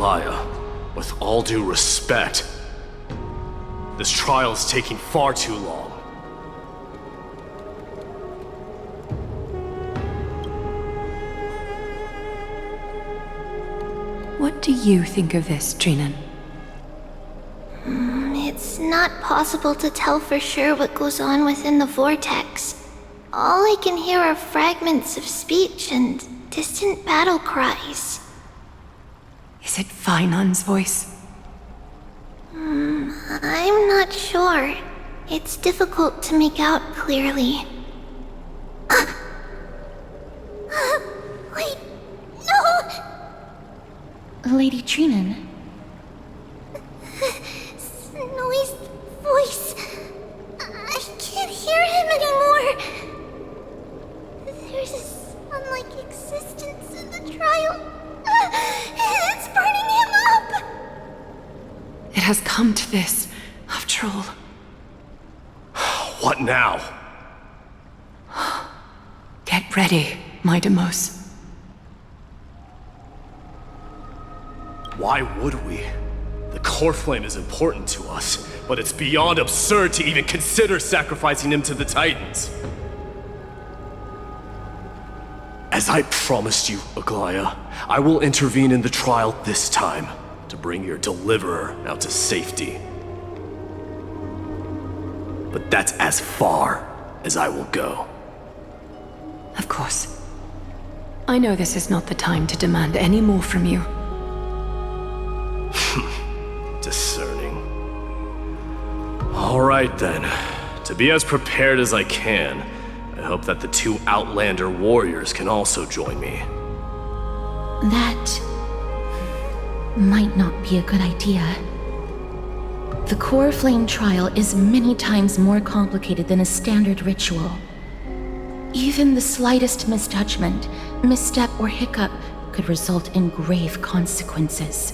Aglaya, with all due respect, this trial is taking far too long. What do you think of this, Trinan? It's not possible to tell for sure what goes on within the vortex. All I can hear are fragments of speech and distant battle cries. Is it Fainan's voice? I'm not sure. It's difficult to make out clearly. Wait, no! Lady Trinan. Snowy's voice. I can't hear him anymore. There's a sun-like existence in the trial. It's burning him up! It has come to this, after all. What now? Get ready, my Demos. Why would we? The core flame is important to us, but it's beyond absurd to even consider sacrificing him to the Titans. As I promised you, Aglaya, I will intervene in the trial this time to bring your deliverer out to safety. But that's as far as I will go. Of course. I know this is not the time to demand any more from you. Discerning. All right then. To be as prepared as I can, I hope that the two Outlander warriors can also join me. That might not be a good idea. The core flame trial is many times more complicated than a standard ritual. Even the slightest misjudgment, misstep, or hiccup could result in grave consequences.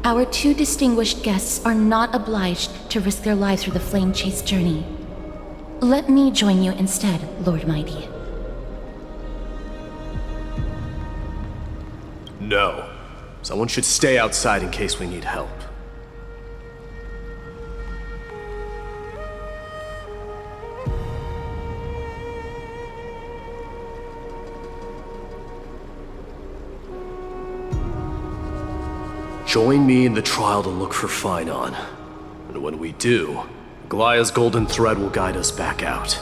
Our two distinguished guests are not obliged to risk their lives for the flame chase journey. Let me join you instead, Lord Mighty. No. Someone should stay outside in case we need help. Join me in the trial to look for Fainan. And when we do, Aglaya's golden thread will guide us back out.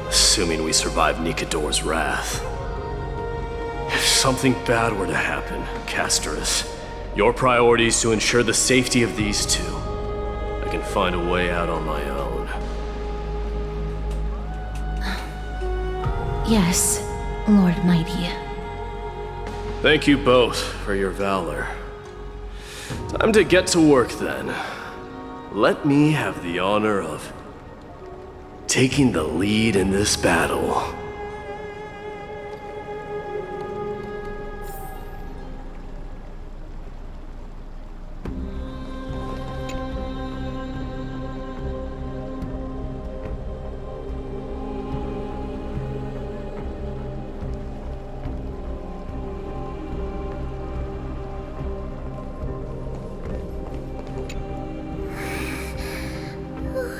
Assuming we survive Nikador's wrath. If something bad were to happen, Casterus, your priority is to ensure the safety of these two. I can find a way out on my own. Yes, Lord Mighty. Thank you both for your valor. Time to get to work then. Let me have the honor of taking the lead in this battle.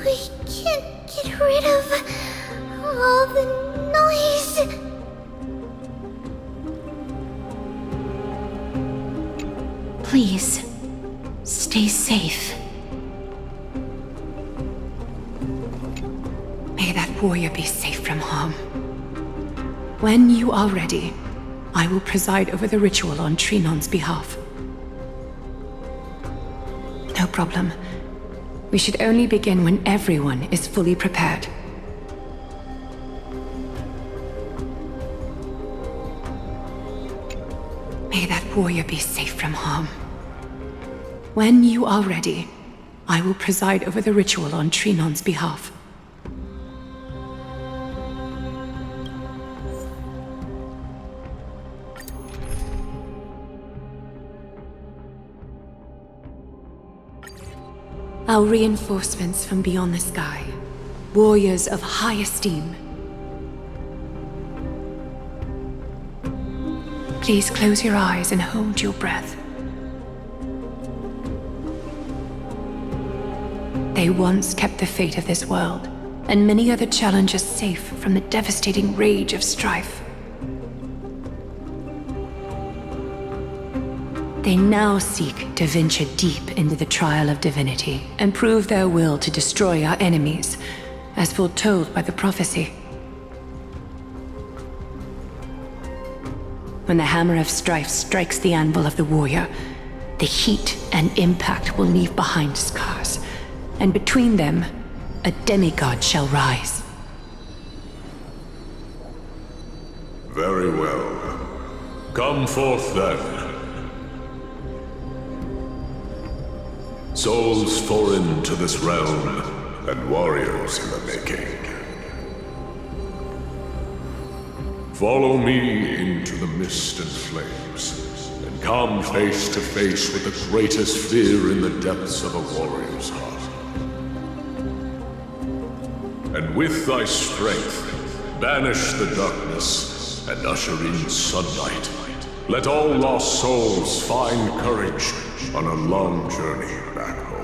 We can't get rid of all the noise. Please, stay safe. May that warrior be safe from harm. When you are ready, I will preside over the ritual on Trinan's behalf. No problem. We should only begin when everyone is fully prepared. May that warrior be safe from harm. When you are ready, I will preside over the ritual on Trinan's behalf. Our reinforcements from beyond the sky, warriors of high esteem. Please close your eyes and hold your breath. They once kept the fate of this world, and many other challengers safe from the devastating rage of strife. They now seek to venture deep into the trial of divinity and prove their will to destroy our enemies, as foretold by the prophecy. When the hammer of strife strikes the anvil of the warrior, the heat and impact will leave behind scars, and between them, a demigod shall rise. Very well. Come forth then. Souls foreign to this realm, and warriors in the making. Follow me into the mist and flames, and come face to face with the greatest fear in the depths of a warrior's heart. And with thy strength, banish the darkness and usher in sunlight. Let all lost souls find courage on a long journey back home.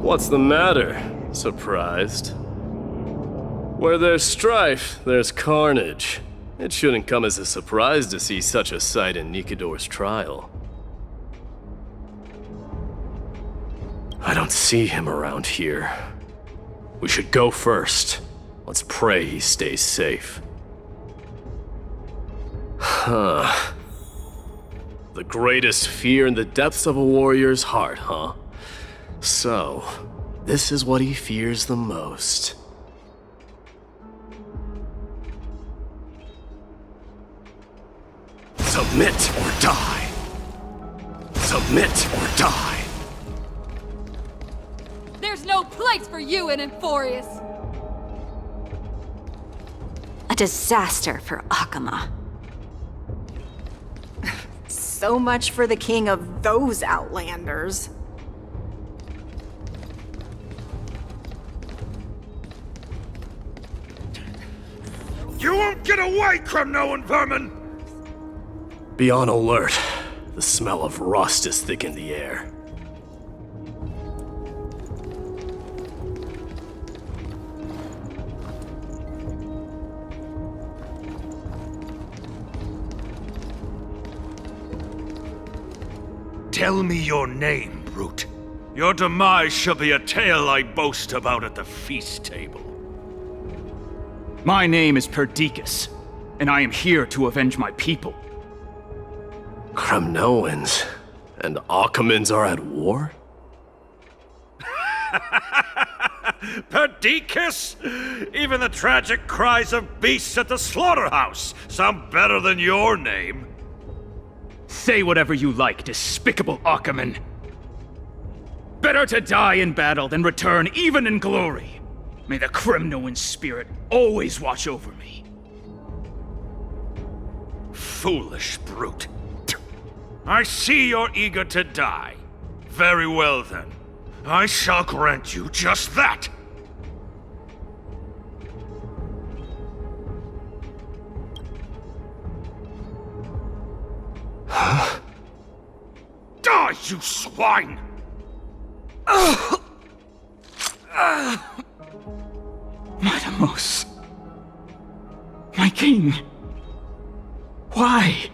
What's the matter? Surprised? Where there's strife, there's carnage. It shouldn't come as a surprise to see such a sight in Nikador's trial. I don't see him around here. We should go first. Let's pray he stays safe. Huh. The greatest fear in the depths of a warrior's heart, huh? So, this is what he fears the most. Submit or die. Submit or die. There's no place for you in Amphoreus! A disaster for Akama. So much for the king of those outlanders. You won't get away, Crumnoan vermin! Be on alert. The smell of rust is thick in the air. Tell me your name, brute. Your demise shall be a tale I boast about at the feast table. My name is Perdiccas, and I am here to avenge my people. Crumnoans and Akamans are at war? Perdiccas? Even the tragic cries of beasts at the slaughterhouse sound better than your name. Say whatever you like, despicable Akaman. Better to die in battle than return even in glory. May the Crumnoan spirit always watch over me. Foolish brute. I see you're eager to die. Very well then. I shall grant you just that. Huh? Die, you swine! Matamos. My king. Why?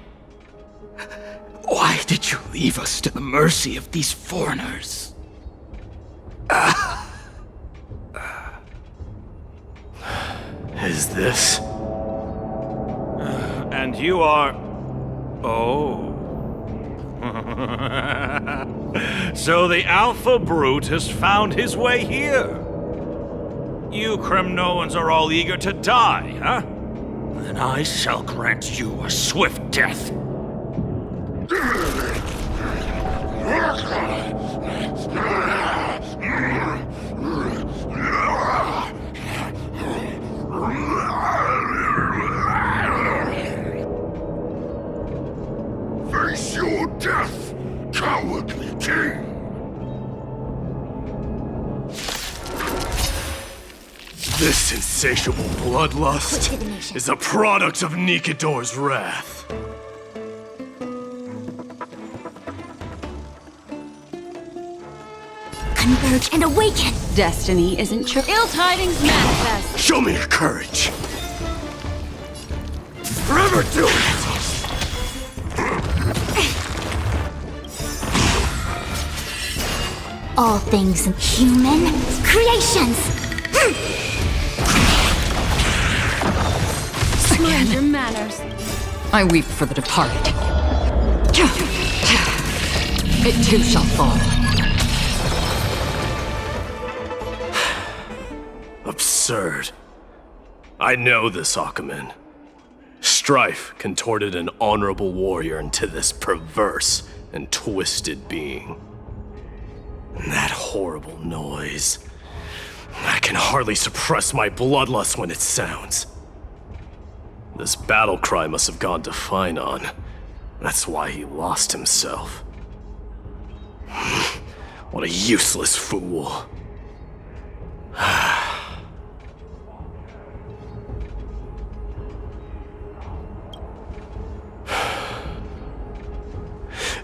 Why did you leave us to the mercy of these foreigners? Is this? And you are... Oh. So the Alpha Brute has found his way here. You Crumnoans are all eager to die, huh? Then I shall grant you a swift death. This insatiable bloodlust is a product of Nikador's wrath. Converge and awaken! Destiny isn't true. Ill tidings manifest. Show me your courage. Forever do it! All things human creations! Mind your manners. I weep for the departed. It too shall fall. Absurd. I know this, Akaman. Strife contorted an honorable warrior into this perverse and twisted being. And that horrible noise. I can hardly suppress my bloodlust when it sounds. This battle cry must have gone to Finon. That's why he lost himself. What a useless fool.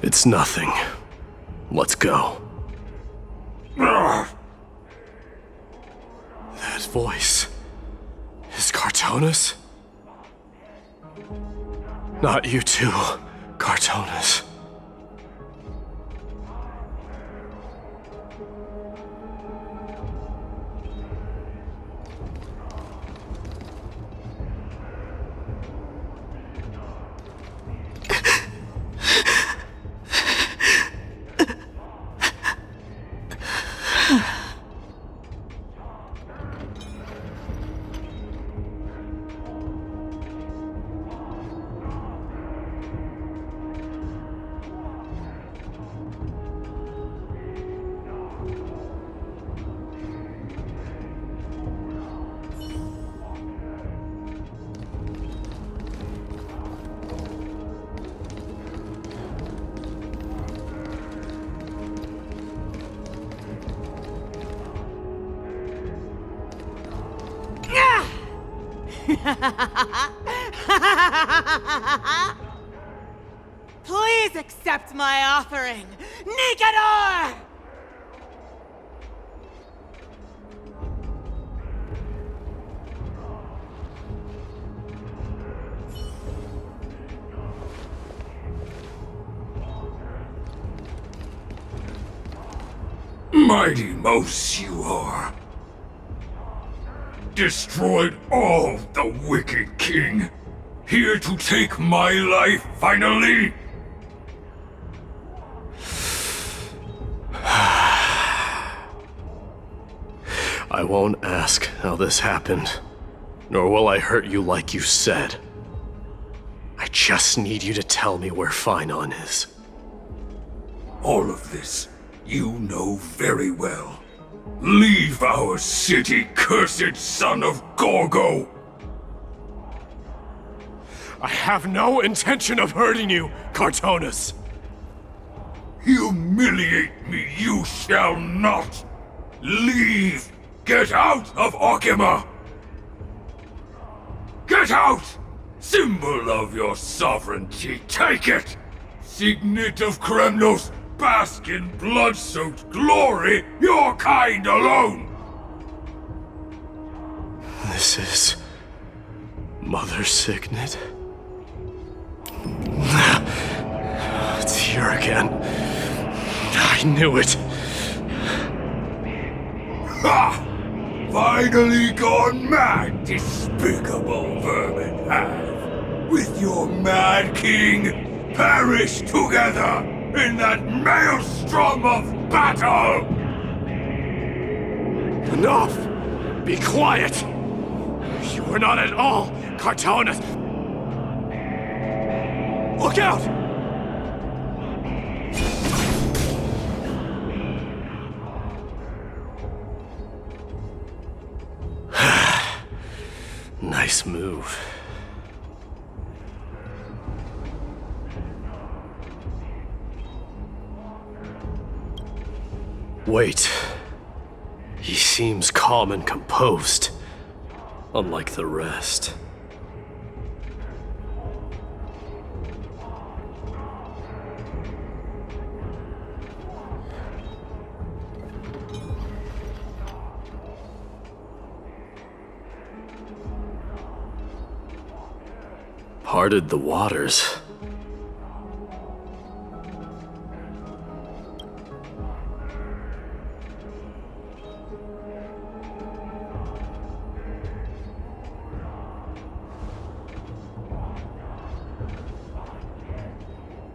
It's nothing. Let's go. That voice is Cartonis? Not you too, Cartonis. Please accept my offering, Nikador! Mighty Mouse you are. Destroyed all the wicked king. Here to take my life finally. I won't ask how this happened, nor will I hurt you like you said. I just need you to tell me where Finon is. All of this you know very well. Leave our city, cursed son of Gorgo! I have no intention of hurting you, Cartonis! Humiliate me you shall not! Leave! Get out of Akima! Get out! Symbol of your sovereignty, take it! Signet of Kremnos, bask in blood-soaked glory, your kind alone! This is... Mother's signet? It's here again. I knew it. Ha! Finally gone mad, despicable vermin have! With your mad king, perish together in that maelstrom of battle! Enough! Be quiet! You were not at all Cartonis! Look out! Nice move. Wait. He seems calm and composed. unlike the rest. Parted the waters.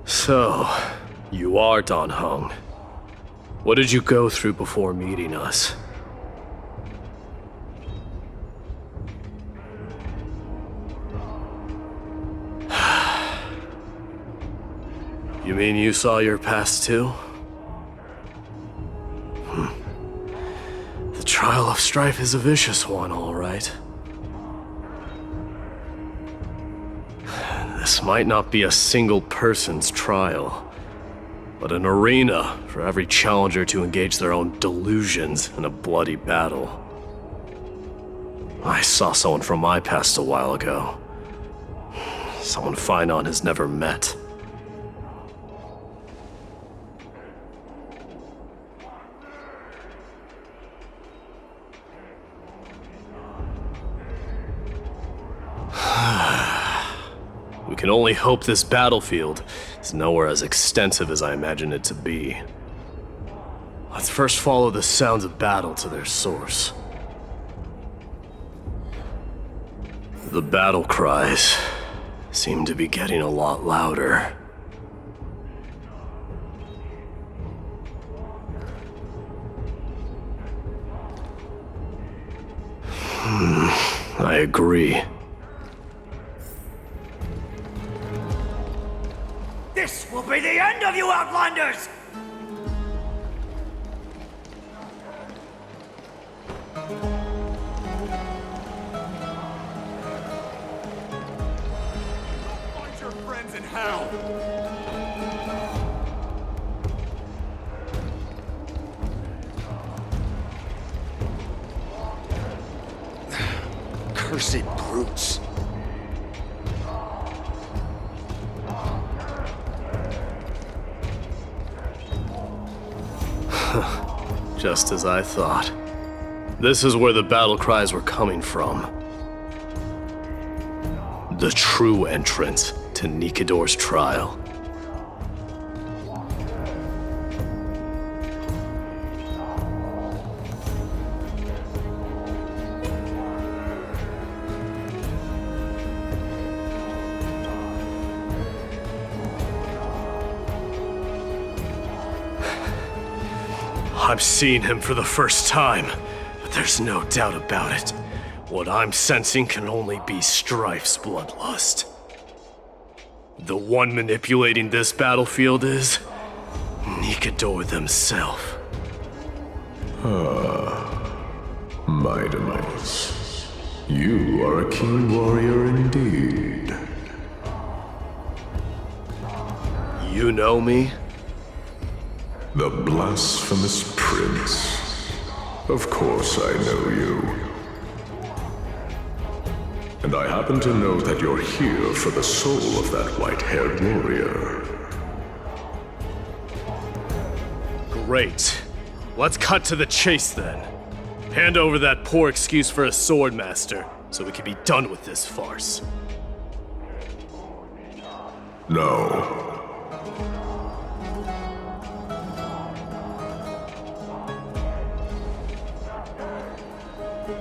So, you are Dan Heng. What did you go through before meeting us? You mean you saw your past too? The trial of strife is a vicious one, all right. This might not be a single person's trial, but an arena for every challenger to engage their own delusions in a bloody battle. I saw someone from my past a while ago. Someone Finon has never met. We can only hope this battlefield is nowhere as extensive as I imagined it to be. Let's first follow the sounds of battle to their source. The battle cries seem to be getting a lot louder. I agree. This will be the end of you Outlanders! Find your friends in hell! Cursed brutes. Just as I thought. This is where the battle cries were coming from. The true entrance to Nikador's trial. I'm seeing him for the first time, but there's no doubt about it. What I'm sensing can only be Strife's bloodlust. The one manipulating this battlefield is Nikador themselves. Mightiness. You are a keen warrior indeed. You know me? The blasphemous prince. Of course I know you. And I happen to know that you're here for the soul of that white-haired warrior. Great. Let's cut to the chase then. Hand over that poor excuse for a sword master, so we can be done with this farce. No.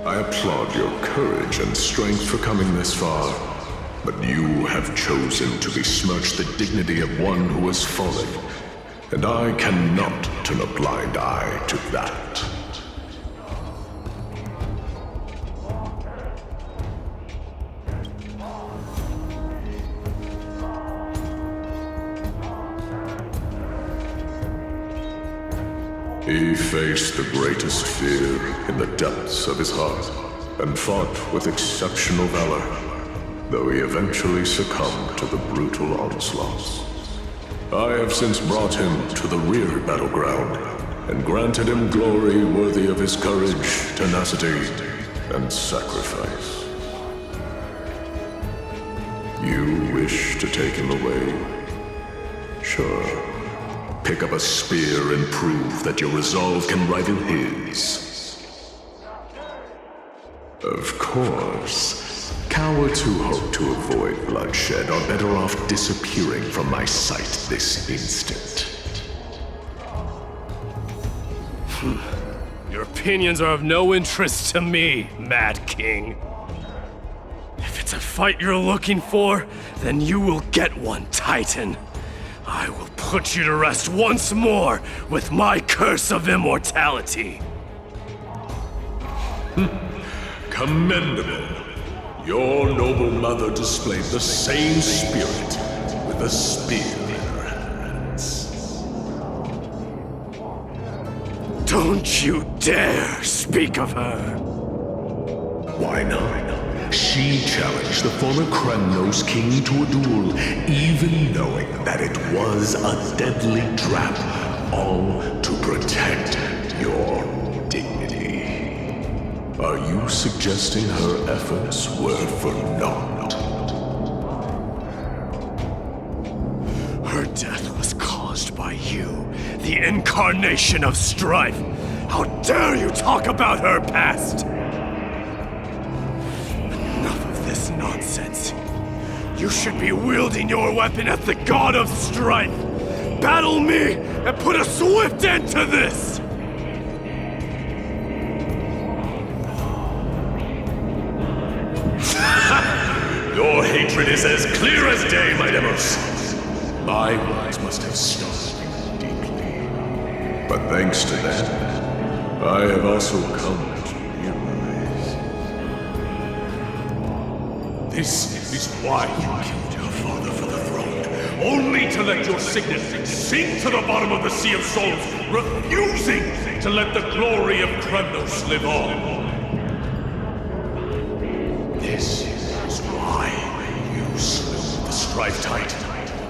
I applaud your courage and strength for coming this far, but you have chosen to besmirch the dignity of one who has fallen, and I cannot turn a blind eye to that. He faced the greatest fear in the depths of his heart, and fought with exceptional valor, though he eventually succumbed to the brutal onslaughts. I have since brought him to the rear battleground, and granted him glory worthy of his courage, tenacity, and sacrifice. You wish to take him away? Sure. Pick up a spear and prove that your resolve can rival his. Of course, cowards who hope to avoid bloodshed are better off disappearing from my sight this instant. Your opinions are of no interest to me, Mad King. If it's a fight you're looking for, then you will get one, Titan. I will put you to rest once more with my curse of immortality. Commendable. Your noble mother displayed the same spirit with a spear in her hands. Don't you dare speak of her! Why not? She challenged the former Kremnos king to a duel, even knowing that it was a deadly trap, all to protect your dignity. Are you suggesting her efforts were for naught? Her death was caused by you, the incarnation of strife. How dare you talk about her past? Enough of this nonsense. You should be wielding your weapon at the god of strife. Battle me and put a swift end to this! Your hatred is as clear as day, my Demos. My words must have stung you deeply. But thanks to that, I have also come to realize. This is why you killed your father for the throne. Only to let your signet sink to the bottom of the Sea of Souls, refusing to let the glory of Kremnos live on. This is why you slew the Strife Titan,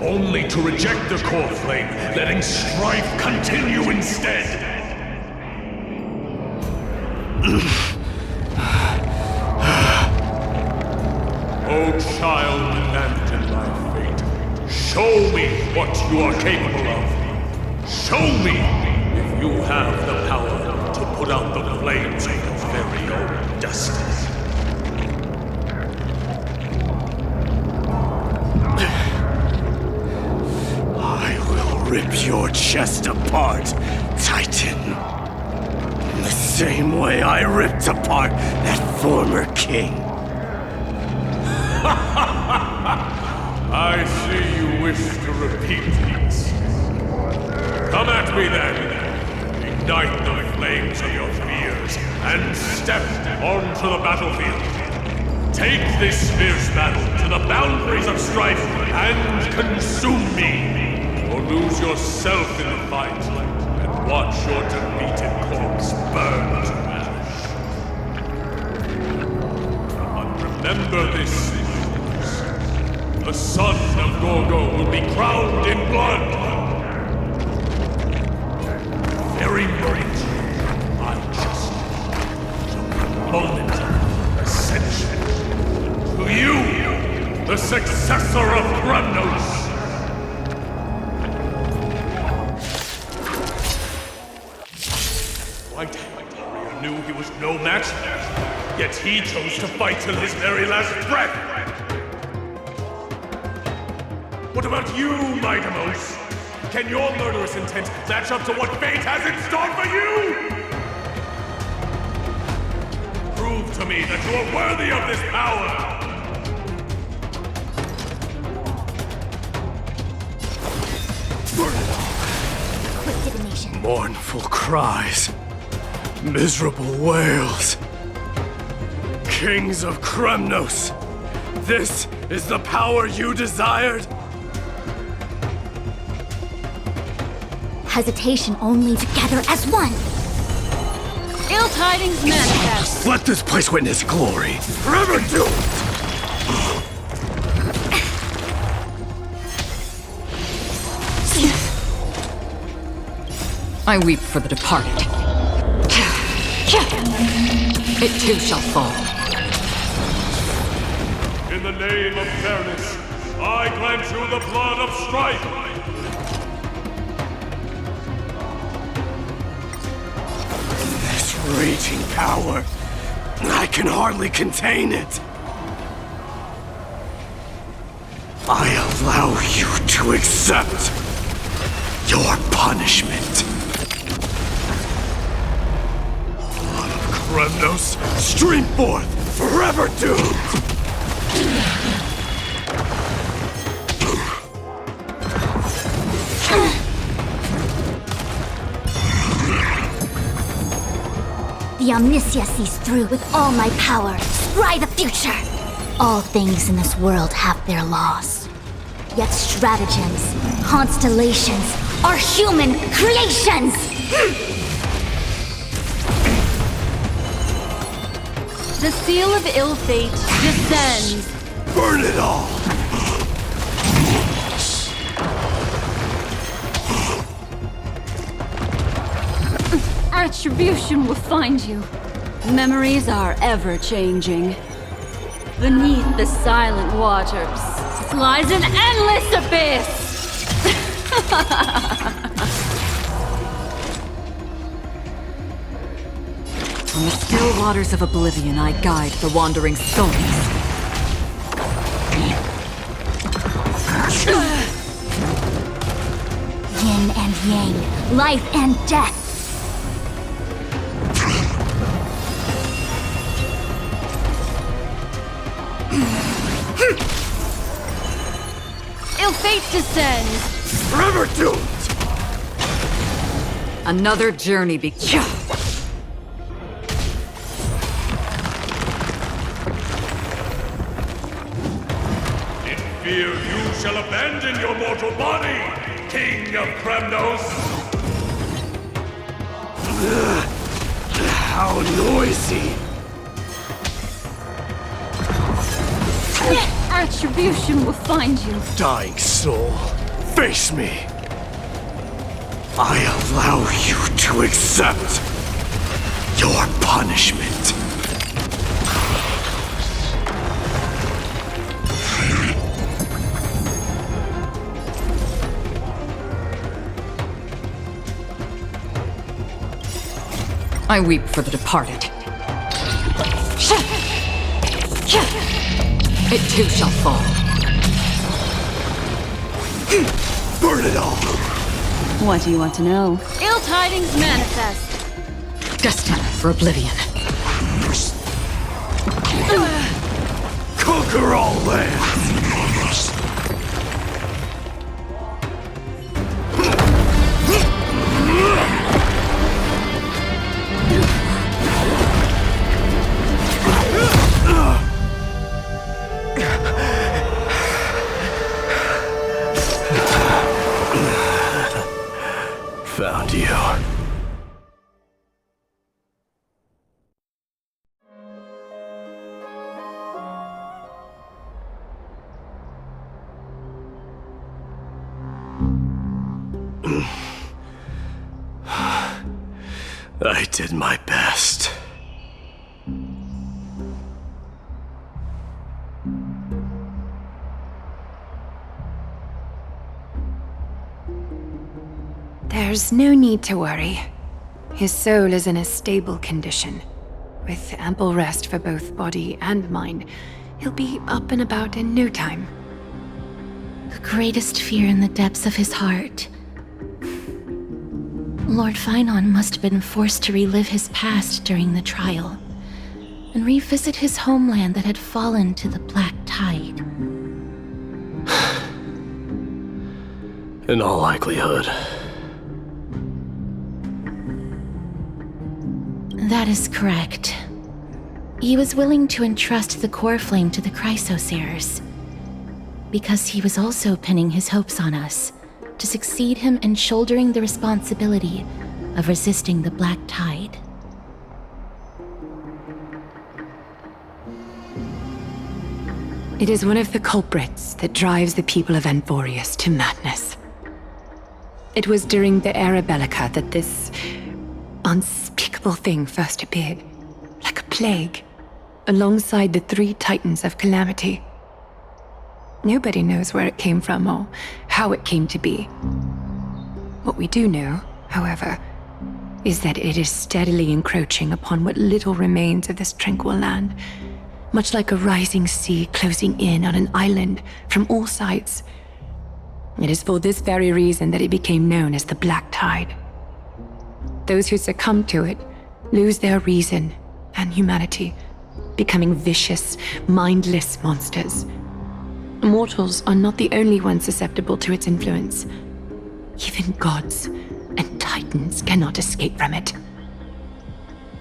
only to reject the core flame, letting strife continue instead. Oh, child abandoned by fate, show me what you are capable of. Show me if you have the power to put out the flames of your very own destiny. Rip your chest apart, Titan. In the same way I ripped apart that former king. I see you wish to repeat these. Come at me then. Ignite the flames of your fears and step onto the battlefield. Take this fierce battle to the boundaries of strife and consume me. Or lose yourself in the fight, and watch your defeated corpse burn to ash. But remember this, the son of Gorgo will be crowned in blood. Very moment, I just took a moment of ascension. To you, the successor of Kremnos. White warrior knew he was no match, yet he chose to fight till his very last breath. What about you, my Demos? Can your murderous intent match up to what fate has in store for you? Prove to me that you are worthy of this power! Mournful cries. Miserable wails. Kings of Kremnos, this is the power you desired? Hesitation only together as one. Ill tidings manifest. Let this place witness glory. Forever doomed! I weep for the departed. It too shall fall. In the name of fairness, I grant you the blood of strife! This raging power, I can hardly contain it. I allow you to accept your punishment. Blood of Kremnos, stream forth, forever doomed! The Omniscia sees through with all my power. Scry the future! All things in this world have their laws. Yet stratagems, constellations, are human creations! The seal of ill fate descends. Burn it all! Retribution will find you. Memories are ever-changing. Beneath the silent waters lies an endless abyss! On the still waters of oblivion, I guide the wandering souls. Yin and yang, life and death. Ill fate descends! Forever doomed! Another journey begins. In fear you shall abandon your mortal body, King of Kremnos! How noisy! Retribution will find you. Dying soul, face me! I allow you to accept your punishment. I weep for the departed. It too shall fall. Burn it all! What do you want to know? Ill tidings manifest. Destined for oblivion. Conquer all lands! Found you. I did my best. There's no need to worry. His soul is in a stable condition. With ample rest for both body and mind, he'll be up and about in no time. The greatest fear in the depths of his heart. Lord Finon must have been forced to relive his past during the trial, and revisit his homeland that had fallen to the Black Tide. In all likelihood. That is correct. He was willing to entrust the core flame to the Chrysoseers, because he was also pinning his hopes on us to succeed him in shouldering the responsibility of resisting the Black Tide. It is one of the culprits that drives the people of Amphoreus to madness. It was during the Era Bellica that this unspeakable thing first appeared, like a plague, alongside the three titans of calamity. Nobody knows where it came from or how it came to be. What we do know, however, is that it is steadily encroaching upon what little remains of this tranquil land, much like a rising sea closing in on an island from all sides. It is for this very reason that it became known as the Black Tide. Those who succumb to it lose their reason and humanity, becoming vicious, mindless monsters. Mortals are not the only ones susceptible to its influence. Even gods and titans cannot escape from it.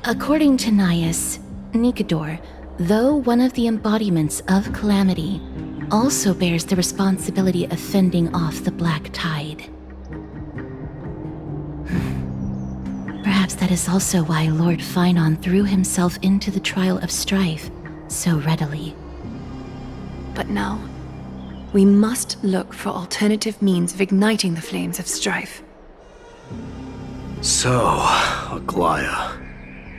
According to Naias, Nikador, though one of the embodiments of Calamity, also bears the responsibility of fending off the Black Tide. Perhaps that is also why Lord Finon threw himself into the trial of strife so readily. But now, we must look for alternative means of igniting the flames of strife. So, Aglaya,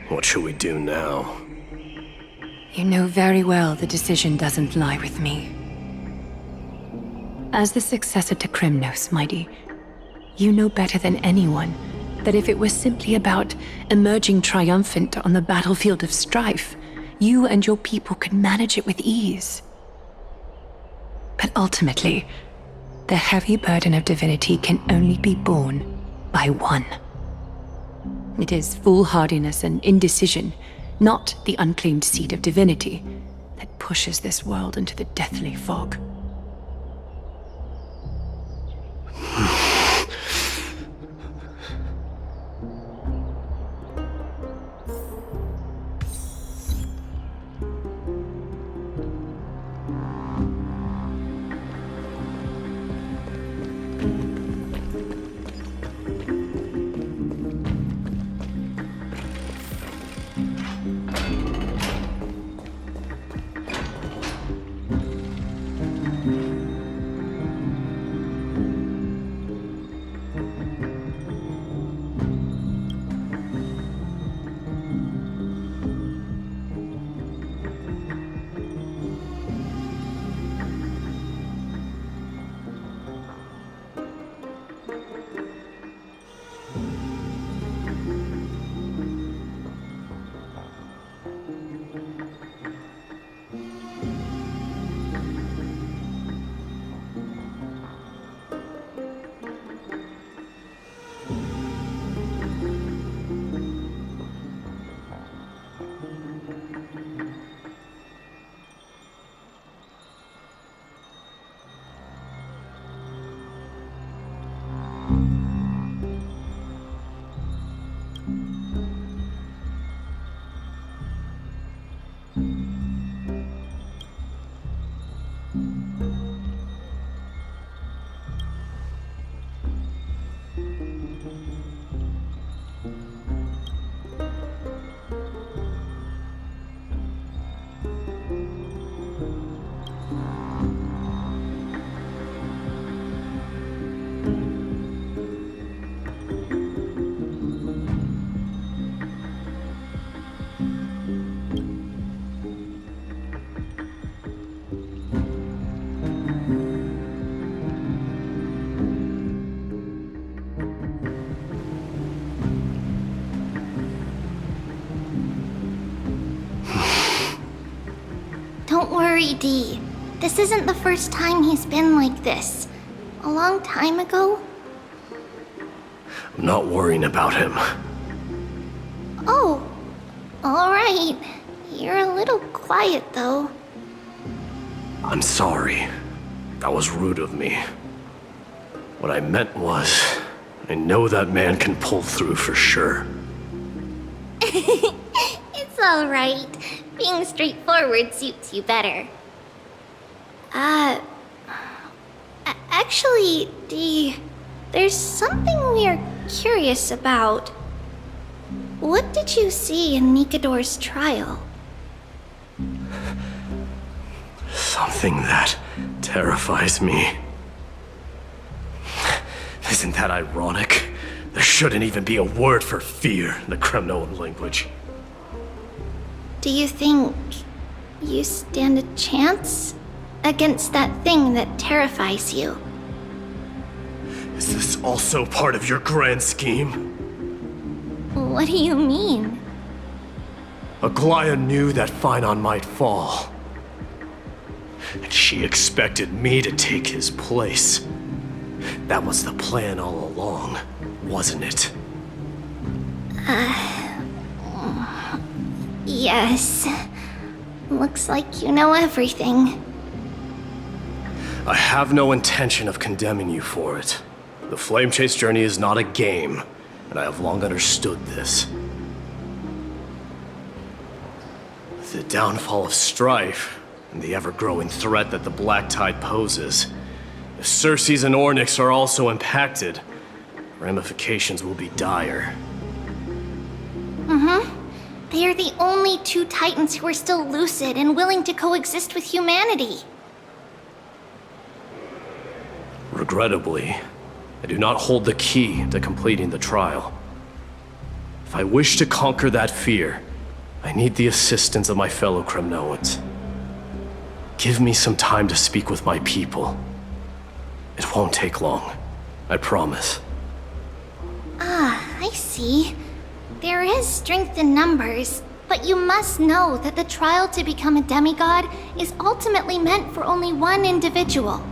what should we do now? You know very well the decision doesn't lie with me. As the successor to Krymnos, Mighty, you know better than anyone that if it was simply about emerging triumphant on the battlefield of strife, you and your people could manage it with ease. But ultimately, the heavy burden of divinity can only be borne by one. It is foolhardiness and indecision, not the unclaimed seed of divinity, that pushes this world into the deathly fog. Don't worry, Dee. This isn't the first time he's been like this. A long time ago. I'm not worrying about him. Oh, alright. You're a little quiet, though. I'm sorry. That was rude of me. What I meant was, I know that man can pull through for sure. It's alright. Being straightforward suits you better. Actually, Dee, there's something we're curious about. What did you see in Nikador's trial? Something that terrifies me. Isn't that ironic? There shouldn't even be a word for fear in the Kremnoan language. Do you think you stand a chance against that thing that terrifies you. Is this also part of your grand scheme? What do you mean? Aglaya knew that Phynon might fall. And she expected me to take his place. That was the plan all along, wasn't it? Yes. Looks like you know everything. I have no intention of condemning you for it. The Flame Chase journey is not a game, and I have long understood this. The downfall of strife, and the ever-growing threat that the Black Tide poses. If Circes and Ornyx are also impacted, ramifications will be dire. They are the only two Titans who are still lucid and willing to coexist with humanity. Regrettably, I do not hold the key to completing the trial. If I wish to conquer that fear, I need the assistance of my fellow Kremnoans. Give me some time to speak with my people. It won't take long, I promise. I see. There is strength in numbers, but you must know that the trial to become a demigod is ultimately meant for only one individual.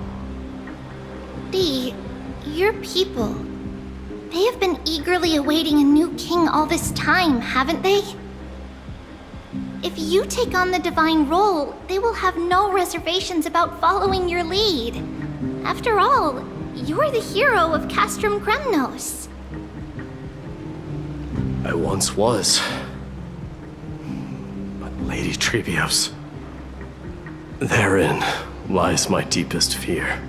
Your people. They have been eagerly awaiting a new king all this time, haven't they? If you take on the divine role, they will have no reservations about following your lead. After all, you're the hero of Castrum Kremnos. I once was. But Lady Trebios, therein lies my deepest fear.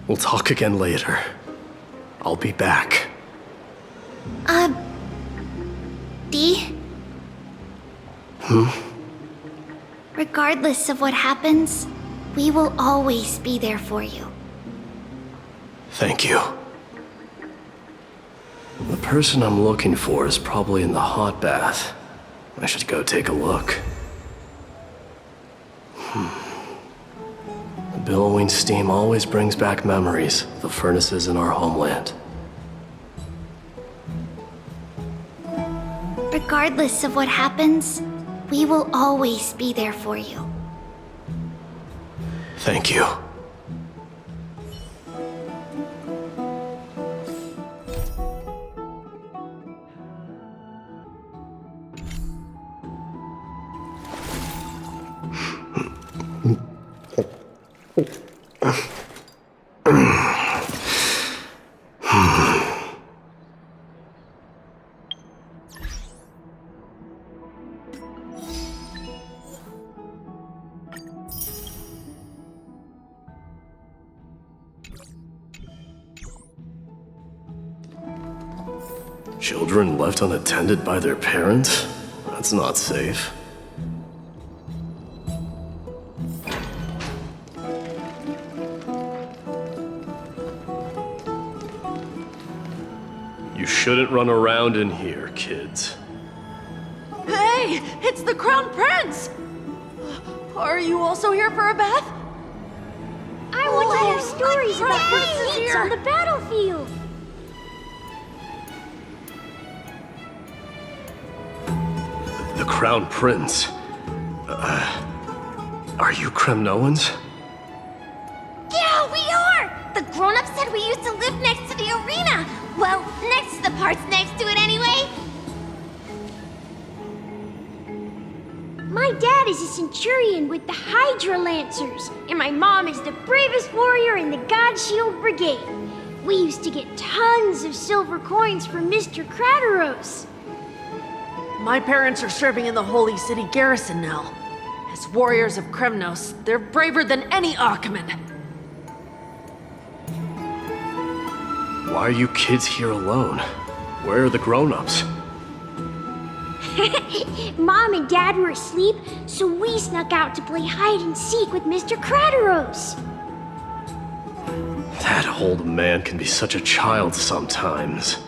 We'll talk again later. I'll be back. Dee? Regardless of what happens, we will always be there for you. Thank you. The person I'm looking for is probably in the hot bath. I should go take a look. The billowing steam always brings back memories of the furnaces in our homeland. Regardless of what happens, we will always be there for you. Thank you. Children left unattended by their parents? That's not safe. You shouldn't run around in here, kids. Hey, it's the Crown Prince! Are you also here for a bath? I want to hear stories about the feats on the battlefield. The Crown Prince. Are you Kremnoans? Yeah, we are! The grown-ups said we used to live next to the arena. Well, next to the parts next to it anyway. My dad is a centurion with the Hydra Lancers, and my mom is the bravest warrior in the God Shield Brigade. We used to get tons of silver coins from Mr. Crateros. My parents are serving in the Holy City garrison now. As warriors of Kremnos, they're braver than any Achaemen. Why are you kids here alone? Where are the grown-ups? Mom and Dad were asleep, so we snuck out to play hide and seek with Mr. Crateros. That old man can be such a child sometimes.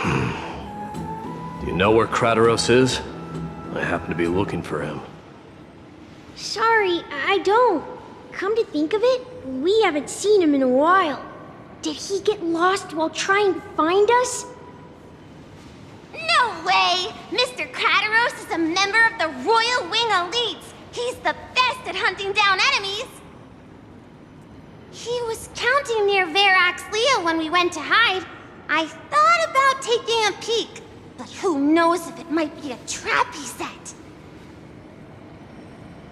Do you know where Crateros is? I happen to be looking for him. Sorry, I don't. Come to think of it, we haven't seen him in a while. Did he get lost while trying to find us? No way! Mr. Crateros is a member of the Royal Wing Elites. He's the best at hunting down enemies. He was counting near Verax Leo when we went to hide. I thought about taking a peek, but who knows if it might be a trap he set.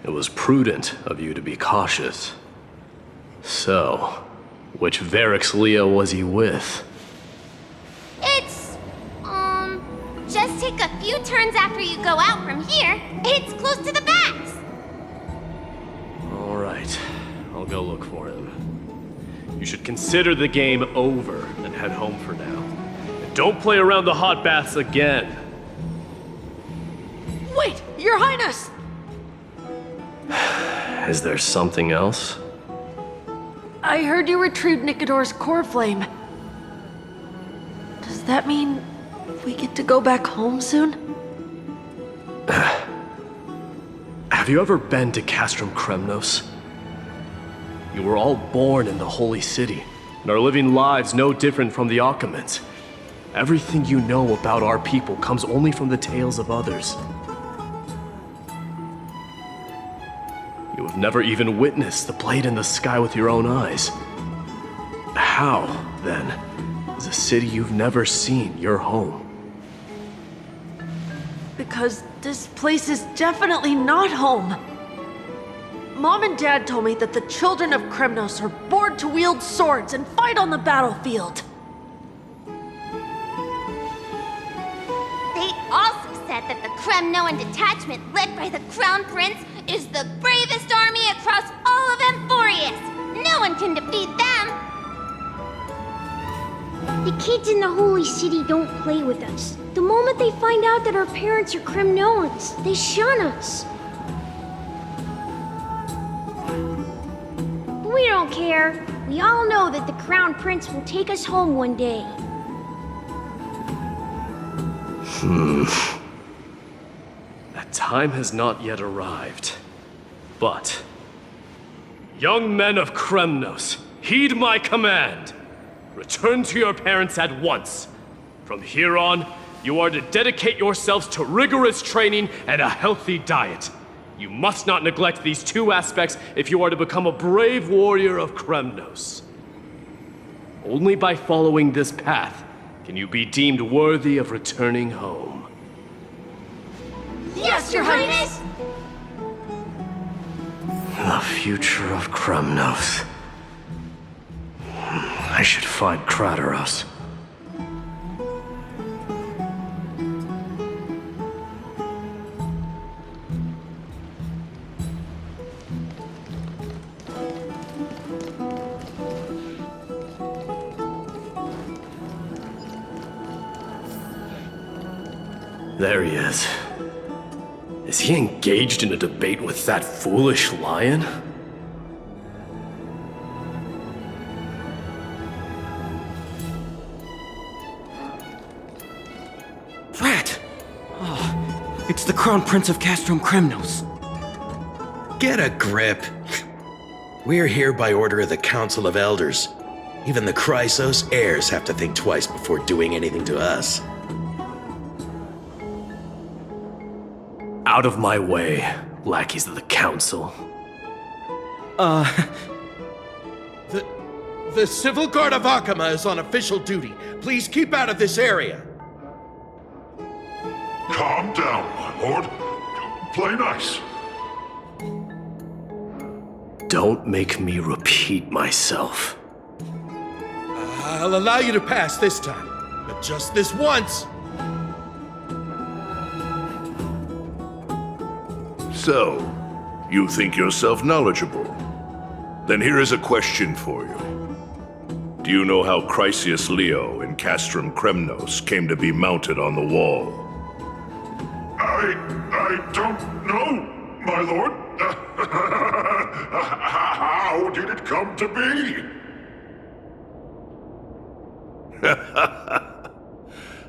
It was prudent of you to be cautious. So, which Verax Leo was he with? It's, just take a few turns after you go out from here. It's close to the backs. All right, I'll go look for him. You should consider the game over and head home for now. And don't play around the hot baths again. Wait, Your Highness! Is there something else? I heard you retrieved Nicodor's core flame. Does that mean we get to go back home soon? Have you ever been to Castrum Kremnos? You were all born in the Holy City, and are living lives no different from the Occamans. Everything you know about our people comes only from the tales of others. You have never even witnessed the blade in the sky with your own eyes. How, then, is a city you've never seen your home? Because this place is definitely not home. Mom and Dad told me that the children of Kremnos are born to wield swords and fight on the battlefield. They also said that the Kremnoan detachment led by the Crown Prince is the bravest army across all of Amphoreus. No one can defeat them. The kids in the Holy City don't play with us. The moment they find out that our parents are Kremnoans, they shun us. We don't care. We all know that the Crown Prince will take us home one day. That time has not yet arrived. But, young men of Kremnos, heed my command. Return to your parents at once. From here on, you are to dedicate yourselves to rigorous training and a healthy diet. You must not neglect these two aspects if you are to become a brave warrior of Kremnos. Only by following this path can you be deemed worthy of returning home. Yes, Your Highness! The future of Kremnos. I should find Crateros. There he is. Is he engaged in a debate with that foolish lion? Rat! Oh, it's the Crown Prince of Castrum Kremnos. Get a grip. We're here by order of the Council of Elders. Even the Chrysos heirs have to think twice before doing anything to us. Out of my way, lackeys of the Council. The Civil Guard of Akama is on official duty. Please keep out of this area. Calm down, my lord. Play nice. Don't make me repeat myself. I'll allow you to pass this time, but just this once. So, you think yourself knowledgeable? Then here is a question for you. Do you know how Chrysius Leo in Castrum Kremnos came to be mounted on the wall? I don't know, my lord. How did it come to be?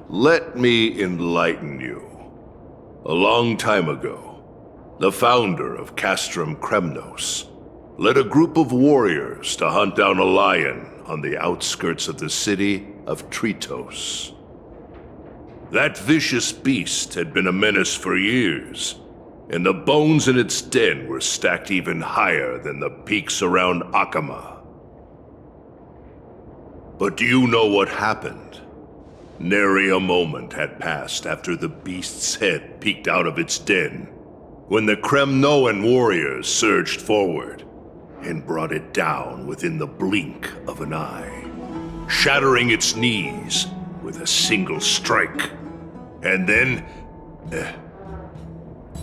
Let me enlighten you. A long time ago, the founder of Castrum Kremnos, led a group of warriors to hunt down a lion on the outskirts of the city of Tritos. That vicious beast had been a menace for years, and the bones in its den were stacked even higher than the peaks around Akama. But do you know what happened? Nary a moment had passed after the beast's head peeked out of its den, when the Kremnoan warriors surged forward and brought it down within the blink of an eye, shattering its knees with a single strike. And then...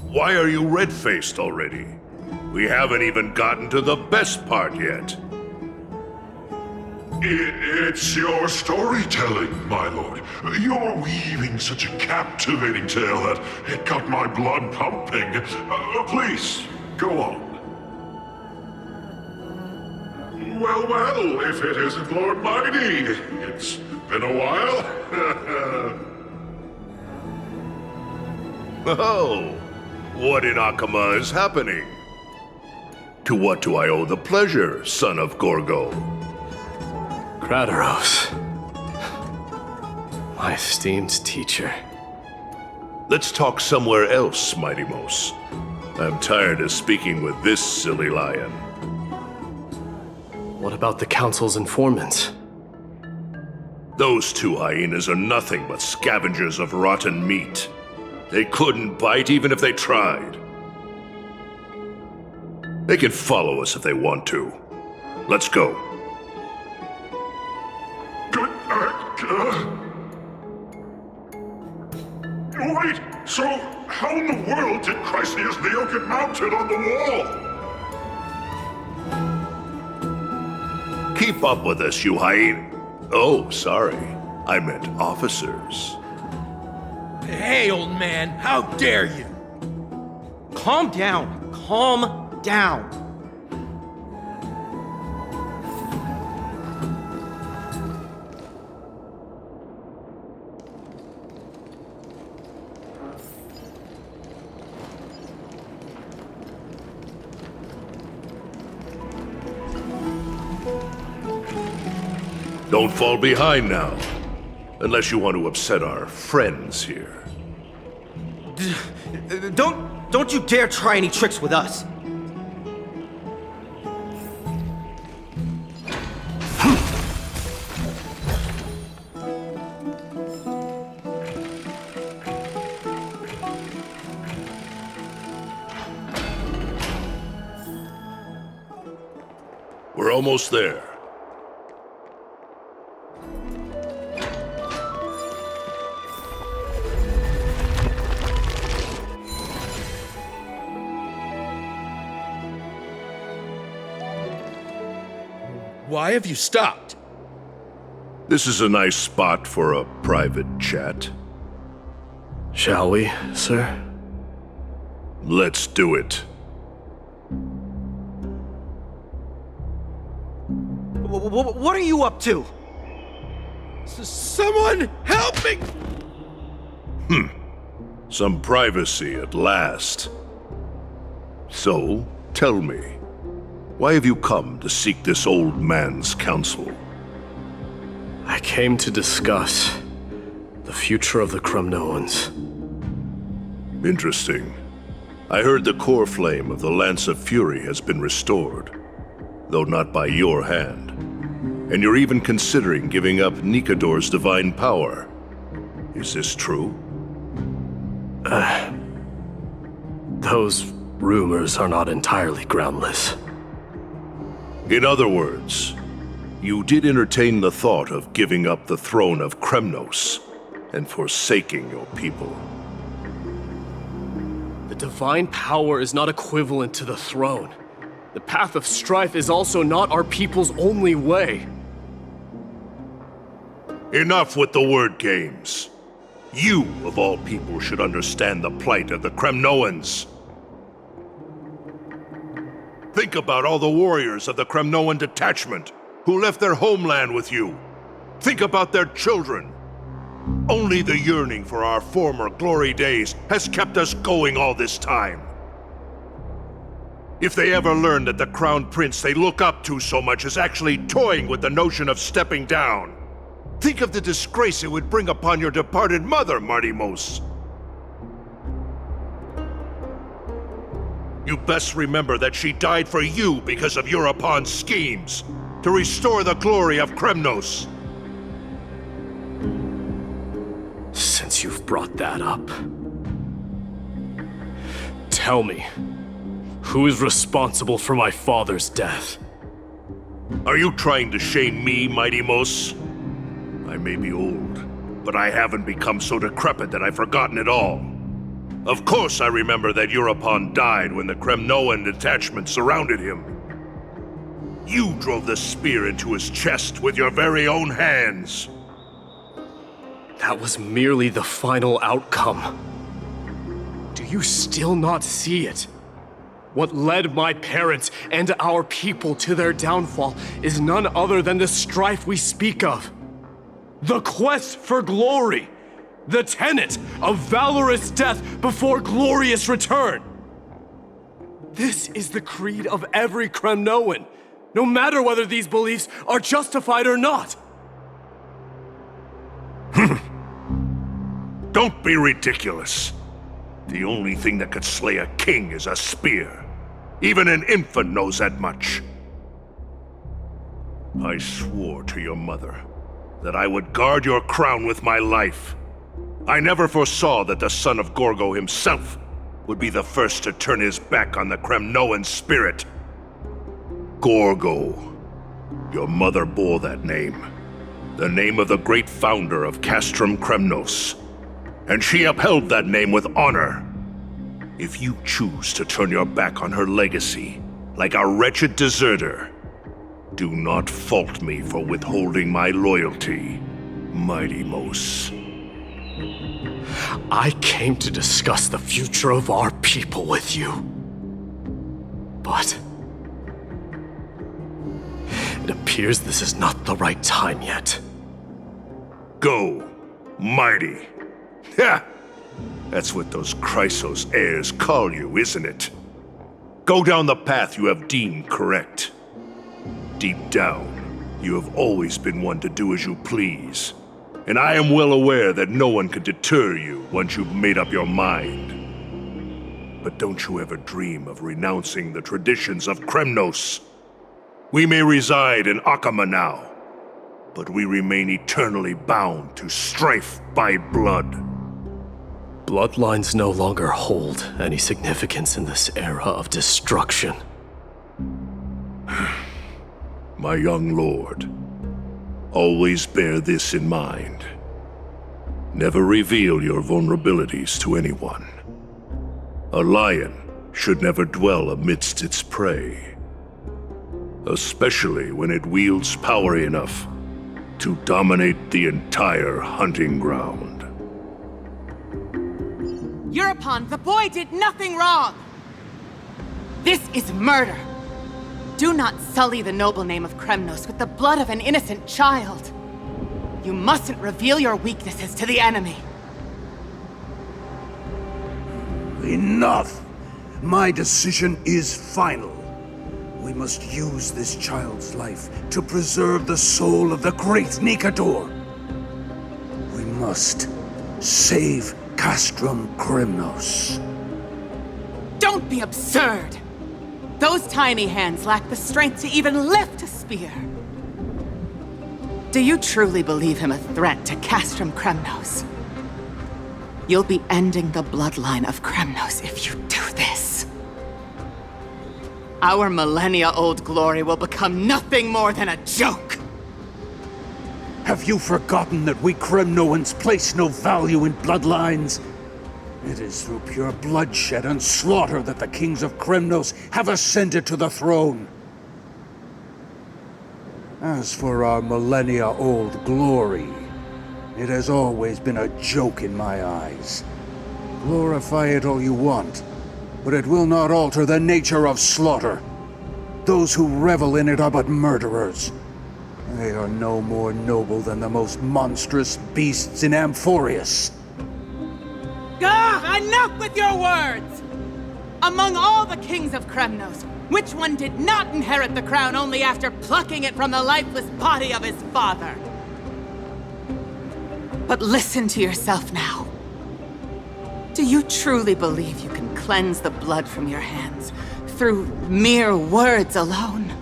Why are you red-faced already? We haven't even gotten to the best part yet. It's your storytelling, my lord. You're weaving such a captivating tale that it got my blood pumping. Please, go on. Well, if it isn't Lord Mighty, it's been a while. Oh, what in Akama is happening? To what do I owe the pleasure, son of Gorgo? Kratos. My esteemed teacher. Let's talk somewhere else, Mighty Mos. I'm tired of speaking with this silly lion. What about the Council's informants? Those two hyenas are nothing but scavengers of rotten meat. They couldn't bite even if they tried. They can follow us if they want to. Let's go. Wait, so how in the world did Chryseus Neo get mounted on the wall? Keep up with us, you hyena. Oh, sorry. I meant officers. Hey, old man, how dare you? Calm down. Calm down. Don't fall behind now. Unless you want to upset our friends here. Don't you dare try any tricks with us. We're almost there. Why have you stopped? This is a nice spot for a private chat. Shall we, sir? Let's do it. What are you up to? Someone help me! Some privacy at last. So, tell me, why have you come to seek this old man's counsel? I came to discuss the future of the Kremnoans. Interesting. I heard the core flame of the Lance of Fury has been restored, though not by your hand. And you're even considering giving up Nikador's divine power. Is this true? Those rumors are not entirely groundless. In other words, you did entertain the thought of giving up the throne of Kremnos and forsaking your people. The divine power is not equivalent to the throne. The path of strife is also not our people's only way. Enough with the word games. You, of all people, should understand the plight of the Kremnoans. Think about all the warriors of the Kremnoan detachment who left their homeland with you. Think about their children. Only the yearning for our former glory days has kept us going all this time. If they ever learn that the Crown Prince they look up to so much is actually toying with the notion of stepping down, think of the disgrace it would bring upon your departed mother, Martimos. You best remember that she died for you because of Europon's schemes, to restore the glory of Kremnos. Since you've brought that up, tell me, who is responsible for my father's death? Are you trying to shame me, Martimos? I may be old, but I haven't become so decrepit that I've forgotten it all. Of course I remember that Europon died when the Kremnoan detachment surrounded him. You drove the spear into his chest with your very own hands. That was merely the final outcome. Do you still not see it? What led my parents and our people to their downfall is none other than the strife we speak of. The quest for glory. The tenet of valorous death before glorious return. This is the creed of every Kremnoan, no matter whether these beliefs are justified or not. Don't be ridiculous. The only thing that could slay a king is a spear. Even an infant knows that much. I swore to your mother that I would guard your crown with my life. I never foresaw that the son of Gorgo himself would be the first to turn his back on the Kremnoan spirit. Gorgo. Your mother bore that name. The name of the great founder of Castrum Kremnos. And she upheld that name with honor. If you choose to turn your back on her legacy, like a wretched deserter, do not fault me for withholding my loyalty, Martimos. I came to discuss the future of our people with you. But it appears this is not the right time yet. Go, mighty. Ha! That's what those Chrysos heirs call you, isn't it? Go down the path you have deemed correct. Deep down, you have always been one to do as you please. And I am well aware that no one can deter you once you've made up your mind. But don't you ever dream of renouncing the traditions of Kremnos. We may reside in Akama now, but we remain eternally bound to strife by blood. Bloodlines no longer hold any significance in this era of destruction. My young lord, always bear this in mind. Never reveal your vulnerabilities to anyone. A lion should never dwell amidst its prey, especially when it wields power enough to dominate the entire hunting ground. Europon, the boy did nothing wrong! This is murder! Do not sully the noble name of Kremnos with the blood of an innocent child. You mustn't reveal your weaknesses to the enemy. Enough! My decision is final. We must use this child's life to preserve the soul of the great Nikador. We must save Castrum Kremnos. Don't be absurd! Those tiny hands lack the strength to even lift a spear. Do you truly believe him a threat to Castrum Kremnos? You'll be ending the bloodline of Kremnos if you do this. Our millennia-old glory will become nothing more than a joke! Have you forgotten that we Kremnoans place no value in bloodlines? It is through pure bloodshed and slaughter that the kings of Kremnos have ascended to the throne. As for our millennia-old glory, it has always been a joke in my eyes. Glorify it all you want, but it will not alter the nature of slaughter. Those who revel in it are but murderers. They are no more noble than the most monstrous beasts in Amphoreus. Enough with your words! Among all the kings of Kremnos, Which one did not inherit the crown only after plucking it from the lifeless body of his father? But listen to yourself now. Do you truly believe you can cleanse the blood from your hands through mere words alone?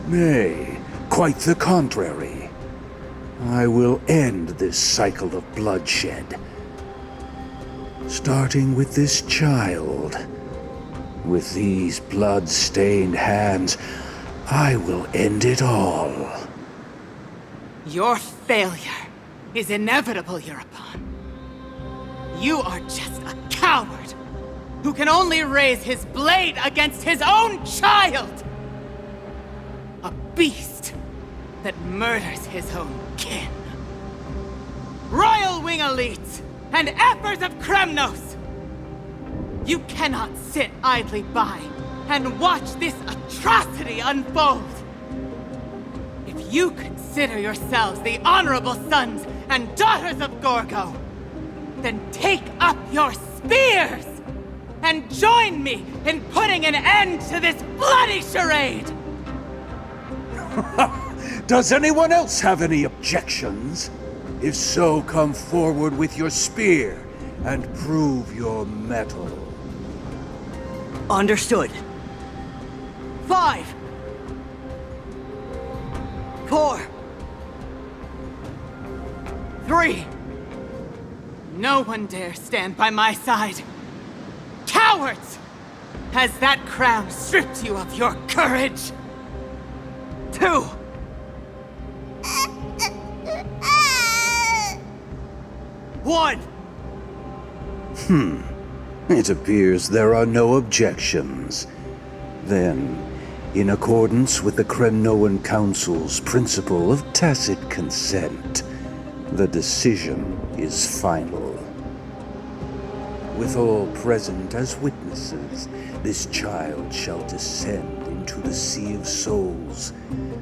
Nay, quite the contrary. I will end this cycle of bloodshed. Starting with this child. With these blood-stained hands, I will end it all. Your failure is inevitable, Eurepon. You are just a coward who can only raise his blade against his own child! A beast that murders his own kin. Royal Wing elites and Ephors of Kremnos! You cannot sit idly by and watch this atrocity unfold. If you consider yourselves the honorable sons and daughters of Gorgo, then take up your spears and join me in putting an end to this bloody charade! Does anyone else have any objections? If so, come forward with your spear and prove your mettle. Understood. 5, 4, 3. No one dare stand by my side. Cowards! Has that crown stripped you of your courage? 2. One. It appears there are no objections. Then, in accordance with the Kremnoan Council's principle of tacit consent, the decision is final. With all present as witnesses, this child shall descend into the Sea of Souls,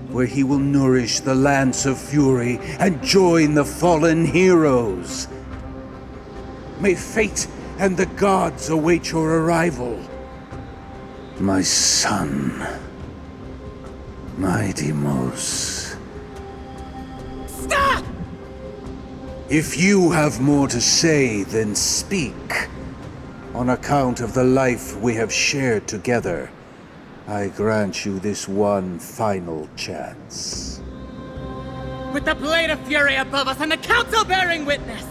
where he will nourish the Lance of Fury and join the fallen heroes. May fate and the gods await your arrival. My son, my Deimos. Stop! If you have more to say, then speak. On account of the life we have shared together, I grant you this one final chance. With the Blade of Fury above us and the Council bearing witness,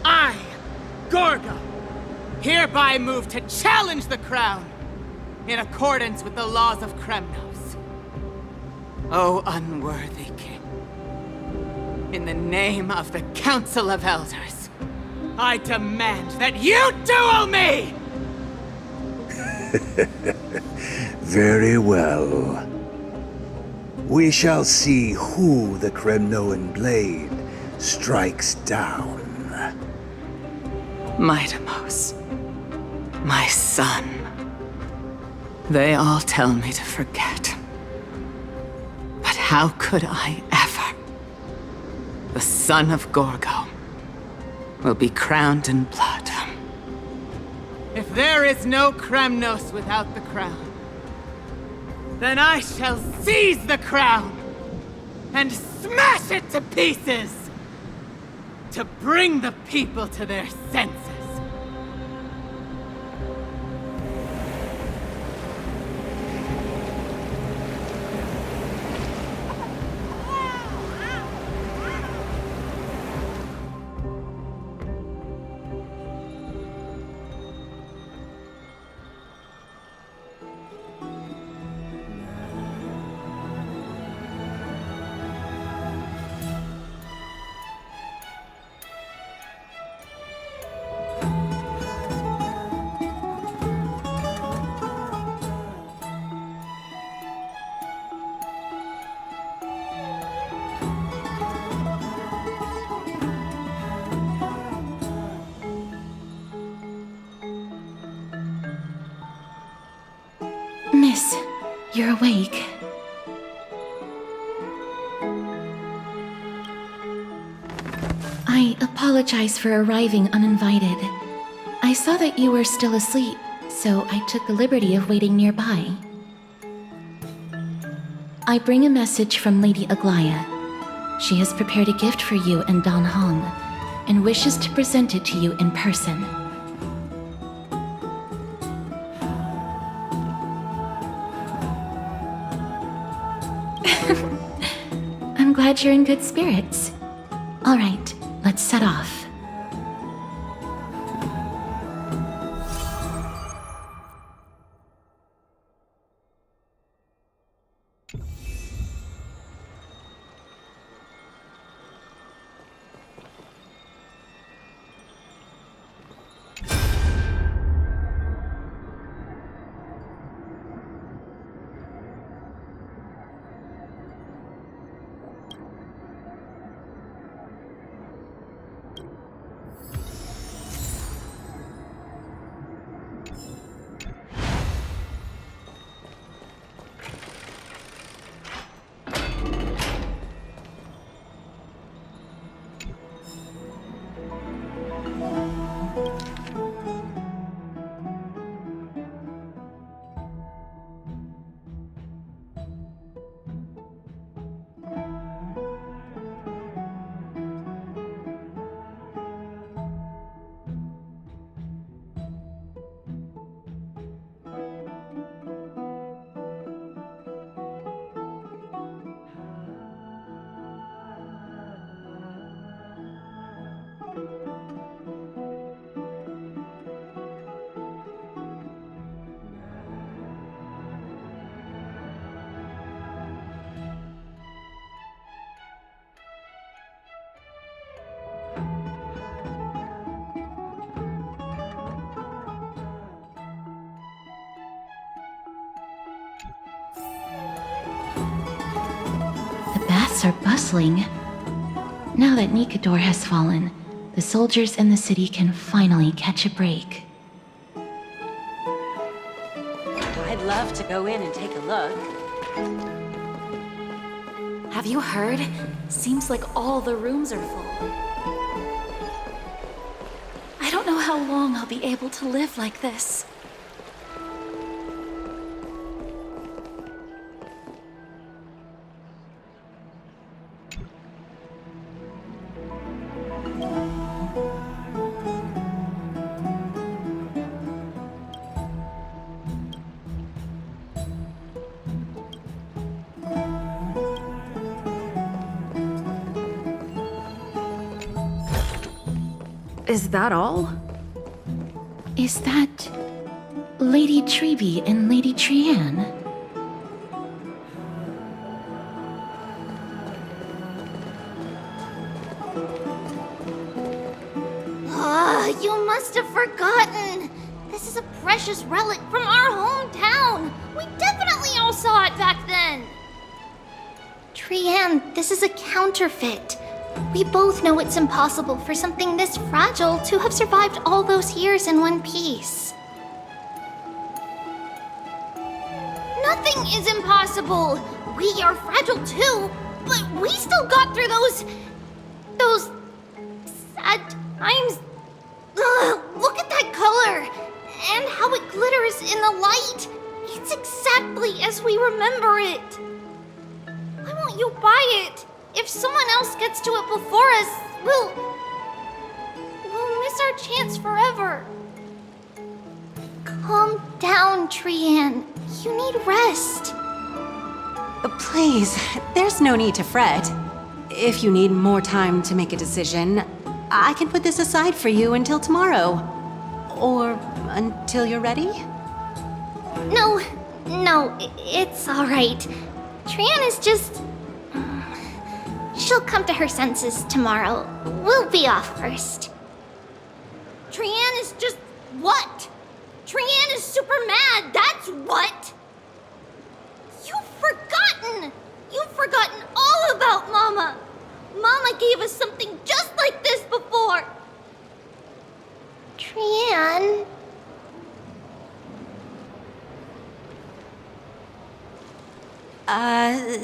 I, Gorgo, hereby move to challenge the crown in accordance with the laws of Kremnos. O unworthy king, in the name of the Council of Elders, I demand that you duel me! Very well. We shall see who the Kremnoan blade strikes down. My Deimos, my son. They all tell me to forget. But how could I ever? The son of Gorgo will be crowned in blood. If there is no Kremnos without the crown, then I shall seize the crown and smash it to pieces to bring the people to their senses. Miss, you're awake. I apologize for arriving uninvited. I saw that you were still asleep, so I took the liberty of waiting nearby. I bring a message from Lady Aglaya. She has prepared a gift for you and Dan Hong, and wishes to present it to you in person. I'm glad you're in good spirits. All right, let's set off. Are bustling. Now that Nikador has fallen, the soldiers in the city can finally catch a break. I'd love to go in and take a look. Have you heard? Seems like all the rooms are full. I don't know how long I'll be able to live like this. Is that all? Is that Lady Treeby and Lady Trianne? You must have forgotten. This is a precious relic from our hometown. We definitely all saw it back then. Trianne, this is a counterfeit. We both know it's impossible for something this fragile to have survived all those years in one piece. Nothing is impossible. We are fragile too, but we still got through those sad times. Ugh, look at that color and how it glitters in the light. It's exactly as we remember it. Why won't you buy it? If someone else gets to it before us, we'll miss our chance forever. Calm down, Trianne. You need rest. Please, there's no need to fret. If you need more time to make a decision, I can put this aside for you until tomorrow. Or until you're ready? No, it's all right. Trianne is just... She'll come to her senses tomorrow. We'll be off first. Trianne is just... what? Trianne is super mad, that's what! You've forgotten all about Mama! Mama gave us something just like this before! Trianne...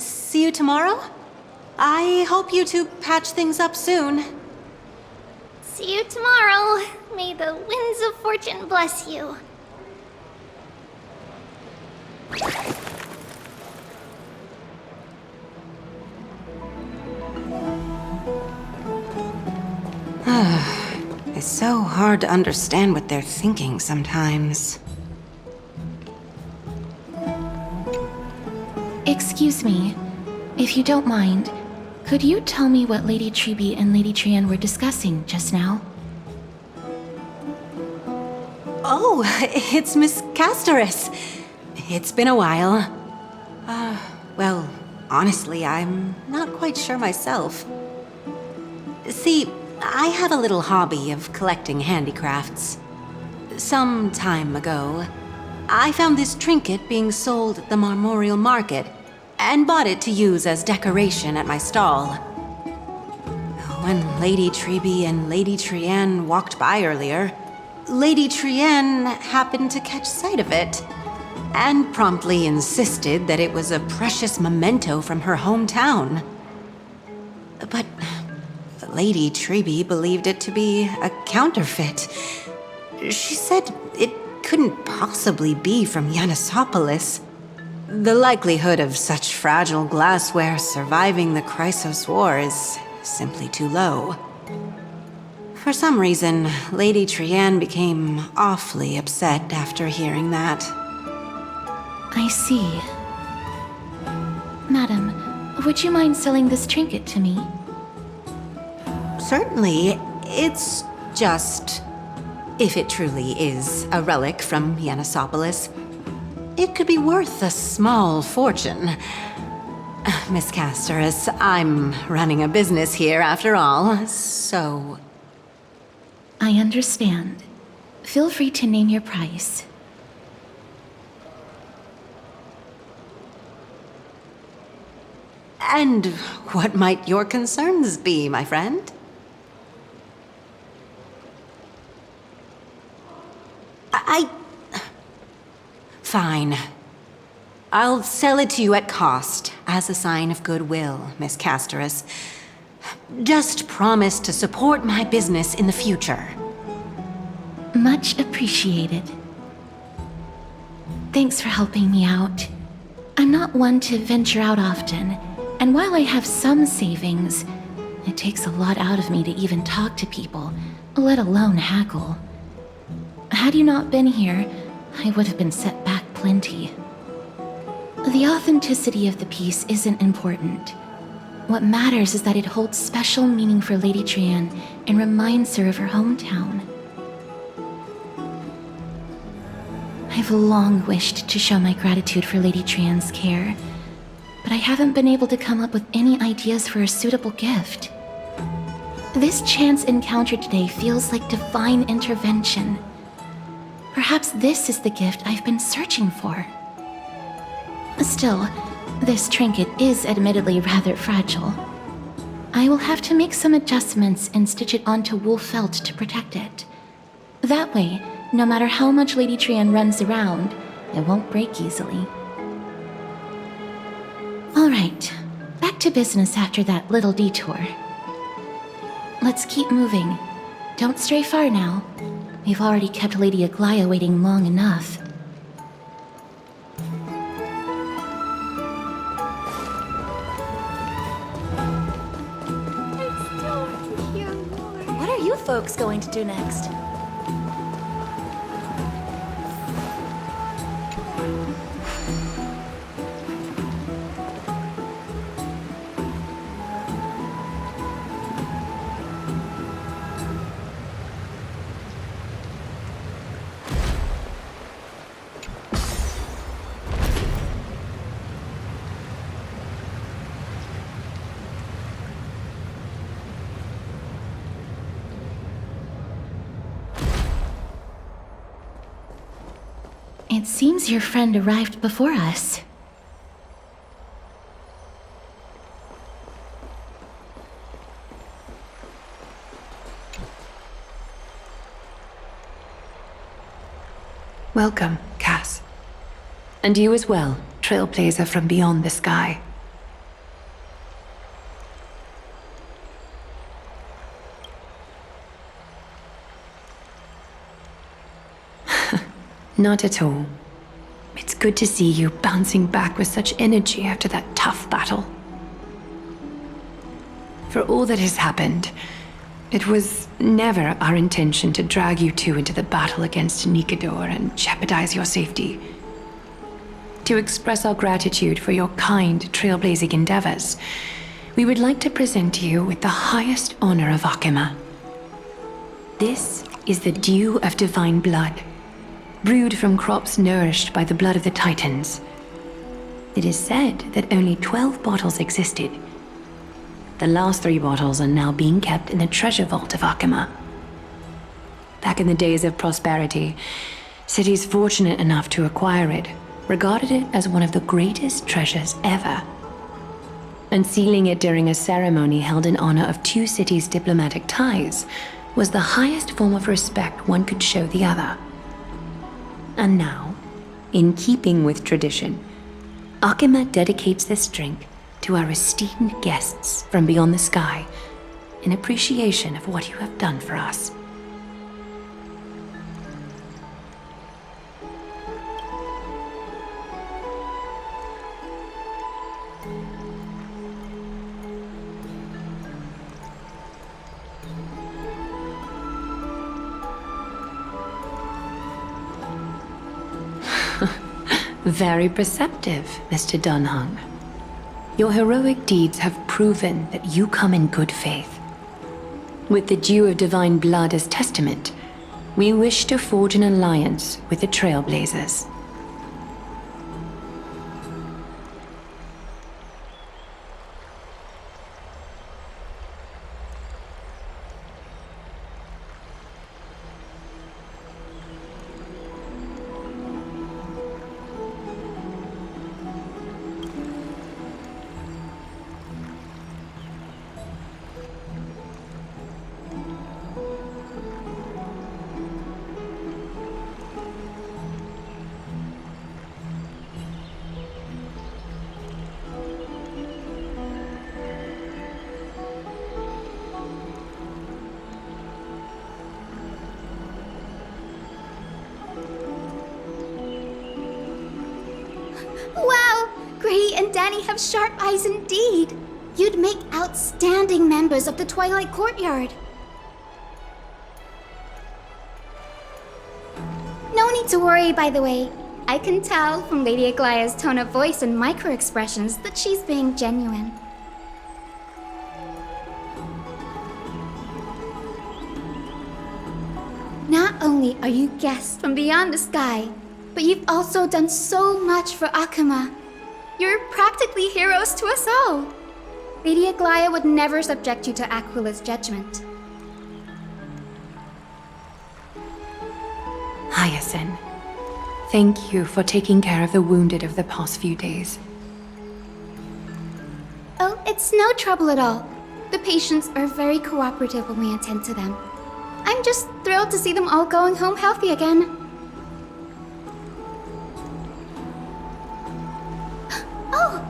See you tomorrow? I hope you two patch things up soon. See you tomorrow. May the winds of fortune bless you. so hard to understand what they're thinking sometimes. Excuse me, if you don't mind, could you tell me what Lady Treby and Lady Trienne were discussing just now? Oh, it's Miss Castorus. It's been a while. Well, honestly, I'm not quite sure myself. See, I have a little hobby of collecting handicrafts. Some time ago, I found this trinket being sold at the Marmorial Market and bought it to use as decoration at my stall. When Lady Treby and Lady Trienne walked by earlier, Lady Trienne happened to catch sight of it and promptly insisted that it was a precious memento from her hometown. But Lady Treby believed it to be a counterfeit. She said it couldn't possibly be from Yanisopolis. The likelihood of such fragile glassware surviving the Chrysos War is simply too low. For some reason, Lady Trienne became awfully upset after hearing that. I see. Madam, would you mind selling this trinket to me? Certainly. It's just, if it truly is a relic from Yanisopolis, it could be worth a small fortune. Miss Castorus, I'm running a business here after all, so... I understand. Feel free to name your price. And what might your concerns be, my friend? Fine. I'll sell it to you at cost, as a sign of goodwill, Miss Castorus. Just promise to support my business in the future. Much appreciated. Thanks for helping me out. I'm not one to venture out often, and while I have some savings, it takes a lot out of me to even talk to people, let alone haggle. Had you not been here, I would have been set back plenty. The authenticity of the piece isn't important. What matters is that it holds special meaning for Lady Trienne and reminds her of her hometown. I've long wished to show my gratitude for Lady Trienne's care, but I haven't been able to come up with any ideas for a suitable gift. This chance encounter today feels like divine intervention. Perhaps this is the gift I've been searching for. Still, this trinket is admittedly rather fragile. I will have to make some adjustments and stitch it onto wool felt to protect it. That way, no matter how much Lady Trienne runs around, it won't break easily. Alright, back to business after that little detour. Let's keep moving. Don't stray far now. We've already kept Lady Aglaia waiting long enough. What are you folks going to do next? It seems your friend arrived before us. Welcome, Cass. And you as well, Trailblazer from beyond the sky. Not at all. It's good to see you bouncing back with such energy after that tough battle. For all that has happened, It was never our intention to drag you two into the battle against Nikador and jeopardize your safety. To express our gratitude for your kind, trailblazing endeavors, we would like to present you with the highest honor of Akima. This is the dew of divine blood, brewed from crops nourished by the blood of the Titans. It is said that only 12 bottles existed. The last 3 bottles are now being kept in the treasure vault of Akima. Back in the days of prosperity, cities fortunate enough to acquire it regarded it as one of the greatest treasures ever. Unsealing it during a ceremony held in honor of 2 cities' diplomatic ties was the highest form of respect one could show the other. And now, in keeping with tradition, Akima dedicates this drink to our esteemed guests from beyond the sky in appreciation of what you have done for us. Very perceptive, Mr. Dunhung. Your heroic deeds have proven that you come in good faith. With the dew of divine blood as testament, we wish to forge an alliance with the Trailblazers. Wow! Gray and Danny have sharp eyes indeed. You'd make outstanding members of the Twilight Courtyard. No need to worry, by the way. I can tell from Lady Aglaya's tone of voice and micro-expressions that she's being genuine. Not only are you guests from beyond the sky, but you've also done so much for Akima. You're practically heroes to us all. Lady Aglaya would never subject you to Aquila's judgment. Hyacinth, thank you for taking care of the wounded of the past few days. Oh, it's no trouble at all. The patients are very cooperative when we attend to them. I'm just thrilled to see them all going home healthy again. Oh,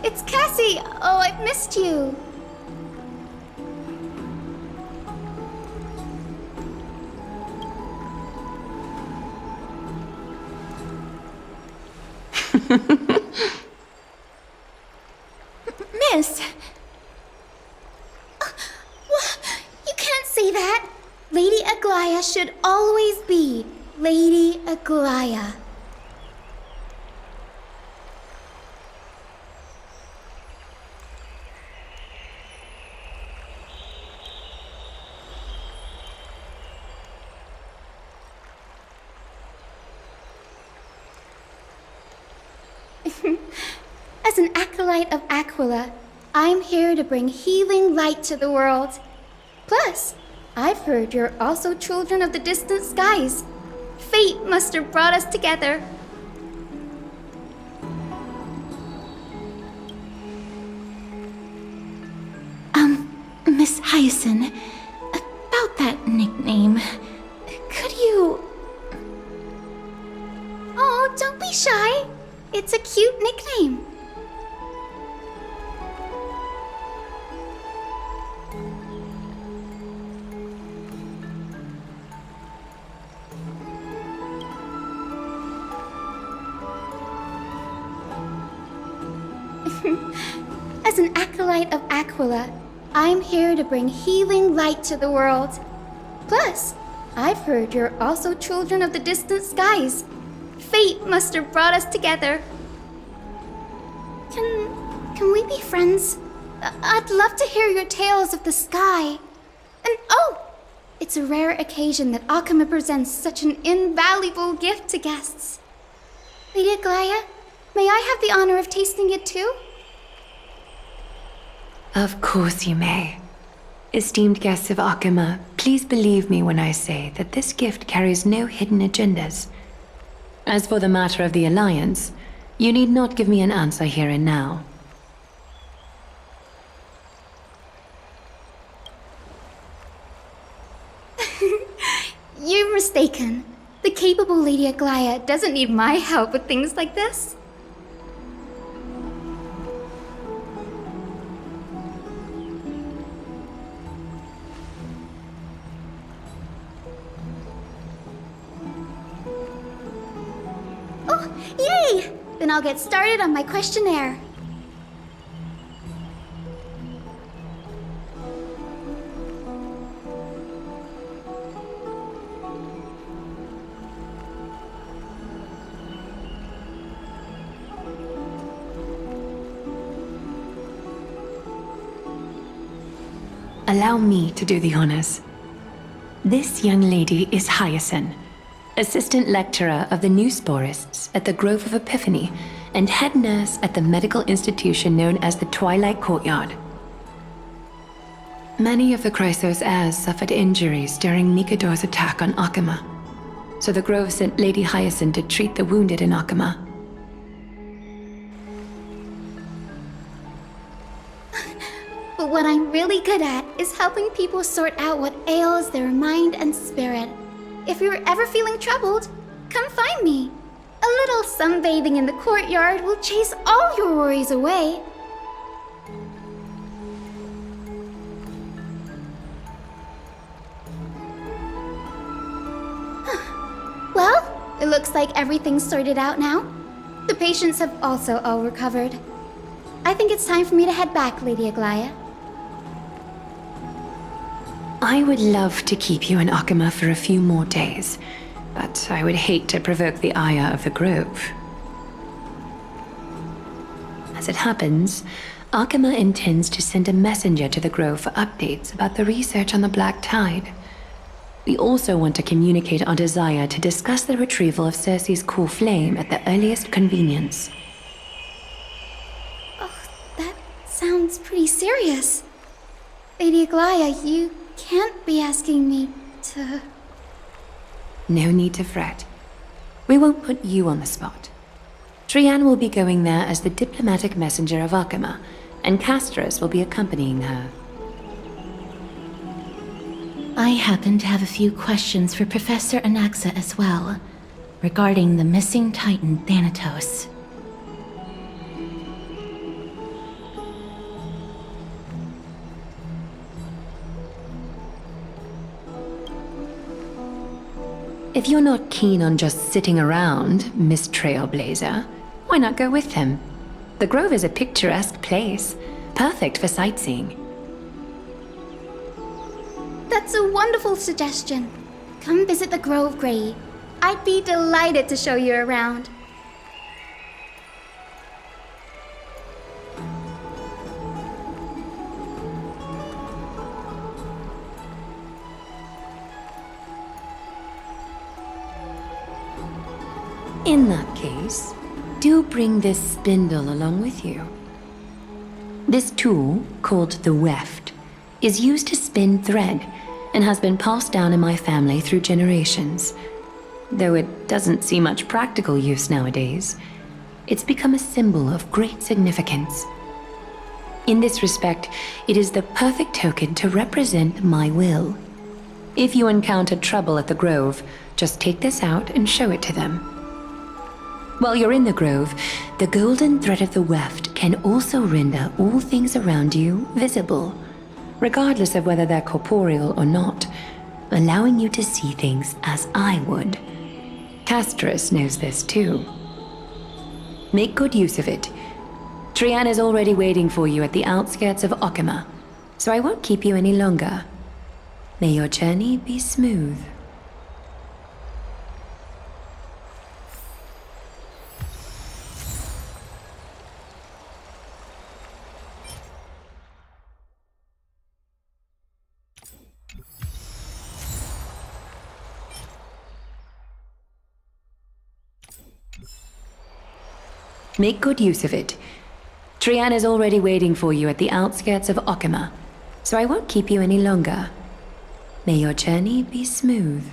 it's Cassie! Oh, I've missed you. Miss! You can't say that! Lady Aglaya should always be Lady Aglaya. As an acolyte of Aquila, I'm here to bring healing light to the world. Plus, I've heard you're also children of the distant skies. Fate must have brought us together. Miss Hyacinth, about that nickname, could you... Oh, don't be shy. It's a cute nickname. As an acolyte of Aquila, I'm here to bring healing light to the world. Plus, I've heard you're also children of the distant skies. Fate must have brought us together. Can we be friends? I'd love to hear your tales of the sky. And oh! It's a rare occasion that Akama presents such an invaluable gift to guests. Lady Aglaya, may I have the honor of tasting it too? Of course you may. Esteemed guests of Akama, please believe me when I say that this gift carries no hidden agendas. As for the matter of the Alliance, you need not give me an answer here and now. You're mistaken. The capable Lady Aglaya doesn't need my help with things like this. Oh, yay! Then I'll get started on my questionnaire. Allow me to do the honors. This young lady is Hyacinth, assistant lecturer of the new sporists at the Grove of Epiphany and head nurse at the medical institution known as the Twilight Courtyard. Many of the Chrysos heirs suffered injuries during Nikador's attack on Akama, so the Grove sent Lady Hyacinth to treat the wounded in Akama. But what I'm really good at is helping people sort out what ails their mind and spirit. If you're ever feeling troubled, come find me. A little sunbathing in the courtyard will chase all your worries away. Well, it looks like everything's sorted out now. The patients have also all recovered. I think it's time for me to head back, Lady Aglaya. I would love to keep you in Akama for a few more days, but I would hate to provoke the ire of the Grove. As it happens, Akama intends to send a messenger to the Grove for updates about the research on the Black Tide. We also want to communicate our desire to discuss the retrieval of Circe's core flame at the earliest convenience. Oh, that sounds pretty serious. Lady Aglaya, you can't be asking me to... No need to fret. We won't put you on the spot. Trianne will be going there as the diplomatic messenger of Akama, and Castrus will be accompanying her. I happen to have a few questions for Professor Anaxa as well, regarding the missing Titan Thanatos. If you're not keen on just sitting around, Miss Trailblazer, why not go with him? The Grove is a picturesque place, perfect for sightseeing. That's a wonderful suggestion. Come visit the Grove, Grey. I'd be delighted to show you around. In that case, do bring this spindle along with you. This tool, called the weft, is used to spin thread and has been passed down in my family through generations. Though it doesn't see much practical use nowadays, it's become a symbol of great significance. In this respect, it is the perfect token to represent my will. If you encounter trouble at the Grove, just take this out and show it to them. While you're in the Grove, the golden thread of the weft can also render all things around you visible, regardless of whether they're corporeal or not, allowing you to see things as I would. Castrus knows this too. Make good use of it. Trianne is already waiting for you at the outskirts of Akama. so I won't keep you any longer. May your journey be smooth. Make good use of it. Trian is already waiting for you at the outskirts of Okima, so I won't keep you any longer. May your journey be smooth.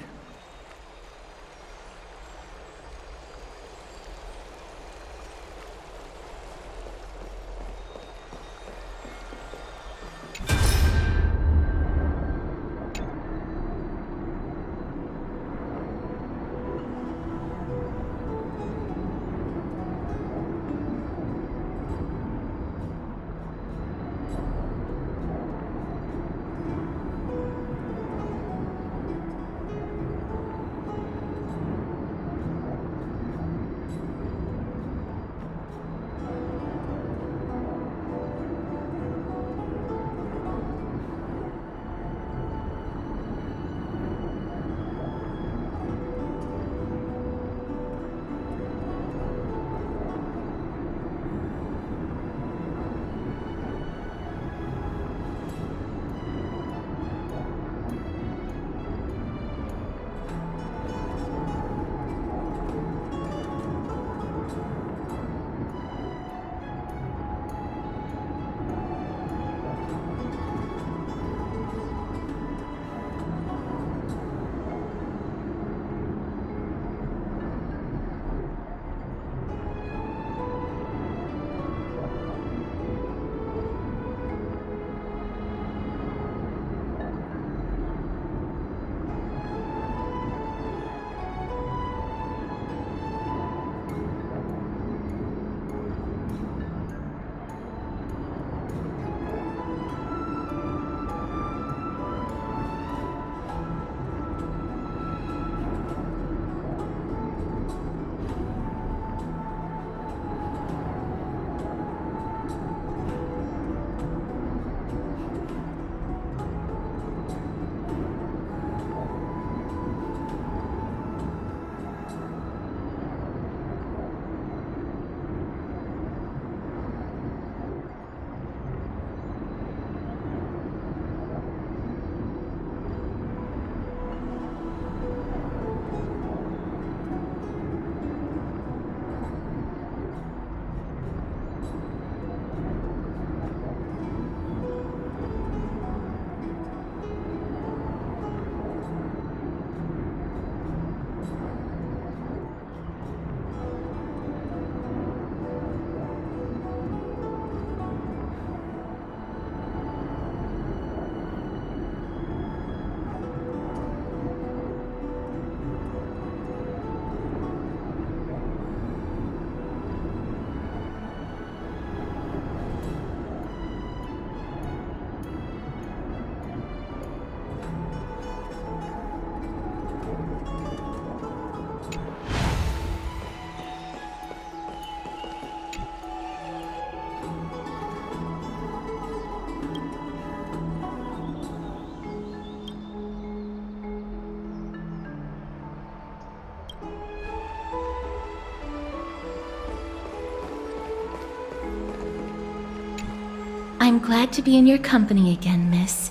I'm glad to be in your company again, miss.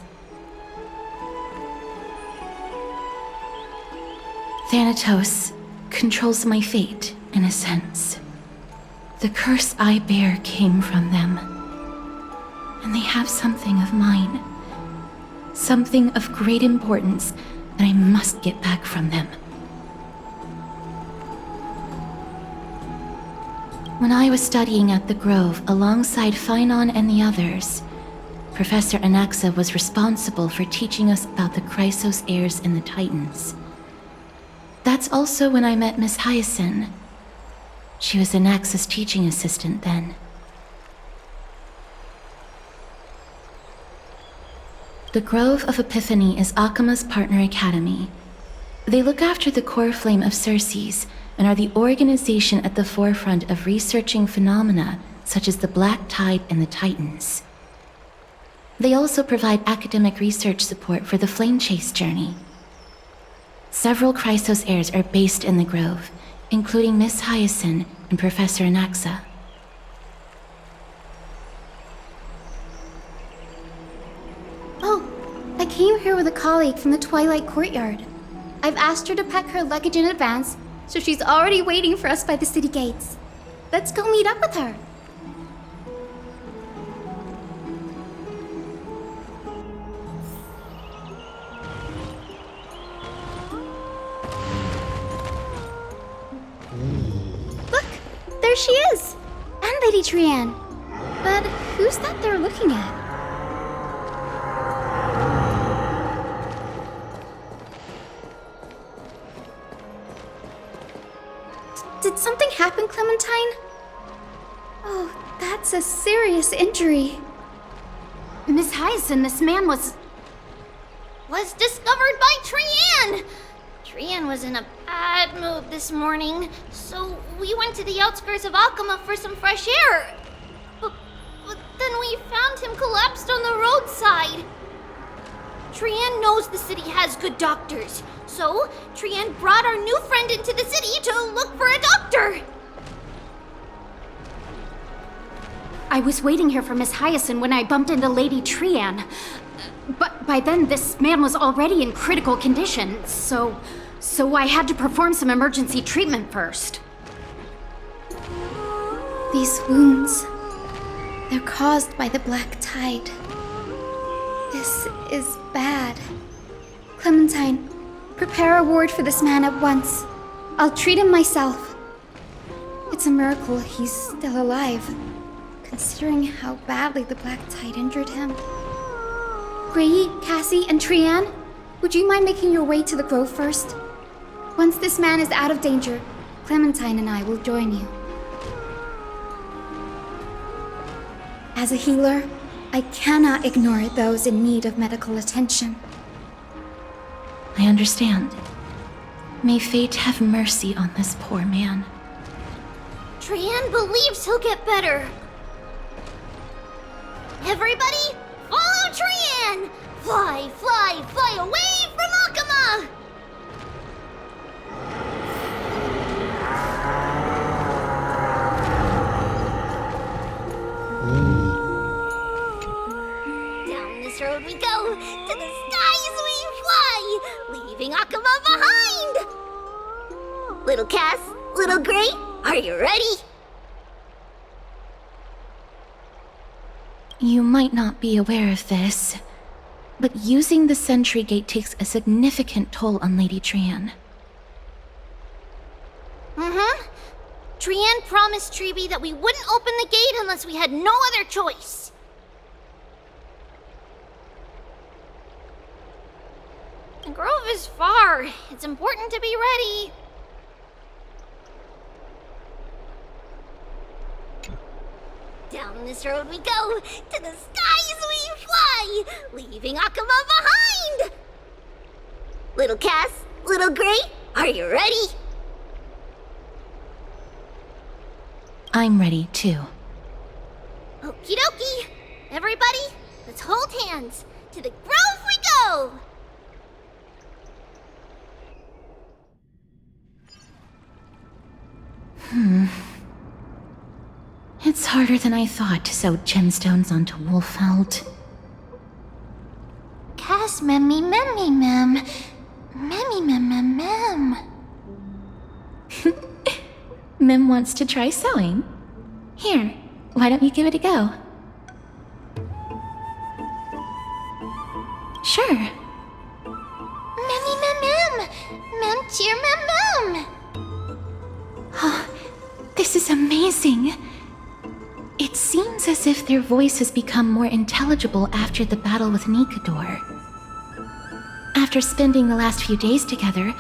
Thanatos controls my fate, in a sense. The curse I bear came from them. And they have something of mine. Something of great importance that I must get back from them. When I was studying at the Grove alongside Phynon and the others, Professor Anaxa was responsible for teaching us about the Chrysos heirs and the Titans. That's also when I met Miss Hyacinth. She was Anaxa's teaching assistant then. The Grove of Epiphany is Akima's partner academy. They look after the core flame of Circes and are the organization at the forefront of researching phenomena such as the Black Tide and the Titans. They also provide academic research support for the Flame Chase journey. Several Chrysos heirs are based in the Grove, including Miss Hyacinth and Professor Anaxa. Oh, I came here with a colleague from the Twilight Courtyard. I've asked her to pack her luggage in advance, so she's already waiting for us by the city gates. Let's go meet up with her. Look, there she is! And Lady Trianne. But who's that they're looking at? Did something happen, Clementine? Oh, that's a serious injury. Miss Hyacinth, this man was discovered by Trianne! Trianne was in a bad mood this morning, so we went to the outskirts of Akama for some fresh air. But then we found him collapsed on the roadside. Trianne knows the city has good doctors, so Trianne brought our new friend into the city to look for a doctor. I was waiting here for Miss Hyacinth when I bumped into Lady Trianne. But by then, this man was already in critical condition, so I had to perform some emergency treatment first. These wounds, they're caused by the black tide. This is bad. Clementine, prepare a ward for this man at once. I'll treat him myself. It's a miracle he's still alive, considering how badly the black tide injured him. Gray, Cassie, and Trianne, would you mind making your way to the grove first? Once this man is out of danger, Clementine and I will join you. As a healer, I cannot ignore those in need of medical attention. I understand. May fate have mercy on this poor man. Trianne believes he'll get better. Everybody, follow Trianne! Fly, fly, fly away from Akama! Down this road we go, to the skies we fly, leaving Akama behind! Little Cass, little Gray, are you ready? You might not be aware of this, but using the sentry gate takes a significant toll on Lady Trianne. Trianne promised Treeby that we wouldn't open the gate unless we had no other choice. The grove is far. It's important to be ready. Down this road we go, to the skies we fly, leaving Akama behind! Little Cass, little Gray, are you ready? I'm ready, too. Okie dokie. Everybody, let's hold hands. To the grove we go! It's harder than I thought to sew gemstones onto Wolfeld. Cass, memmy, memmy, mem. Memmy, mem, mem, mem. Mem wants to try sewing. Here, why don't you give it a go? Sure. Memmy, mem, mem. Mem, cheer, mem, mem. Oh, this is amazing. It seems as if their voice has become more intelligible after the battle with Nikador. After spending the last few days together,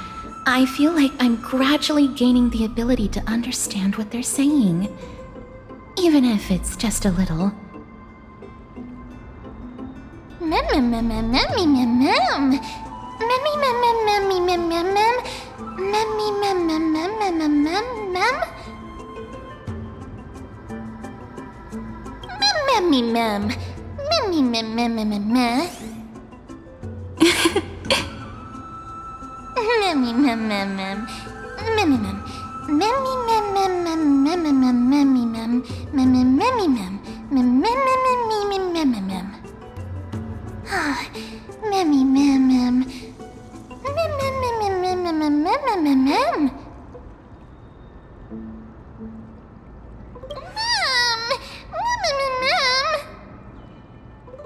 I feel like I'm gradually gaining the ability to understand what they're saying. Even if it's just a little. Mem, mem, mem, mem, memmy, mem, mem. Memmy, mem, mem, memmy, mem, mem, mem. Memmy, mem, mem, mem, mem, mem, mem, mem. Memmy, mem.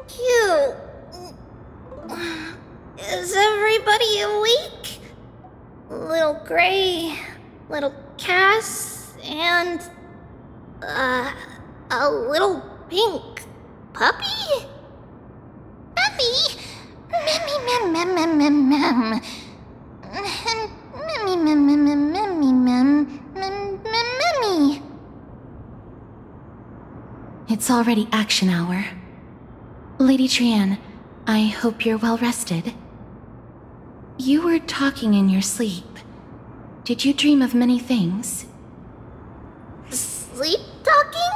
Cute. Is everybody awake? Little Gray, little Cass, and a little pink puppy? Puppy? Mem, mem, mem, mem, mem. Memmy, mem, mem, mem, memmy, mem, mem, memmy. It's already action hour. Lady Trianne, I hope you're well rested. You were talking in your sleep. Did you dream of many things? Sleep talking?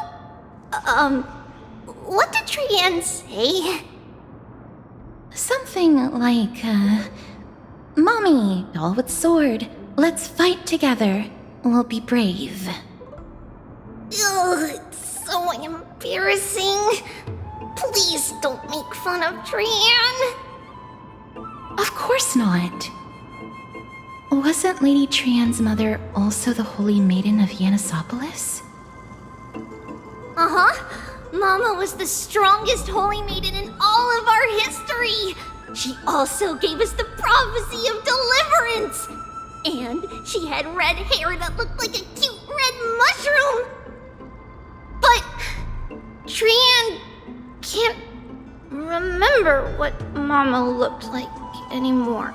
What did Trianne say? Something like, Mommy, doll with sword, let's fight together. We'll be brave. Ugh, it's so embarrassing. Please don't make fun of Trianne. Of course not. Wasn't Lady Trianne's mother also the Holy Maiden of Yanisopolis? Uh-huh. Mama was the strongest holy maiden in all of our history. She also gave us the prophecy of deliverance. And she had red hair that looked like a cute red mushroom. But Trianne can't remember what Mama looked like anymore.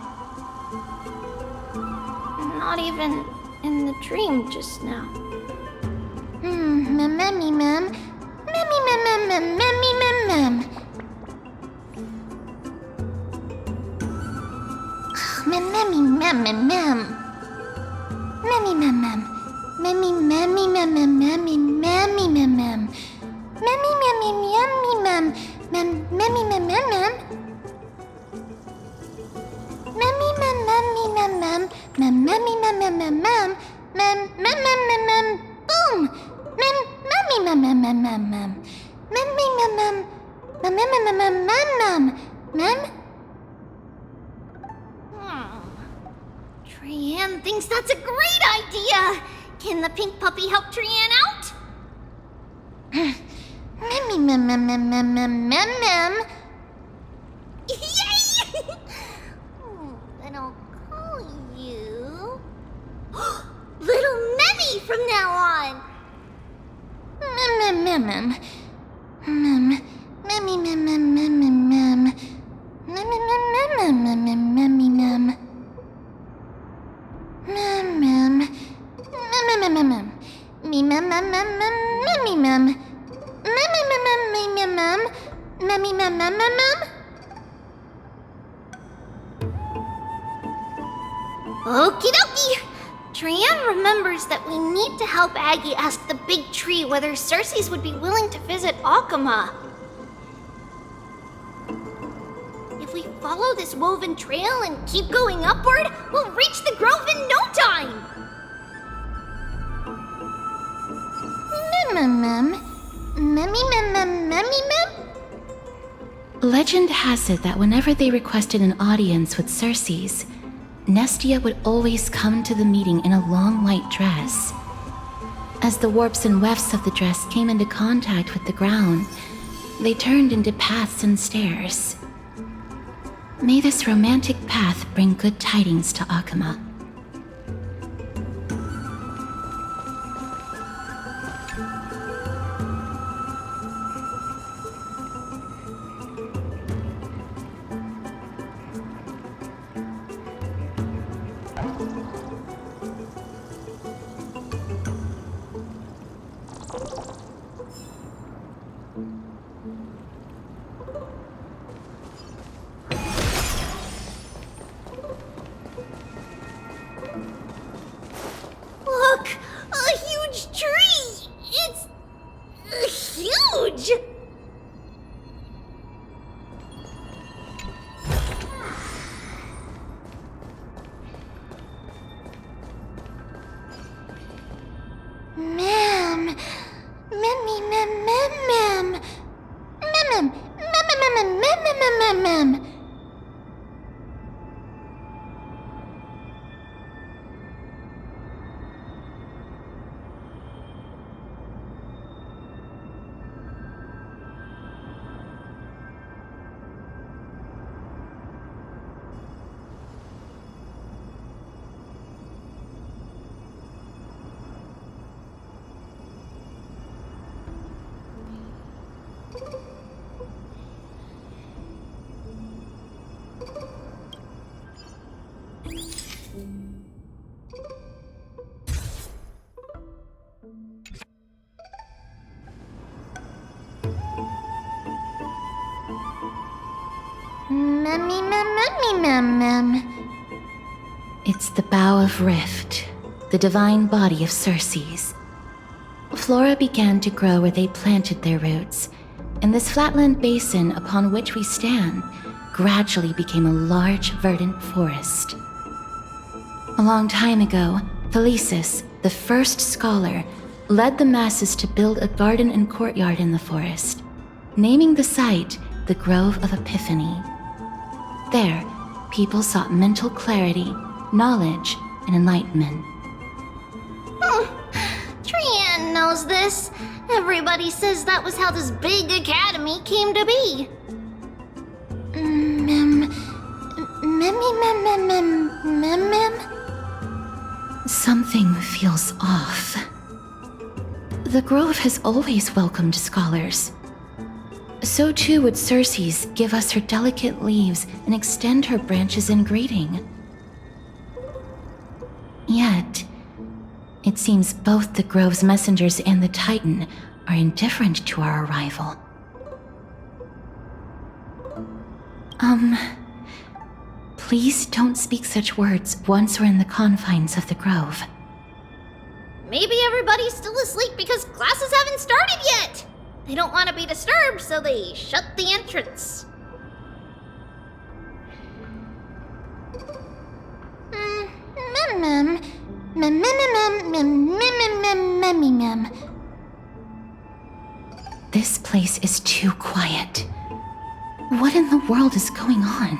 Not even in the dream just now. Memmy mem. Memmy mem mem mem memmy mem mem. Memmy mem mem mem. Memmy mem mem. Memmy memmy mem mem memmy memmy mem mem. Memmy memmy memmy mem mem memmy mem mem mem. Memmy mem memmy mem mem mem memmy mem mem mem mem mem mem mem mem boom. Mem memmy mem mem mem mem mem. Memmy mem mem mem mem mem mem mem mem. Trianne thinks that's a great idea. Can the pink puppy help Trianne out? Memmy mem mem mem mem mem mem mem. Yay! Then I'll call you Little Memmy from now on. Mem mem mem mem. Memmy mem mem mem mem mem. Mem mem mem mem mem memmy mem. Mem mem mem mem mem mem. Me mem mem mem mem memmy mem. Mem mem mem mem mem mem. Memmy mem mem mem mem. Okie dokie. Trianne remembers that we need to help Aggie ask the big tree whether Cersei's would be willing to visit Akama. If we follow this woven trail and keep going upward, we'll reach the grove in no time! Mem. Memmy mem mem memmy mem? Legend has it that whenever they requested an audience with Cersei's, Nestia would always come to the meeting in a long white dress. As the warps and wefts of the dress came into contact with the ground, they turned into paths and stairs. May this romantic path bring good tidings to Akama. Look! A huge tree! It's huge! mem. Mem. It's the Bough of Rift, the divine body of Circe's. Flora began to grow where they planted their roots, and this flatland basin upon which we stand gradually became a large, verdant forest. A long time ago, Thelesis, the first scholar, led the masses to build a garden and courtyard in the forest, naming the site the Grove of Epiphany. There, people sought mental clarity, knowledge, and enlightenment. Trian knows this. Everybody says that was how this big academy came to be. Something feels off. The Grove has always welcomed scholars. So too would Circe's give us her delicate leaves and extend her branches in greeting. Yet, it seems both the Grove's messengers and the Titan are indifferent to our arrival. Please don't speak such words once we're in the confines of the Grove. Maybe everybody's still asleep because classes haven't started yet. They don't want to be disturbed, so they shut the entrance. This place is too quiet. What in the world is going on?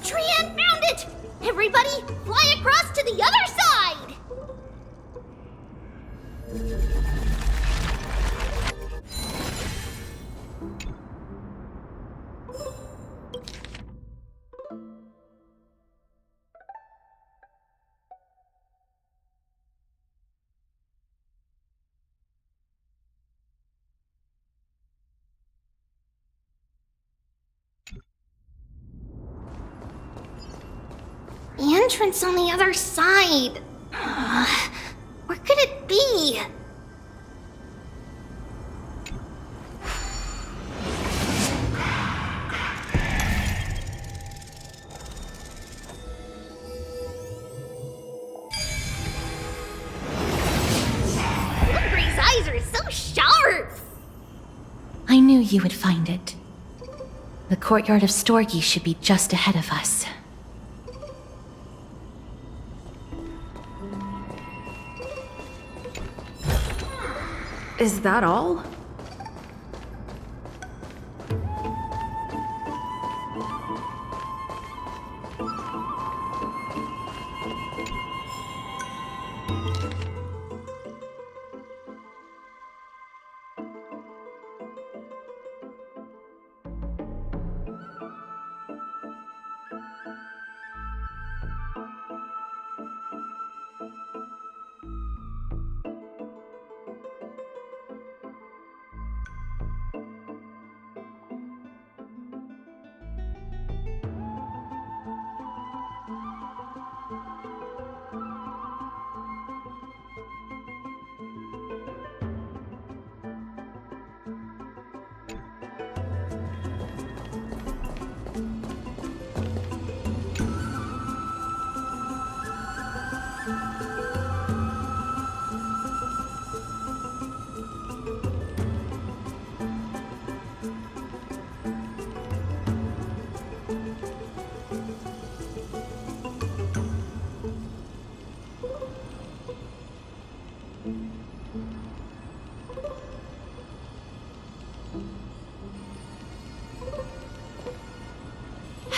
Trian found it! Everybody, fly across to the other side! The entrance on the other side. Where could it be? Lumber's eyes are so sharp! I knew you would find it. The courtyard of Storgi should be just ahead of us. Is that all?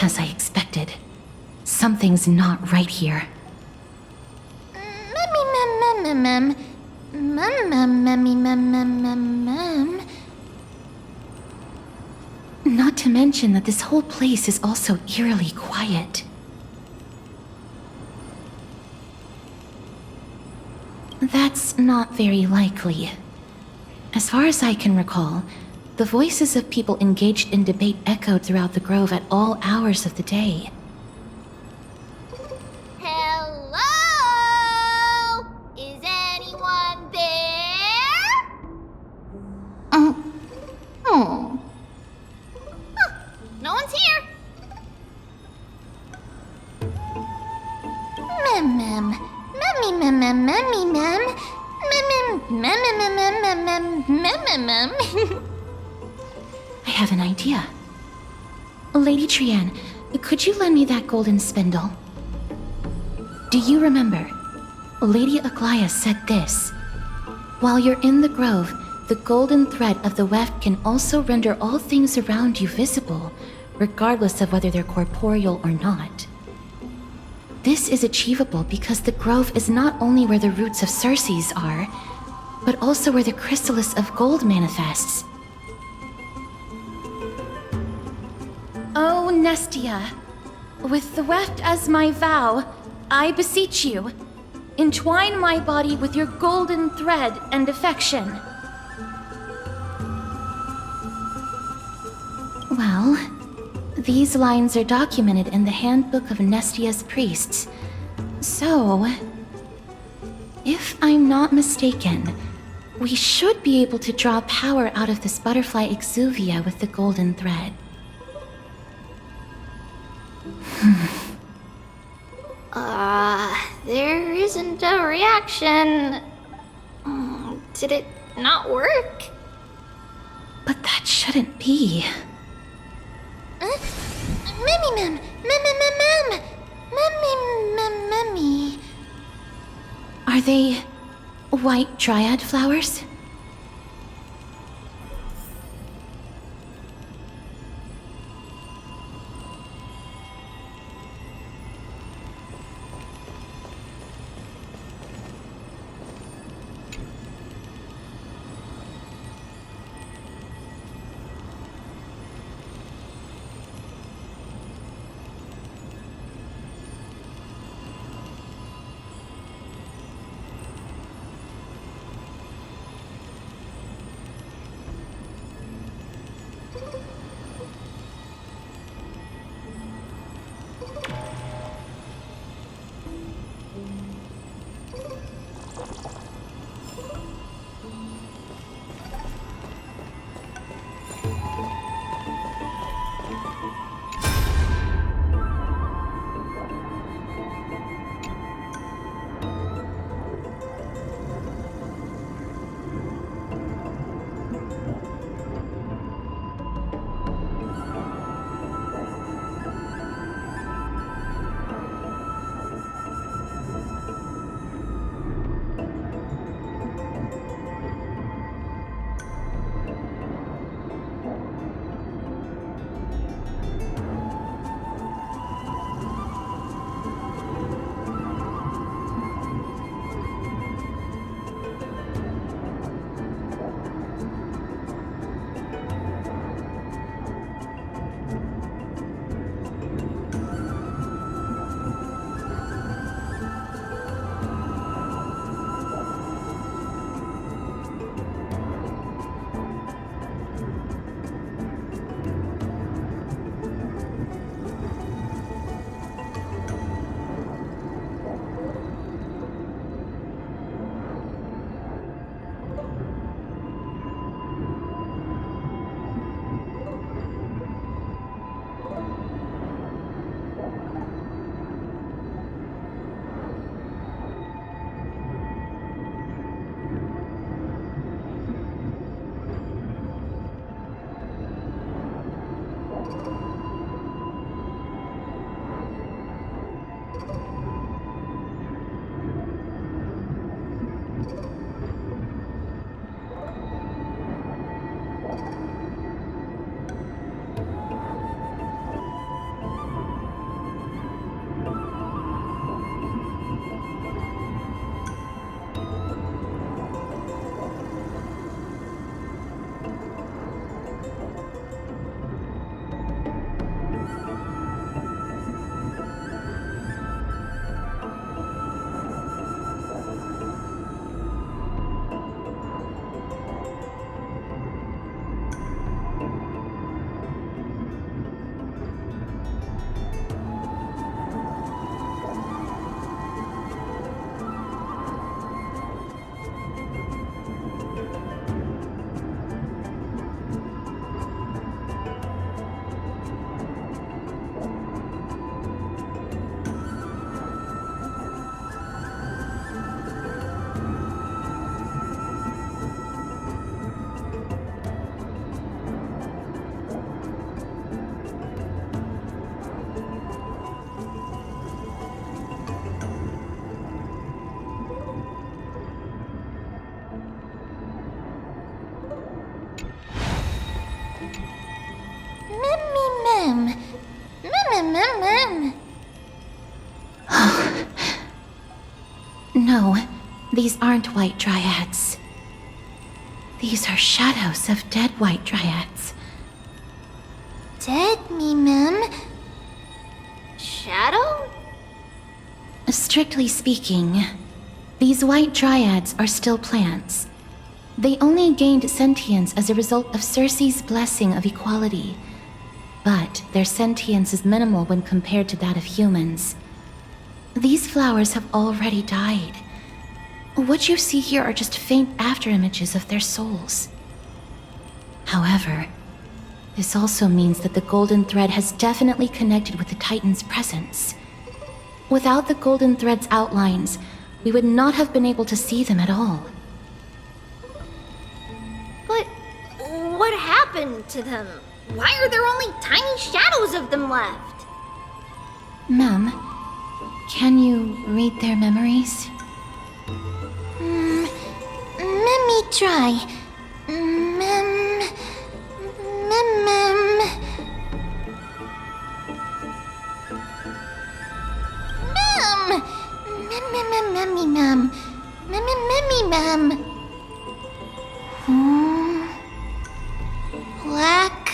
As I expected, something's not right here. Not to mention that this whole place is also eerily quiet. That's not very likely. As far as I can recall, the voices of people engaged in debate echoed throughout the grove at all hours of the day. Hello? Is anyone there? No one's here. I have an idea. Lady Trienne, could you lend me that golden spindle? Do you remember? Lady Aglaia said this. While you're in the grove, the golden thread of the weft can also render all things around you visible, regardless of whether they're corporeal or not. This is achievable because the grove is not only where the roots of Circes are, but also where the chrysalis of gold manifests. Oh, Nestia, with the weft as my vow, I beseech you, entwine my body with your golden thread and affection. Well, these lines are documented in the Handbook of Nestia's priests. So, if I'm not mistaken, we should be able to draw power out of this butterfly exuvia with the golden thread. There isn't a reaction. Did it not work? But that shouldn't be. Are they white dryad flowers? No, these aren't white dryads. These are shadows of dead white dryads. Dead Shadow? Strictly speaking, these white dryads are still plants. They only gained sentience as a result of Circe's blessing of equality. But their sentience is minimal when compared to that of humans. These flowers have already died. What you see here are just faint afterimages of their souls. However, this also means that the golden thread has definitely connected with the Titan's presence. Without the golden thread's outlines, we would not have been able to see them at all. But what happened to them? Why are there only tiny shadows of them left? Ma'am, can you read their memories? Let me try. Black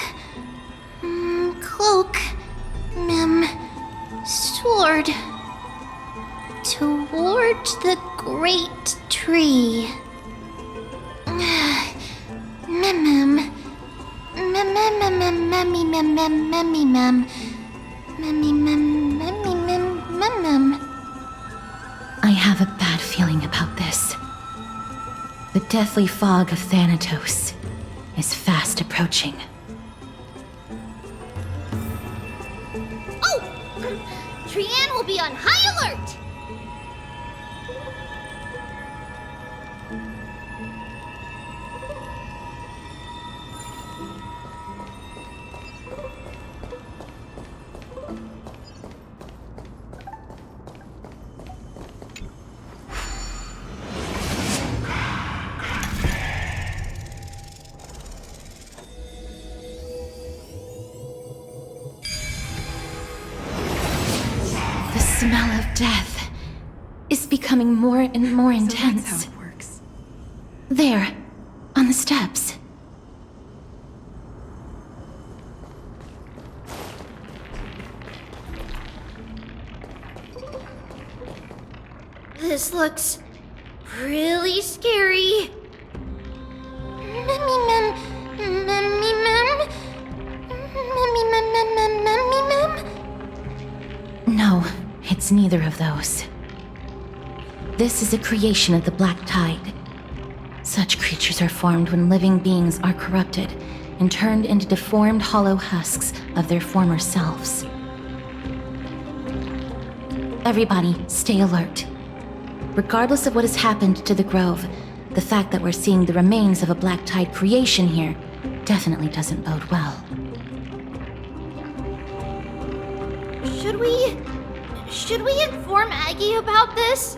cloak, sword toward the great tree. I have a bad feeling about this. The deathly fog of Thanatos is fast approaching. Oh! Trianne will be on high alert! The smell of death is becoming more and more intense. That's how it works. There, on the steps. This looks really scary. No, it's neither of those. This is a creation of the Black Tide. Such creatures are formed when living beings are corrupted and turned into deformed hollow husks of their former selves. Everybody, stay alert. Regardless of what has happened to the Grove, the fact that we're seeing the remains of a Black Tide creation here definitely doesn't bode well. Should we inform Aggie about this?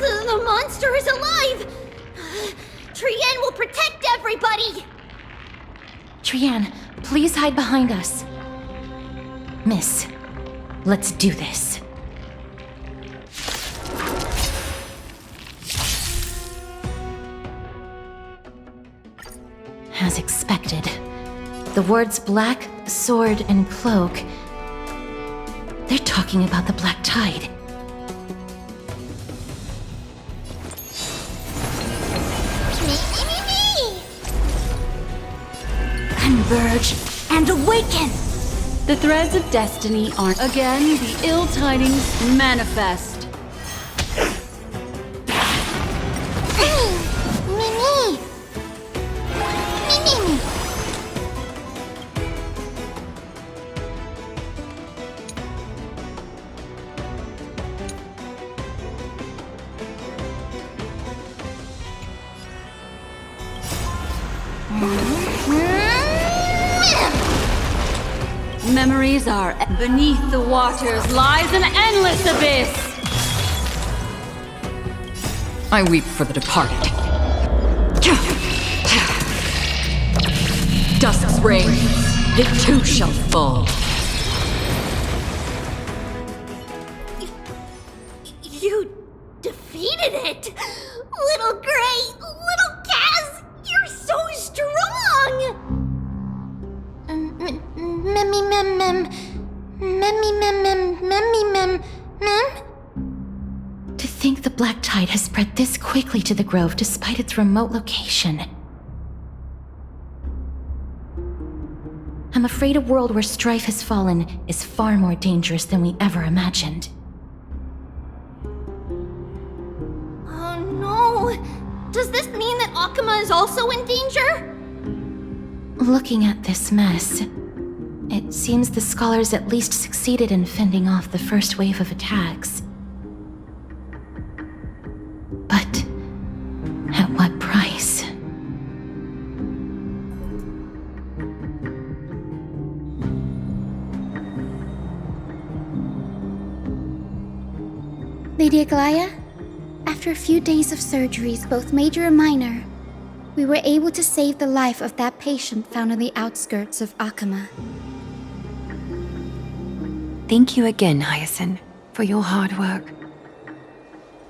The monster is alive! Trianne will protect everybody! Trianne, please hide behind us. Miss, let's do this. As expected, the words black, sword, and cloak, they're talking about the Black Tide. Converge and awaken! The threads of destiny aren't again the ill tidings manifest. Memories are beneath the waters lies an endless abyss. I weep for the departed. Dusk's reign, it too shall fall. You defeated it! Little Gray, little Kaz, you're so strong! To think the black tide has spread this quickly to the grove despite its remote location. I'm afraid a world where strife has fallen is far more dangerous than we ever imagined. Oh no! Does this mean that Akuma is also in danger? Looking at this mess, it seems the scholars at least succeeded in fending off the first wave of attacks. But at what price? Lady Aglaya, after a few days of surgeries, both major and minor, we were able to save the life of that patient found on the outskirts of Akuma. Thank you again, Hyacinth, for your hard work.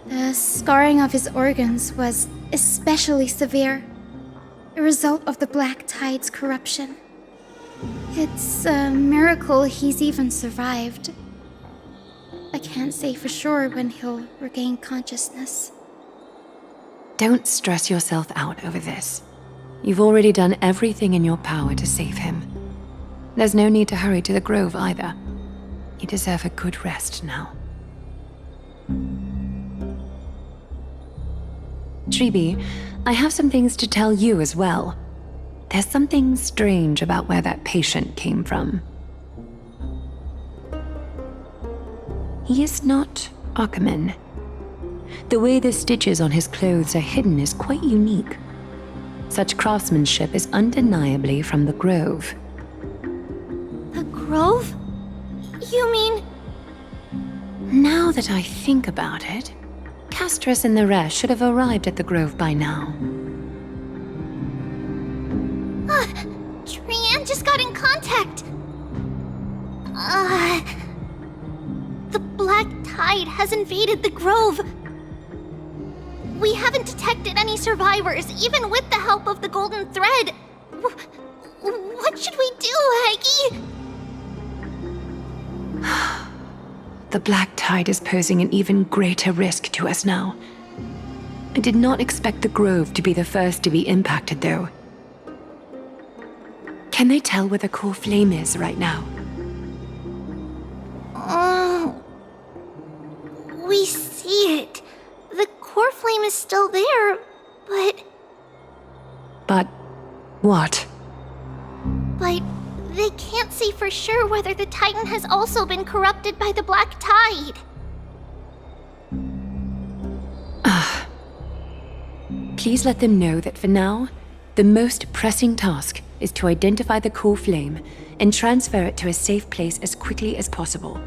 The scarring of his organs was especially severe, a result of the Black Tide's corruption. It's a miracle he's even survived. I can't say for sure when he'll regain consciousness. Don't stress yourself out over this. You've already done everything in your power to save him. There's no need to hurry to the grove either. You deserve a good rest now. Tribi, I have some things to tell you as well. There's something strange about where that patient came from. He is not Akuman. The way the stitches on his clothes are hidden is quite unique. Such craftsmanship is undeniably from the Grove. The Grove? You mean... Now that I think about it, Castrus and the rest should have arrived at the Grove by now. Trianne just got in contact! The Black Tide has invaded the Grove. We haven't detected any survivors, even with the help of the Golden Thread. What should we do, Haggy? The Black Tide is posing an even greater risk to us now. I did not expect the Grove to be the first to be impacted, though. Can they tell where the core flame is right now? We see it. The core flame is still there, but... But what? But they can't say for sure whether the Titan has also been corrupted by the Black Tide. Please let them know that for now, the most pressing task is to identify the core flame and transfer it to a safe place as quickly as possible.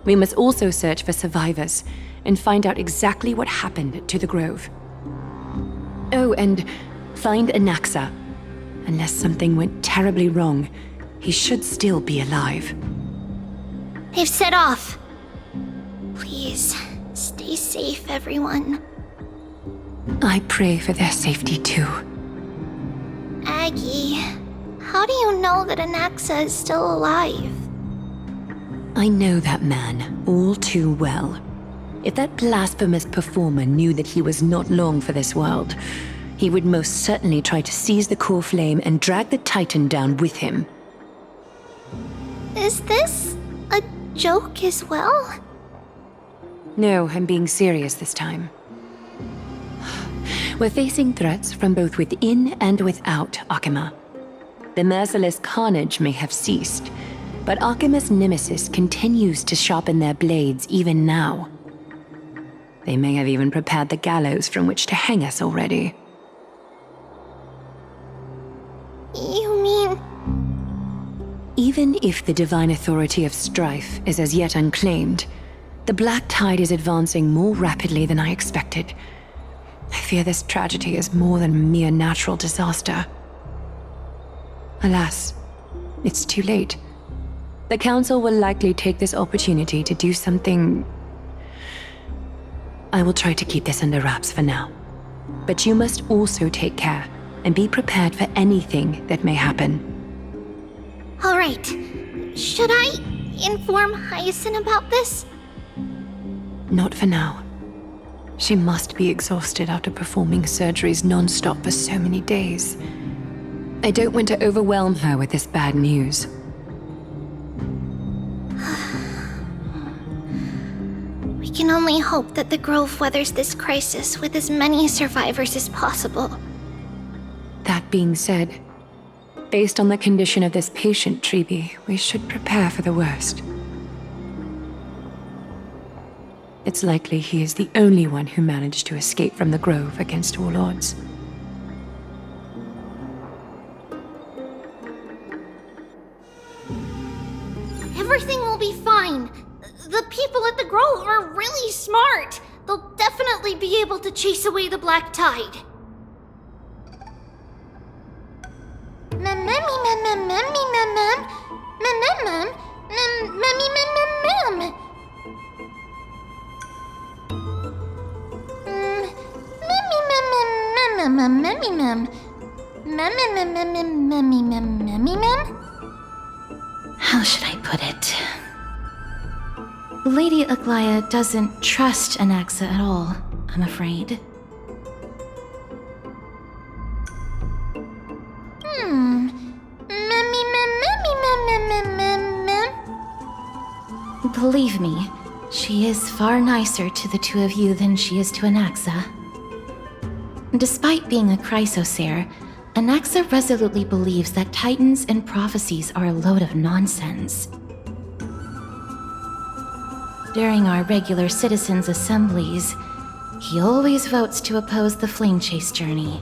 We must also search for survivors and find out exactly what happened to the Grove. Oh, and find Anaxa. Unless something went terribly wrong, he should still be alive. They've set off. Please, stay safe, everyone. I pray for their safety too. Aggie, how do you know that Anaxa is still alive? I know that man all too well. If that blasphemous performer knew that he was not long for this world, he would most certainly try to seize the core flame and drag the Titan down with him. Is this a joke as well? No, I'm being serious this time. We're facing threats from both within and without Akuma. The merciless carnage may have ceased, but Akuma's nemesis continues to sharpen their blades even now. They may have even prepared the gallows from which to hang us already. You mean... even if the divine authority of strife is as yet unclaimed, the Black Tide is advancing more rapidly than I expected. I fear this tragedy is more than a mere natural disaster. Alas, it's too late. The Council will likely take this opportunity to do something... I will try to keep this under wraps for now. But you must also take care and be prepared for anything that may happen. All right. Should I inform Hyacinth about this? Not for now. She must be exhausted after performing surgeries non-stop for so many days. I don't want to overwhelm her with this bad news. We can only hope that the Grove weathers this crisis with as many survivors as possible. That being said, based on the condition of this patient, Treeby, we should prepare for the worst. It's likely he is the only one who managed to escape from the Grove against all odds. Everything will be fine. The people at the Grove are really smart. They'll definitely be able to chase away the Black Tide. How should I put it? Lady Aglaya doesn't trust Anaxa at all, I'm afraid. Believe me, she is far nicer to the two of you than she is to Anaxa. Despite being a Chrysosaur, Anaxa resolutely believes that Titans and prophecies are a load of nonsense. During our regular citizens' assemblies, he always votes to oppose the Flame Chase journey.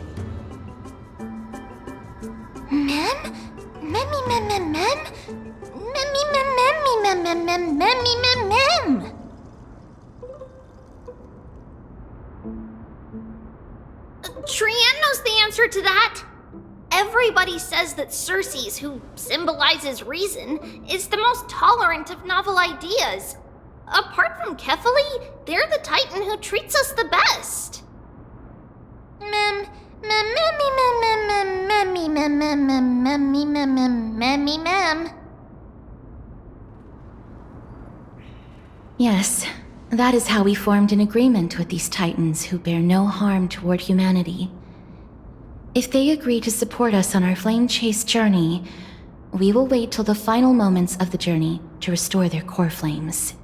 Trianne knows the answer to that. Everybody says that Circes, who symbolizes reason, is the most tolerant of novel ideas. Apart from Kefali, they're the Titan who treats us the best. Yes, that is how we formed an agreement with these Titans who bear no harm toward humanity. If they agree to support us on our Flame Chase journey, we will wait till the final moments of the journey to restore their core flames.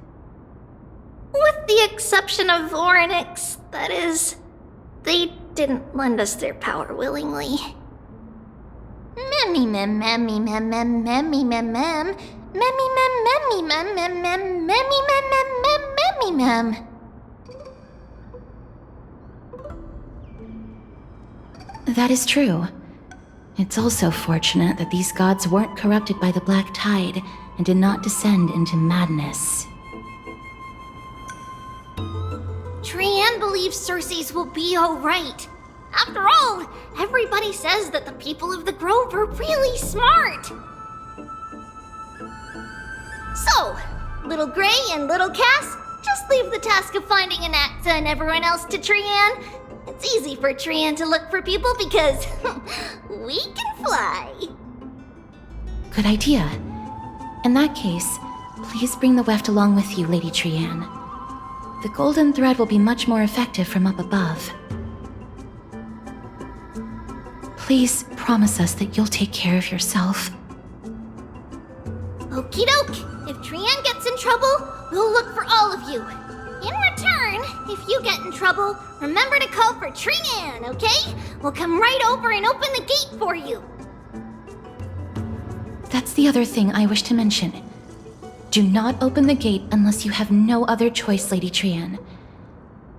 With the exception of Voronix, that is, they didn't lend us their power willingly. That is true. It's also fortunate that these gods weren't corrupted by the Black Tide and did not descend into madness. Trianne believes Circes will be alright. After all, everybody says that the people of the Grove are really smart. So, Little Gray and Little Cass, just leave the task of finding Anaxa and everyone else to Trianne. It's easy for Trianne to look for people because we can fly. Good idea. In that case, please bring the weft along with you, Lady Trianne. The golden thread will be much more effective from up above. Please promise us that you'll take care of yourself. Okie doke. If Trianne gets in trouble, we'll look for all of you. In return, if you get in trouble, remember to call for Trianne, okay? We'll come right over and open the gate for you. That's the other thing I wish to mention. Do not open the gate unless you have no other choice, Lady Trianne.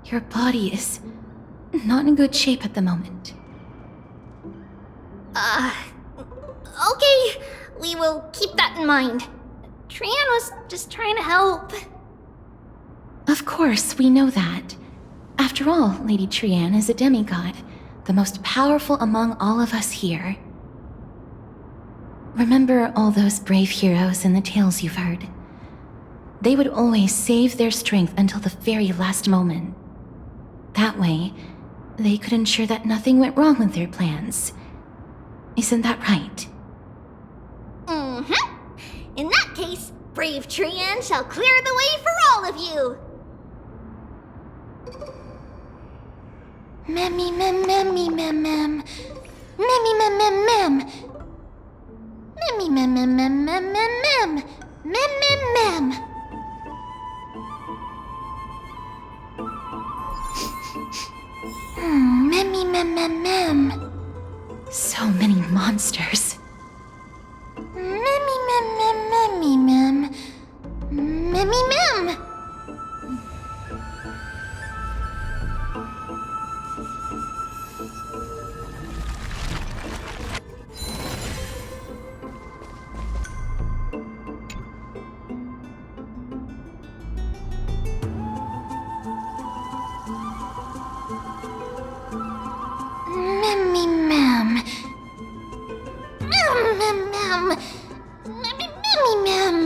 Your body is not in good shape at the moment. Okay. We We will keep that in mind. Trian was just trying to help. Of course, we know that. After all, Lady Trian is a demigod, the most powerful among all of us here. Remember all those brave heroes in the tales you've heard? They would always save their strength until the very last moment. That way, they could ensure that nothing went wrong with their plans. Isn't that right? Mm-hmm. In that case, brave Trian shall clear the way for all of you. Memmy mem memmy mem mem. Memmy mem mem mem. Memmy mem mem mem mem mem mem. Mem mem mem. Memmy mem mem mem. So many monsters. Memmy mem mem memmy mem. Memmy mem. Memmy mem. Mem mem mem. Memmy mem.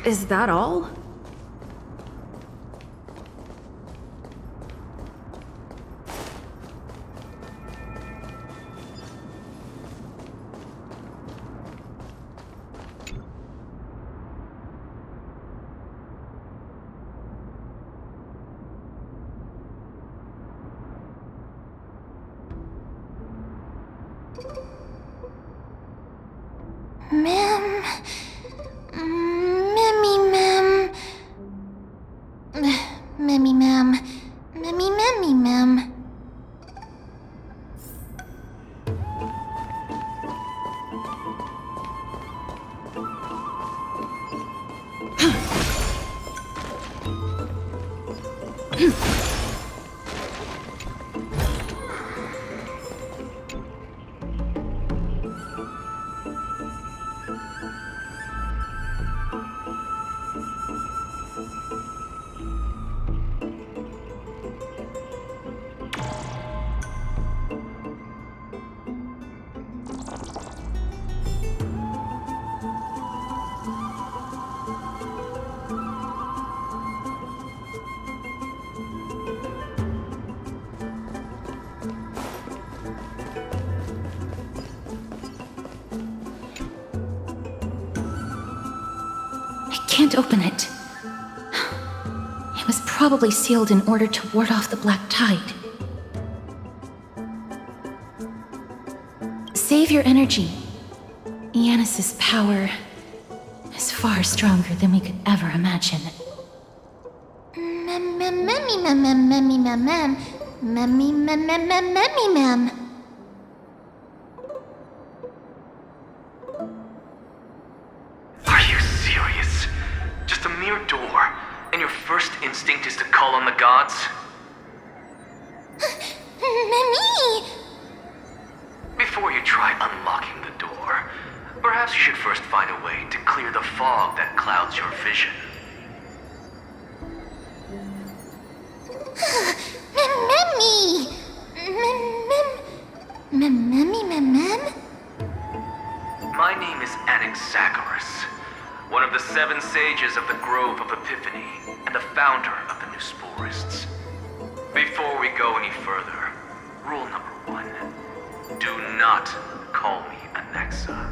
Is that all? Mem. Memmy mem. Memmy mem. Memmy memmy mem. Can't open it. It was probably sealed in order to ward off the black tide. Save your energy. Yanis's power is far stronger than we could ever imagine. Memmy mem mem memmy mem mem. Memmy mem mem mem memmy mem. Are you serious? Just a mere door, and your first instinct is to call on the gods? Memmy! Before you try unlocking the door, perhaps you should first find a way to clear the fog that clouds your vision. Memmy! Memmy mem mem. My name is Anaxagoras, one of the 7 sages of the Grove of Epiphany and the founder of the New Sporists. Before we go any further, rule number 1, do not call me Anaxa.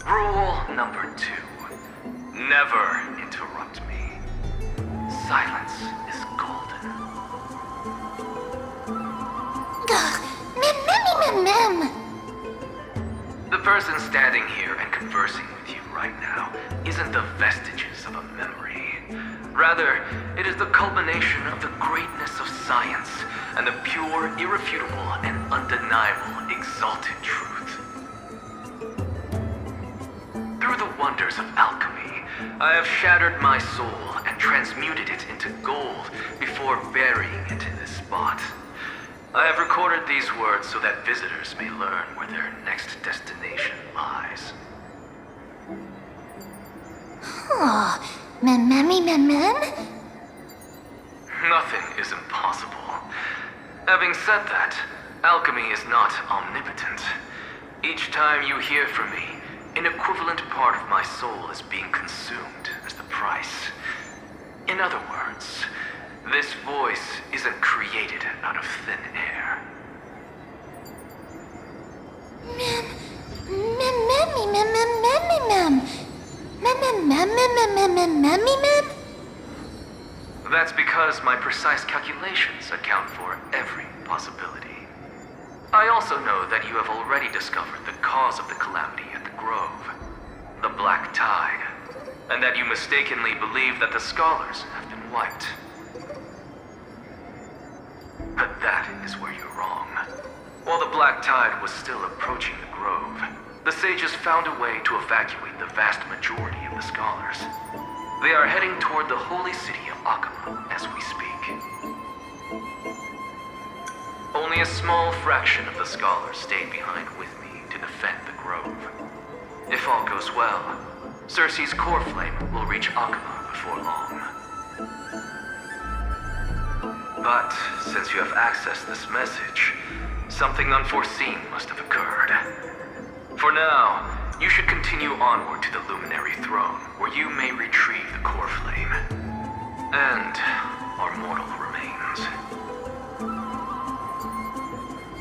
Rule number 2, never interrupt me. Silence is golden. The person standing here and conversing with you right now isn't the vestiges of a memory. Rather, it is the culmination of the greatness of science and the pure, irrefutable, and undeniable exalted truth. Through the wonders of alchemy, I have shattered my soul and transmuted it into gold before burying it in this spot. I have recorded these words so that visitors may learn where their next destination lies. Nothing is impossible. Having said that, alchemy is not omnipotent. Each time you hear from me, an equivalent part of my soul is being consumed as the price. In other words, this voice isn't created out of thin air. That's because my precise calculations account for every possibility. I also know that you have already discovered the cause of the calamity at the Grove, the Black Tide, and that you mistakenly believe that the scholars have been wiped. But that is where you're wrong. While the Black Tide was still approaching the Grove, the sages found a way to evacuate the vast majority of the scholars. They are heading toward the holy city of Akama as we speak. Only a small fraction of the scholars stayed behind with me to defend the Grove. If all goes well, Circe's core flame will reach Akama before long. But since you have accessed this message, something unforeseen must have occurred. For now, you should continue onward to the Luminary Throne, where you may retrieve the core flame and our mortal remains.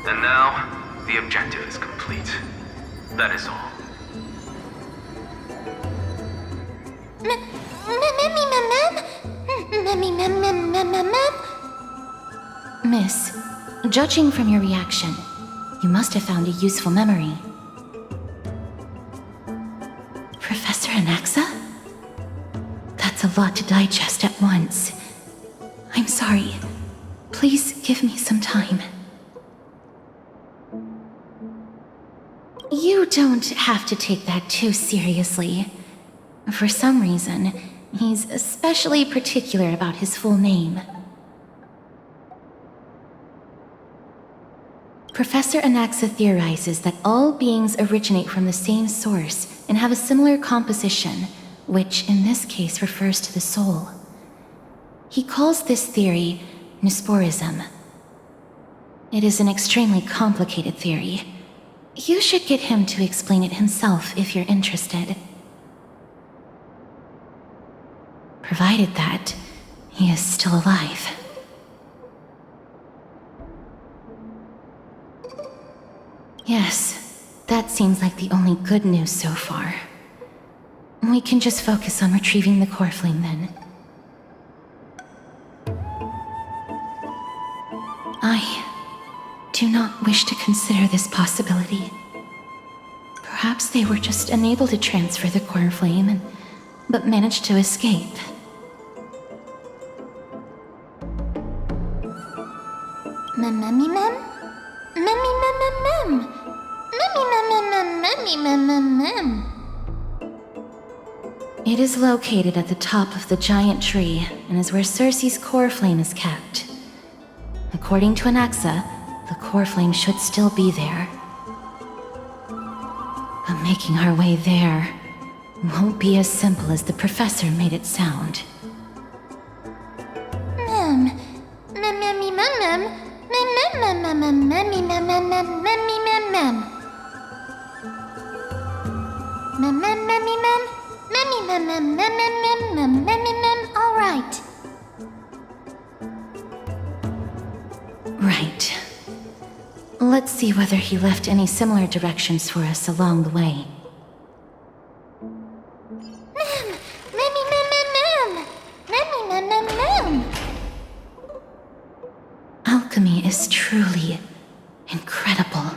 And now, the objective is complete. That is all. Miss, judging from your reaction, you must have found a useful memory. Professor Anaxa? That's a lot to digest at once. I'm sorry. Please give me some time. You don't have to take that too seriously. For some reason, he's especially particular about his full name. Professor Anaxa theorizes that all beings originate from the same source and have a similar composition, which in this case refers to the soul. He calls this theory Neusporism. It is an extremely complicated theory. You should get him to explain it himself if you're interested. Provided that he is still alive. Yes, that seems like the only good news so far. We can just focus on retrieving the core flame then. I do not wish to consider this possibility. Perhaps they were just unable to transfer the core flame, but managed to escape. It is located at the top of the giant tree and is where Circe's core flame is kept. According to Anaxa, the core flame should still be there. But making our way there won't be as simple as the professor made it sound. All right. Right. Let's see whether he left any similar directions for us along the way. Alchemy is truly incredible.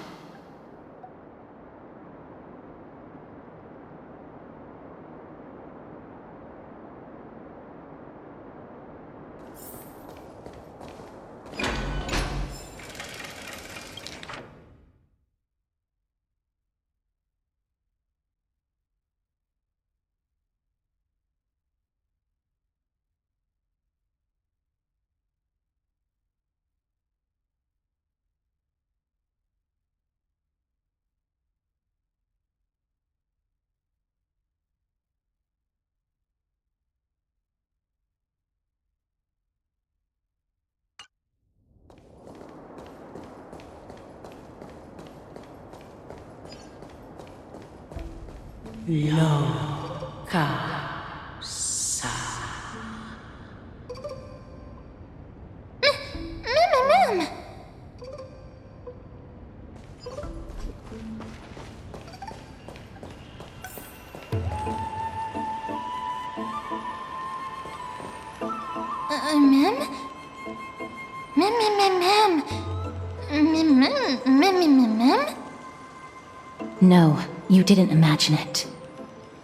No, you didn't imagine it.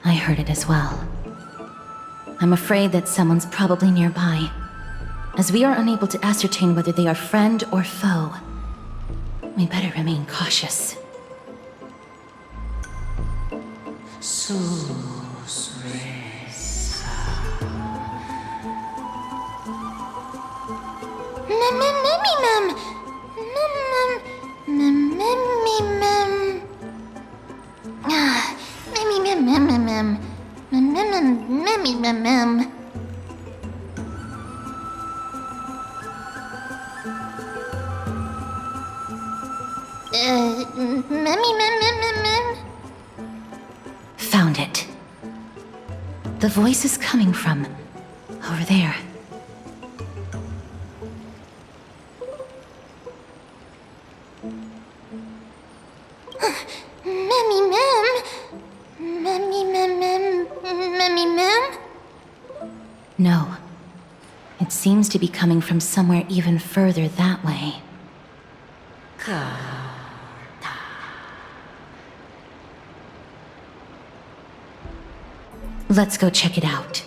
I heard it as well. I'm afraid that someone's probably nearby, as we are unable to ascertain whether they are friend or foe. We better remain cautious. Found it. The voice is coming from over there. No. It seems to be coming from somewhere even further that way. Let's go check it out.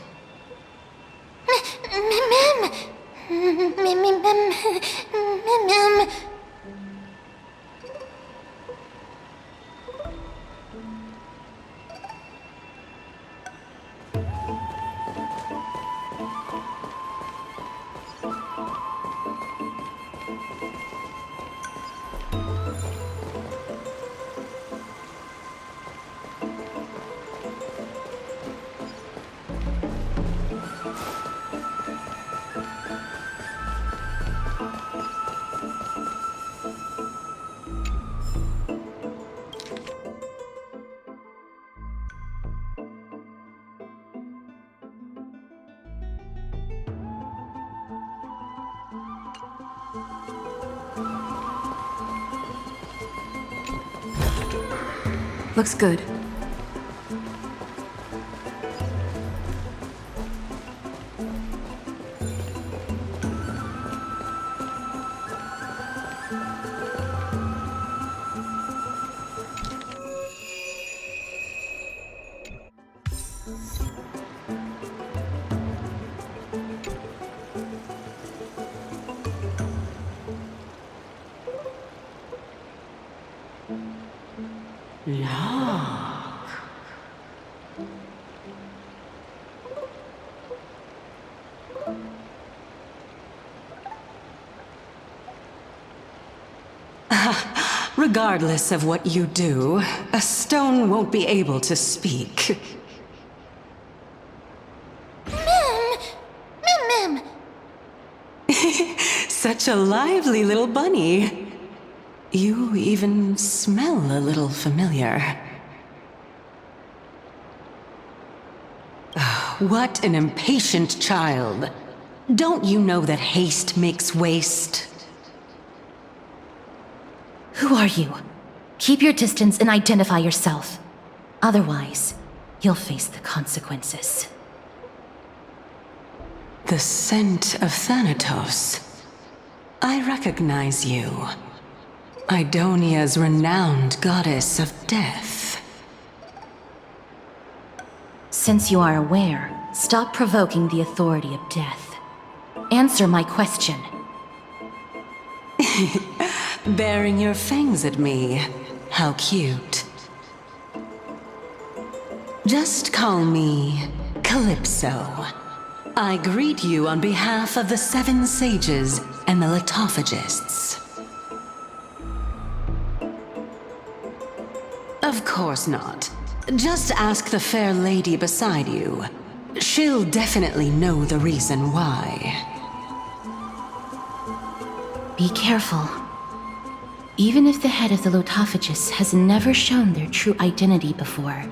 Looks good. Regardless of what you do, a stone won't be able to speak. Such a lively little bunny. You even smell a little familiar. What an impatient child. Don't you know that haste makes waste? Who are you? Keep your distance and identify yourself. Otherwise, you'll face the consequences. The scent of Thanatos. I recognize you. Idonia's renowned goddess of death. Since you are aware, stop provoking the authority of death. Answer my question. Baring your fangs at me. How cute. Just call me Calypso. I greet you on behalf of the Seven Sages and the Litophagists. Of course not. Just ask the fair lady beside you. She'll definitely know the reason why. Be careful. Even if the head of the Litophagists has never shown their true identity before,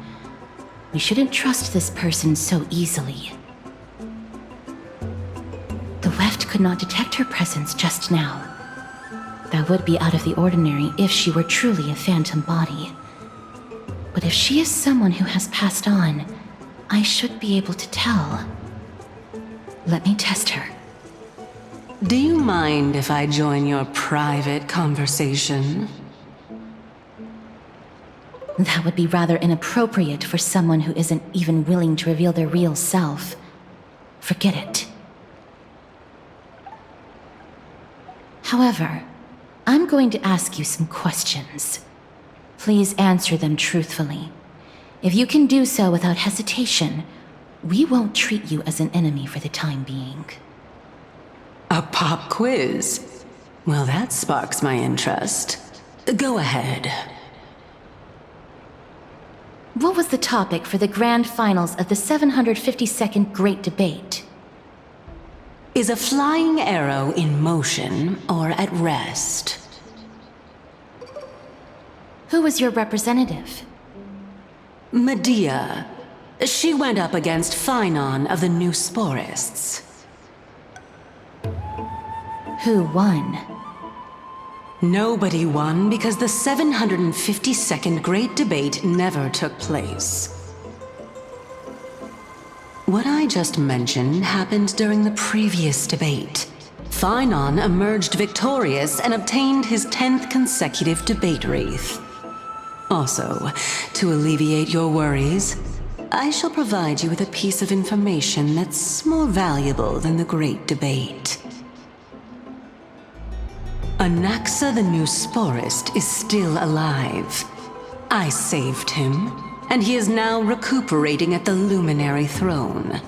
we shouldn't trust this person so easily. The weft could not detect her presence just now. That would be out of the ordinary if she were truly a phantom body. But if she is someone who has passed on, I should be able to tell. Let me test her. Do you mind if I join your private conversation? That would be rather inappropriate for someone who isn't even willing to reveal their real self. Forget it. However, I'm going to ask you some questions. Please answer them truthfully. If you can do so without hesitation, we won't treat you as an enemy for the time being. A pop quiz? Well, that sparks my interest. Go ahead. What was the topic for the grand finals of the 752nd Great Debate? Is a flying arrow in motion or at rest? Who was your representative? Medea. She went up against Phynon of the New Sporists. Who won? Nobody won because the 752nd Great Debate never took place. What I just mentioned happened during the previous debate. Phynon emerged victorious and obtained his 10th consecutive debate wreath. Also, to alleviate your worries, I shall provide you with a piece of information that's more valuable than the Great Debate. Anaxa the New Sporist is still alive. I saved him, and he is now recuperating at the Luminary Throne.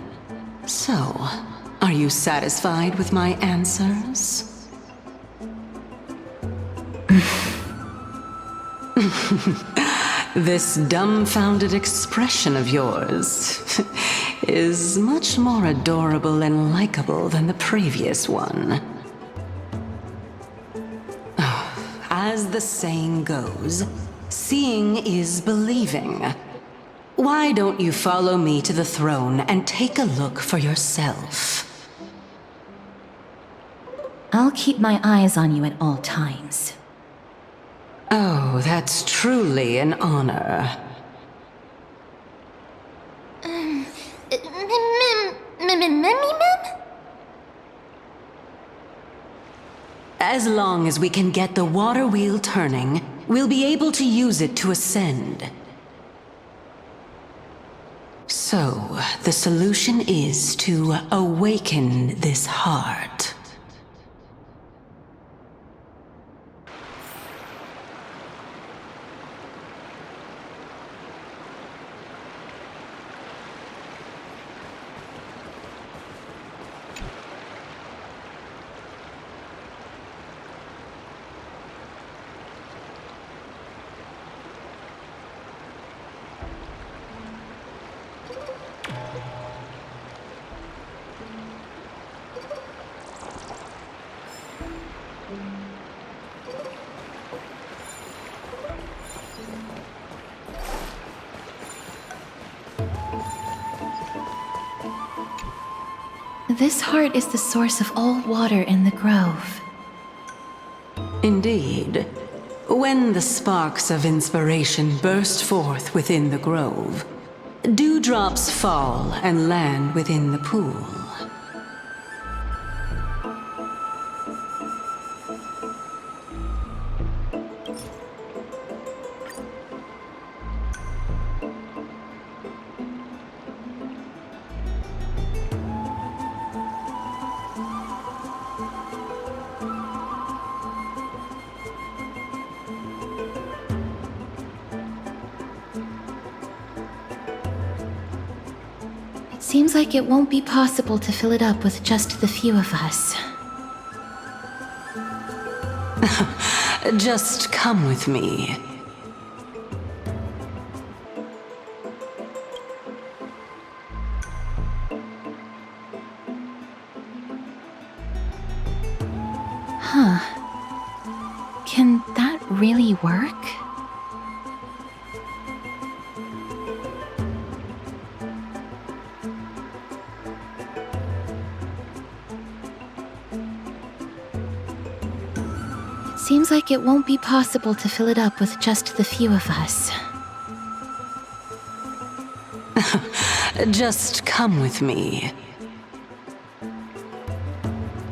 So, are you satisfied with my answers? This dumbfounded expression of yours is much more adorable and likable than the previous one. As the saying goes, seeing is believing. Why don't you follow me to the throne and take a look for yourself? I'll keep my eyes on you at all times. Oh, that's truly an honor. As long as we can get the water wheel turning, we'll be able to use it to ascend. So, the solution is to awaken this heart. This heart is the source of all water in the grove. Indeed. When the sparks of inspiration burst forth within the grove, dewdrops fall and land within the pool. Seems like it won't be possible to fill it up with just the few of us. Just come with me. Huh. Can that really work? Seems like it won't be possible to fill it up with just the few of us. Just come with me.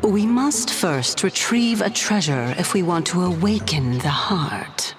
We must first retrieve a treasure if we want to awaken the heart.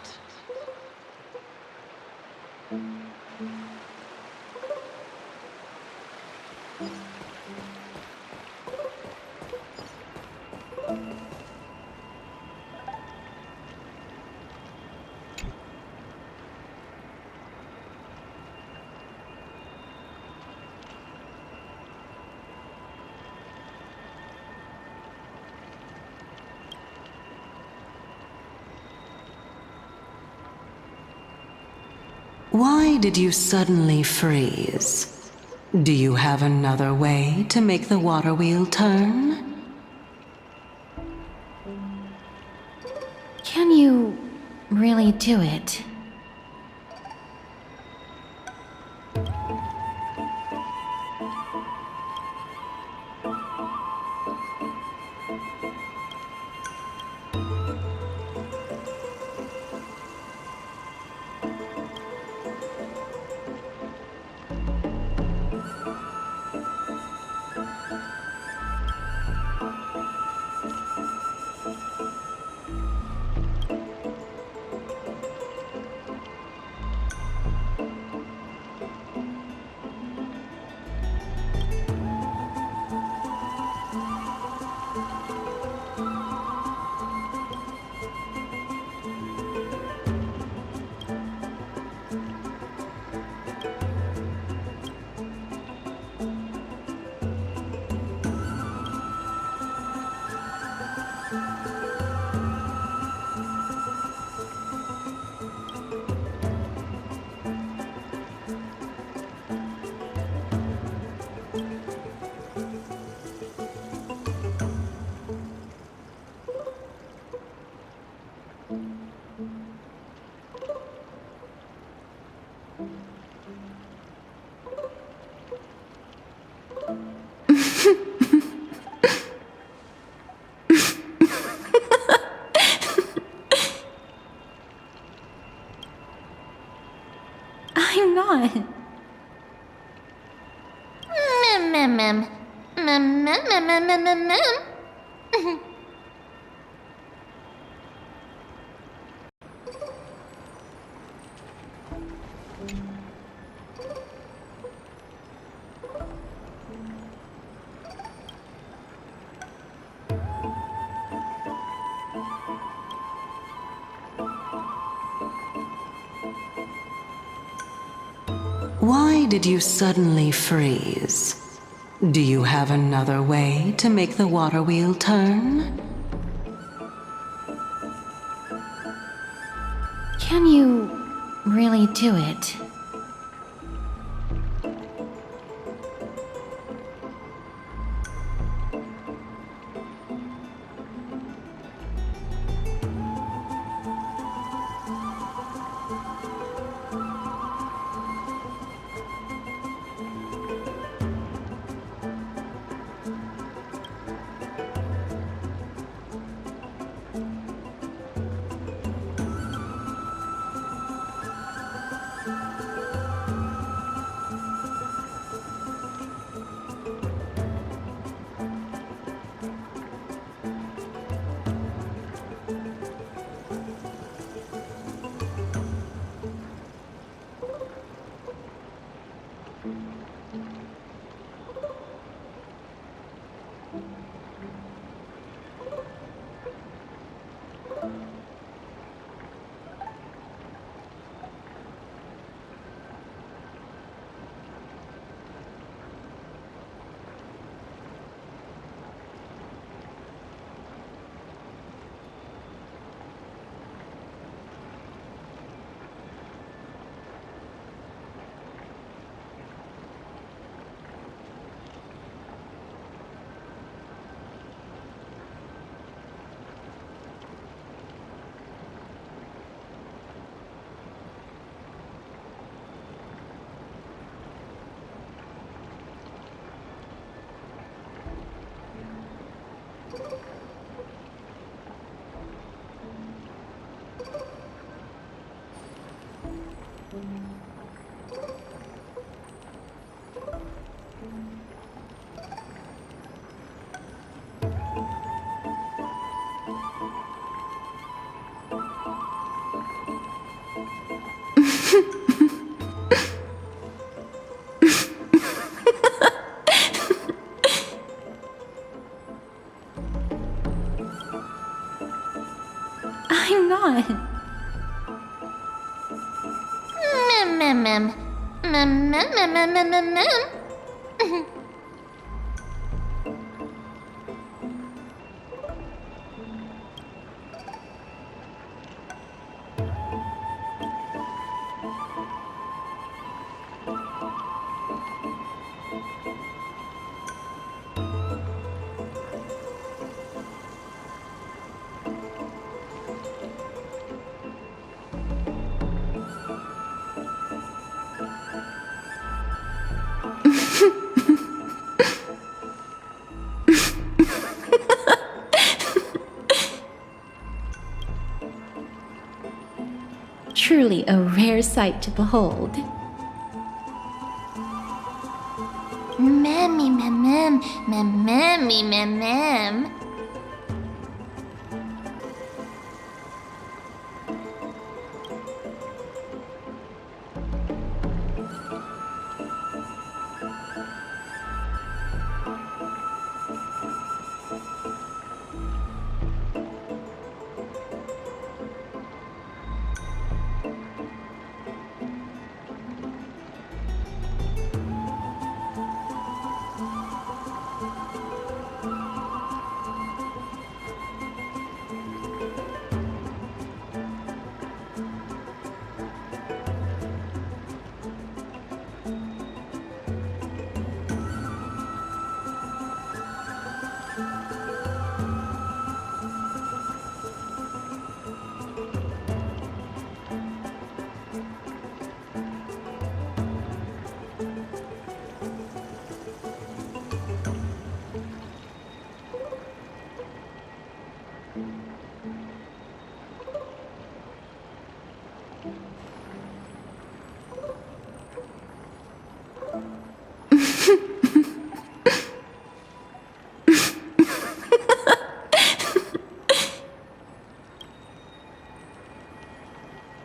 Why did you suddenly freeze? Do you have another way to make the water wheel turn? Can you really do it? I'm not. Why did you suddenly freeze? Do you have another way to make the water wheel turn? Can you really do it? I'm not. Truly a rare sight to behold. Mammy, mem, mammy, mem.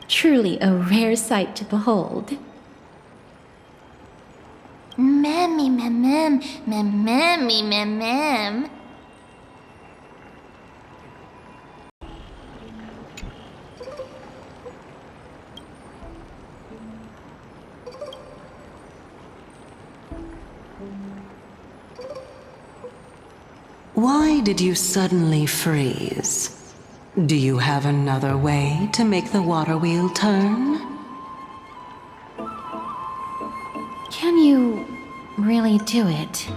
Truly a rare sight to behold. Mammy, mem. Why did you suddenly freeze? Do you have another way to make the water wheel turn? Can you really do it?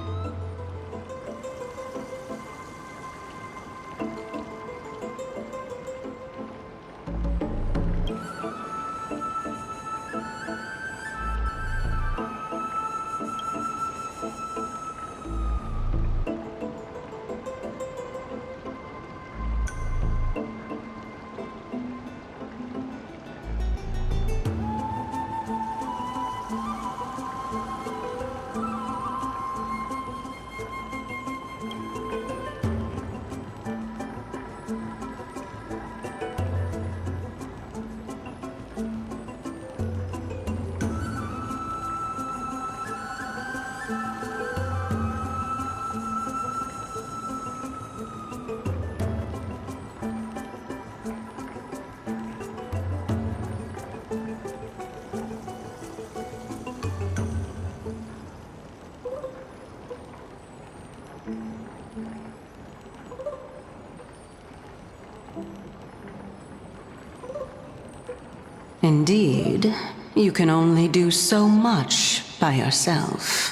Indeed, you can only do so much by yourself.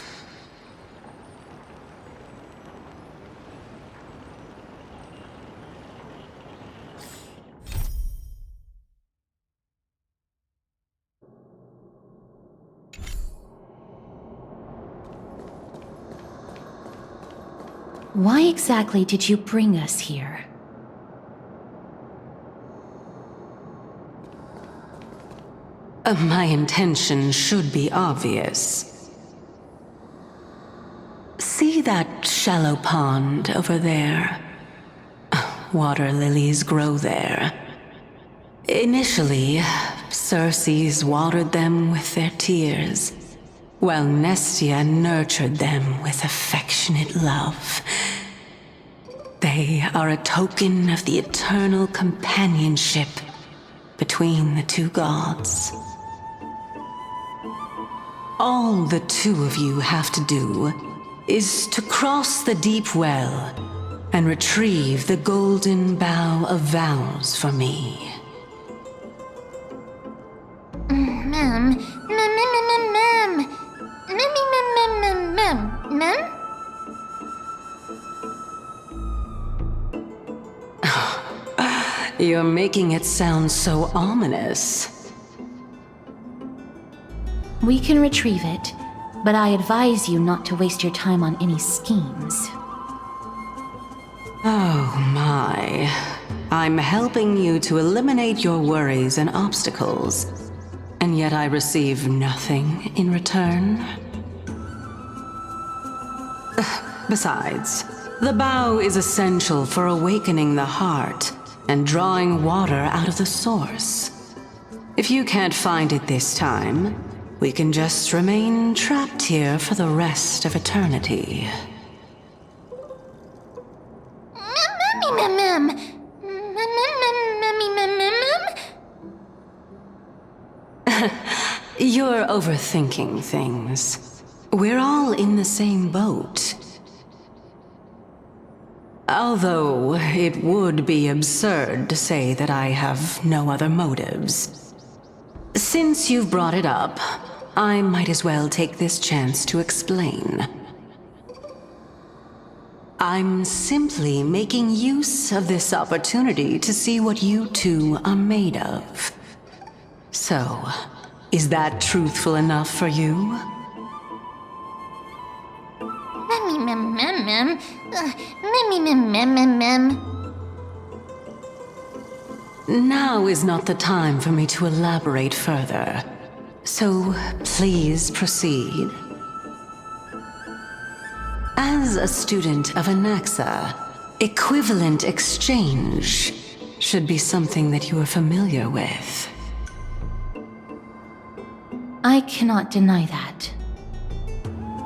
Why exactly did you bring us here? My intention should be obvious. See that shallow pond over there? Water lilies grow there. Initially, Circes watered them with their tears, while Nestia nurtured them with affectionate love. They are a token of the eternal companionship between the two gods. All the two of you have to do is to cross the deep well and retrieve the golden bough of vows for me. You're making it sound so ominous. We can retrieve it, but I advise you not to waste your time on any schemes. Oh my. I'm helping you to eliminate your worries and obstacles, and yet I receive nothing in return. Besides, the bow is essential for awakening the heart and drawing water out of the source. If you can't find it this time, we can just remain trapped here for the rest of eternity. You're overthinking things. We're all in the same boat. Although it would be absurd to say that I have no other motives. Since you've brought it up, I might as well take this chance to explain. I'm simply making use of this opportunity to see what you two are made of. So, is that truthful enough for you? Now is not the time for me to elaborate further. So, please proceed. As a student of Anaxa, equivalent exchange should be something that you are familiar with. I cannot deny that.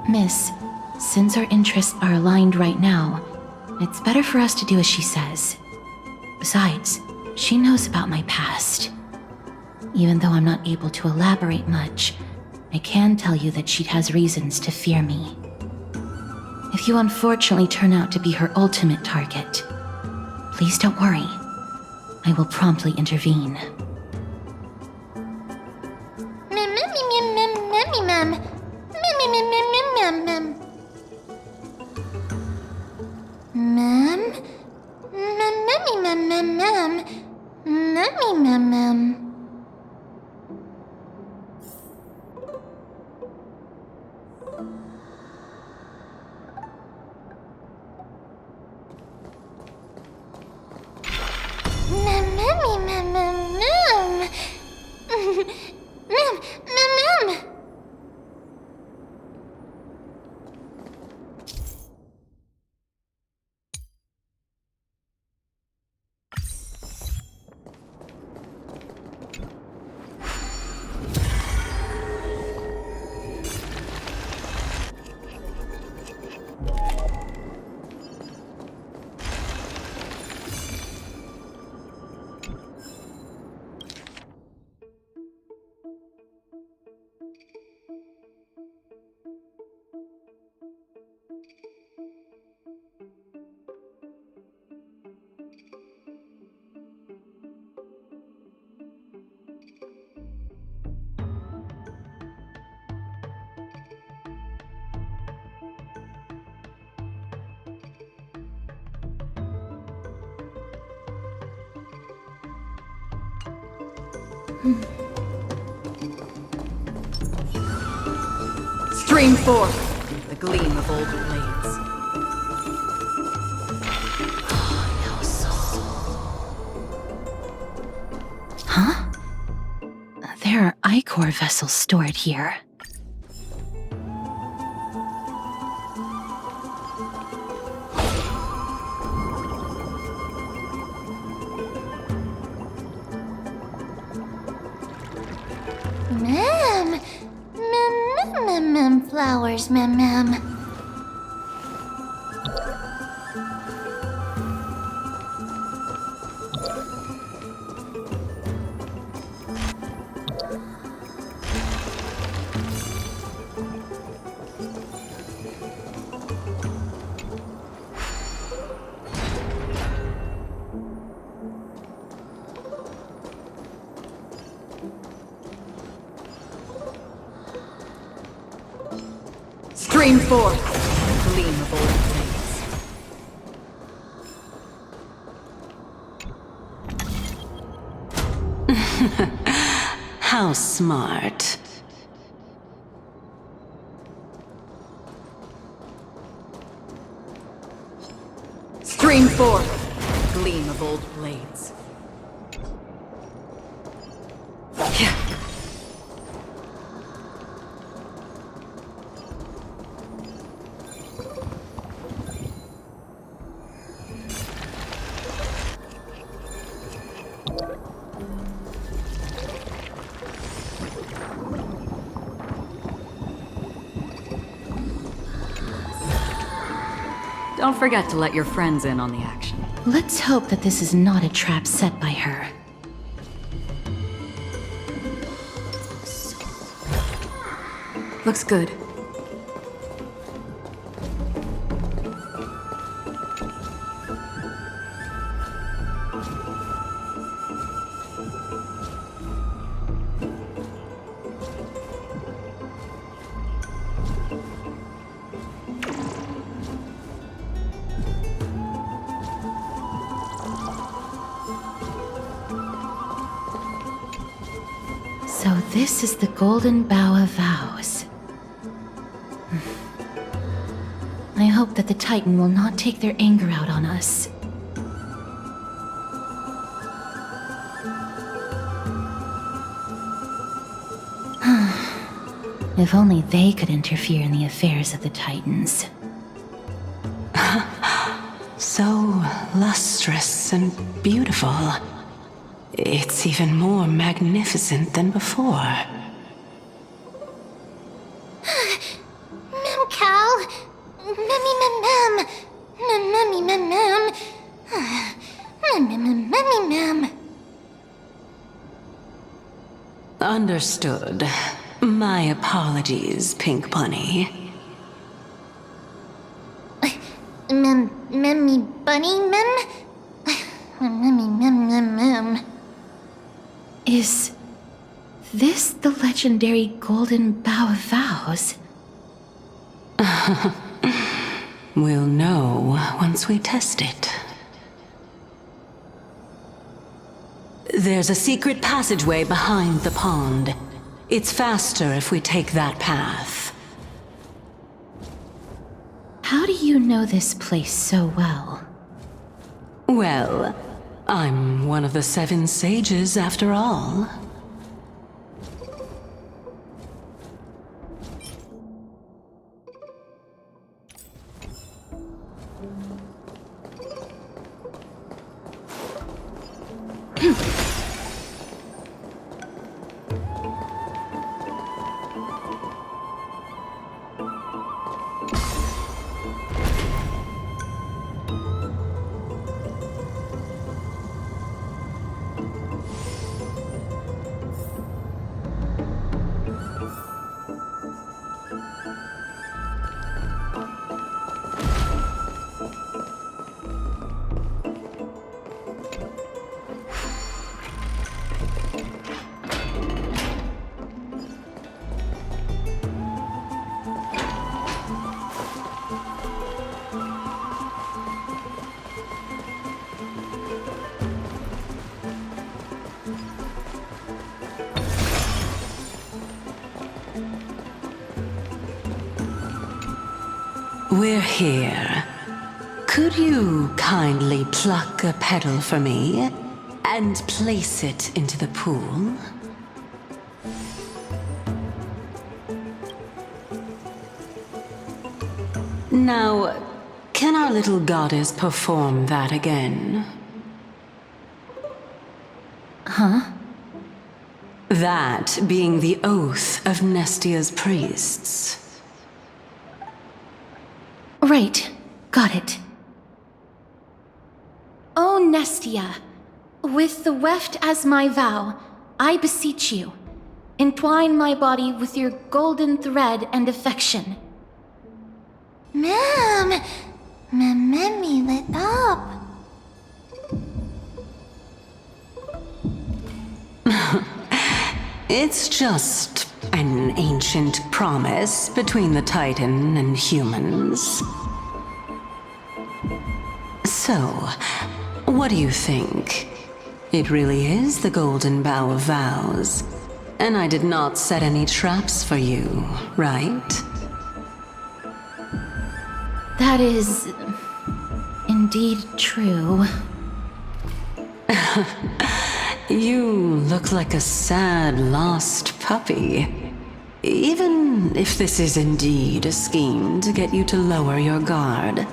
Miss, since our interests are aligned right now, it's better for us to do as she says. Besides, she knows about my past. Even though I'm not able to elaborate much, I can tell you that she has reasons to fear me. If you unfortunately turn out to be her ultimate target, please don't worry. I will promptly intervene. Stream forth the gleam of old blades. Huh? There are ichor vessels stored here. Flowers, mem. Stream forth the gleam of old blades. How smart. Stream forth the gleam of old blades. Don't forget to let your friends in on the action. Let's hope that this is not a trap set by her. Looks good. So this is the Golden Bough of Vows. I hope that the Titan will not take their anger out on us. If only they could interfere in the affairs of the Titans. So lustrous and beautiful. It's even more magnificent than before. Mem Cal. Memmy mem. Memmy mem. Memmy mem. Understood. My apologies, Pink Bunny. Memmy bunny mem. Memmy mem. Is this the legendary Golden Bough of Vows? We'll know once we test it. There's a secret passageway behind the pond. It's faster if we take that path. How do you know this place so well? Well, I'm one of the 7 sages after all. we're here. Could you kindly pluck a petal for me and place it into the pool? Now, can our little goddess perform that again? Huh? That being the oath of Nestia's priests. Right. Got it. O Nestia, with the weft as my vow, I beseech you, entwine my body with your golden thread and affection. Ma'am, Mammy lit up. It's just an ancient promise between the Titan and humans. So, what do you think? It really is the Golden Bough of Vows. And I did not set any traps for you, right? That is... indeed true. You look like a sad, lost puppy. Even if this is indeed a scheme to get you to lower your guard,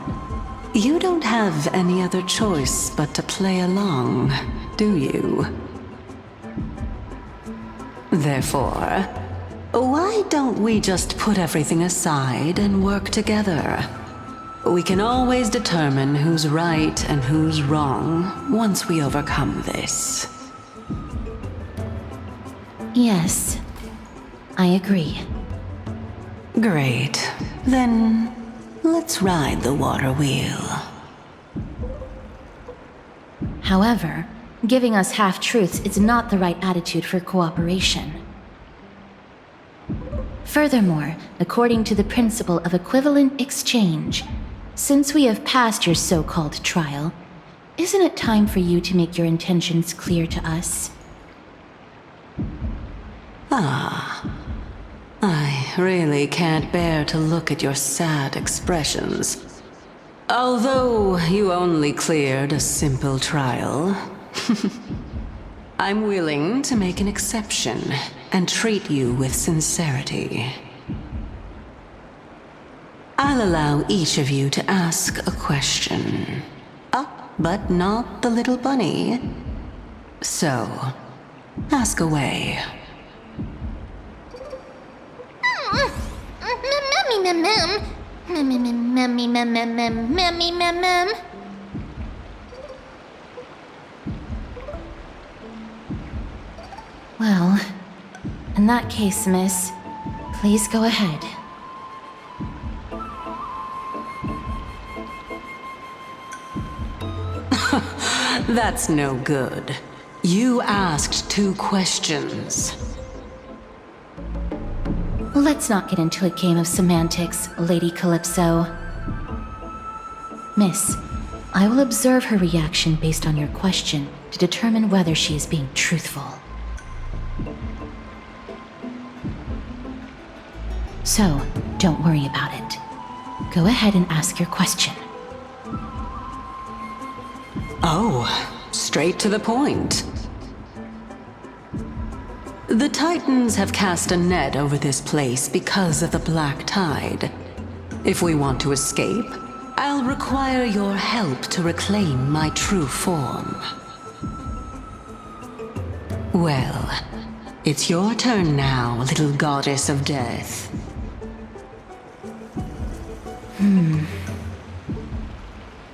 you don't have any other choice but to play along, do you? Therefore, why don't we just put everything aside and work together? We can always determine who's right and who's wrong once we overcome this. Yes, I agree. Great. Then, let's ride the water wheel. However, giving us half-truths is not the right attitude for cooperation. Furthermore, according to the principle of equivalent exchange, since we have passed your so-called trial, isn't it time for you to make your intentions clear to us? Ah. I really can't bear to look at your sad expressions. Although you only cleared a simple trial, I'm willing to make an exception and treat you with sincerity. I'll allow each of you to ask a question. But not the little bunny. So, ask away. Well, in that case, miss, please go ahead. That's no good. You asked 2 questions. Let's not get into a game of semantics, Lady Calypso. Miss, I will observe her reaction based on your question to determine whether she is being truthful. So, don't worry about it. Go ahead and ask your question. Oh, straight to the point. The Titans have cast a net over this place because of the Black Tide. If we want to escape, I'll require your help to reclaim my true form. Well, it's your turn now, little goddess of death.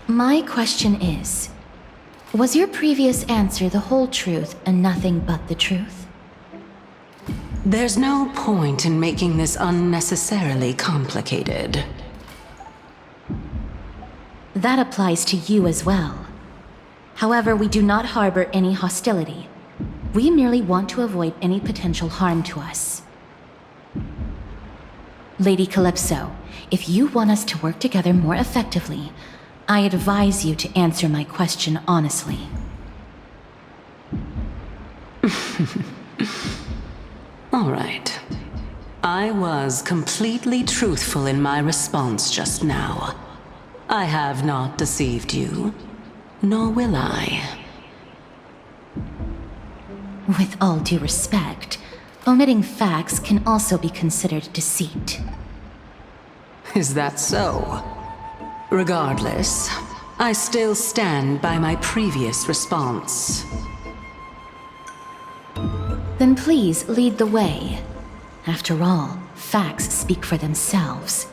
My question is, was your previous answer the whole truth and nothing but the truth? There's no point in making this unnecessarily complicated. That applies to you as well. However, we do not harbor any hostility. We merely want to avoid any potential harm to us. Lady Calypso, if you want us to work together more effectively, I advise you to answer my question honestly. All right. I was completely truthful in my response just now. I have not deceived you, nor will I. With all due respect, omitting facts can also be considered deceit. Is that so? Regardless, I still stand by my previous response. Then please lead the way. After all, facts speak for themselves.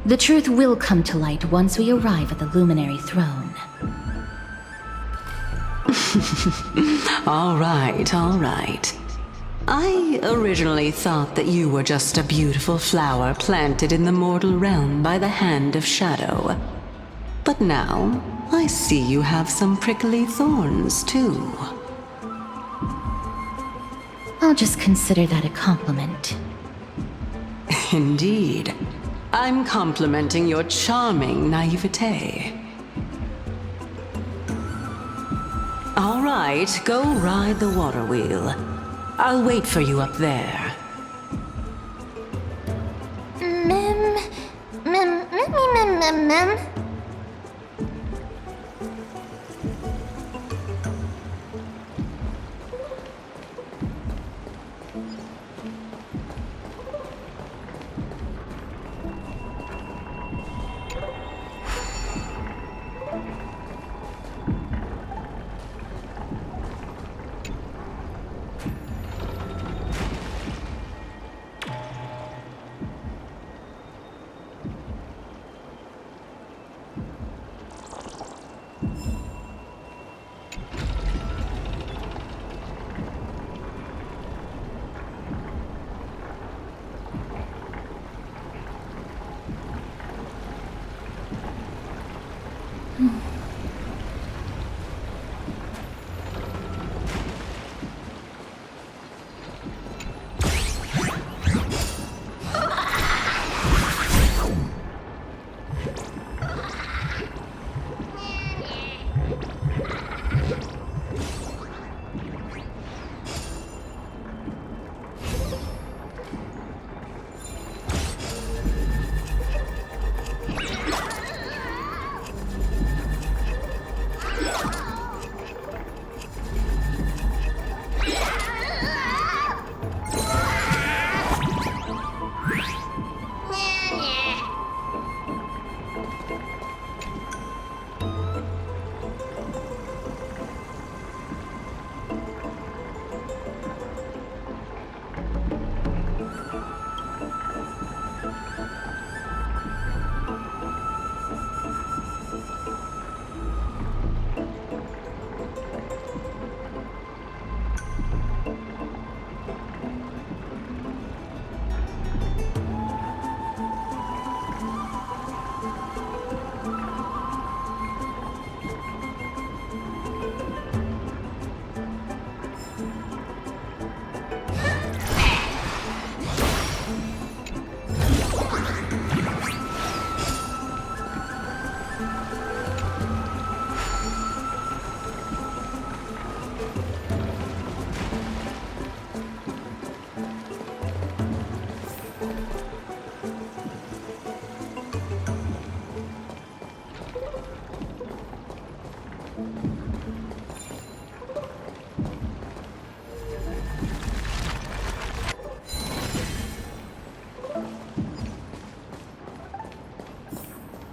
The truth will come to light once we arrive at the Luminary Throne. All right. I originally thought that you were just a beautiful flower planted in the mortal realm by the hand of Shadow. But now, I see you have some prickly thorns, too. I'll just consider that a compliment. Indeed. I'm complimenting your charming naivete. All right, go ride the water wheel. I'll wait for you up there. Mem.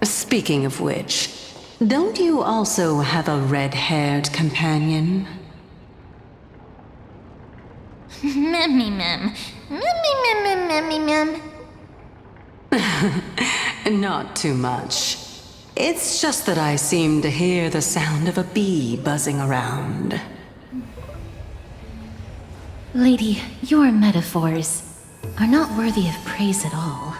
Speaking of which, don't you also have a red-haired companion? Mem. Not too much. It's just that I seem to hear the sound of a bee buzzing around. Lady, your metaphors are not worthy of praise at all.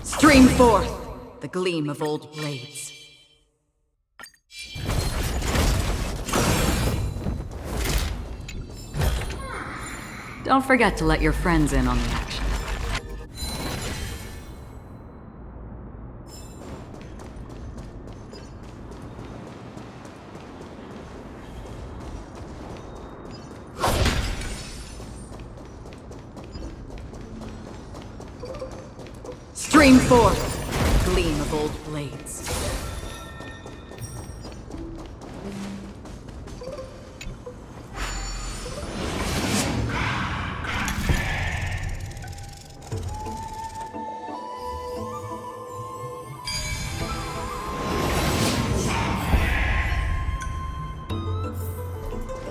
Stream forth the gleam of old blades. Don't forget to let your friends in on the action. Stream forth, gleam of old blades.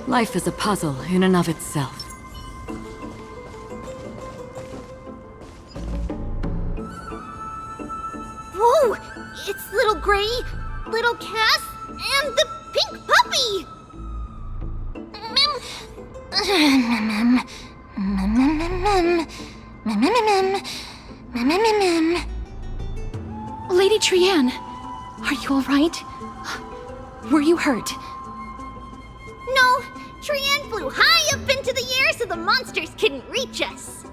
Life is a puzzle in and of itself. Whoa! It's little Gray, little Cass, and the pink puppy! Lady Trianne, are you alright? Were you hurt? No, Trianne flew high up into the air so the monsters couldn't reach us.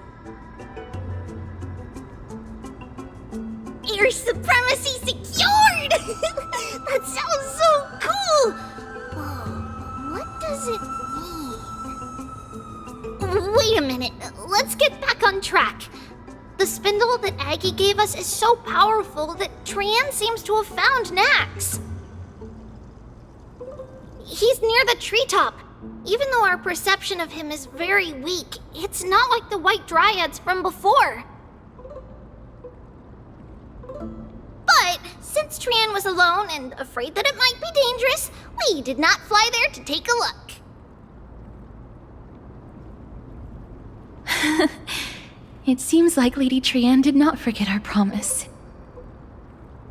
Air supremacy secured! That sounds so cool! Whoa, what does it mean? Wait a minute, let's get back on track. The spindle that Aggie gave us is so powerful that Trianne seems to have found Nax. He's near the treetop. Even though our perception of him is very weak, it's not like the White Dryads from before. But since Trianne was alone and afraid that it might be dangerous, we did not fly there to take a look. It seems like Lady Trianne did not forget our promise.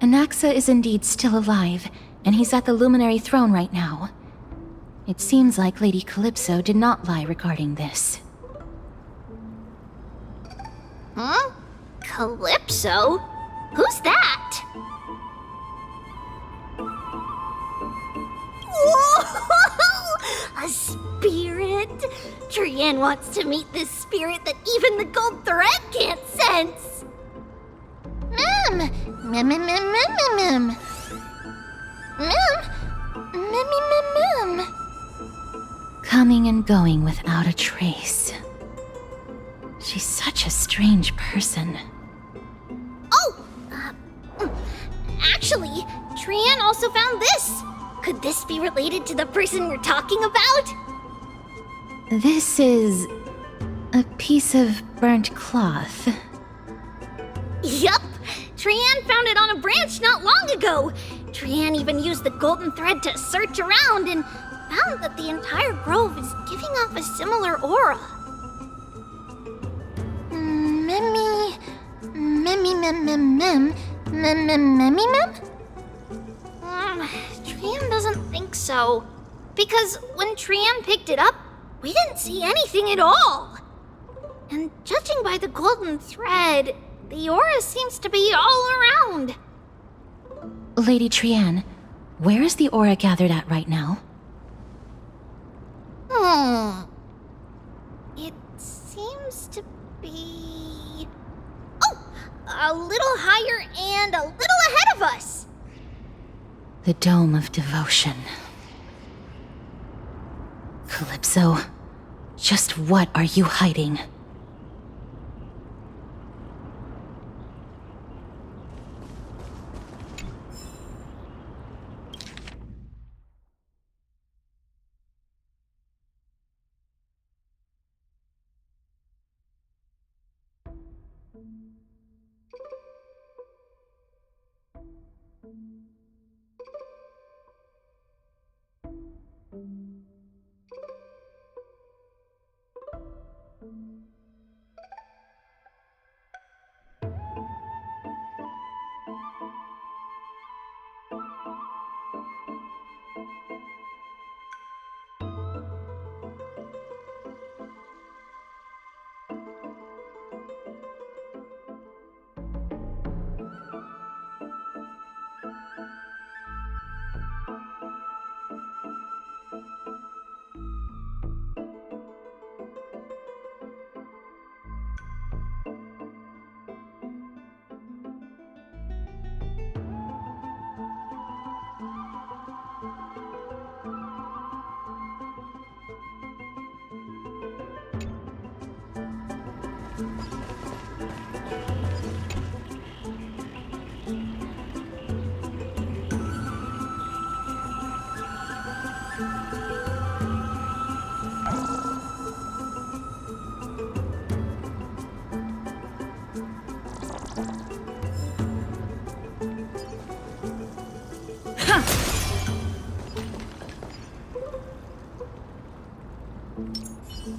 Anaxa is indeed still alive, and he's at the Luminary Throne right now. It seems like Lady Calypso did not lie regarding this. Huh? Calypso? Who's that? Whoa! A spirit? Trianne wants to meet this spirit that even the gold thread can't sense. Coming and going without a trace. She's such a strange person. Oh! Actually, Trianne also found this. Could this be related to the person we're talking about? This is a piece of burnt cloth. Yup! Trianne found it on a branch not long ago. Trianne even used the golden thread to search around and found that the entire grove is giving off a similar aura. Trianne doesn't think so. Because when Trianne picked it up, we didn't see anything at all. And judging by the golden thread, the aura seems to be all around. Lady Trianne, where is the aura gathered at right now? It seems to be... Oh! A little higher and a little ahead of us! The Dome of Devotion. Calypso, just what are you hiding?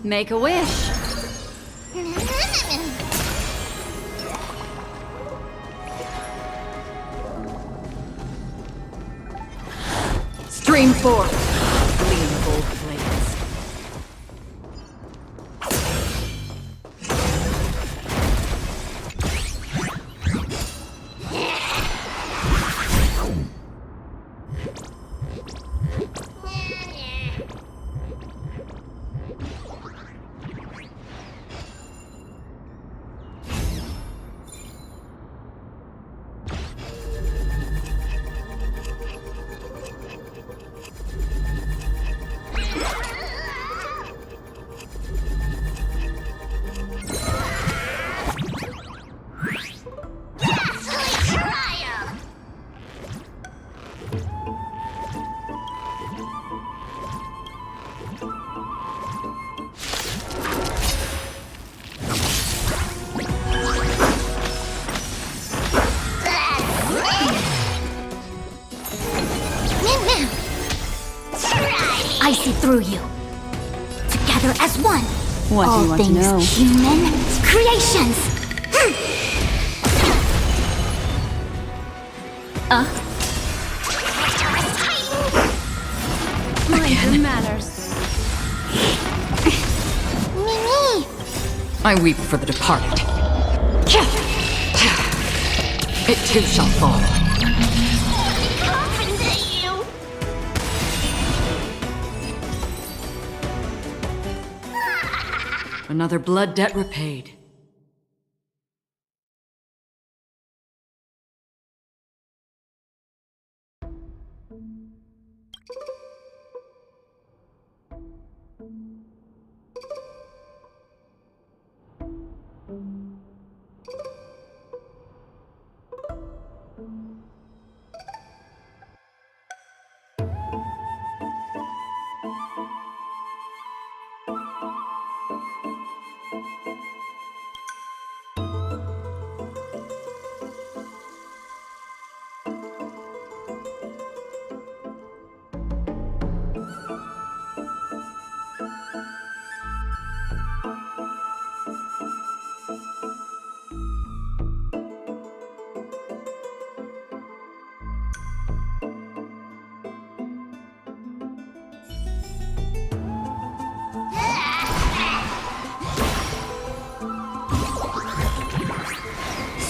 Make a wish. Stream forth. Gleam of old blades. I see through you. Together as one. What do All you want to things know? human creations. Mind your manners. Mimi! I weep for the departed. It too shall fall. Another blood debt repaid.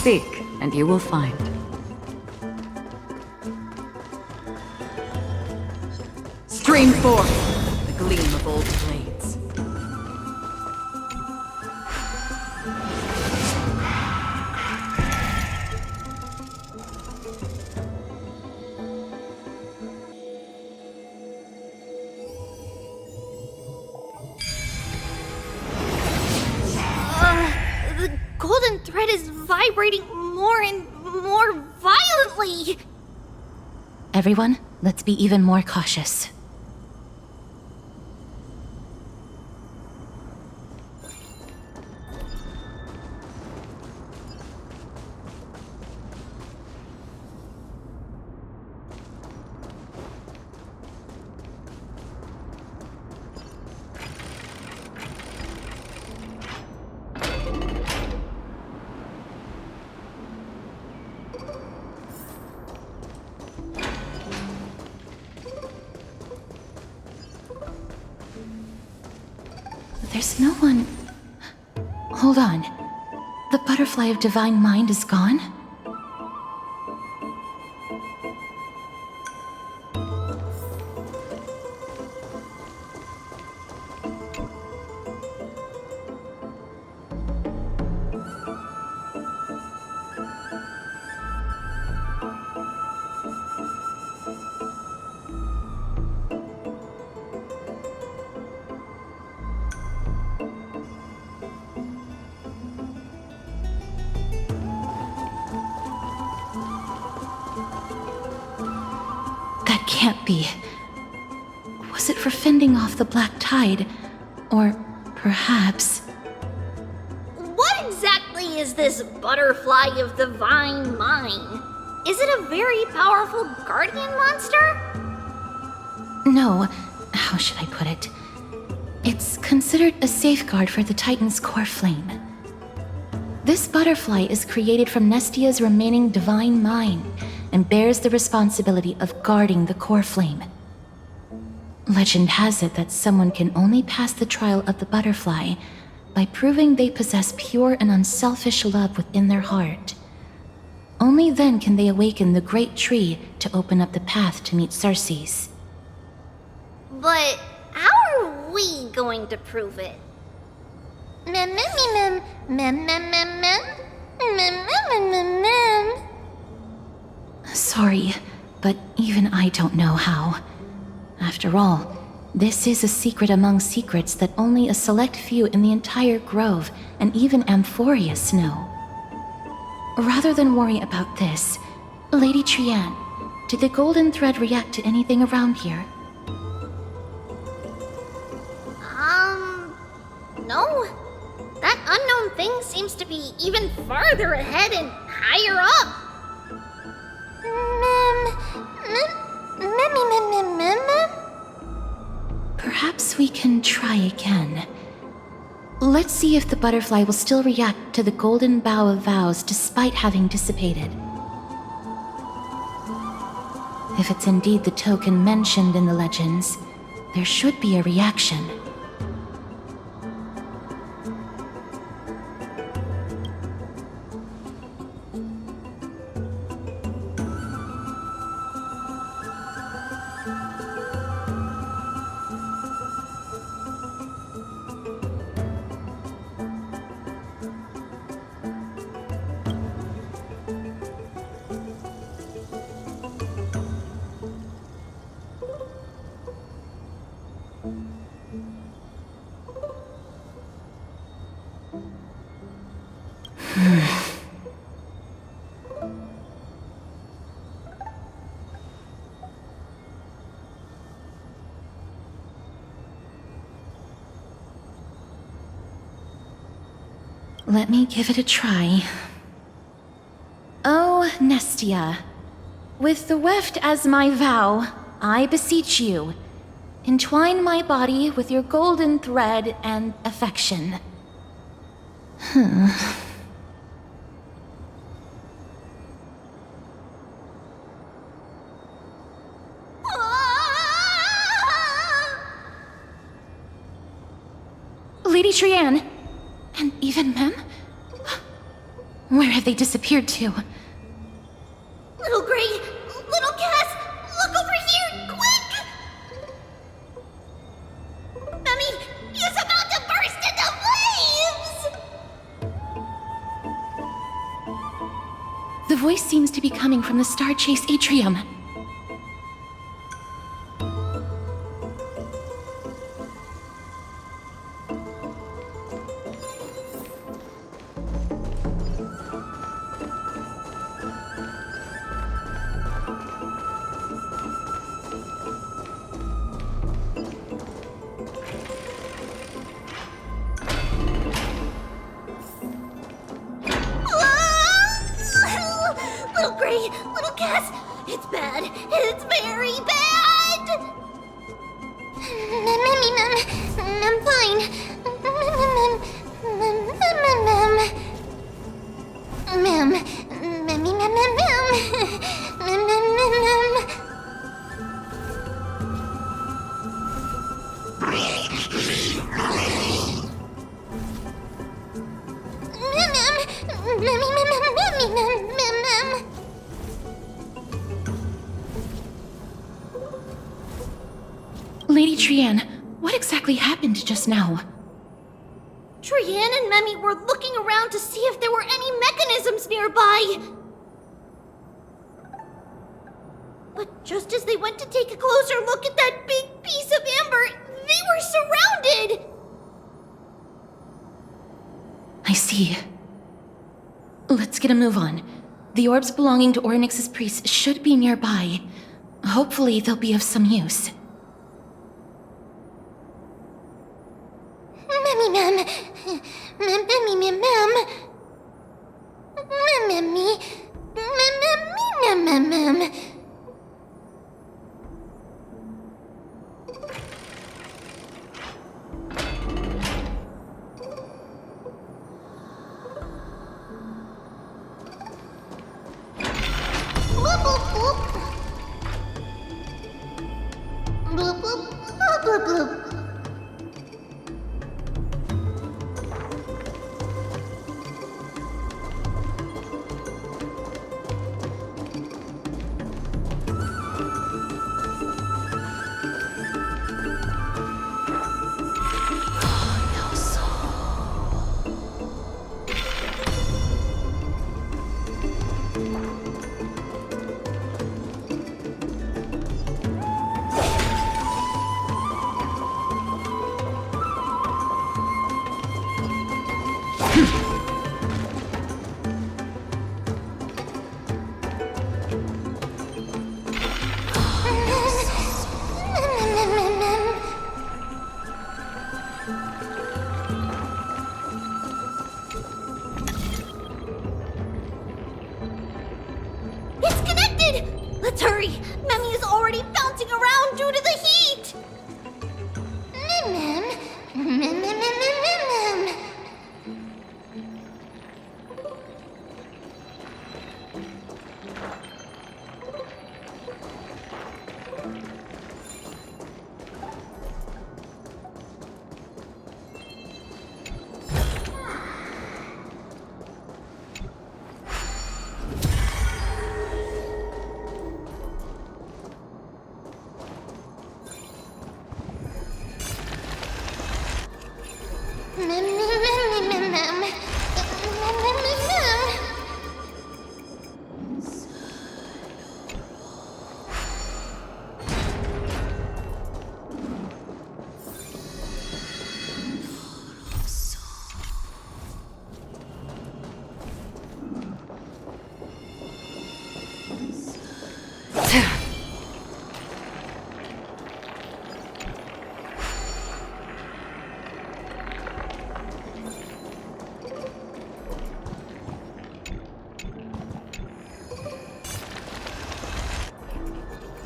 Seek, and you will find. Stream forth the gleam of old blades. The golden thread is vibrating more and more violently. Everyone, let's be even more cautious. There's no one... Hold on. The butterfly of divine mind is gone? That can't be. Was it for fending off the black tide? Or perhaps... What exactly is this butterfly of divine mind? Is it a very powerful guardian monster? No, how should I put it? It's considered a safeguard for the Titan's core flame. This butterfly is created from Nestia's remaining divine mind and bears the responsibility of guarding the core flame. Legend has it that someone can only pass the trial of the butterfly by proving they possess pure and unselfish love within their heart. Only then can they awaken the great tree to open up the path to meet Circes. But how are we going to prove it? Mem, mem, mem, mem, mem, mem, mem, mem, mem, mem, mem. Sorry, but even I don't know how. After all, this is a secret among secrets that only a select few in the entire grove and even Amphoreus know. Rather than worry about this, Lady Trianne, did the golden thread react to anything around here? No. That unknown thing seems to be even farther ahead and higher up. Perhaps we can try again. Let's see if the butterfly will still react to the golden bough of vows despite having dissipated. If it's indeed the token mentioned in the legends, there should be a reaction. Let me give it a try. Oh, Nestia, with the weft as my vow, I beseech you, entwine my body with your golden thread and affection. Lady Trianne, and even Mem? Where have they disappeared to? Little Gray, little Cass, look over here, quick! Mummy, he's about to burst into flames! The voice seems to be coming from the Star Chase atrium. Little Gray, little Cass, it's bad. It's very bad! I'm fine. Lady Trianne, what exactly happened just now? Trianne and Memmy were looking around to see if there were any mechanisms nearby. But just as they went to take a closer look at that big piece of amber, they were surrounded! I see. Let's get a move on. The orbs belonging to Ornyx's priests should be nearby. Hopefully they'll be of some use. Memmy Mem. Memmy Mem. Memmy. Mem.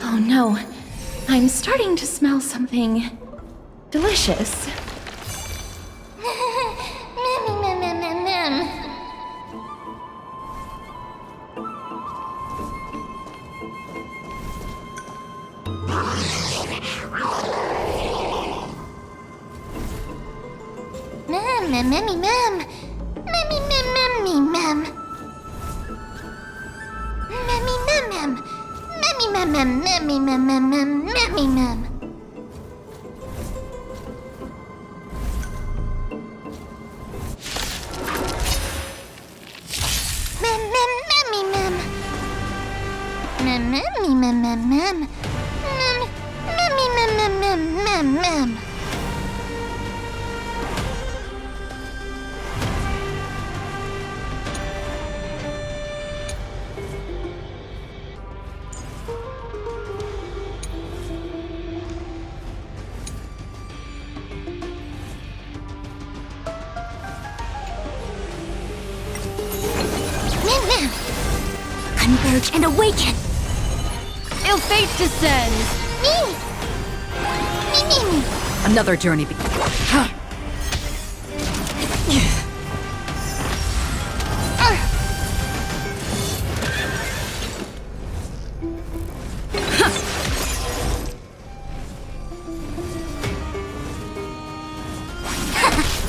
Oh no, I'm starting to smell something delicious. Converge and awaken! Ill fate descends! Me! Another journey begins.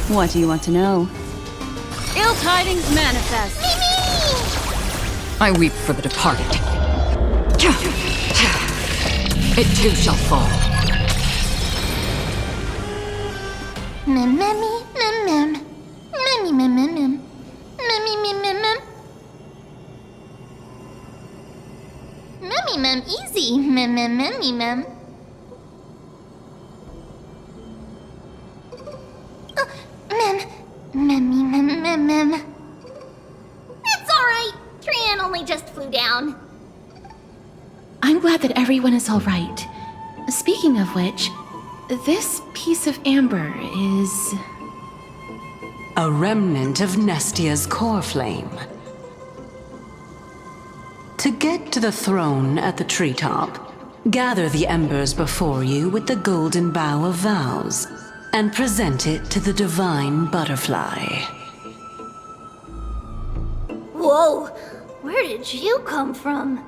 What do you want to know? Ill tidings manifest! I weep for the departed. It too shall fall. Easy. It's alright. Trian only just flew down. I'm glad that everyone is all right. Speaking of which, this piece of amber is... A remnant of Nestia's core flame. To get to the throne at the treetop, gather the embers before you with the golden bough of vows, and present it to the divine butterfly. Whoa! Where did you come from?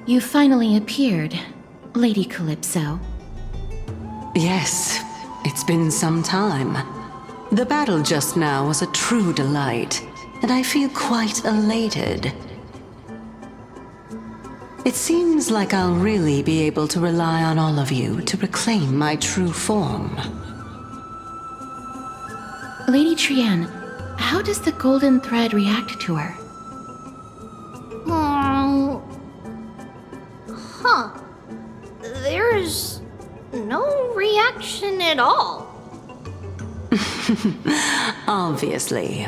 You finally appeared, Lady Calypso. Yes, it's been some time. The battle just now was a true delight, and I feel quite elated. It seems like I'll really be able to rely on all of you to reclaim my true form. Lady Trian, how does the golden thread react to her? There's no reaction at all. Obviously.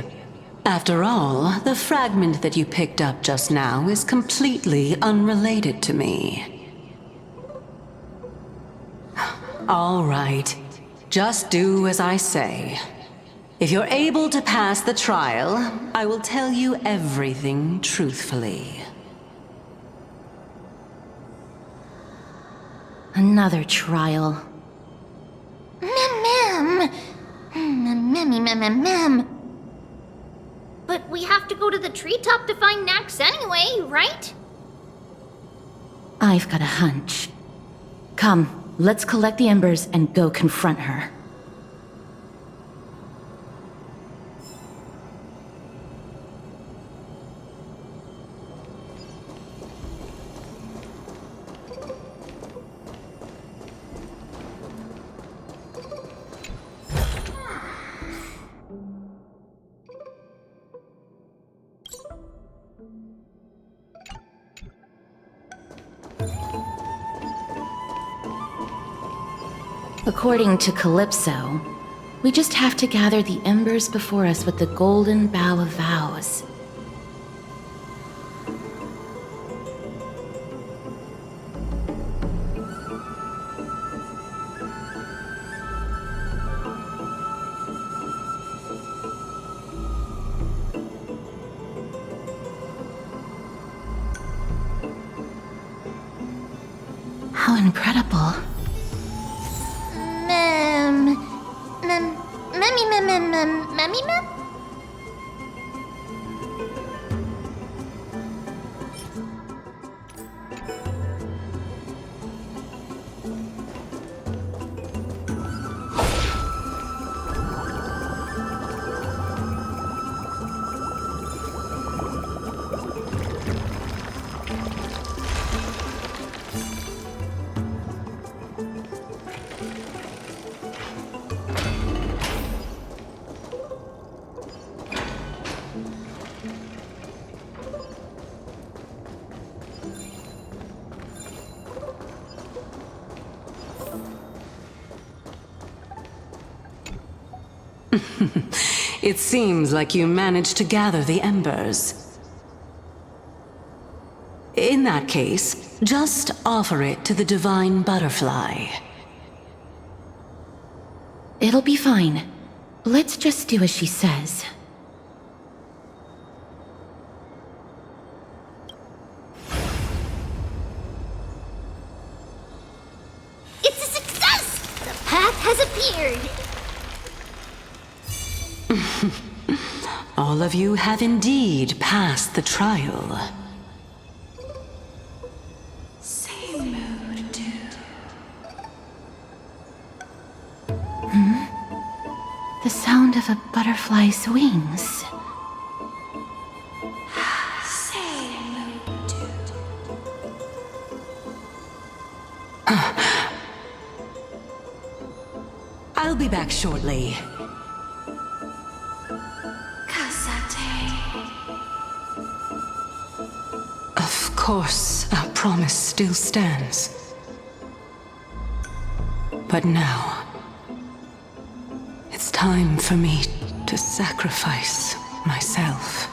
After all, the fragment that you picked up just now is completely unrelated to me. All right. Just do as I say. If you're able to pass the trial, I will tell you everything truthfully. Another trial. But we have to go to the treetop to find Nax anyway, right? I've got a hunch. Come, let's collect the embers and go confront her. According to Calypso, we just have to gather the embers before us with the golden bough of vows. How incredible. Mem. It seems like you managed to gather the embers. In that case, just offer it to the divine butterfly. It'll be fine. Let's just do as she says. It's a success! The path has appeared! All of you have indeed passed the trial. The sound of a butterfly's wings. I'll be back shortly. Of course, our promise still stands. But now, it's time for me to sacrifice myself.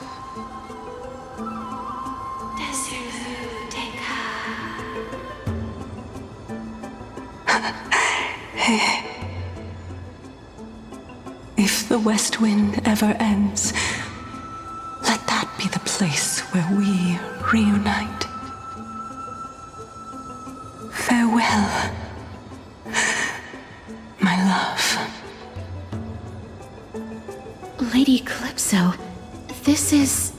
If the West Wind ever ends, let that be the place where we reunite. Farewell, my love. Lady Calypso, this is...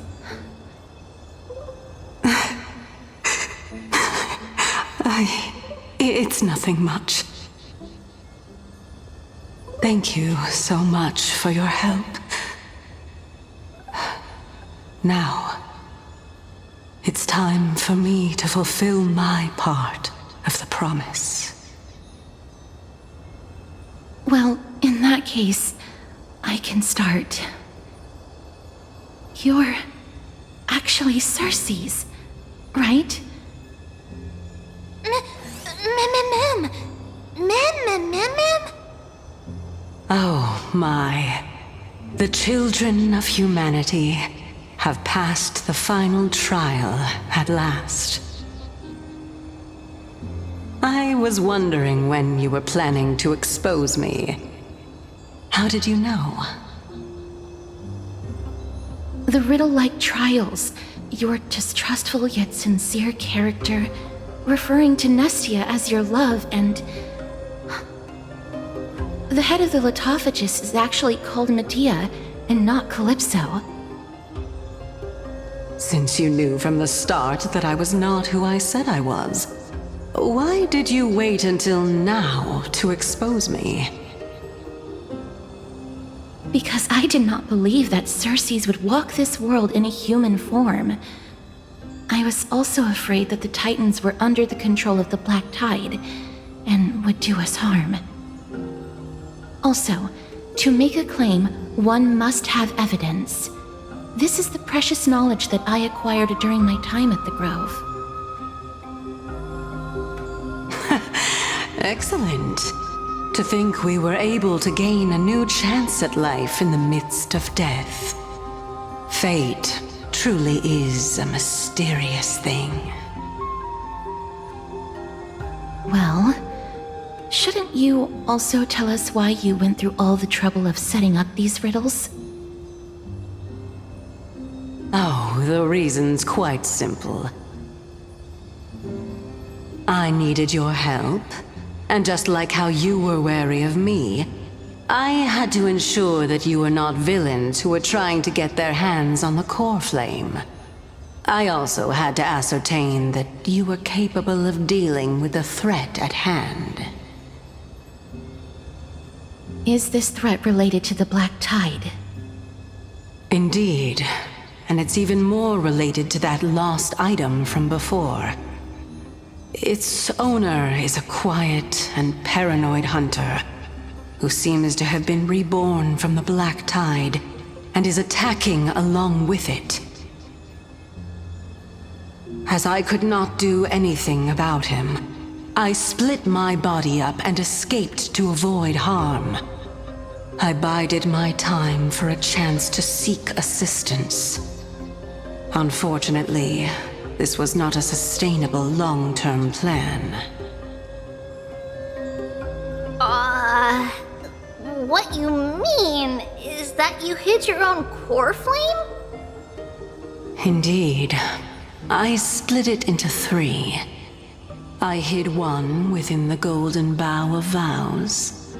It's nothing much. Thank you so much for your help. Now, it's time for me to fulfill my part of the promise. Well, in that case, I can start. You're actually Cersei's, right? Mem. Oh my. The children of humanity have passed the final trial at last. I was wondering when you were planning to expose me. How did you know? The riddle-like trials, your distrustful yet sincere character, referring to Nestia as your love, and... The head of the Litophagus is actually called Medea, and not Calypso. Since you knew from the start that I was not who I said I was, why did you wait until now to expose me? Because I did not believe that Cersei's would walk this world in a human form. I was also afraid that the Titans were under the control of the Black Tide, and would do us harm. Also, to make a claim, one must have evidence. This is the precious knowledge that I acquired during my time at the Grove. Excellent. To think we were able to gain a new chance at life in the midst of death. Fate truly is a mysterious thing. Well, shouldn't you also tell us why you went through all the trouble of setting up these riddles? Oh, the reason's quite simple. I needed your help, and just like how you were wary of me, I had to ensure that you were not villains who were trying to get their hands on the core flame. I also had to ascertain that you were capable of dealing with the threat at hand. Is this threat related to the Black Tide? Indeed, and it's even more related to that lost item from before. Its owner is a quiet and paranoid hunter who seems to have been reborn from the Black Tide and is attacking along with it. As I could not do anything about him, I split my body up and escaped to avoid harm. I bided my time for a chance to seek assistance. Unfortunately, this was not a sustainable long-term plan. What you mean is that you hid your own core flame? Indeed. I split it into 3. I hid one within the Golden Bough of Vows,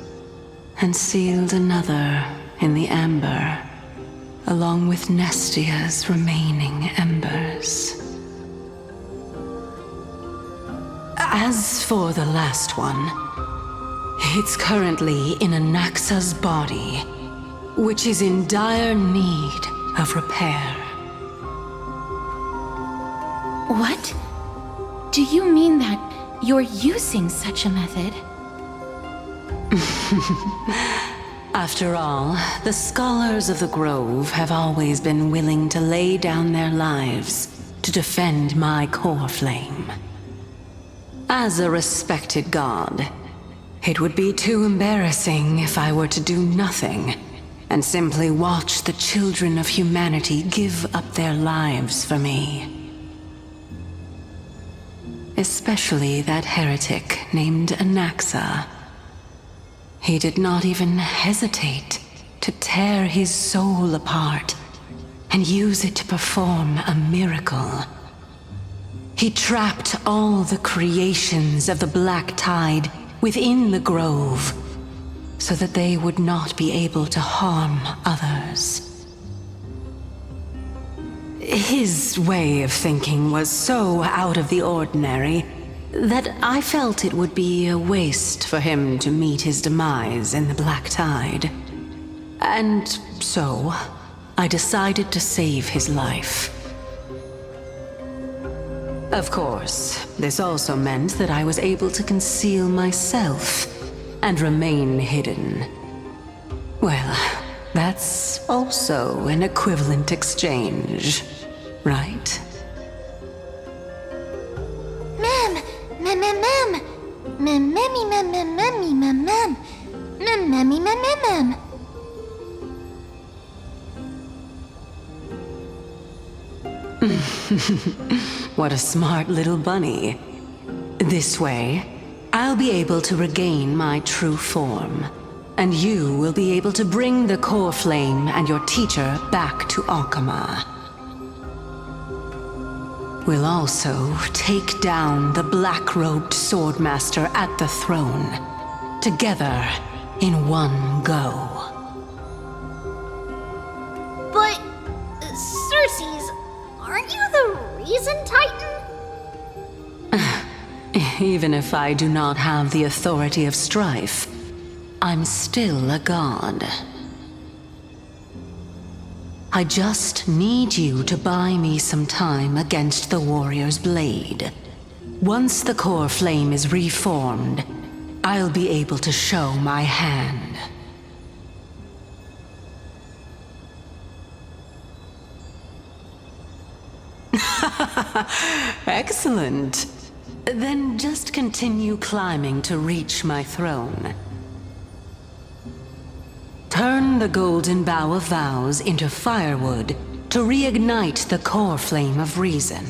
and sealed another in the Amber, along with Nestia's remaining embers. As for the last one, it's currently in Anaxa's body, which is in dire need of repair. What? Do you mean that you're using such a method? After all, the scholars of the Grove have always been willing to lay down their lives to defend my core flame. As a respected god, it would be too embarrassing if I were to do nothing and simply watch the children of humanity give up their lives for me. Especially that heretic named Anaxa. He did not even hesitate to tear his soul apart and use it to perform a miracle. He trapped all the creations of the Black Tide within the Grove, so that they would not be able to harm others. His way of thinking was so out of the ordinary that I felt it would be a waste for him to meet his demise in the Black Tide. And so, I decided to save his life. Of course, this also meant that I was able to conceal myself and remain hidden. Well, that's also an equivalent exchange, right? What a smart little bunny. This way, I'll be able to regain my true form, and you will be able to bring the core flame and your teacher back to Alchema. We'll also take down the black-robed swordmaster at the throne, together in one go. But, Circes, aren't you the Reason Titan? Even if I do not have the authority of strife, I'm still a god. I just need you to buy me some time against the Warrior's Blade. Once the core flame is reformed, I'll be able to show my hand. Excellent. Then just continue climbing to reach my throne. Turn the golden bough of vows into firewood to reignite the core flame of reason.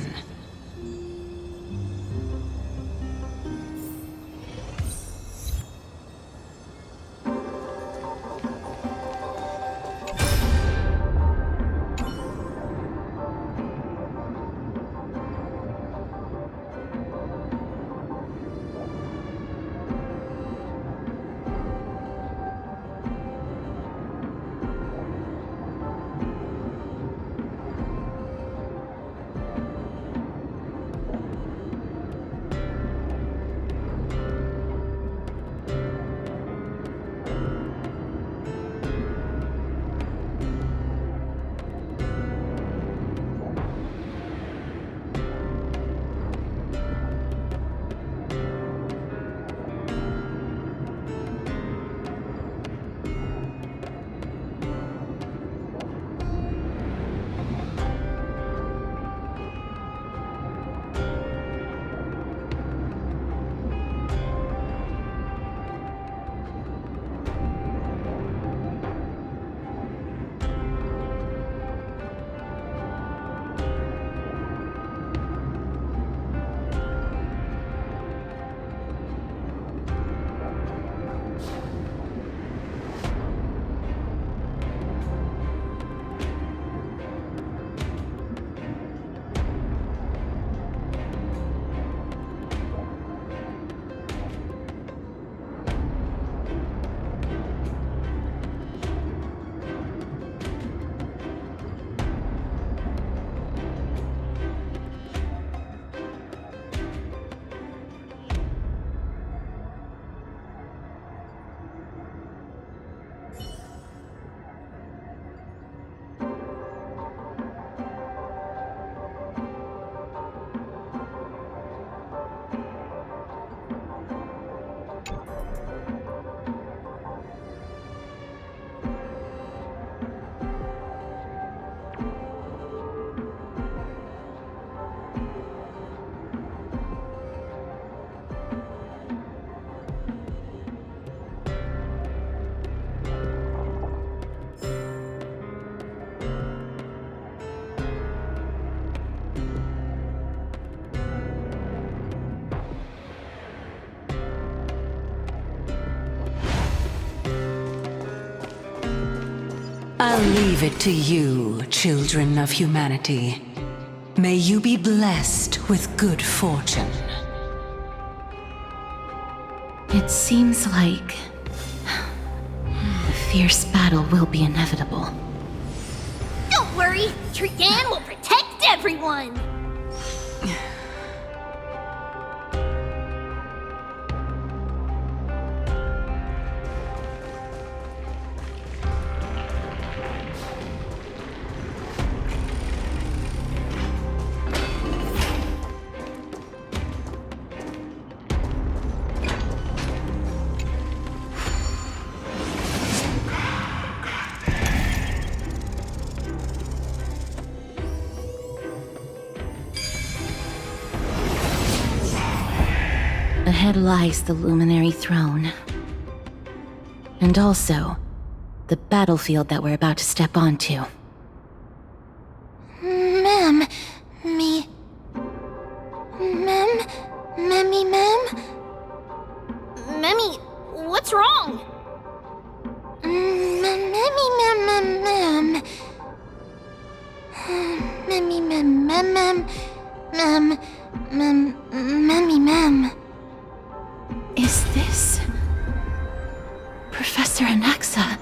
I'll leave it to you, children of humanity. May you be blessed with good fortune. It seems like a fierce battle will be inevitable. Don't worry, Trian will protect everyone! Ahead lies the Luminary Throne. And also, the battlefield that we're about to step onto. Mem, me... Mem? Memmy Mem? Memmy, what's wrong? Memmy Mem Mem Mem. Memmy Mem Mem Mem. Memmy Mem. Is this... Professor Anaxa?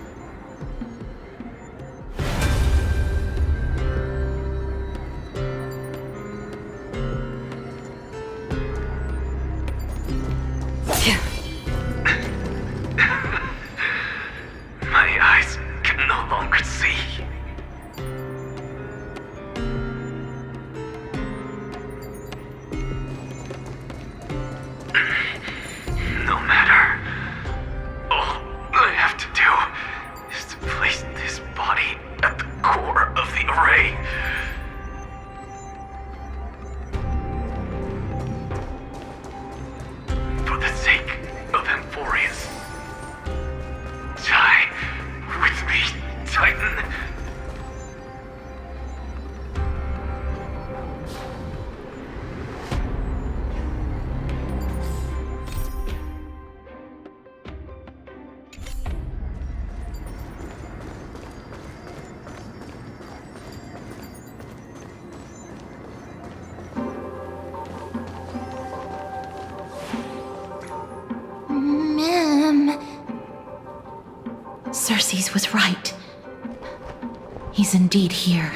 My eyes can no longer see. No matter. All I have to do was right. He's indeed here.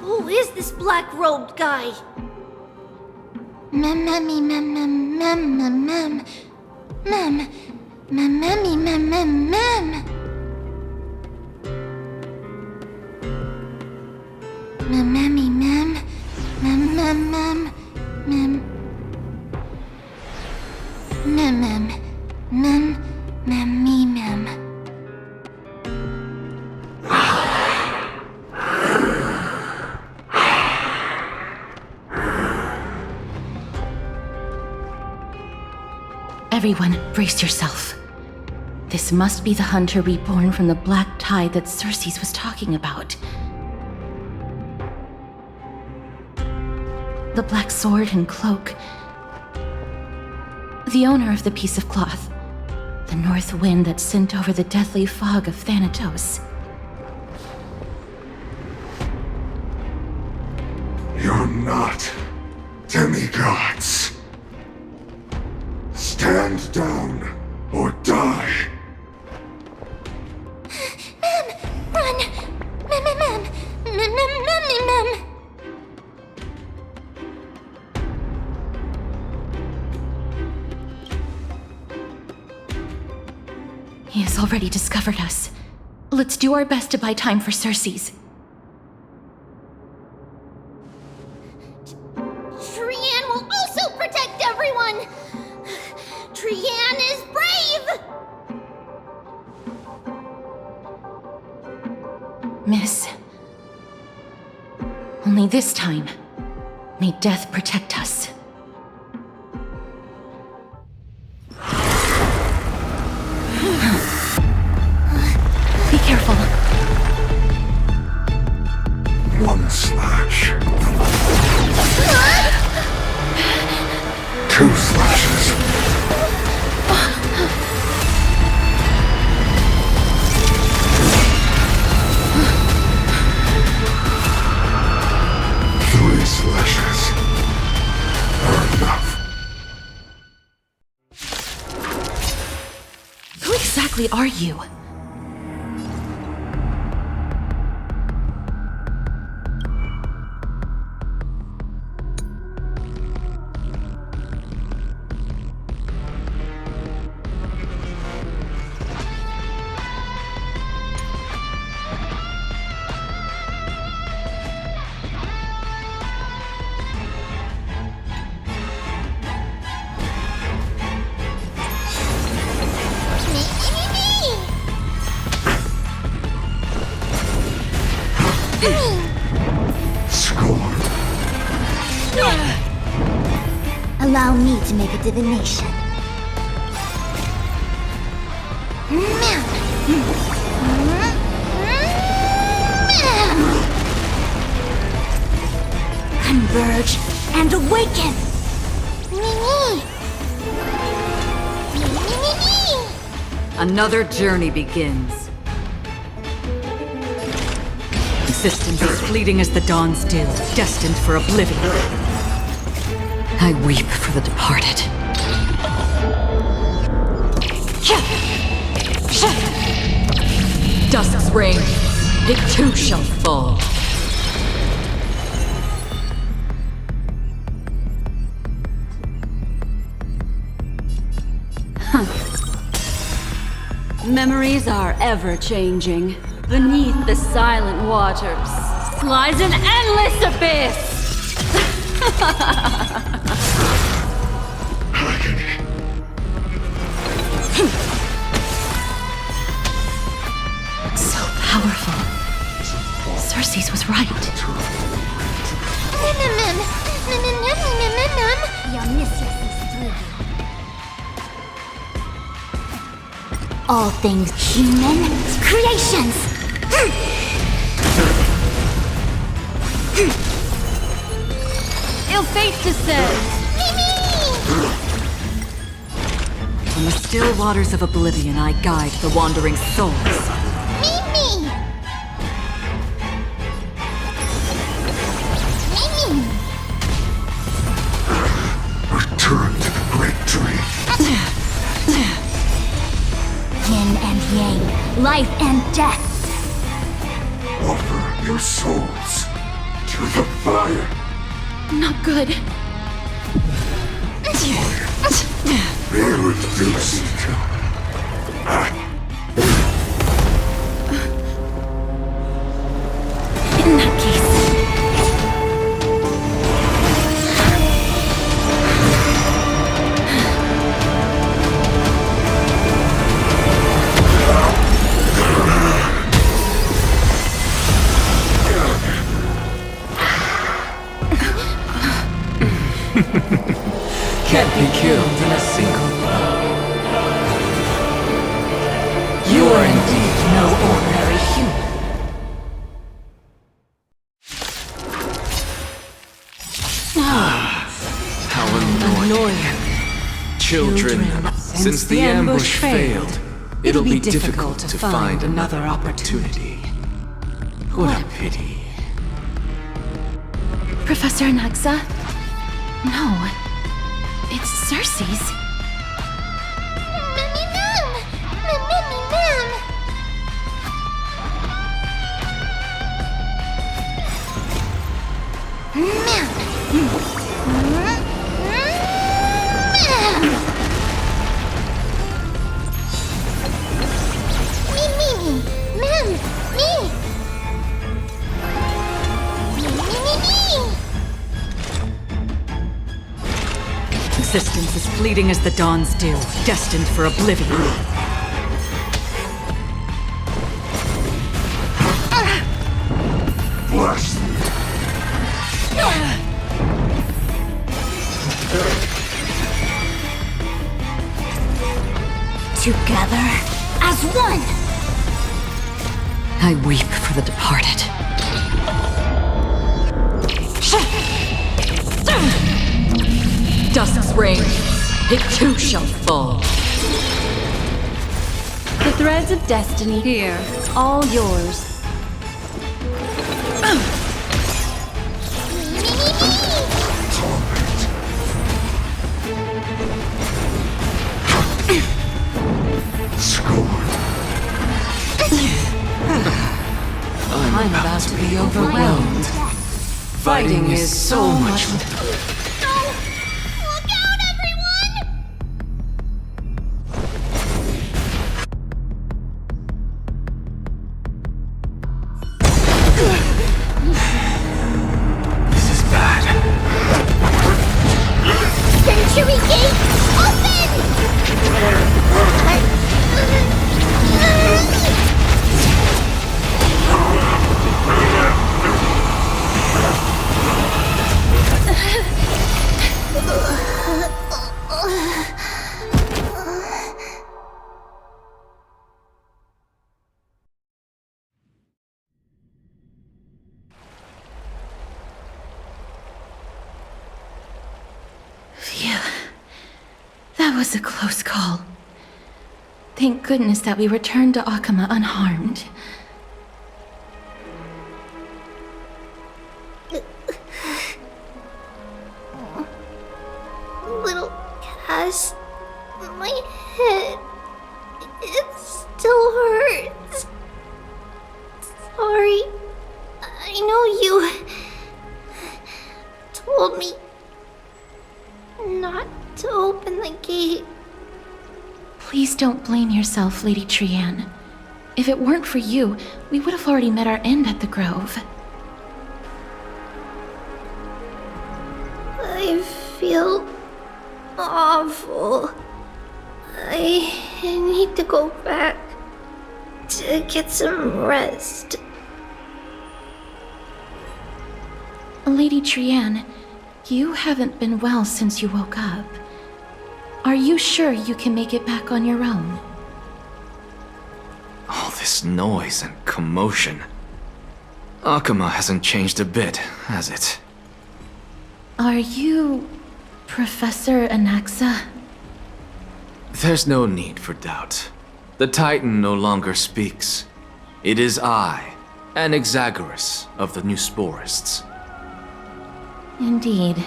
Who is this black-robed guy? Mem. Everyone, brace yourself. This must be the hunter reborn from the black tide that Circes was talking about. The black sword and cloak. The owner of the piece of cloth. The north wind that sent over the deathly fog of Thanatos. You're not demigods. Stand down or die. Run! Mem. He has already discovered us. Let's do our best to buy time for Circes. Trian will also protect everyone! Trian is brave! Miss. Only this time, may death protect us. Be careful. One slash. 2 slashes. 3 slashes are enough. Who exactly are you? Allow me to make a divination. Converge and awaken! Another journey begins. Existence as fleeting as the dawn's dew, destined for oblivion. I weep for the departed. Dusk's reign, it too shall fall. Memories are ever changing. Beneath the silent waters lies an endless abyss! So powerful. Circes was right. The omniscience is through you. All things human creations! Ill fate descends! On the still waters of oblivion, I guide the wandering souls. Mimi! Return to the great tree. yin and yang, life and death. Offer your souls to the fire. Not good. Be reduced. In that case... Can't be killed in a single blow. You are indeed no ordinary human. How annoying. Children, since the ambush failed, it'll be difficult to find another opportunity. What a pity. Professor Anaxa? No. It's Cersei's. Existence is fleeting as the dawn's dew, destined for oblivion. Bless me. Together as one. I weep for the departed. Dusk's reign, it too shall fall. The threads of destiny here, all yours. I'm about to be overwhelmed. Fighting is so much. That was a close call. Thank goodness that we returned to Akama unharmed. Little Cass, my head, it still hurts. Sorry, I know you told me not to open the gate. Please don't blame yourself, Lady Trianne. If it weren't for you, we would have already met our end at the Grove. I feel awful. I need to go back to get some rest. Lady Trianne, you haven't been well since you woke up. Are you sure you can make it back on your own? All this noise and commotion. Akama hasn't changed a bit, has it? Are you Professor Anaxa? There's no need for doubt. The Titan no longer speaks. It is I, Anaxagoras of the New Sporists. Indeed.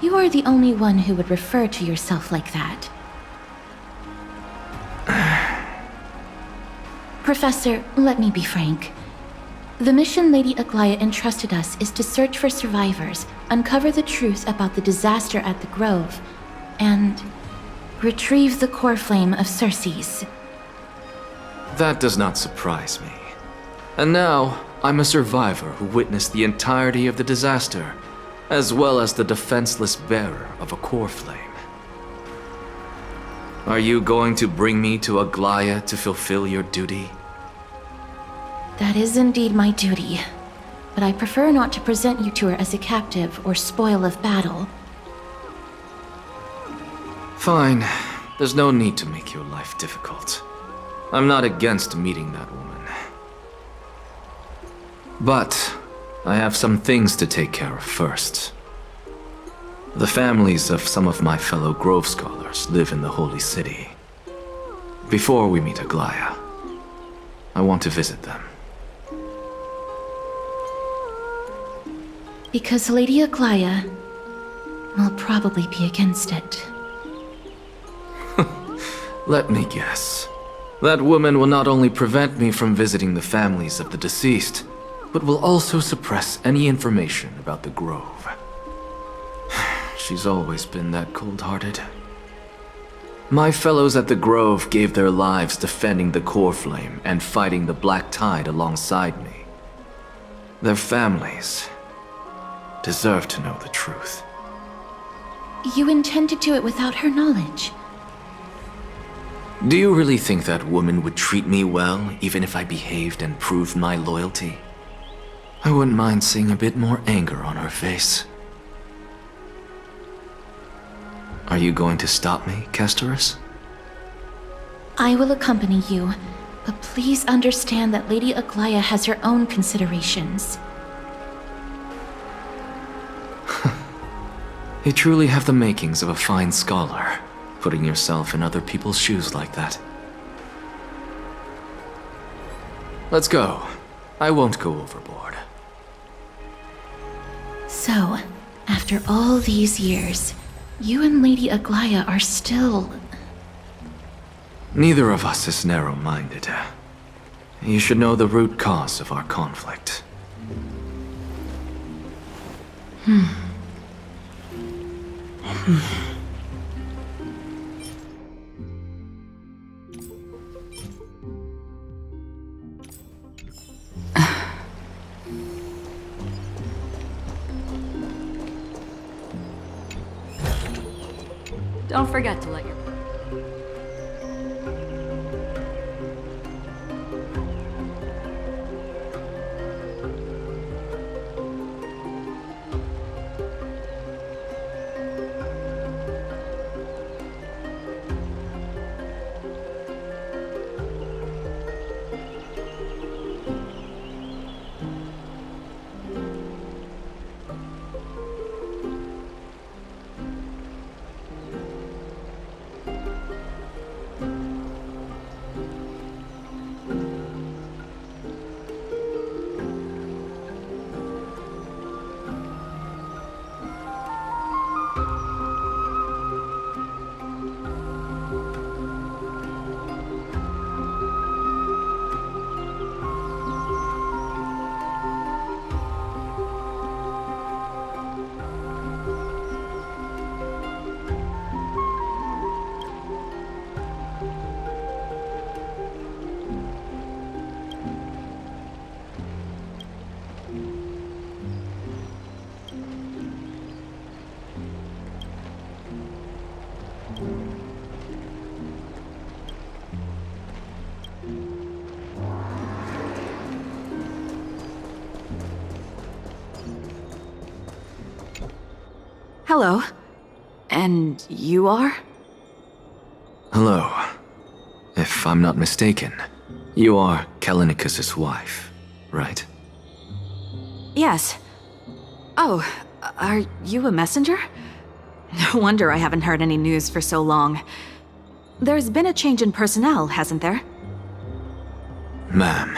You are the only one who would refer to yourself like that. Professor, let me be frank. The mission Lady Aglaya entrusted us is to search for survivors, uncover the truth about the disaster at the Grove, and retrieve the core flame of Circes. That does not surprise me. And now, I'm a survivor who witnessed the entirety of the disaster, as well as the defenseless bearer of a core flame. Are you going to bring me to Aglaya to fulfill your duty? That is indeed my duty, but I prefer not to present you to her as a captive or spoil of battle. Fine. There's no need to make your life difficult. I'm not against meeting that woman. But I have some things to take care of first. The families of some of my fellow Grove Scholars live in the Holy City. Before we meet Aglaya, I want to visit them. Because Lady Aglaya will probably be against it. Let me guess. That woman will not only prevent me from visiting the families of the deceased, but will also suppress any information about the Grove. She's always been that cold-hearted. My fellows at the Grove gave their lives defending the core flame and fighting the Black Tide alongside me. Their families deserve to know the truth. You intend to do it without her knowledge? Do you really think that woman would treat me well, even if I behaved and proved my loyalty? I wouldn't mind seeing a bit more anger on her face. Are you going to stop me, Castorus? I will accompany you, but please understand that Lady Aglaya has her own considerations. You truly have the makings of a fine scholar, putting yourself in other people's shoes like that. Let's go. I won't go overboard. So, after all these years, you and Lady Aglaya are still... Neither of us is narrow-minded. You should know the root cause of our conflict. Don't forget to let your... Hello. And you are? Hello. If I'm not mistaken, you are Callinicus's wife, right? Yes. Oh, are you a messenger? No wonder I haven't heard any news for so long. There's been a change in personnel, hasn't there? Ma'am,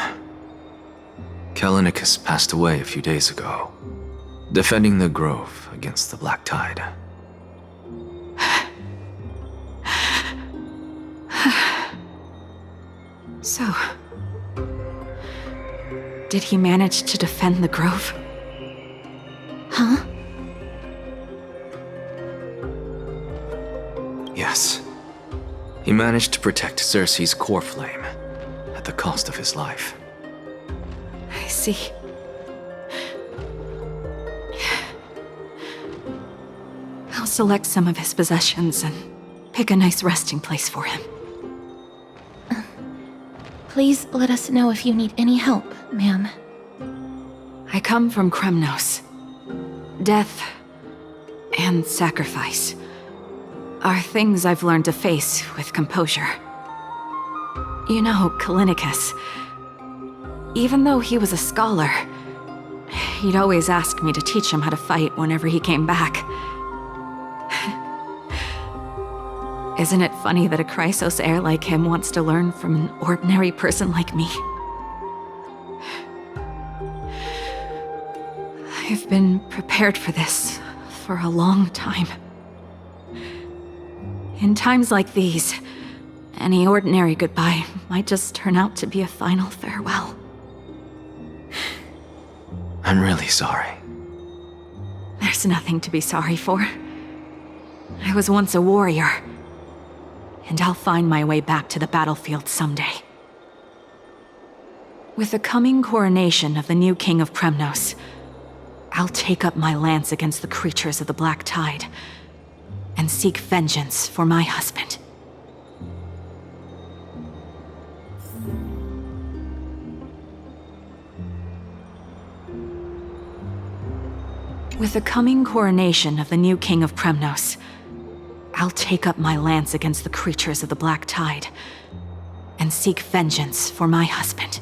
Callinicus passed away a few days ago, defending the Grove against the Black Tide. So, Did he manage to defend the grove? Huh? Yes. He managed to protect Cersei's core flame at the cost of his life. I see. I'll select some of his possessions and pick a nice resting place for him. Please let us know if you need any help, ma'am. I come from Kremnos. Death and sacrifice are things I've learned to face with composure. You know, Kallinicus, even though he was a scholar, he'd always ask me to teach him how to fight whenever he came back. Isn't it funny that a Chrysos heir like him wants to learn from an ordinary person like me? I've been prepared for this for a long time. In times like these, any ordinary goodbye might just turn out to be a final farewell. I'm really sorry. There's nothing to be sorry for. I was once a warrior, and I'll find my way back to the battlefield someday. With the coming coronation of the new king of Kremnos, I'll take up my lance against the creatures of the Black Tide and seek vengeance for my husband. With the coming coronation of the new king of Kremnos, I'll take up my lance against the creatures of the Black Tide and seek vengeance for my husband.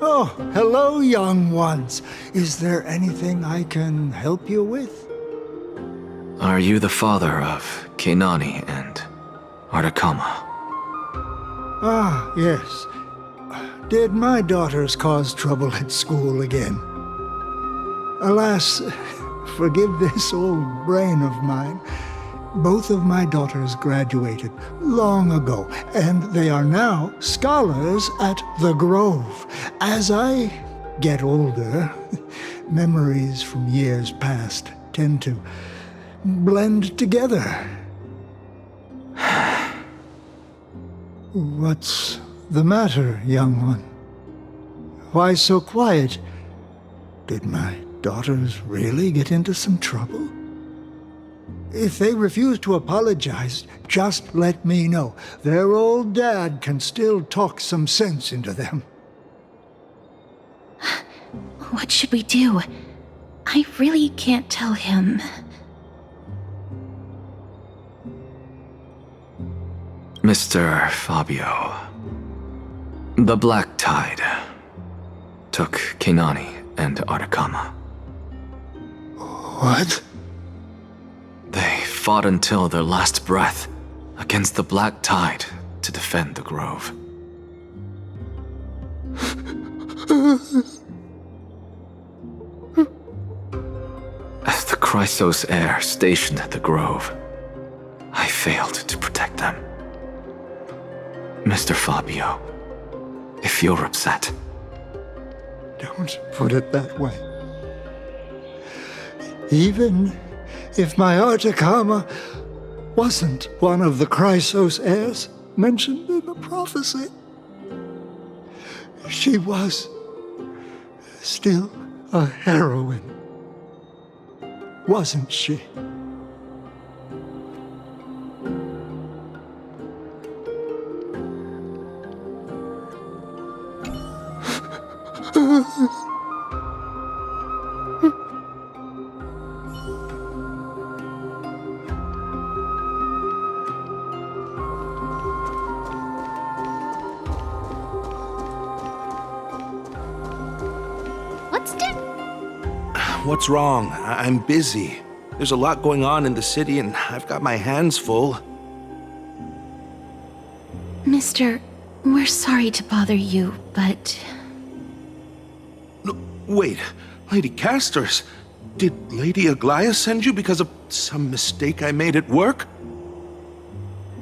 Oh, hello, young ones. Is there anything I can help you with? Are you the father of Kenani and Artakama? Ah, yes. Did my daughters cause trouble at school again? Alas, forgive this old brain of mine. Both of my daughters graduated long ago, and they are now scholars at the Grove. As I get older, memories from years past tend to blend together. What's the matter, young one? Why so quiet? Did my daughters really get into some trouble? If they refuse to apologize, just let me know. Their old dad can still talk some sense into them. What should we do? I really can't tell him. Mr. Fabio, the Black Tide took Kenani and Artakama. What? They fought until their last breath against the Black Tide to defend the Grove. As the Chrysos heir stationed at the Grove, I failed to protect them. Mr. Fabio, if you're upset... Don't put it that way. Even if my Artakama wasn't one of the Chrysos heirs mentioned in the prophecy, she was still a heroine, wasn't she? What's wrong? I'm busy. There's a lot going on in the city and I've got my hands full. Mister, we're sorry to bother you, but... No, wait, Lady Castors, did Lady Aglaia send you because of some mistake I made at work?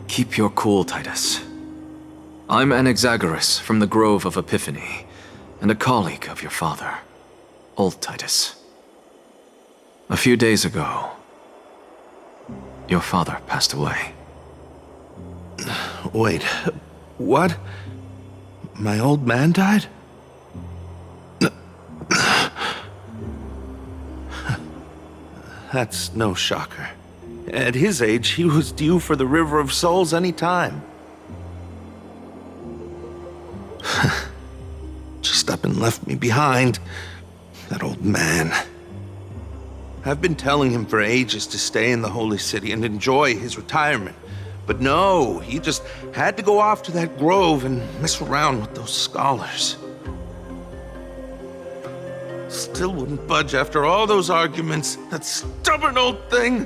Keep your cool, Titus. I'm Anaxagoras from the Grove of Epiphany, and a colleague of your father, Old Titus. A few days ago, your father passed away. Wait, what? My old man died? That's no shocker. At his age, he was due for the River of Souls any time. Just up and left me behind. That old man. I've been telling him for ages to stay in the Holy City and enjoy his retirement. But no, he just had to go off to that grove and mess around with those scholars. Still wouldn't budge after all those arguments. That stubborn old thing.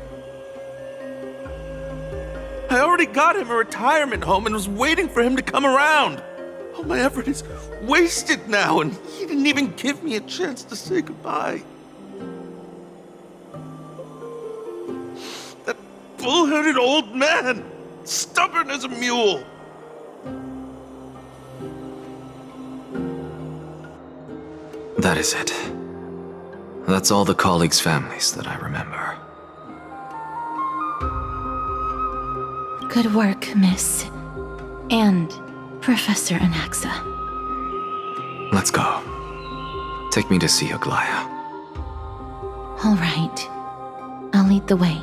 I already got him a retirement home and was waiting for him to come around. All my effort is wasted now, and he didn't even give me a chance to say goodbye. That bull-headed old man, stubborn as a mule. That is it. That's all the colleagues' families that I remember. Good work, Miss. And Professor Anaxa. Let's go. Take me to see Aglaia. All right. I'll lead the way.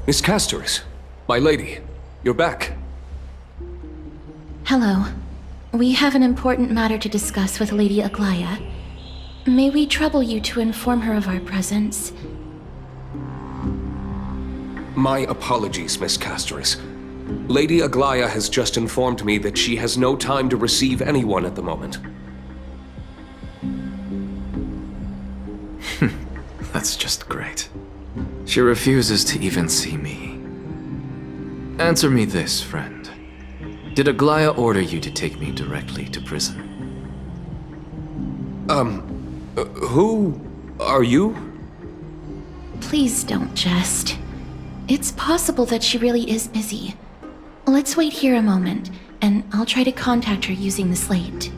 Miss Castors, my lady, you're back. Hello. We have an important matter to discuss with Lady Aglaia. May we trouble you to inform her of our presence? My apologies, Miss Castors. Lady Aglaia has just informed me that she has no time to receive anyone at the moment. That's just great. She refuses to even see me. Answer me this, friend. Did Aglaya order you to take me directly to prison? Who are you? Please don't jest. It's possible that she really is busy. Let's wait here a moment, and I'll try to contact her using the slate.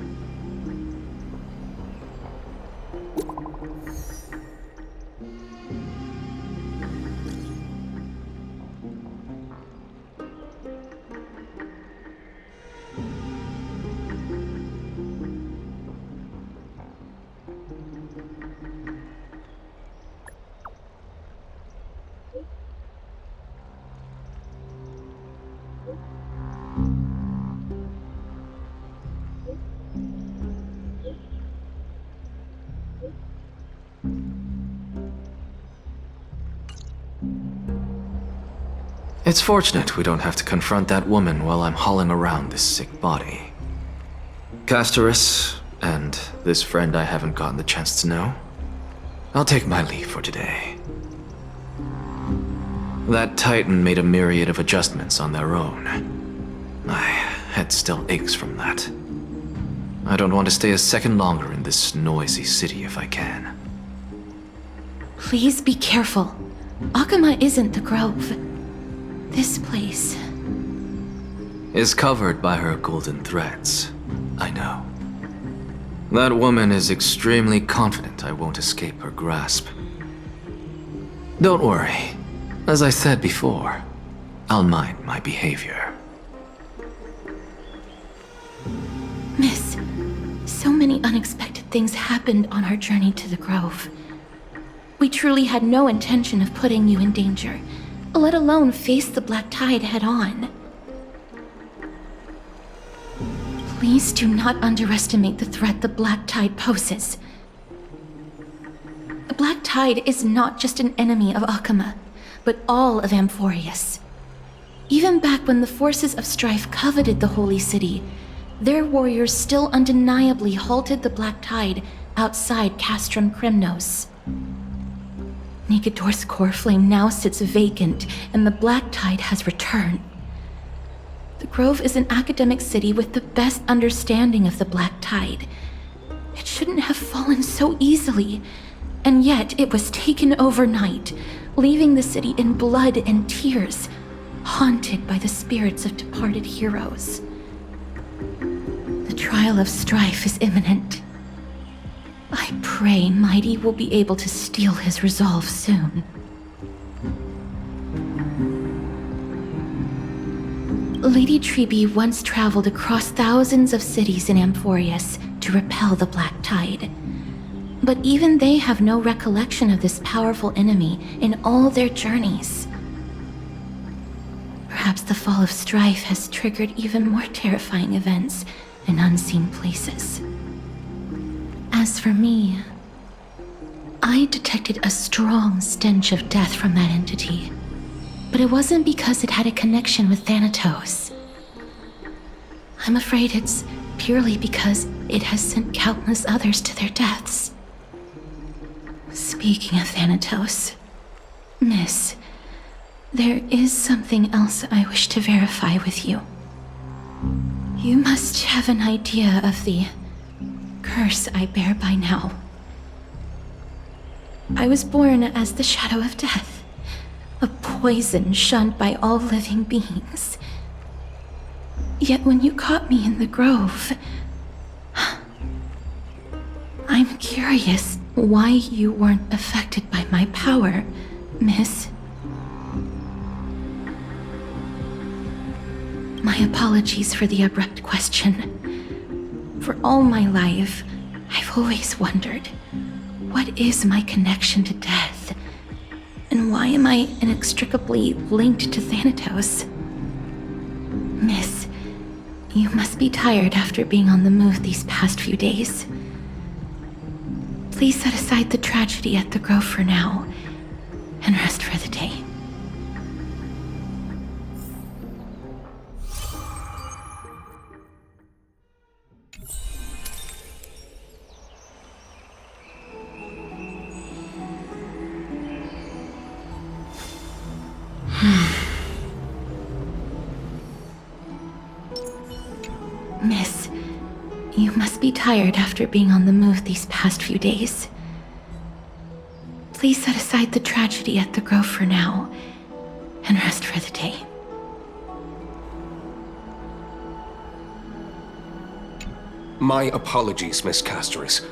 It's fortunate we don't have to confront that woman while I'm hauling around this sick body. Castorus, and this friend I haven't gotten the chance to know, I'll take my leave for today. That Titan made a myriad of adjustments on their own. My head still aches from that. I don't want to stay a second longer in this noisy city if I can. Please be careful. Akuma isn't the Grove. This place is covered by her golden threads. I know. That woman is extremely confident I won't escape her grasp. Don't worry. As I said before, I'll mind my behavior. Miss, so many unexpected things happened on our journey to the Grove. We truly had no intention of putting you in danger, let alone face the Black Tide head-on. Please do not underestimate the threat the Black Tide poses. The Black Tide is not just an enemy of Akuma, but all of Amphoreus. Even back when the forces of strife coveted the Holy City, their warriors still undeniably halted the Black Tide outside Castrum Kremnos. Nigador's core flame now sits vacant, and the Black Tide has returned. The Grove is an academic city with the best understanding of the Black Tide. It shouldn't have fallen so easily, and yet it was taken overnight, leaving the city in blood and tears, haunted by the spirits of departed heroes. The trial of strife is imminent. I pray Mighty will be able to steal his resolve soon. Lady Treeby once traveled across thousands of cities in Amphoreus to repel the Black Tide. But even they have no recollection of this powerful enemy in all their journeys. Perhaps the fall of strife has triggered even more terrifying events in unseen places. As for me, I detected a strong stench of death from that entity, but it wasn't because it had a connection with Thanatos. I'm afraid it's purely because it has sent countless others to their deaths. Speaking of Thanatos, Miss, there is something else I wish to verify with you. You must have an idea of the curse I bear by now. I was born as the shadow of death, a poison shunned by all living beings. Yet when you caught me in the Grove, I'm curious why you weren't affected by my power, Miss. My apologies for the abrupt question. For all my life, I've always wondered, what is my connection to death? And why am I inextricably linked to Thanatos? Miss, you must be tired after being on the move these past few days. Please set aside the tragedy at the Grove for now, and rest for the day. Miss, you must be tired after being on the move these past few days. Please set aside the tragedy at the Grove for now, and rest for the day. My apologies, Miss Casterus.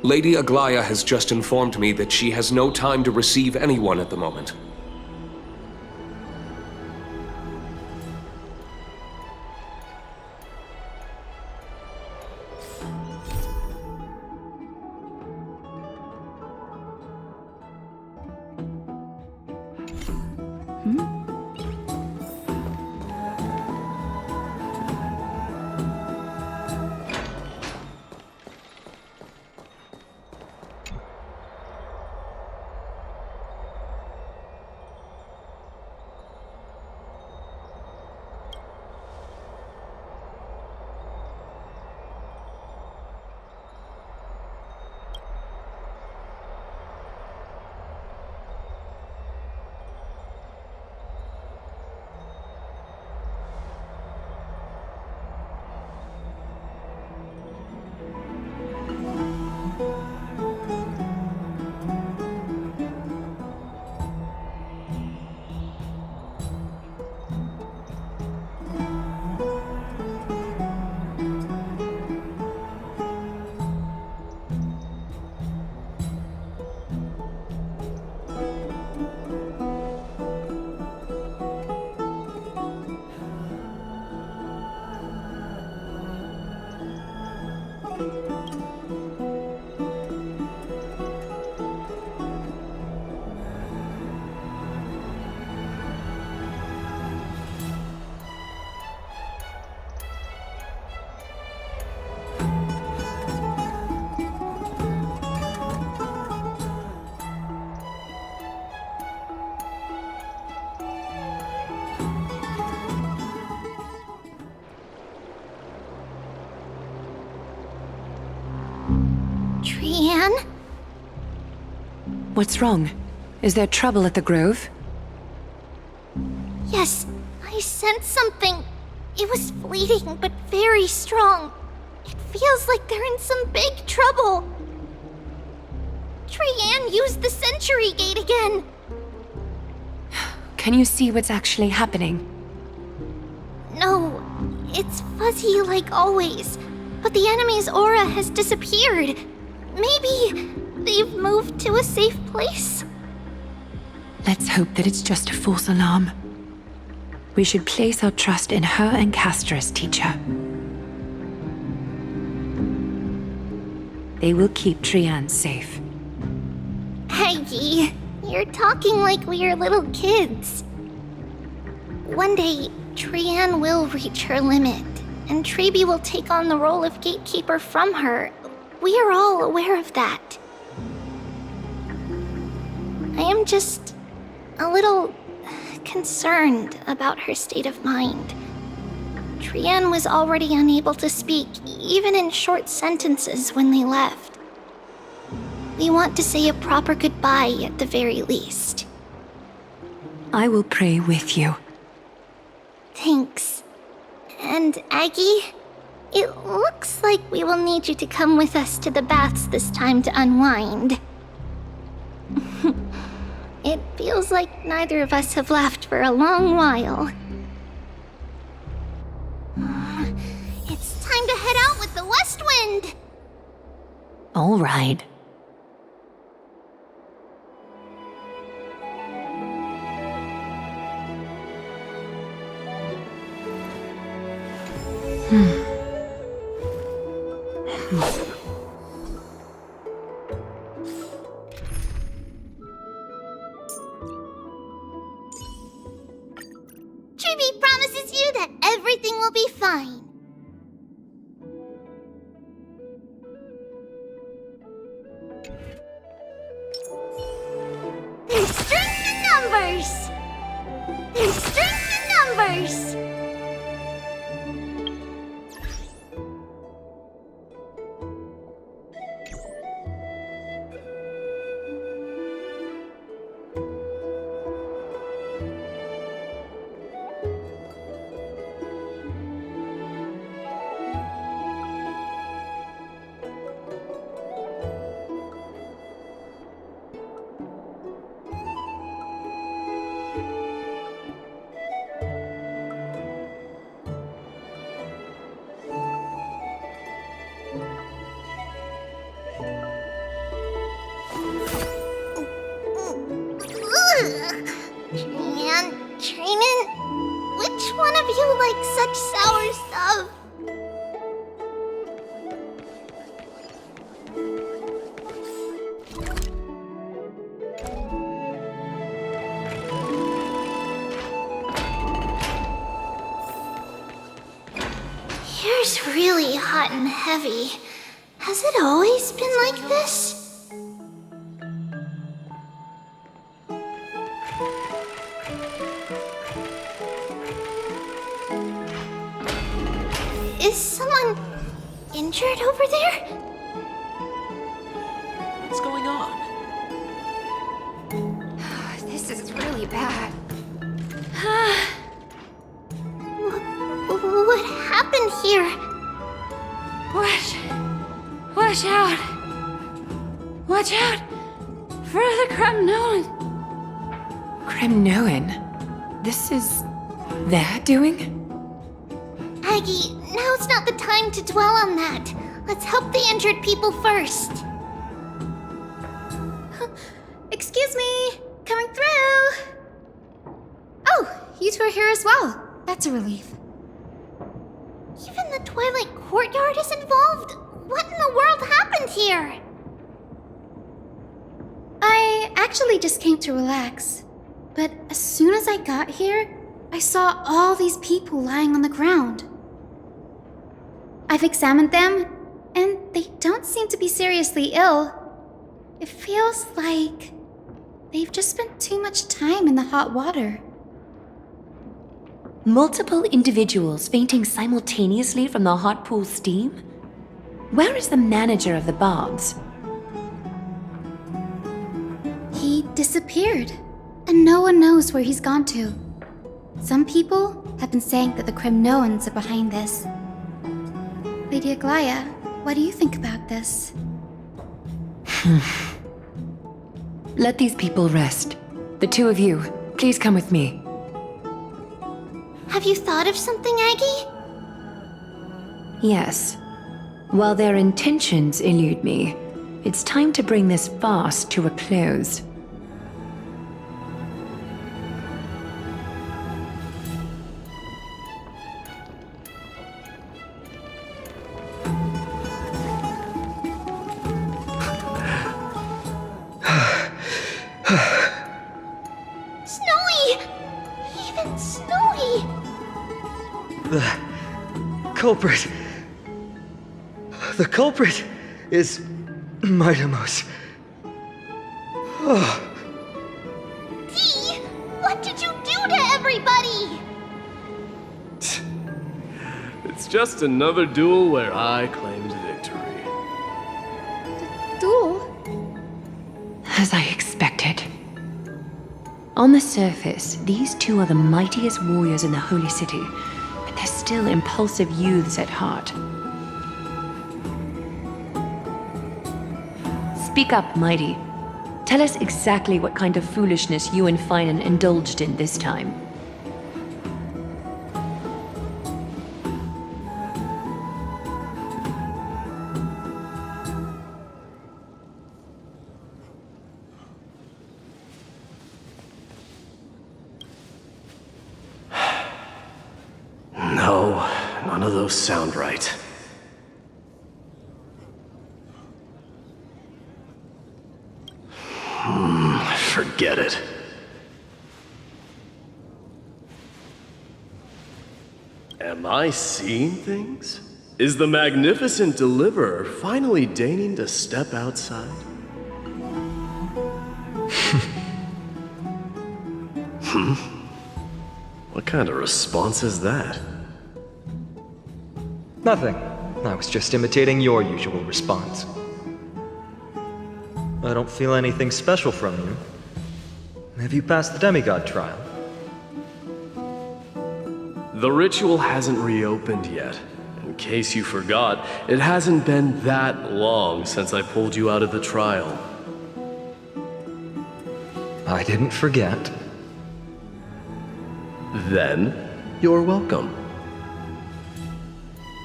Lady Aglaya has just informed me that she has no time to receive anyone at the moment. Trianne? What's wrong? Is there trouble at the Grove? Yes, I sensed something. It was fleeting, but very strong. It feels like they're in some big trouble. Trianne used the Century Gate again. Can you see what's actually happening? No, it's fuzzy like always. But the enemy's aura has disappeared. Maybe they've moved to a safe place? Let's hope that it's just a false alarm. We should place our trust in her and Casterus, teacher. They will keep Trianne safe. Aggie, you're talking like we are little kids. One day, Trianne will reach her limit, and Traby will take on the role of gatekeeper from her. We are all aware of that. I am just a little concerned about her state of mind. Trianne was already unable to speak, even in short sentences when they left. We want to say a proper goodbye at the very least. I will pray with you. Thanks. And Aggie, it looks like we will need you to come with us to the baths this time to unwind. It feels like neither of us have laughed for a long while. It's time to head out with the west wind! All right. Trivy promises you that everything will be fine. There's strength in numbers! There's strength in numbers! Here's really hot and heavy. Has it always been like this? Is someone injured over there? What's going on? This is really bad. What happened here? Watch out! Watch out! For the Kremnoan! Kremnoan? This is their doing? Aggie, now's not the time to dwell on that. Let's help the injured people first. Excuse me! Coming through! Oh, you two are here as well. That's a relief. Even the Twilight Courtyard is involved? What in the world happened here? I actually just came to relax. But as soon as I got here, I saw all these people lying on the ground. I've examined them, and they don't seem to be seriously ill. It feels like they've just spent too much time in the hot water. Multiple individuals fainting simultaneously from the hot pool steam? Where is the manager of the baths? He disappeared, and no one knows where he's gone to. Some people have been saying that the Kremnoans are behind this. Lady Aglaya, what do you think about this? Let these people rest. The two of you, please come with me. Have you thought of something, Aggie? Yes. While their intentions elude me, it's time to bring this farce to a close. Snowy! Even Snowy! The culprit. The culprit is Mightimos. Oh. Dee! What did you do to everybody? It's just another duel where I claimed victory. Duel? As I expected. On the surface, these two are the mightiest warriors in the Holy City, but they're still impulsive youths at heart. Speak up, Mighty. Tell us exactly what kind of foolishness you and Finan indulged in this time. No, none of those sound right. Forget it. Am I seeing things? Is the magnificent deliverer finally deigning to step outside? What kind of response is that? Nothing. I was just imitating your usual response. I don't feel anything special from you. Have you passed the demigod trial? The ritual hasn't reopened yet. In case you forgot, it hasn't been that long since I pulled you out of the trial. I didn't forget. Then, you're welcome.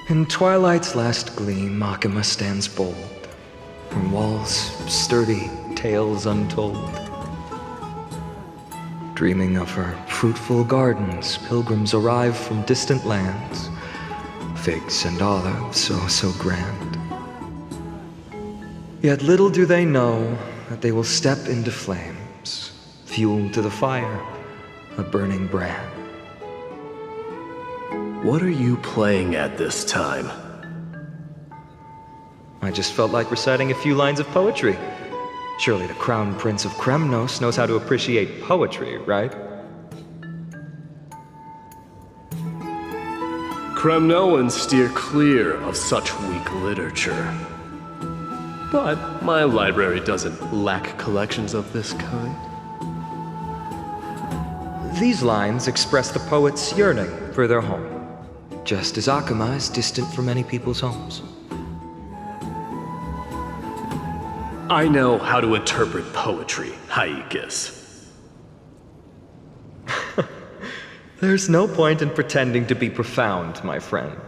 In twilight's last gleam, Makima stands bold. Her walls sturdy, tales untold. Dreaming of her fruitful gardens, pilgrims arrive from distant lands. Figs and olives, so grand. Yet little do they know that they will step into flames, fuel to the fire, a burning brand. What are you playing at this time? I just felt like reciting a few lines of poetry. Surely the Crown Prince of Kremnos knows how to appreciate poetry, right? Kremnoans steer clear of such weak literature. But my library doesn't lack collections of this kind. These lines express the poet's yearning for their home, just as Akamai is distant from many people's homes. I know how to interpret poetry, Haikis. There's no point in pretending to be profound, my friend.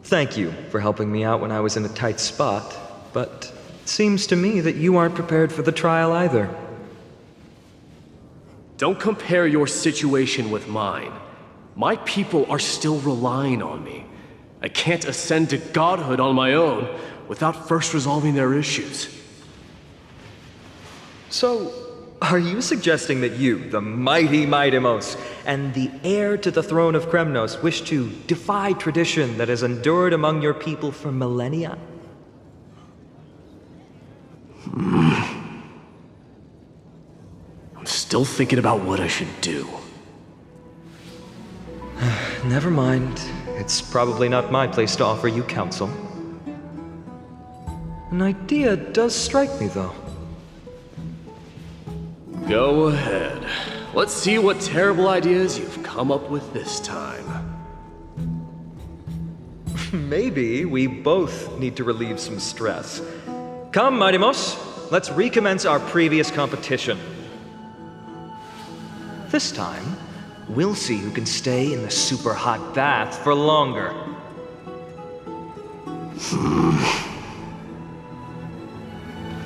Thank you for helping me out when I was in a tight spot, but it seems to me that you aren't prepared for the trial either. Don't compare your situation with mine. My people are still relying on me. I can't ascend to godhood on my own without first resolving their issues. So, are you suggesting that you, the mighty Mightimos, and the heir to the throne of Kremnos, wish to defy tradition that has endured among your people for millennia? I'm still thinking about what I should do. Never mind. It's probably not my place to offer you counsel. An idea does strike me, though. Go ahead. Let's see what terrible ideas you've come up with this time. Maybe we both need to relieve some stress. Come, Mightimos, let's recommence our previous competition. This time, we'll see who can stay in the super hot bath for longer.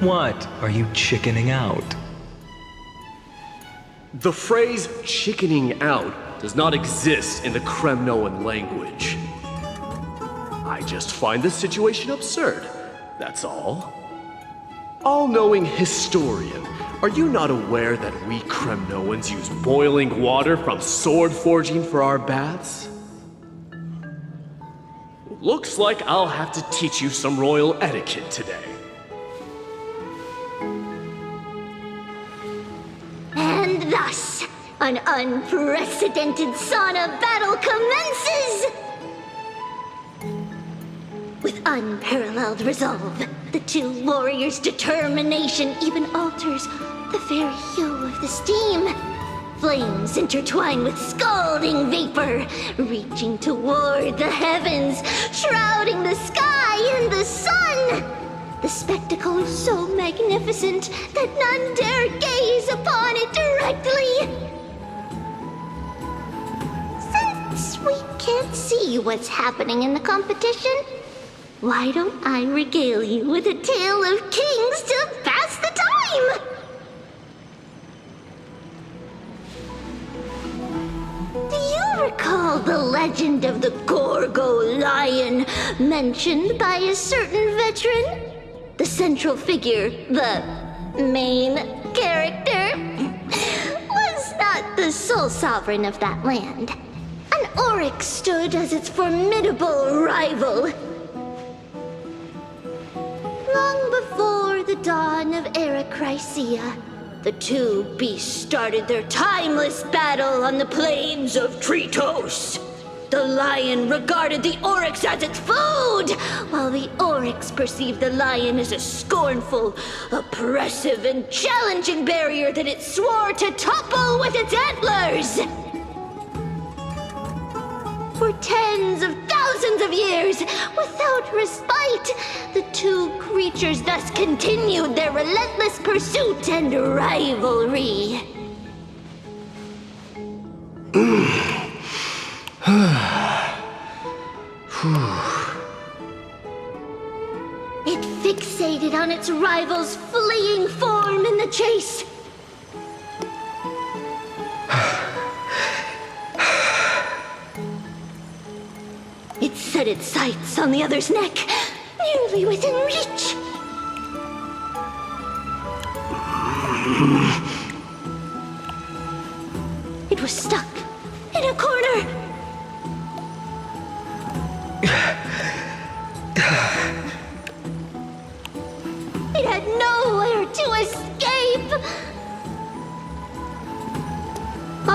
What? Are you chickening out? The phrase chickening out does not exist in the Kremnoan language. I just find the situation absurd, that's all. All-knowing historian, are you not aware that we Kremnoans use boiling water from sword forging for our baths? Looks like I'll have to teach you some royal etiquette today. And thus, an unprecedented sauna battle commences! With unparalleled resolve, the two warriors' determination even alters the very hue of the steam. Flames intertwine with scalding vapor, reaching toward the heavens, shrouding the sky and the sun. The spectacle is so magnificent that none dare gaze upon it directly. Since we can't see what's happening in the competition, why don't I regale you with a tale of kings to pass the time? Do you recall the legend of the Gorgo lion mentioned by a certain veteran? The central figure, the main character, was not the sole sovereign of that land. An Oryx stood as its formidable rival. Long before the dawn of Era Chrysia, the two beasts started their timeless battle on the plains of Tritos. The lion regarded the Oryx as its food, while the Oryx perceived the lion as a scornful, oppressive, and challenging barrier that it swore to topple with its antlers. For tens of thousands of years, without respite, the two creatures thus continued their relentless pursuit and rivalry. It fixated on its rival's fleeing form in the chase. It set its sights on the other's neck, nearly within reach. It was stuck in a corner.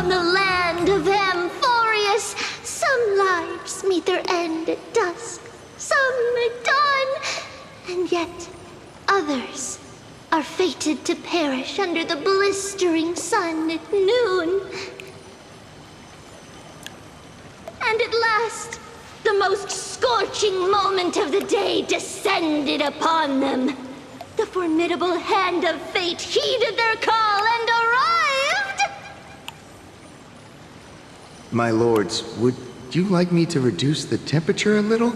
from the land of Amphoreus. Some lives meet their end at dusk, some at dawn, and yet others are fated to perish under the blistering sun at noon. And at last, the most scorching moment of the day descended upon them. The formidable hand of fate heeded their call and arrived! My lords, would you like me to reduce the temperature a little?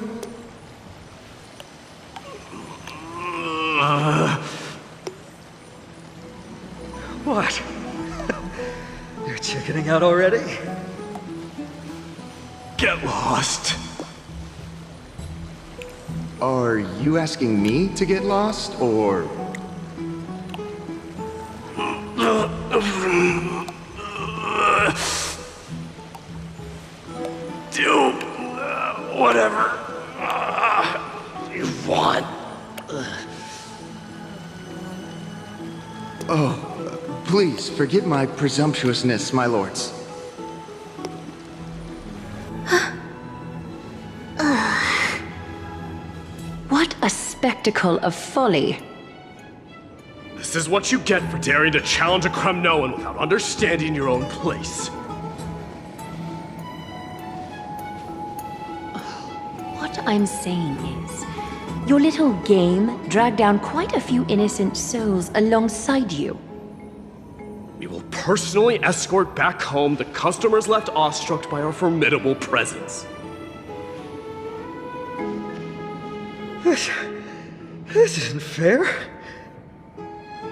What? You're chickening out already? Get lost. Are you asking me to get lost, or... Do whatever you want. Oh, please forgive my presumptuousness, my lords. What a spectacle of folly. This is what you get for daring to challenge a Kremnoan without understanding your own place. What I'm saying is, your little game dragged down quite a few innocent souls alongside you. We will personally escort back home the customers left awestruck by our formidable presence. This isn't fair.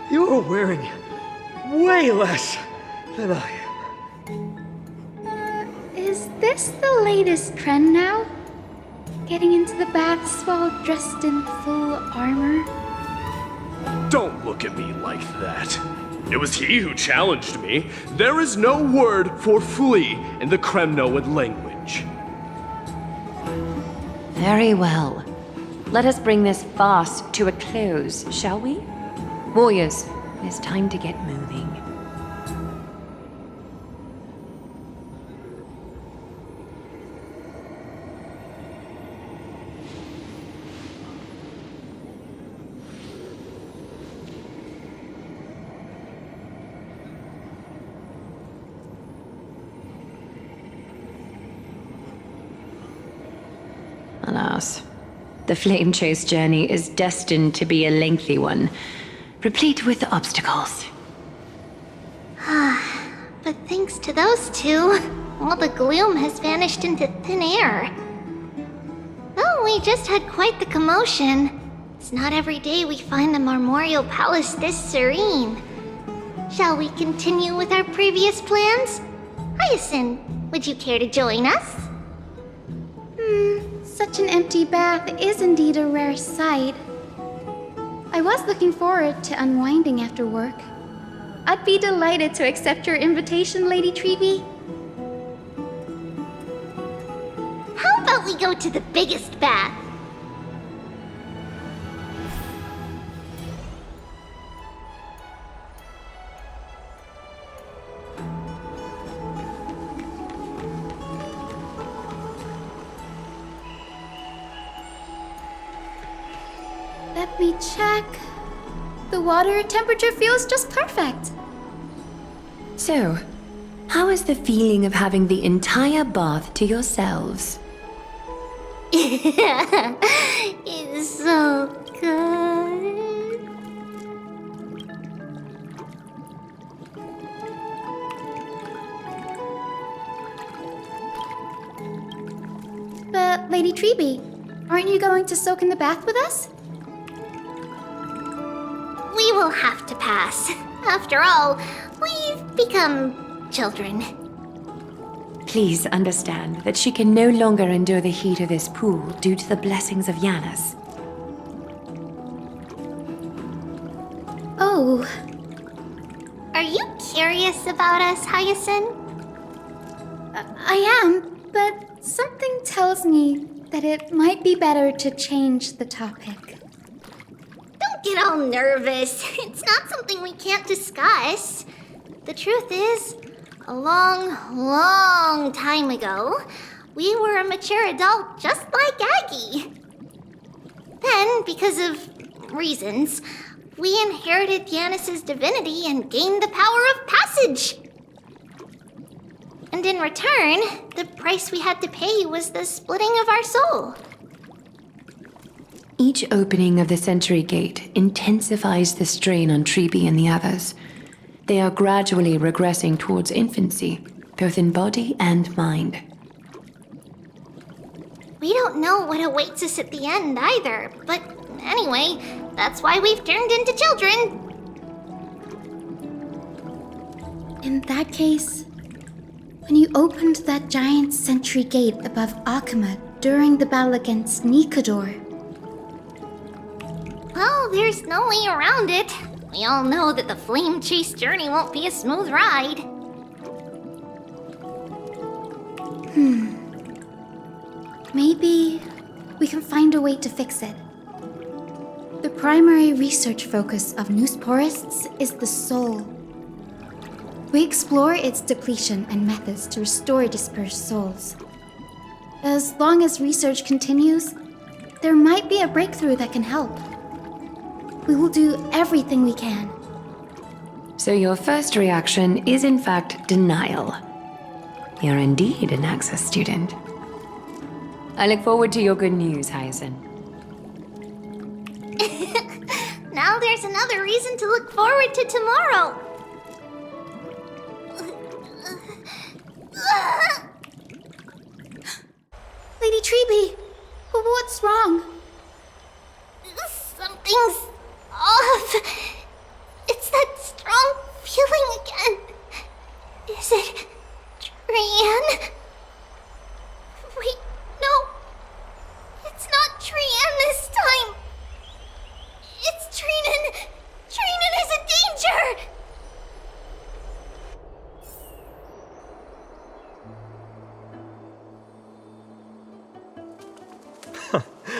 You are wearing way less than I am. Is this the latest trend now? Getting into the baths while dressed in full armor? Don't look at me like that. It was he who challenged me. There is no word for flee in the Kremnoan language. Very well. Let us bring this farce to a close, shall we? Warriors, it is time to get moving. Alas, the flame chase journey is destined to be a lengthy one, replete with obstacles. But thanks to those two, all the gloom has vanished into thin air. Oh, we just had quite the commotion. It's not every day we find the Marmoreal Palace this serene. Shall we continue with our previous plans? Hyacinth, would you care to join us? Such an empty bath is indeed a rare sight. I was looking forward to unwinding after work. I'd be delighted to accept your invitation, Lady Treeby. How about we go to the biggest bath? Let me check. The water temperature feels just perfect. So, how is the feeling of having the entire bath to yourselves? It's so good. But, Lady Treeby, aren't you going to soak in the bath with us? We will have to pass. After all, we've become children. Please understand that she can no longer endure the heat of this pool due to the blessings of Yanis. Oh. Are you curious about us, Hyacinth? I am, but something tells me that it might be better to change the topic. Don't get all nervous. It's not something we can't discuss. The truth is, A long time ago, we were a mature adult just like Aggie. Then, because of reasons, we inherited Yanis's divinity and gained the power of passage. And in return, the price we had to pay was the splitting of our soul. Each opening of the Century Gate intensifies the strain on Treeby and the others. They are gradually regressing towards infancy, both in body and mind. We don't know what awaits us at the end either, but anyway, that's why we've turned into children. In that case, when you opened that giant sentry gate above Akuma during the battle against Nikador, well, there's no way around it. We all know that the flame chase journey won't be a smooth ride. Maybe we can find a way to fix it. The primary research focus of Noosporists is the soul. We explore its depletion and methods to restore dispersed souls. As long as research continues, there might be a breakthrough that can help. We will do everything we can. So your first reaction is in fact denial. You're indeed an Access student. I look forward to your good news, Hyacinth. Now there's another reason to look forward to tomorrow. Lady Treeby, what's wrong? Something's off. It's that strong feeling again. Is it Trian? Wait, no. It's not Trian this time. It's Trinan. Trinan is in danger.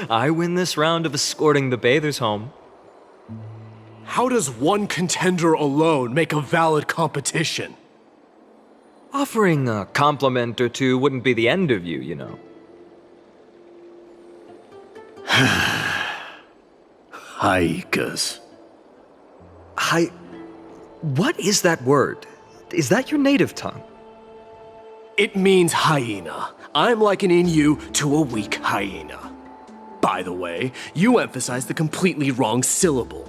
I win this round of escorting the bathers home. How does one contender alone make a valid competition? Offering a compliment or two wouldn't be the end of you, you know. Haikas. What is that word? Is that your native tongue? It means hyena. I'm likening you to a weak hyena. By the way, you emphasized the completely wrong syllable.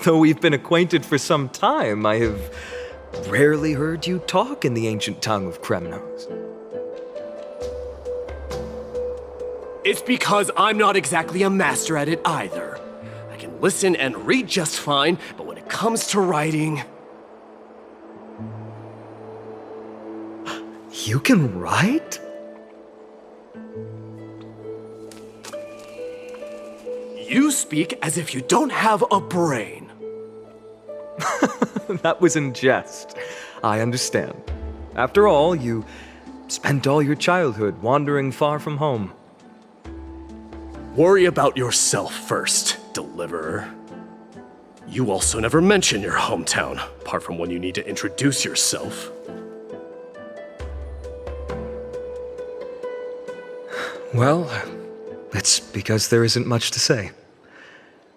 Though we've been acquainted for some time, I have rarely heard you talk in the ancient tongue of Kremnos. It's because I'm not exactly a master at it either. I can listen and read just fine, but when it comes to writing... You can write? You speak as if you don't have a brain. That was in jest. I understand. After all, you spent all your childhood wandering far from home. Worry about yourself first, Deliverer. You also never mention your hometown, apart from when you need to introduce yourself. Well, it's because there isn't much to say.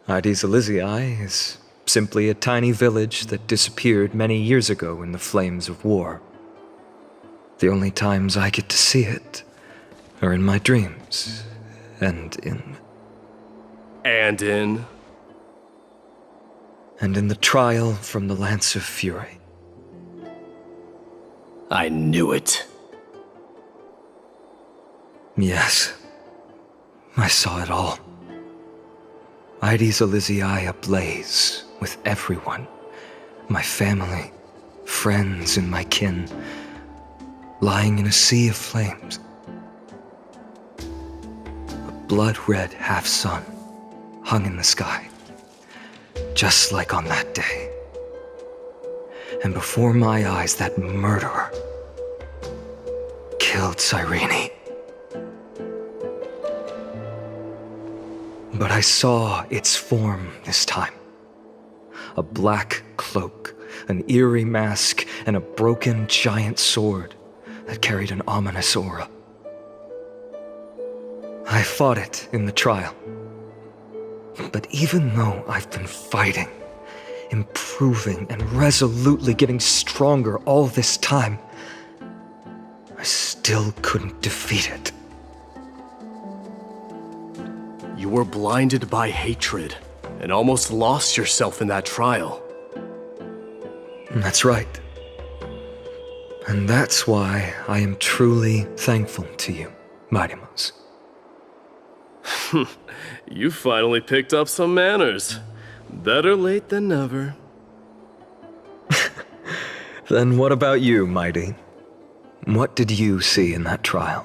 Ides Elysiae is simply a tiny village that disappeared many years ago in the flames of war. The only times I get to see it are in my dreams, and in the trial from the Lance of Fury. I knew it. Yes, I saw it all. Ides Elysiae ablaze with everyone. My family, friends, and my kin, lying in a sea of flames. A blood-red half-sun hung in the sky, just like on that day. And before my eyes, that murderer killed Cyrene. But I saw its form this time. A black cloak an eerie mask, and a broken giant sword that carried an ominous aura. I fought it in the trial. But even though I've been fighting, improving, and resolutely getting stronger all this time, I still couldn't defeat it. You were blinded by hatred and almost lost yourself in that trial. That's right. And that's why I am truly thankful to you, Mighty Mouse. You finally picked up some manners. Better late than never. Then what about you, Mighty? What did you see in that trial?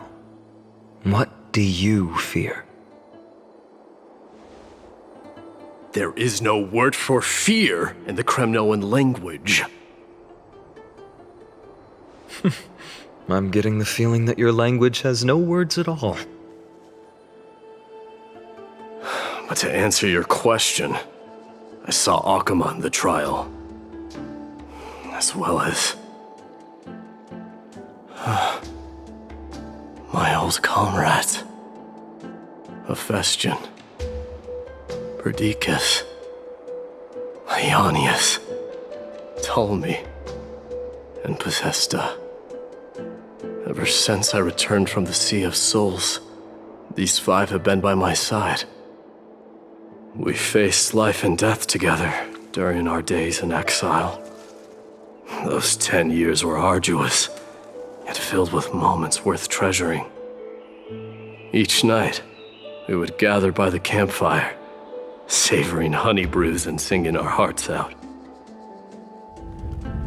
What do you fear? There is no word for fear in the Kremnoan language. I'm getting the feeling that your language has no words at all. But to answer your question, I saw Akuma in the trial. As well as... my old comrades. Hephaestion. Perdiccas. Ionius. Ptolemy. And Possesta. Ever since I returned from the Sea of Souls, these 5 have been by my side. We faced life and death together during our days in exile. Those 10 years were arduous, yet filled with moments worth treasuring. Each night, we would gather by the campfire, savoring honey brews and singing our hearts out.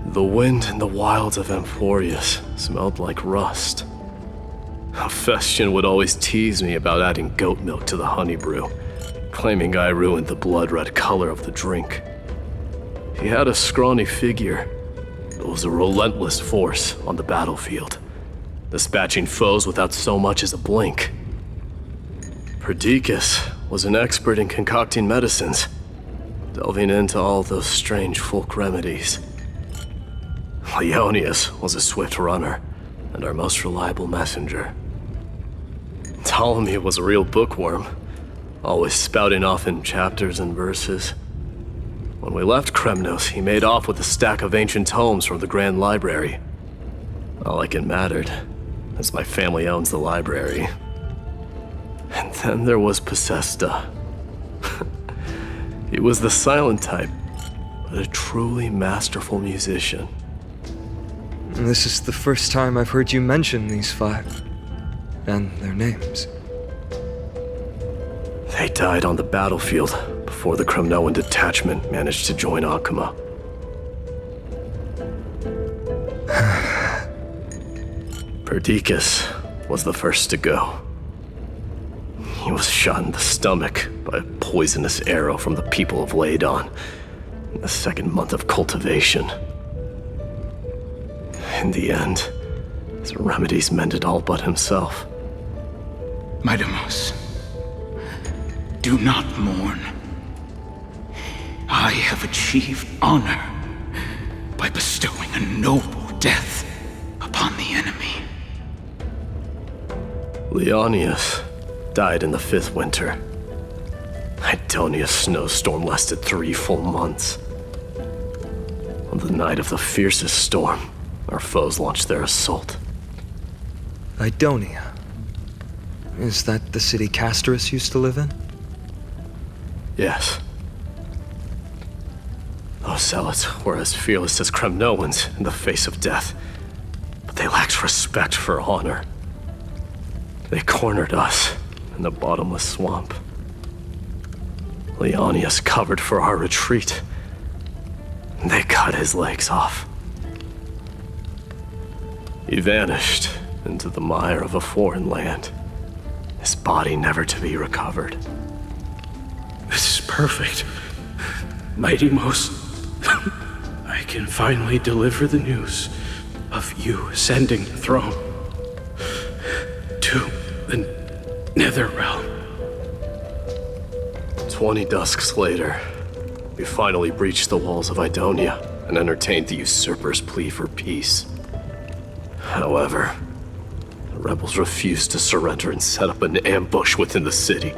The wind in the wilds of Amphoreus smelled like rust. Hephaestion would always tease me about adding goat milk to the honey brew, claiming I ruined the blood-red color of the drink. He had a scrawny figure, but was a relentless force on the battlefield, dispatching foes without so much as a blink. Perdiccas was an expert in concocting medicines, delving into all those strange folk remedies. Ionius was a swift runner and our most reliable messenger. Ptolemy was a real bookworm, always spouting off in chapters and verses. When we left Kremnos, he made off with a stack of ancient tomes from the Grand Library. Not like it mattered, as my family owns the library. And then there was Possesta. He was the silent type, but a truly masterful musician. This is the first time I've heard you mention these 5, and their names. They died on the battlefield before the Kremnoan detachment managed to join Akuma. Perdiccas was the first to go. He was shot in the stomach by a poisonous arrow from the people of Ladon in the 2nd month of cultivation. In the end, his remedies mended all but himself. Mighty Mouse, do not mourn. I have achieved honor by bestowing a noble death upon the enemy. Leonius died in the 5th winter. Idonia's snowstorm lasted 3 full months. On the night of the fiercest storm, our foes launched their assault. Idonia. Is that the city Castorus used to live in? Yes. Those zealots were as fearless as Kremnoans in the face of death, but they lacked respect for honor. They cornered us in the bottomless swamp. Leonius covered for our retreat, and they cut his legs off. He vanished into the mire of a foreign land, his body never to be recovered. This is perfect. Mighty Mouse, I can finally deliver the news of you ascending the throne to the Nether Realm. 20 dusks later, we finally breached the walls of Idonia. and entertained the usurper's plea for peace. However, the rebels refused to surrender and set up an ambush within the city.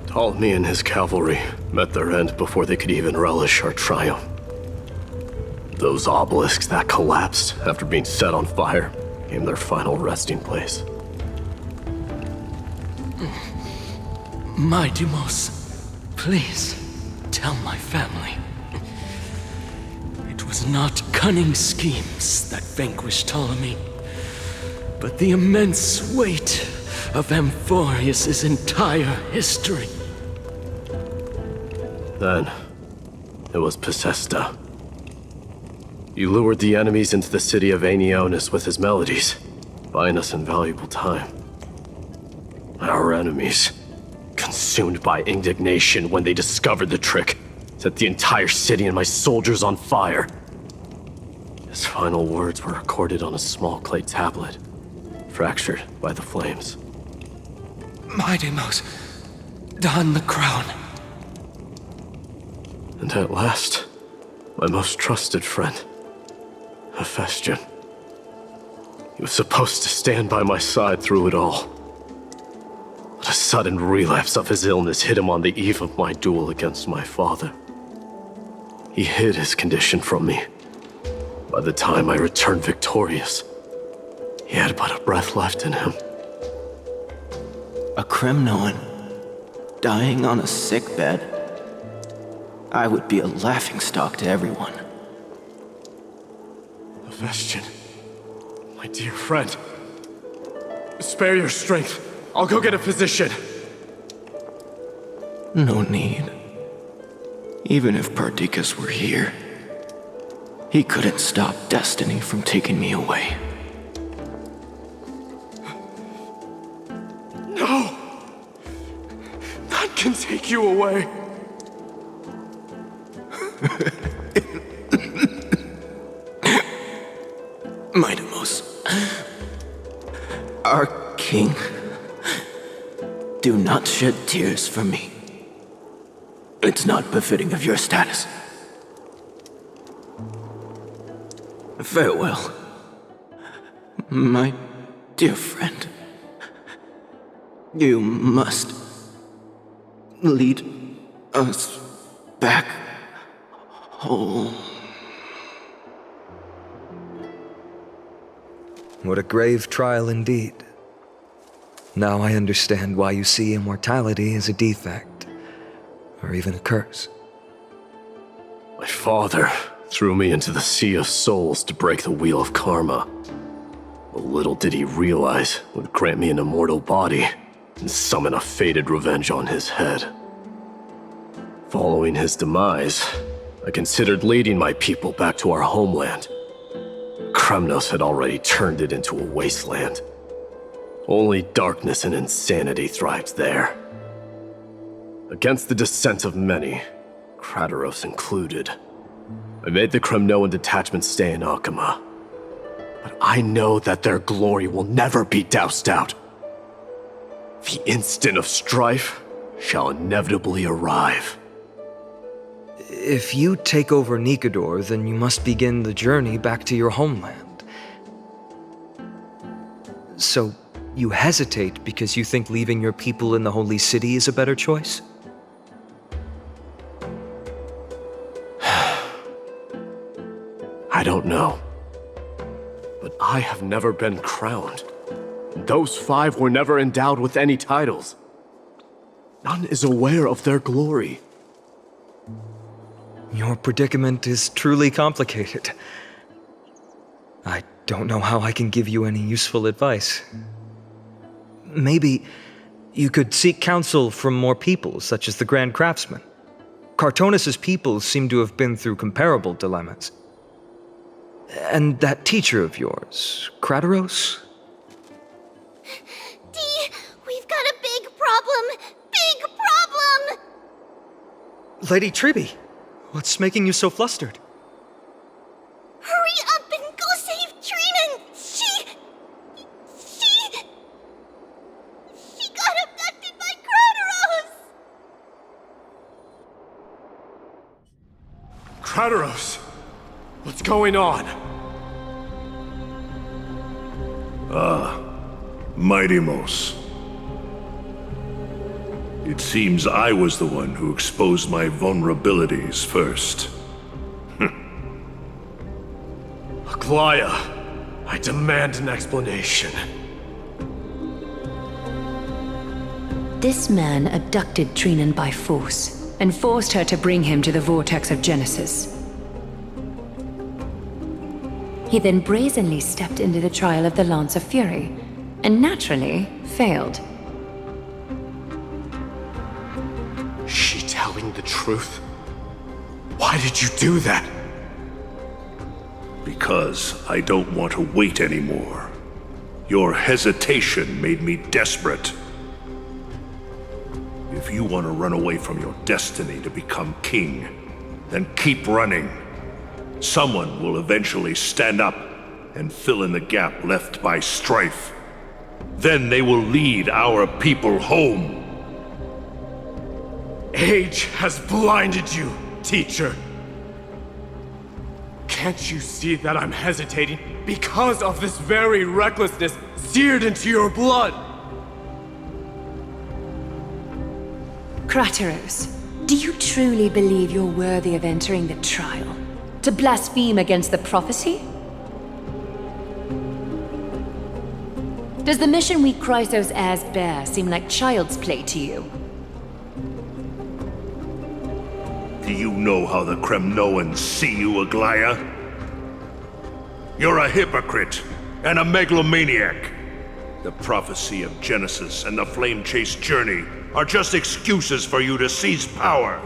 Ptolemy and his cavalry met their end before they could even relish our triumph. Those obelisks that collapsed after being set on fire became their final resting place. My Deimos, please tell my family. It was not cunning schemes that vanquished Ptolemy, but the immense weight of Amphoreus' entire history. Then, it was Pacesta. He lured the enemies into the city of Aenionis with his melodies, buying us invaluable time. Our enemies, consumed by indignation when they discovered the trick, set the entire city and my soldiers on fire. His final words were recorded on a small clay tablet, fractured by the flames. My Deimos, don the crown. And at last, my most trusted friend, Hephaestion. He was supposed to stand by my side through it all. But a sudden relapse of his illness hit him on the eve of my duel against my father. He hid his condition from me. By the time I returned victorious, he had but a breath left in him. A Kremnoan dying on a sickbed. I would be a laughingstock to everyone. Hephaestion, my dear friend. Spare your strength. I'll go get a physician. No need. Even if Perdiccas were here, he couldn't stop destiny from taking me away. No! None can take you away. My Deimos, our king, do not shed tears for me. It's not befitting of your status. Farewell, my dear friend. You must lead us back home. What a grave trial indeed. Now I understand why you see immortality as a defect, or even a curse. My father threw me into the sea of souls to break the wheel of karma. But little did he realize it would grant me an immortal body and summon a fated revenge on his head. Following his demise, I considered leading my people back to our homeland. Kremnos had already turned it into a wasteland. Only darkness and insanity thrived there. Against the dissent of many, Krateros included, I made the Kremnoan detachment stay in Akama. But I know that their glory will never be doused out. The instant of strife shall inevitably arrive. If you take over Nikedor, then you must begin the journey back to your homeland. So, you hesitate because you think leaving your people in the Holy City is a better choice? I don't know. But I have never been crowned. Those 5 were never endowed with any titles. None is aware of their glory. Your predicament is truly complicated. I don't know how I can give you any useful advice. Maybe you could seek counsel from more people, such as the Grand Craftsman. Cartonis' people seem to have been through comparable dilemmas. And that teacher of yours, Krateros? Dee, we've got a big problem! Big problem! Lady Tribby, what's making you so flustered? Hurry up and go save Trinan! She got abducted by Krateros! Kratos! What's going on? Mighty-Mos. It seems I was the one who exposed my vulnerabilities first. Aglaya, I demand an explanation. This man abducted Trinan by force and forced her to bring him to the vortex of Genesis. He then brazenly stepped into the trial of the Lance of Fury, and naturally failed. Is she telling the truth? Why did you do that? Because I don't want to wait anymore. Your hesitation made me desperate. If you want to run away from your destiny to become king, then keep running. Someone will eventually stand up and fill in the gap left by strife. Then they will lead our people home. Age has blinded you, teacher. Can't you see that I'm hesitating because of this very recklessness seared into your blood? Kratos, do you truly believe you're worthy of entering the trial? To blaspheme against the prophecy? Does the mission we Chrysos heirs bear seem like child's play to you? Do you know how the Kremnoans see you, Aglaya? You're a hypocrite and a megalomaniac. The prophecy of Genesis and the Flame Chase journey are just excuses for you to seize power.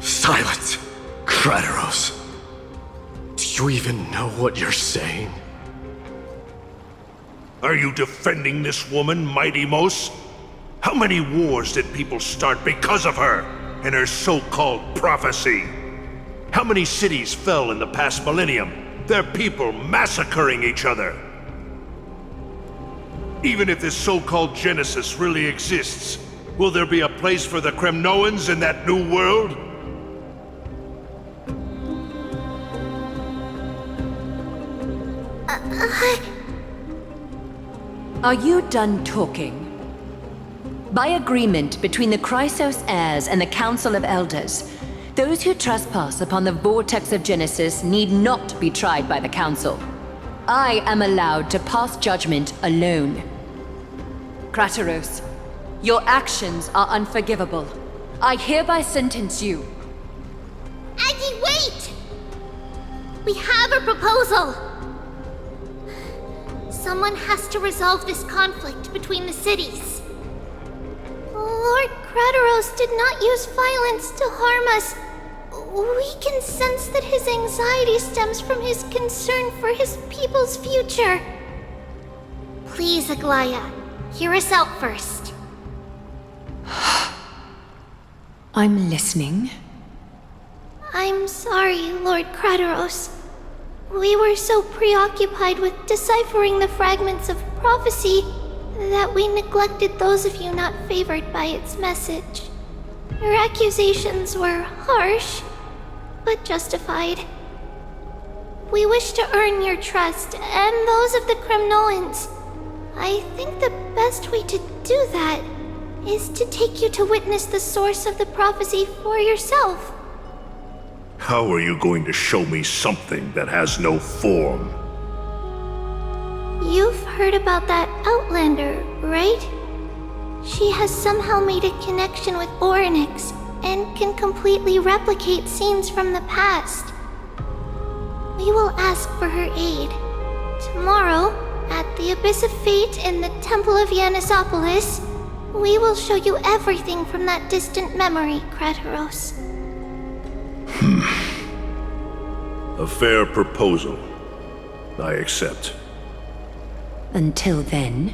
Silence, Kratos. Do you even know what you're saying? Are you defending this woman, Mighty-Mos? How many wars did people start because of her and her so-called prophecy? How many cities fell in the past millennium, their people massacring each other? Even if this so-called Genesis really exists, will there be a place for the Kremnoans in that new world? Are you done talking? By agreement between the Chrysos heirs and the Council of Elders, those who trespass upon the vortex of Genesis need not be tried by the Council. I am allowed to pass judgment alone. Kratos, your actions are unforgivable. I hereby sentence you. Aggie, wait! We have a proposal! Someone has to resolve this conflict between the cities. Lord Kratos did not use violence to harm us. We can sense that his anxiety stems from his concern for his people's future. Please, Aglaya, hear us out first. I'm listening. I'm sorry, Lord Kratos. We were so preoccupied with deciphering the fragments of prophecy that we neglected those of you not favored by its message. Your accusations were harsh, but justified. We wish to earn your trust and those of the Kremnoans. I think the best way to do that is to take you to witness the source of the prophecy for yourself. How are you going to show me something that has no form? You've heard about that Outlander, right? She has somehow made a connection with Orynyx and can completely replicate scenes from the past. We will ask for her aid. Tomorrow, at the Abyss of Fate in the Temple of Yanisopolis, we will show you everything from that distant memory, Kratos. A fair proposal. I accept. Until then,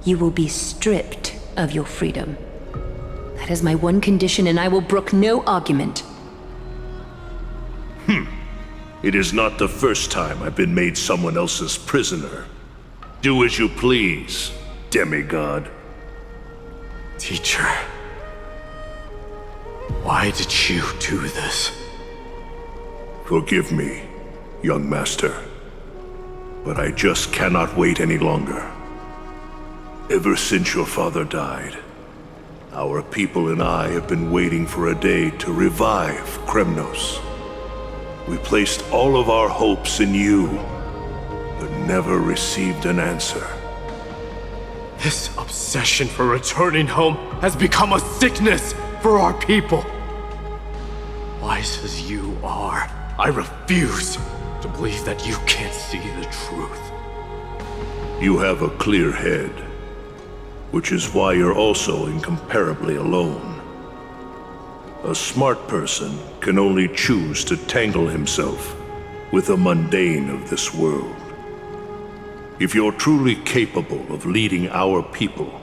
you will be stripped of your freedom. That is my one condition, and I will brook no argument. It is not the first time I've been made someone else's prisoner. Do as you please, demigod. Teacher. Why did you do this? Forgive me, young master, but I just cannot wait any longer. Ever since your father died, our people and I have been waiting for a day to revive Kremnos. We placed all of our hopes in you, but never received an answer. This obsession for returning home has become a sickness for our people. Wise as you are, I refuse to believe that you can't see the truth. You have a clear head, which is why you're also incomparably alone. A smart person can only choose to tangle himself with the mundane of this world. If you're truly capable of leading our people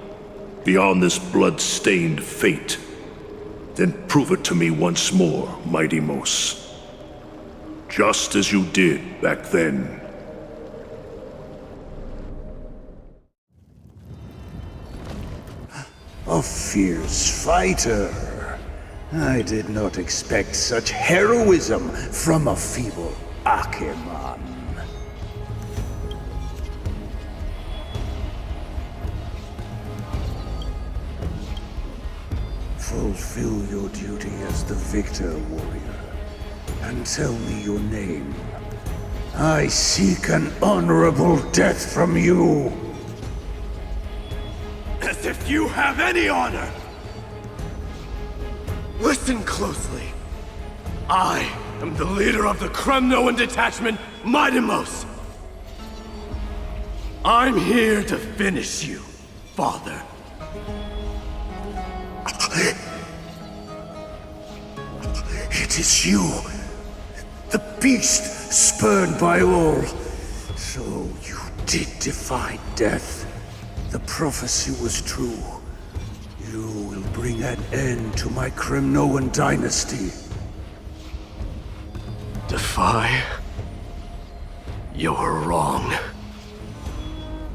beyond this blood-stained fate, then prove it to me once more, Mighty Mos. Just as you did back then. A fierce fighter. I did not expect such heroism from a feeble Akeman. Fulfill your duty as the victor, warrior, and tell me your name. I seek an honorable death from you. As if you have any honor! Listen closely. I am the leader of the Kremnoan detachment, Mighty Mos. I'm here to finish you, Father. It is you, the beast spurned by all. So you did defy death. The prophecy was true. You will bring an end to my Kremnoan dynasty. Defy? You're wrong.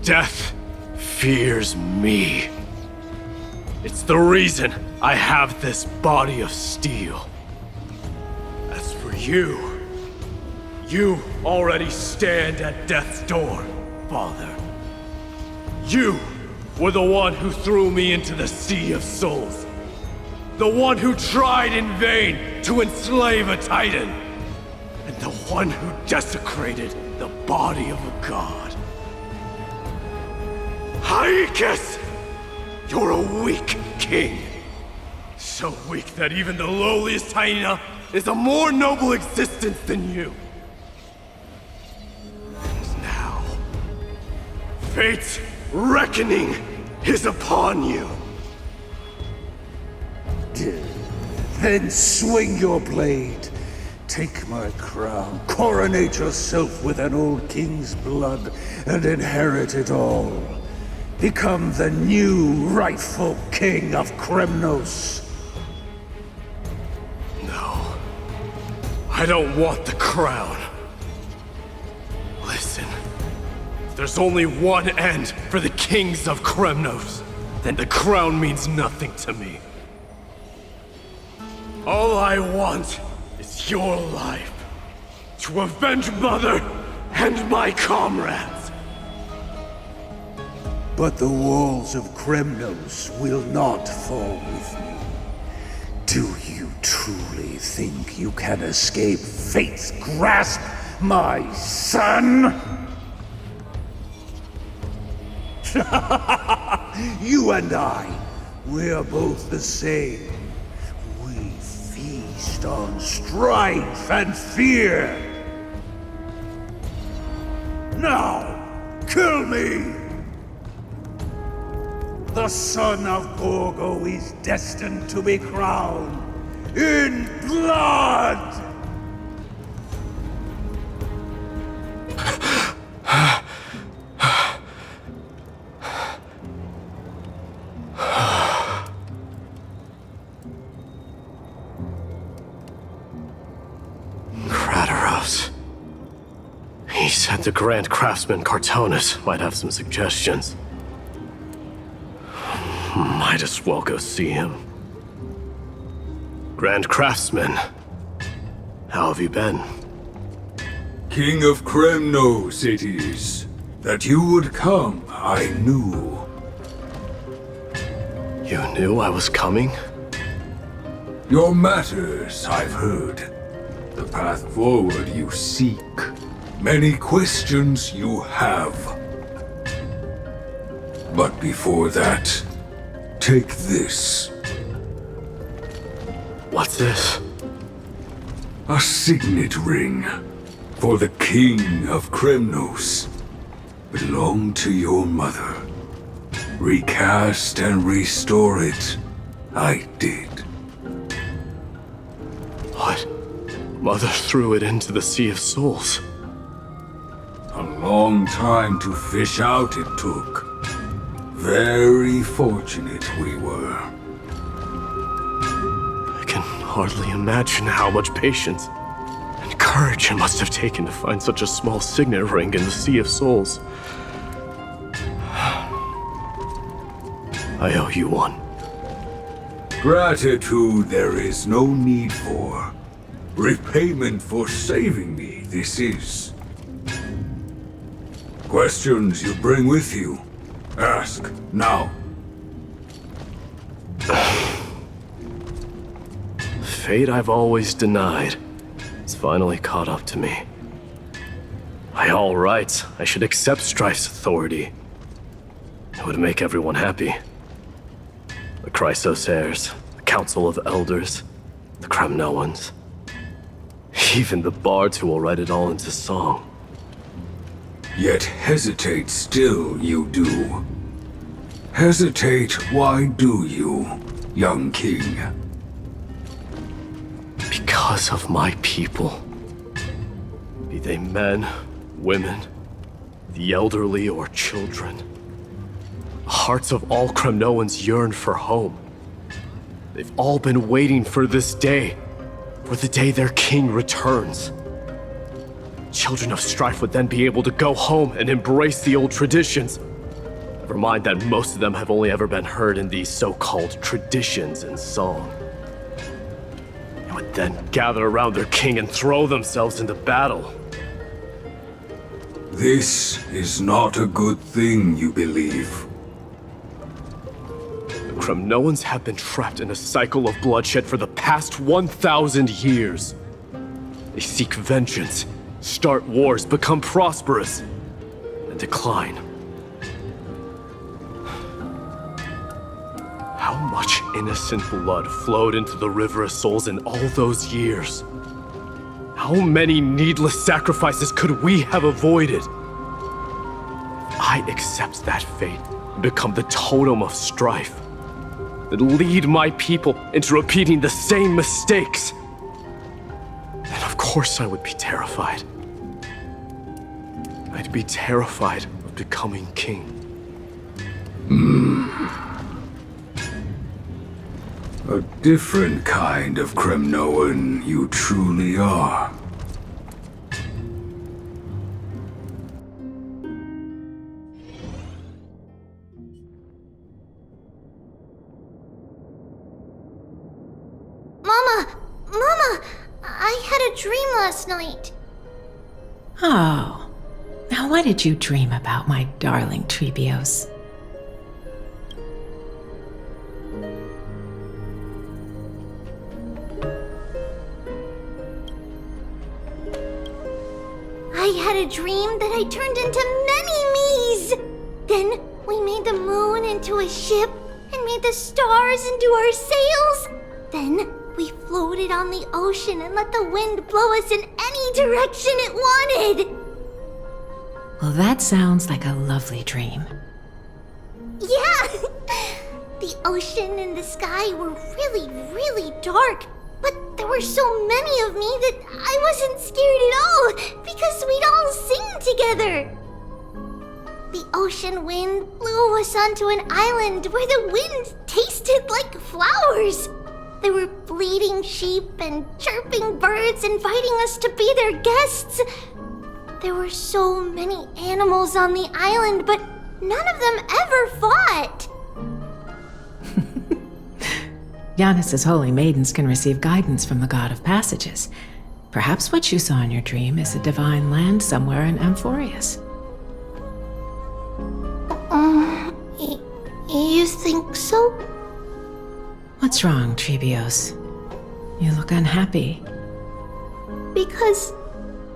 Death fears me. It's the reason I have this body of steel. As for you, you already stand at death's door, Father. You were the one who threw me into the Sea of Souls. The one who tried in vain to enslave a Titan. And the one who desecrated the body of a god. Haikis! You're a weak king. So weak that even the lowliest hyena is a more noble existence than you. And now, fate's reckoning is upon you. Then swing your blade. Take my crown, coronate yourself with an old king's blood, and inherit it all. Become the new rightful king of Kremnos. No. I don't want the crown. Listen. If there's only one end for the kings of Kremnos, then the crown means nothing to me. All I want is your life. To avenge Mother and my comrades. But the walls of Kremnos will not fall with me. Do you truly think you can escape fate's grasp, my son? You and I, we're both the same. We feast on strife and fear. Now, kill me! The son of Gorgo is destined to be crowned in blood! He said the Grand Craftsman Cartonus might have some suggestions. Might as well go see him. Grand Craftsman. How have you been? King of Kremnos it is. That you would come, I knew. You knew I was coming? Your matters, I've heard. The path forward you seek. Many questions you have. But before that, take this. What's this? A signet ring for the King of Kremnos. Belonged to your mother. Recast and restore it. I did. What? Mother threw it into the Sea of Souls. A long time to fish out it took. Very fortunate we were. I can hardly imagine how much patience and courage it must have taken to find such a small signet ring in the Sea of Souls. I owe you one. Gratitude there is no need for. Repayment for saving me, this is. Questions you bring with you? Ask, now. Fate I've always denied has finally caught up to me. By all rights, I should accept Strife's authority. It would make everyone happy. The Chrysos heirs, the Council of Elders, the Kremnoans. Even the bards who will write it all into song. Yet hesitate still you do. Hesitate, why do you, young king? Because of my people. Be they men, women, the elderly or children. The hearts of all Kremnoans yearn for home. They've all been waiting for this day, for the day their king returns. Children of Strife would then be able to go home and embrace the old traditions. Never mind that most of them have only ever been heard in these so-called traditions in song. They would then gather around their king and throw themselves into battle. This is not a good thing, you believe. The Kremnoans have been trapped in a cycle of bloodshed for the past 1,000 years. They seek vengeance, start wars, become prosperous, and decline. How much innocent blood flowed into the River of Souls in all those years? How many needless sacrifices could we have avoided? If I accept that fate and become the totem of strife, then lead my people into repeating the same mistakes, then of course I would be terrified. I'd be terrified of becoming king. A different kind of Kremnoan you truly are. Mama, I had a dream last night. Oh, now what did you dream about, my darling Trebios? I had a dream that I turned into many me's. Then we made the moon into a ship and made the stars into our sails. Then we floated on the ocean and let the wind blow us in any direction it wanted. Well, that sounds like a lovely dream. Yeah! The ocean and the sky were really, really dark. But there were so many of me that I wasn't scared at all because we'd all sing together. The ocean wind blew us onto an island where the wind tasted like flowers. There were bleating sheep and chirping birds inviting us to be their guests. There were so many animals on the island, but none of them ever fought. Giannis's holy maidens can receive guidance from the god of passages. Perhaps what you saw in your dream is a divine land somewhere in Amphoreus. You think so? What's wrong, Trebios? You look unhappy. Because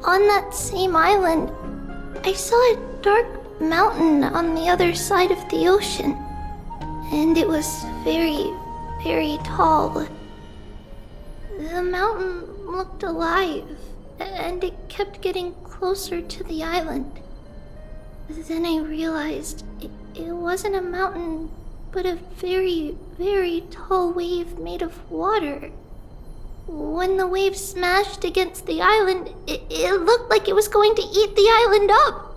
on that same island, I saw a dark mountain on the other side of the ocean. And it was very, very tall. The mountain looked alive, and it kept getting closer to the island. Then I realized it wasn't a mountain, but a very, very tall wave made of water. When the wave smashed against the island, it looked like it was going to eat the island up.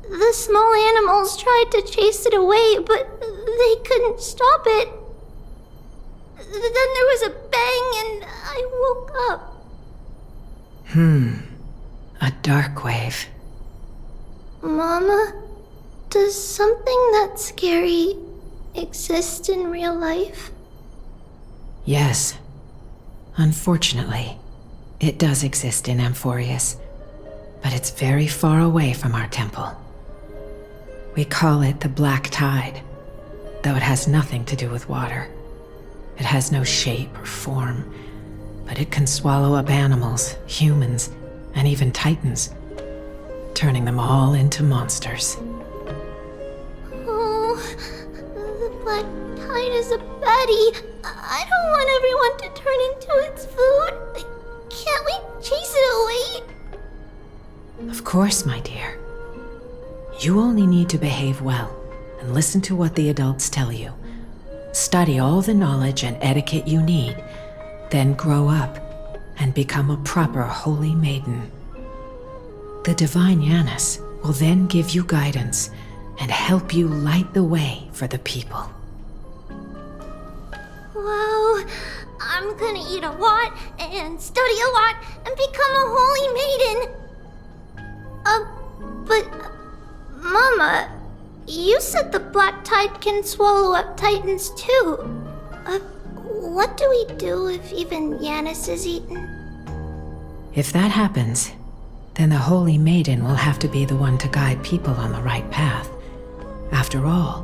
The small animals tried to chase it away, but they couldn't stop it. Then there was a bang and I woke up. A dark wave. Mama, does something that scary exist in real life? Yes. Unfortunately, it does exist in Amphoreus, but it's very far away from our temple. We call it the Black Tide, though it has nothing to do with water. It has no shape or form, but it can swallow up animals, humans, and even titans, turning them all into monsters. Oh, the Black Tide is a baddie. I don't want everyone to turn into its food. Can't we chase it away? Of course, my dear. You only need to behave well and listen to what the adults tell you. Study all the knowledge and etiquette you need, then grow up and become a proper holy maiden. The divine Giannis will then give you guidance and help you light the way for the people. Wow, I'm gonna eat a lot and study a lot and become a holy maiden. But Mama, you said the Black Tide can swallow up titans too. What do we do if even Giannis is eaten? If that happens, then the Holy Maiden will have to be the one to guide people on the right path. After all,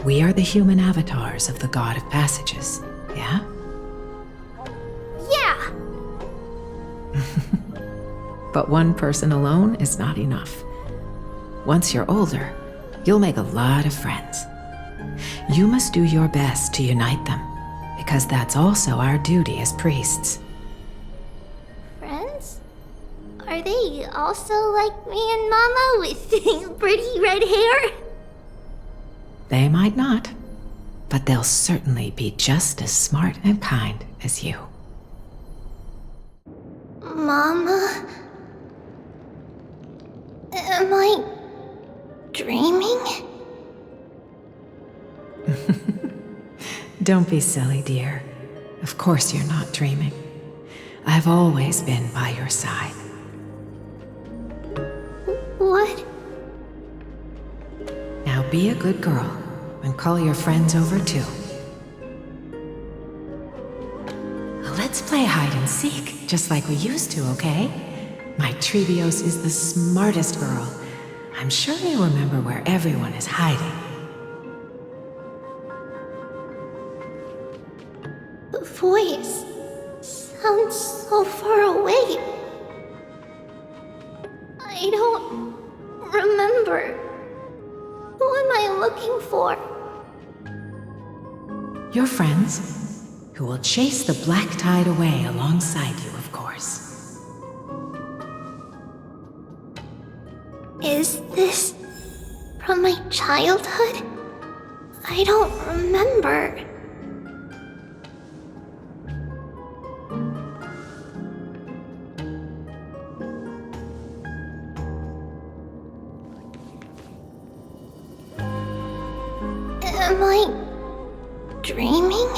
we are the human avatars of the God of Passages, yeah? Yeah! But one person alone is not enough. Once you're older, you'll make a lot of friends. You must do your best to unite them, because that's also our duty as priests. Friends? Are they also like me and Mama with pretty red hair? They might not, but they'll certainly be just as smart and kind as you. Mama? Am I dreaming? Don't be silly, dear. Of course you're not dreaming. I've always been by your side. What? Now be a good girl and call your friends over too. Let's play hide and seek, just like we used to, okay? My Trebios is the smartest girl. I'm sure you remember where everyone is hiding. The voice sounds so far away. I don't remember. Who am I looking for? Your friends, who will chase the Black Tide away alongside you, of course. Is this from my childhood? I don't remember. Am I dreaming?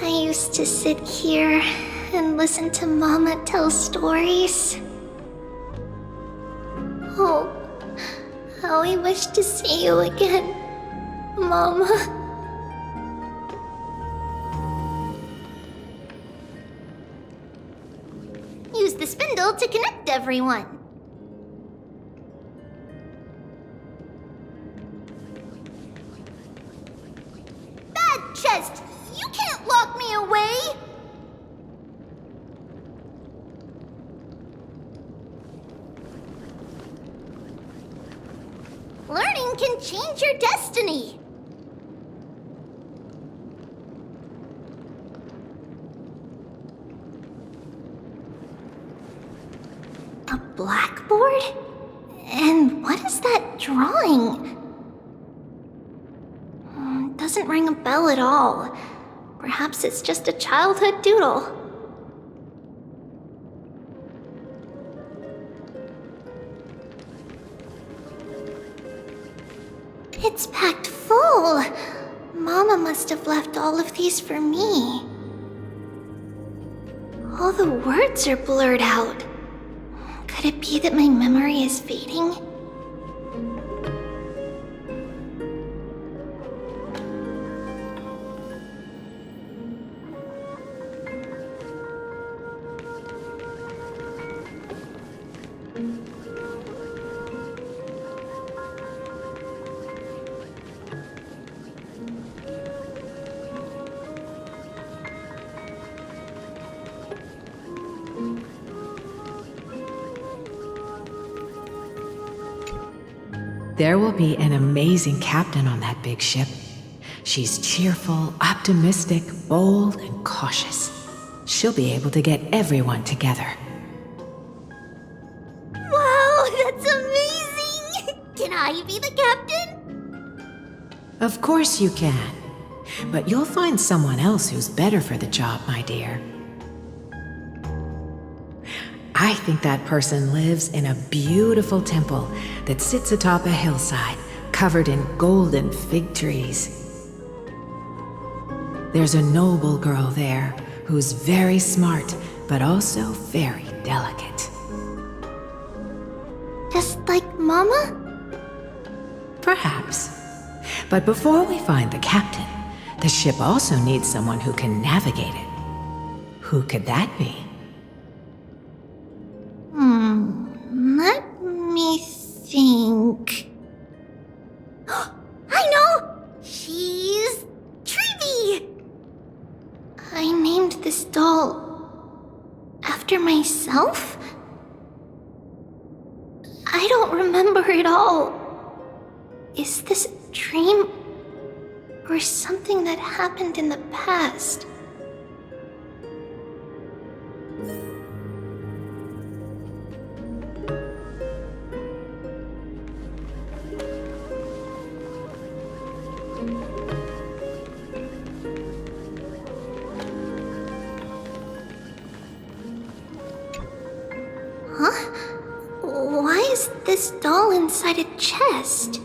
I used to sit here and listen to Mama tell stories. Oh, How I wish to see you again, Mama. Use the spindle to connect everyone. Bad chest! You can't lock me away! Learning can change your destiny. A blackboard? And what is that drawing? Doesn't ring a bell at all. Perhaps it's just a childhood doodle. It's packed full. Mama must have left all of these for me. All the words are blurred out. Could it be that my memory is fading? There will be an amazing captain on that big ship. She's cheerful, optimistic, bold, and cautious. She'll be able to get everyone together. Wow, that's amazing! Can I be the captain? Of course you can. But you'll find someone else who's better for the job, my dear. I think that person lives in a beautiful temple that sits atop a hillside, covered in golden fig trees. There's a noble girl there who's very smart, but also very delicate. Just like Mama? Perhaps. But before we find the captain, the ship also needs someone who can navigate it. Who could that be? Let me think. I know! She's Trivy! I named this doll after myself? I don't remember it all. Is this a dream or something that happened in the past? Huh? Why is this doll inside a chest?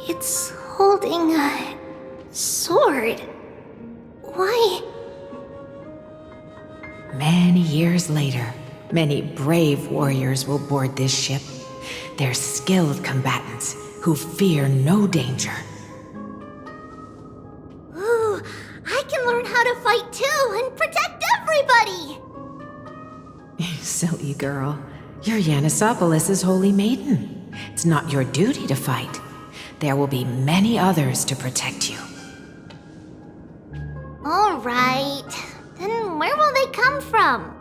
It's holding a sword. Why? Many years later, many brave warriors will board this ship. They're skilled combatants who fear no danger. Ooh, I can learn how to fight too and protect everybody! Silly girl. You're Yanisopoulos' holy maiden. It's not your duty to fight. There will be many others to protect you. All right. Then where will they come from?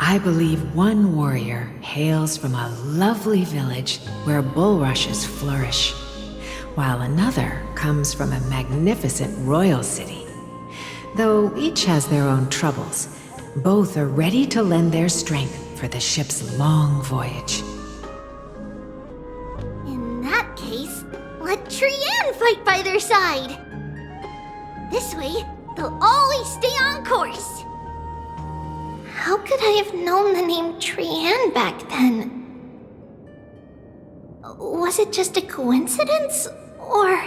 I believe one warrior hails from a lovely village where bulrushes flourish, while another comes from a magnificent royal city. Though each has their own troubles, both are ready to lend their strength for the ship's long voyage. In that case, let Trianne fight by their side. This way, they'll always stay on course. How could I have known the name Trianne back then? Was it just a coincidence, or...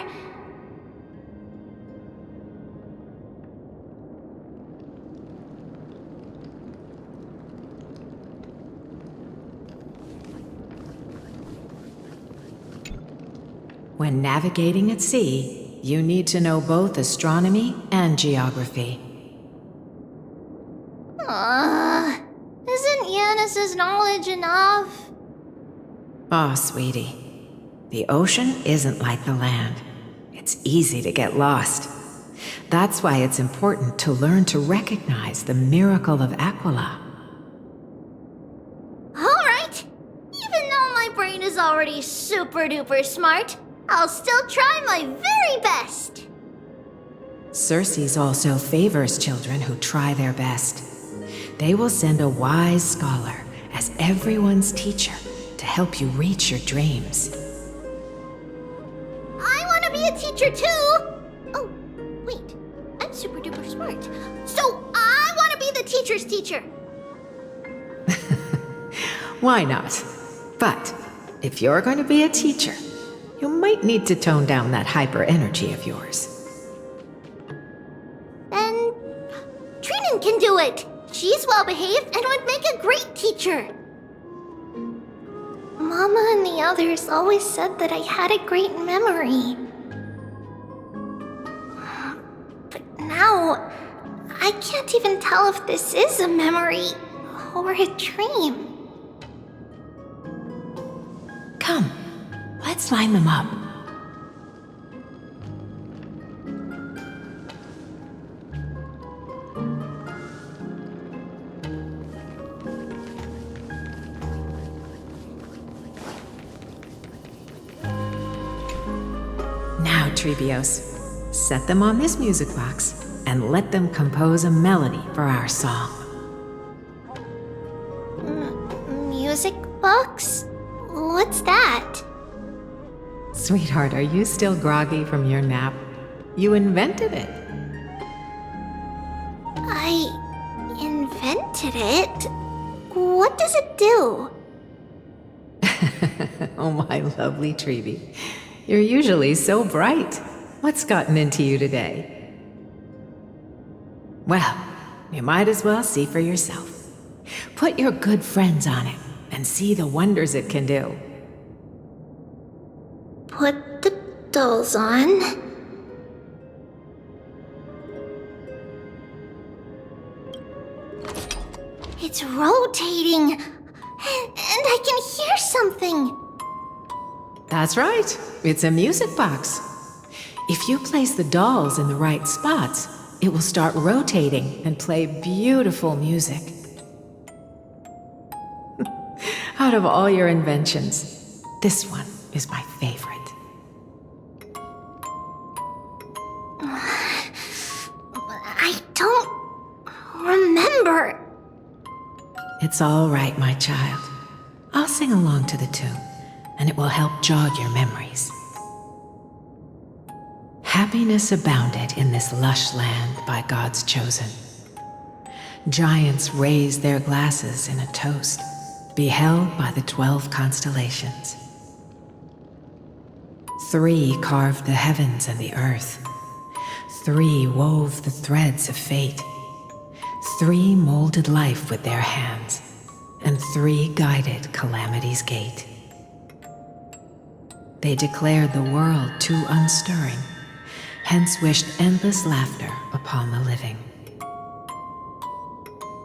when navigating at sea, you need to know both astronomy and geography. Isn't Yanis's knowledge enough? Oh, sweetie. The ocean isn't like the land. It's easy to get lost. That's why it's important to learn to recognize the miracle of Aquila. Alright! Even though my brain is already super duper smart, I'll still try my very best! Circe also favors children who try their best. They will send a wise scholar as everyone's teacher to help you reach your dreams. I want to be a teacher too! Oh, wait. I'm super duper smart. So I want to be the teacher's teacher! Why not? But if you're going to be a teacher, you might need to tone down that hyper energy of yours. Then Trinan can do it! She's well behaved and would make a great teacher! Mama and the others always said that I had a great memory. But now, I can't even tell if this is a memory or a dream. Come, let's line them up. Now, Treebios, set them on this music box and let them compose a melody for our song. Music box? What's that? Sweetheart, are you still groggy from your nap? You invented it. I invented it? What does it do? Oh, my lovely Treeby. You're usually so bright. What's gotten into you today? Well, you might as well see for yourself. Put your good friends on it and see the wonders it can do. Put the dolls on. It's rotating, and I can hear something. That's right. It's a music box. If you place the dolls in the right spots, it will start rotating and play beautiful music. Out of all your inventions, this one is my favorite. I don't remember. It's all right, my child. I'll sing along to the tune, and it will help jog your memories. Happiness abounded in this lush land by God's chosen. Giants raised their glasses in a toast, beheld by the 12 constellations. 3 carved the heavens and the earth. 3 wove the threads of fate. 3 molded life with their hands, and 3 guided calamity's gate. They declared the world too unstirring, hence wished endless laughter upon the living.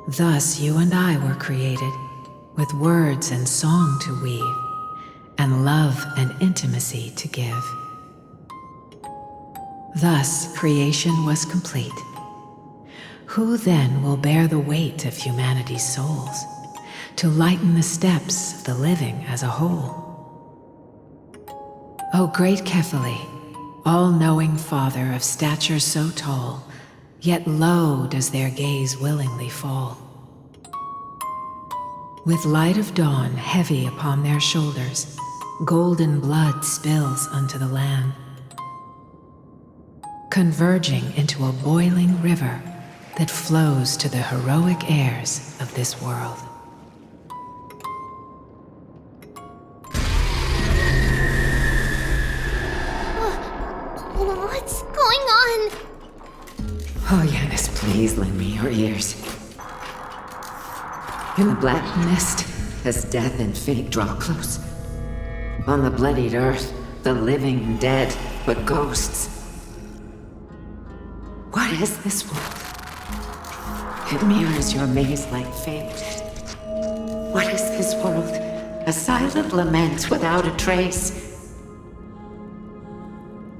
Thus you and I were created, with words and song to weave, and love and intimacy to give. Thus creation was complete. Who then will bear the weight of humanity's souls, to lighten the steps of the living as a whole? O great Kephili, all-knowing Father of stature so tall, yet low does their gaze willingly fall. With light of dawn heavy upon their shoulders, golden blood spills unto the land, converging into a boiling river that flows to the heroic heirs of this world. What's going on? Oh, Yanis, please lend me your ears. In the black mist, as death and fate draw close, on the bloodied earth, the living and dead, but ghosts. What is this world? It mirrors your maze-like fate. What is this world? A silent lament without a trace.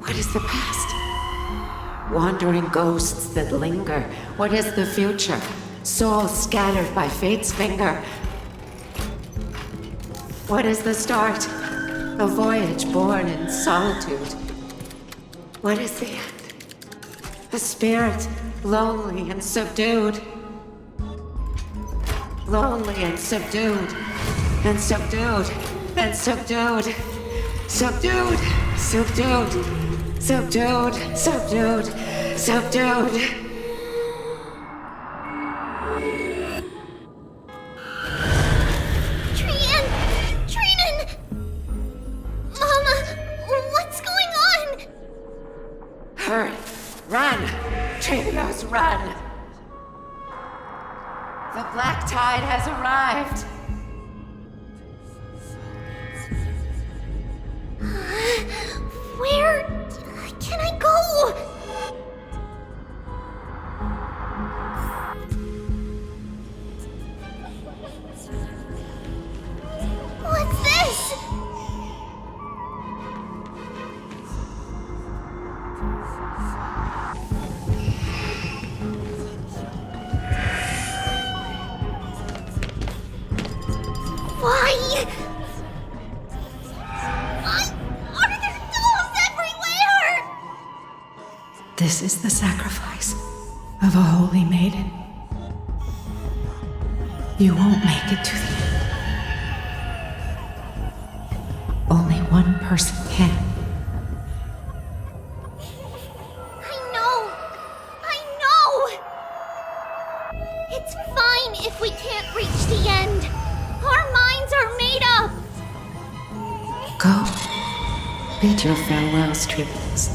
What is the past? Wandering ghosts that linger. What is the future? Souls scattered by fate's finger. What is the start? A voyage born in solitude. What is the end? A spirit, lonely and subdued. Lonely and subdued. And subdued. And subdued. Subdued. Subdued. Subdued. Subdued. Subdued. Hurry! Run! Trailblaze, run! The black tide has arrived! Where can I go? What's this? Why? Why are there dolls everywhere? This is the sacrifice of a holy maiden. You won't make it to the end. Only one person can. I know! It's fine if we can't reach the end. Our minds are made up! Go. Bid your farewells, Trailblaze.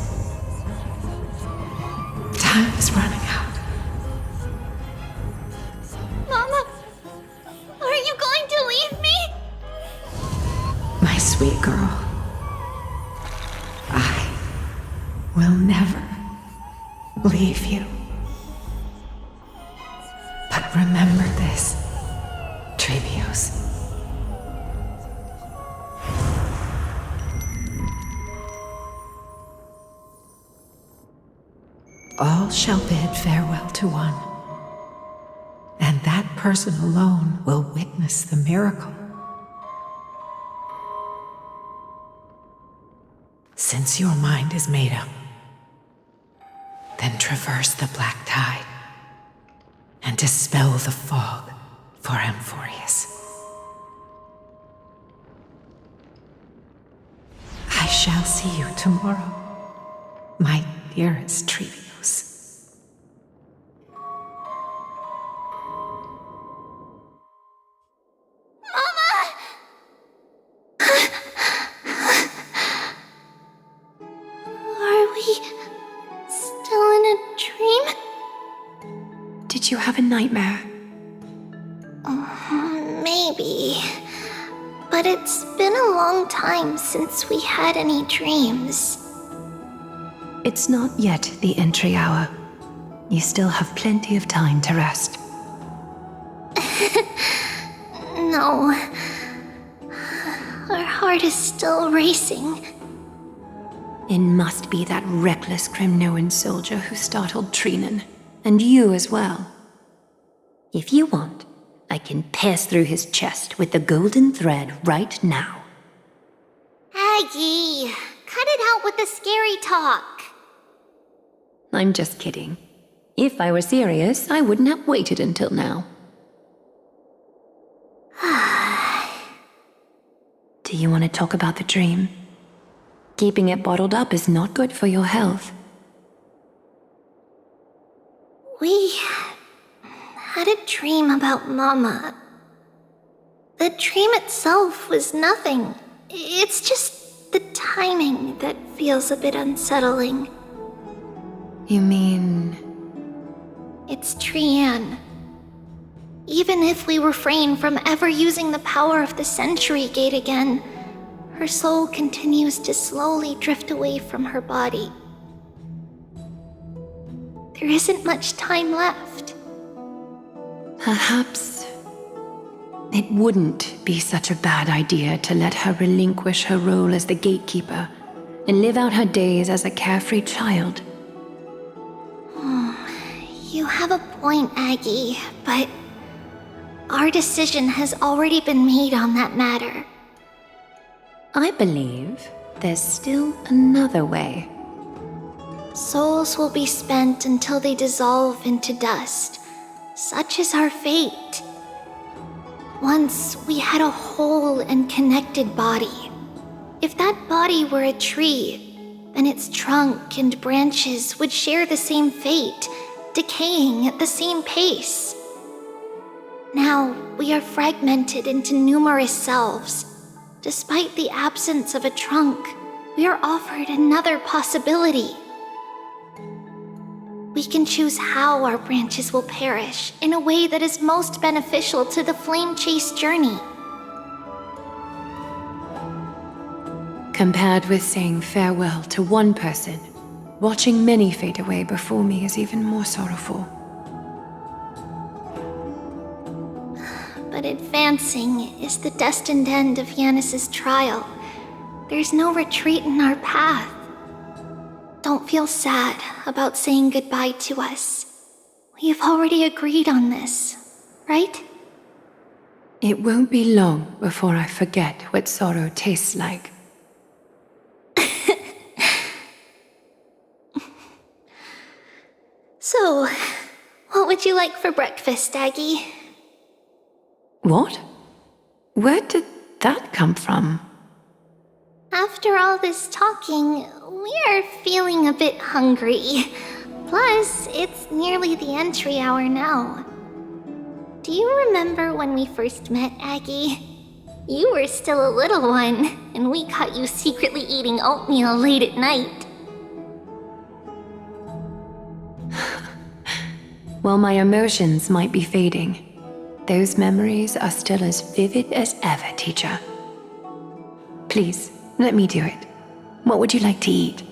Time is running out. Mama, are you going to leave me? My sweet girl. I will never leave you. But remember this, Trailblaze. All shall bid farewell to one, and that person alone will witness the miracle. Since your mind is made up, then traverse the black tide and dispel the fog for Amphoreus. I shall see you tomorrow, my dearest Trailblaze. Did you have a nightmare? Maybe. But it's been a long time since we had any dreams. It's not yet the entry hour. You still have plenty of time to rest. No. Our heart is still racing. It must be that reckless Kremnoan soldier who startled Trinan. And you as well. If you want, I can pierce through his chest with the golden thread right now. Aggie, cut it out with the scary talk. I'm just kidding. If I were serious, I wouldn't have waited until now. Do you want to talk about the dream? Keeping it bottled up is not good for your health. We had a dream about Mama. The dream itself was nothing. It's just the timing that feels a bit unsettling. You mean... It's Trian. Even if we refrain from ever using the power of the Century Gate again, her soul continues to slowly drift away from her body. There isn't much time left. Perhaps it wouldn't be such a bad idea to let her relinquish her role as the gatekeeper and live out her days as a carefree child. You have a point, Aggie, but our decision has already been made on that matter. I believe there's still another way. Souls will be spent until they dissolve into dust. Such is our fate. Once we had a whole and connected body. If that body were a tree, then its trunk and branches would share the same fate, decaying at the same pace. Now we are fragmented into numerous selves. Despite the absence of a trunk, we are offered another possibility. We can choose how our branches will perish in a way that is most beneficial to the flame chase journey. Compared with saying farewell to one person, watching many fade away before me is even more sorrowful. But advancing is the destined end of Yanis's trial. There's no retreat in our path. Don't feel sad about saying goodbye to us. We have already agreed on this, right? It won't be long before I forget what sorrow tastes like. So, what would you like for breakfast, Aggie? What? Where did that come from? After all this talking, we are feeling a bit hungry. Plus, it's nearly the entry hour now. Do you remember when we first met, Aggie? You were still a little one, and we caught you secretly eating oatmeal late at night. While my emotions might be fading, those memories are still as vivid as ever, teacher. Please, let me do it. What would you like to eat?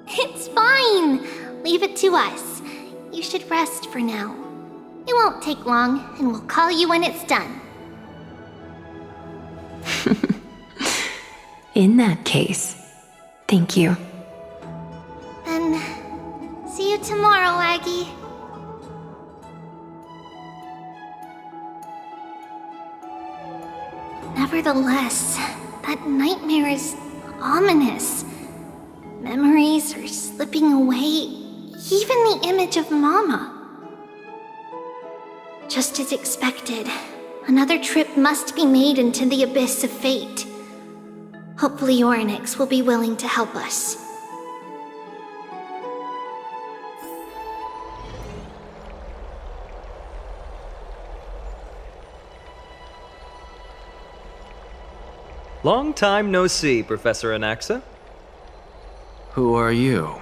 It's fine! Leave it to us. You should rest for now. It won't take long, and we'll call you when it's done. In that case, thank you. Then, see you tomorrow, Aggie. Nevertheless, that nightmare is ominous. Memories are slipping away, even the image of Mama. Just as expected, another trip must be made into the abyss of fate. Hopefully Orynyx will be willing to help us. Long time no see, Professor Anaxa. Who are you?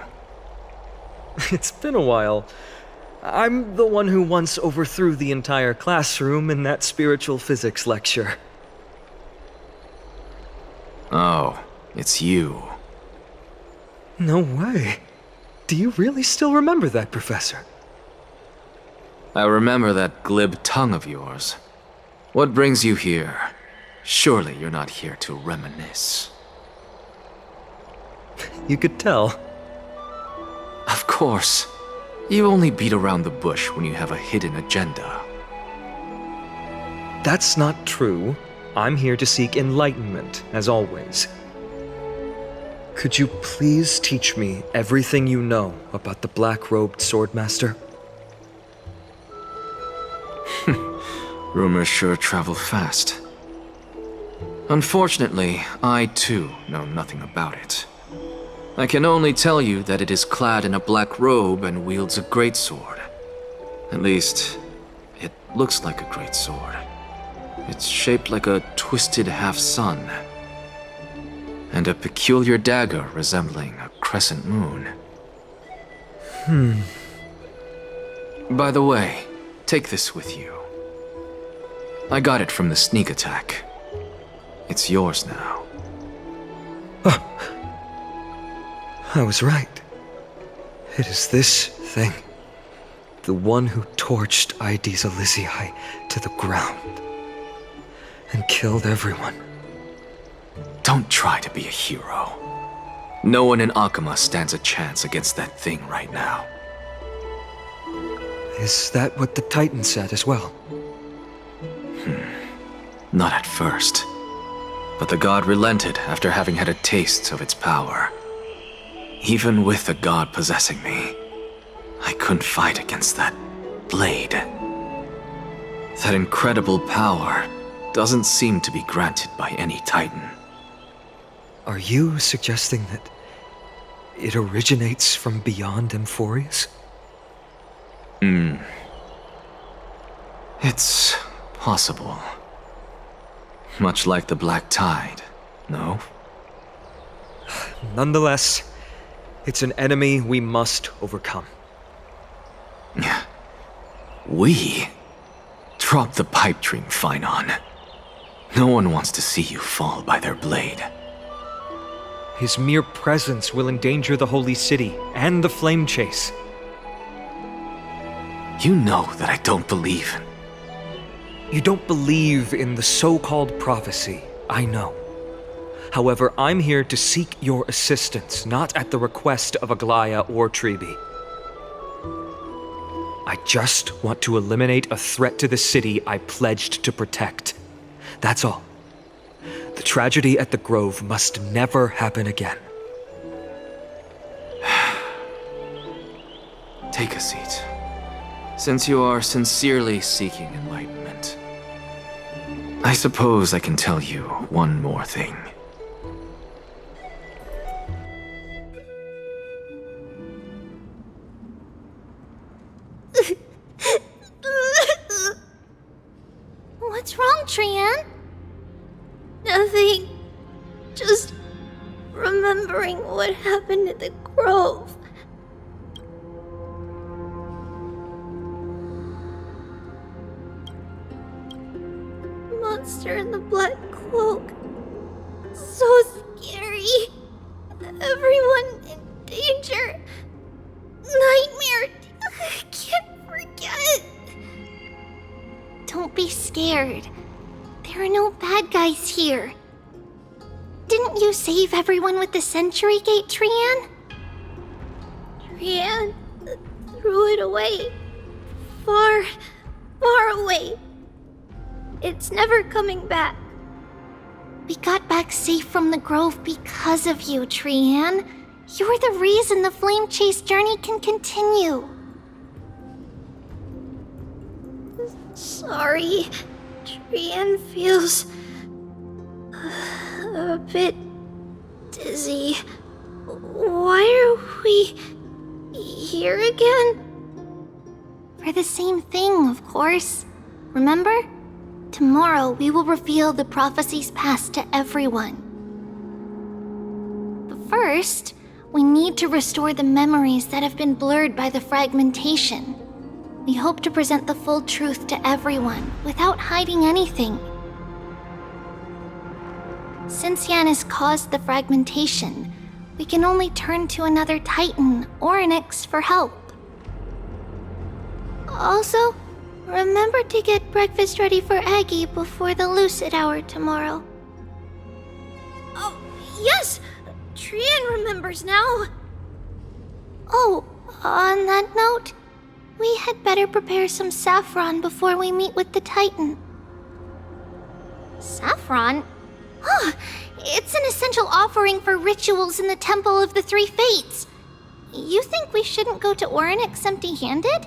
It's been a while. I'm the one who once overthrew the entire classroom in that spiritual physics lecture. Oh, it's you. No way. Do you really still remember that, Professor? I remember that glib tongue of yours. What brings you here? Surely you're not here to reminisce. You could tell. Of course. You only beat around the bush when you have a hidden agenda. That's not true. I'm here to seek enlightenment, as always. Could you please teach me everything you know about the black-robed swordmaster? Rumors sure travel fast. Unfortunately, I too know nothing about it. I can only tell you that it is clad in a black robe and wields a greatsword. At least, it looks like a greatsword. It's shaped like a twisted half-sun, and a peculiar dagger resembling a crescent moon. By the way, take this with you. I got it from the sneak attack. It's yours now. I was right. It is this thing. The one who torched Aedes Elysiae to the ground. And killed everyone. Don't try to be a hero. No one in Akama stands a chance against that thing right now. Is that what the Titan said as well? Not at first. But the god relented after having had a taste of its power. Even with the god possessing me, I couldn't fight against that blade. That incredible power doesn't seem to be granted by any Titan. Are you suggesting that it originates from beyond Amphoreus? It's possible. Much like the Black Tide, no? Nonetheless, it's an enemy we must overcome. We? Drop the pipe dream, Phainon. No one wants to see you fall by their blade. His mere presence will endanger the Holy City and the Flame Chase. You know that I don't believe. You don't believe in the so-called prophecy, I know. However, I'm here to seek your assistance, not at the request of Aglaya or Tribi. I just want to eliminate a threat to the city I pledged to protect. That's all. The tragedy at the Grove must never happen again. Take a seat. Since you are sincerely seeking enlightenment, I suppose I can tell you one more thing. What's wrong, Trian? Nothing. Just remembering what happened at the Grove. Monster in the black cloak. So scary. Everyone in danger. Nightmare. I can't forget. Don't be scared. There are no bad guys here. Didn't you save everyone with the Century Gate, Trian? Trian threw it away. Far, far away. It's never coming back. We got back safe from the Grove because of you, Trian. You're the reason the Flame Chase journey can continue. Sorry. Trian feels a bit dizzy. Why are we here again? For the same thing, of course. Remember? Tomorrow we will reveal the prophecies past to everyone. But first, we need to restore the memories that have been blurred by the fragmentation. We hope to present the full truth to everyone without hiding anything. Since Yanis caused the fragmentation, we can only turn to another Titan or Onyx for help. Also, remember to get breakfast ready for Aggie before the lucid hour tomorrow. Oh, yes! Trian remembers now. Oh, on that note, we had better prepare some saffron before we meet with the Titan. Saffron? Huh, it's an essential offering for rituals in the Temple of the Three Fates. You think we shouldn't go to Orynyx empty-handed?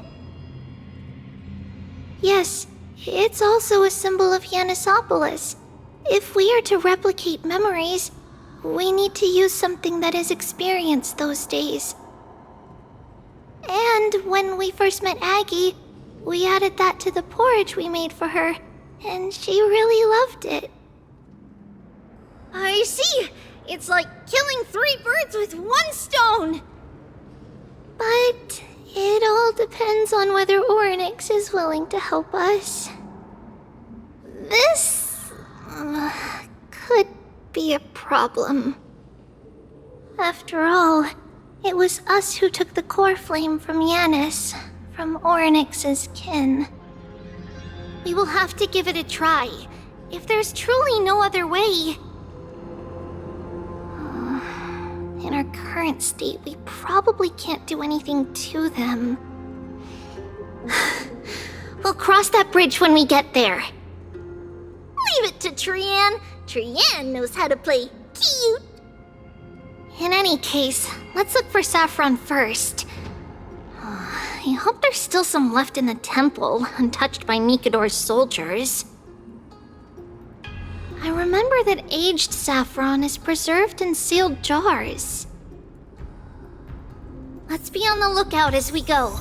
Yes, it's also a symbol of Yanisopolis. If we are to replicate memories, we need to use something that has experienced those days. And when we first met Aggie, we added that to the porridge we made for her, and she really loved it. I see! It's like killing 3 birds with 1 stone! But it all depends on whether Orynyx is willing to help us. This could be a problem. After all, It was us who took the core flame from Yanis, from Orynyx's kin. We will have to give it a try, if there's truly no other way. In our current state, we probably can't do anything to them. We'll cross that bridge when we get there. Leave it to Trian. Trian knows how to play cute. In any case, let's look for Saffron first. I hope there's still some left in the temple, untouched by Nikador's soldiers. I remember that aged saffron is preserved in sealed jars. Let's be on the lookout as we go.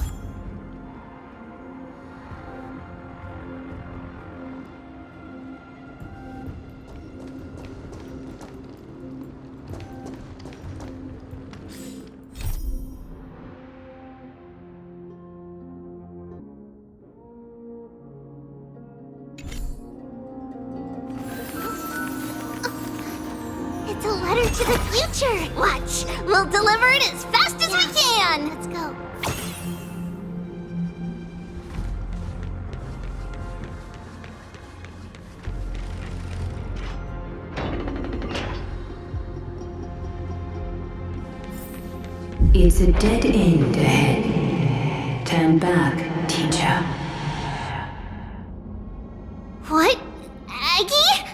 It's a letter to the future! Watch! We'll deliver it as fast as we can! Let's go. It's a dead end ahead. Turn back, teacher. What? Aggie?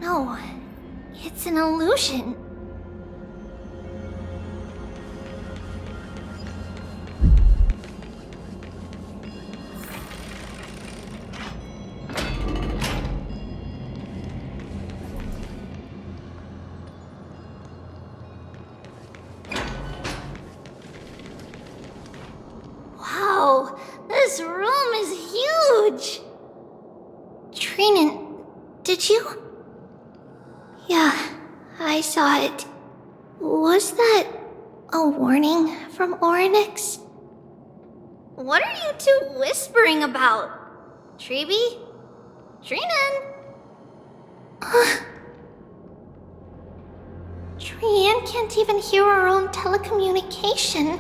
No, it's an illusion. Wow, this room is huge! Trinan, did you? Yeah, I saw it. Was that a warning from Orynyx? What are you two whispering about? Treeby? Trinan? Trian can't even hear our own telecommunication.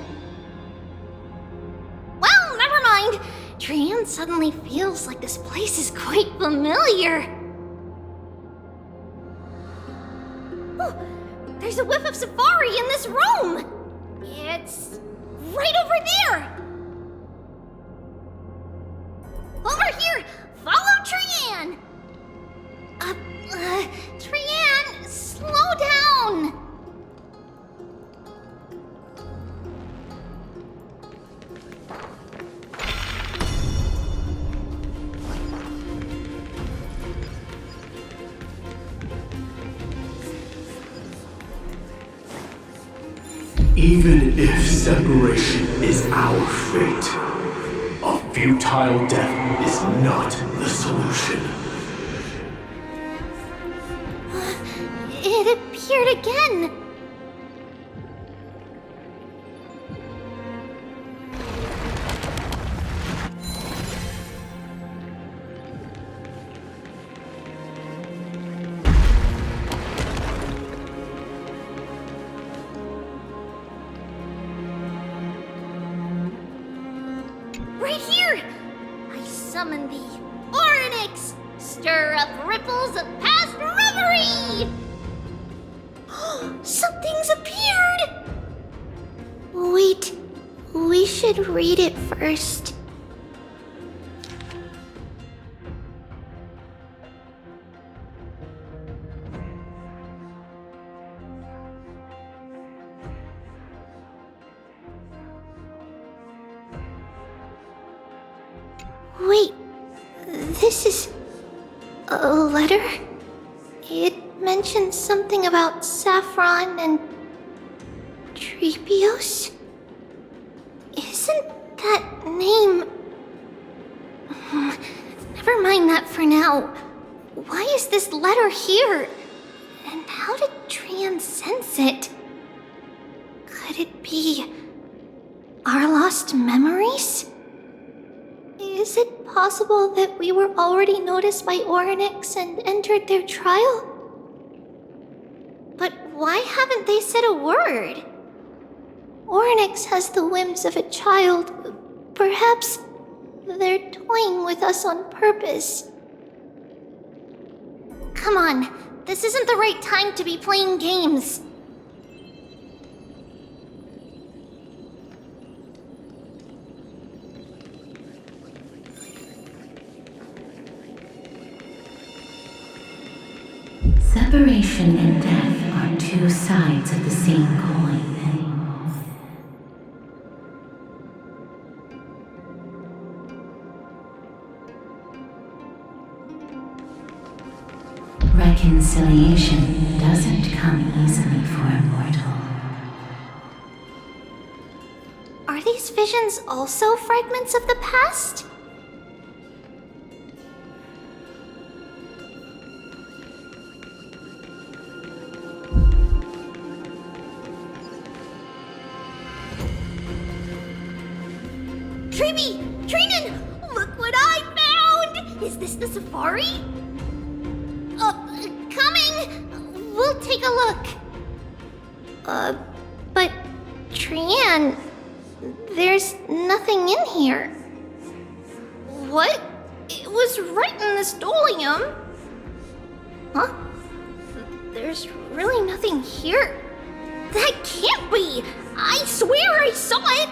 Well, never mind. Trian suddenly feels like this place is quite familiar. Oh, there's a whiff of safari in this room! It's right over there! Over here! Follow Trian! Trian, slow down! Even if separation is our fate, a futile death is not the solution. It appeared again! Right here! I summon thee, Orynyx! Stir up ripples of past reverie! Something's appeared! Wait, we should read it first. Wait, this is a letter? It mentions something about Saffron and Trebios? Isn't that name... Never mind that for now. Why is this letter here? And how did Trian sense it? Could it be our lost memories? Is it possible that we were already noticed by Orynyx and entered their trial? But why haven't they said a word? Ornyx has the whims of a child. Perhaps they're toying with us on purpose. Come on, this isn't the right time to be playing games. Separation and death are two sides of the same coin. Reconciliation doesn't come easily for a mortal. Are these visions also fragments of the past? Treeby! Trinin! Look what I found! Is this the safari? Coming! We'll take a look. But Trian, there's nothing in here. What? It was right in the stolium. Huh? There's really nothing here. That can't be! I swear I saw it!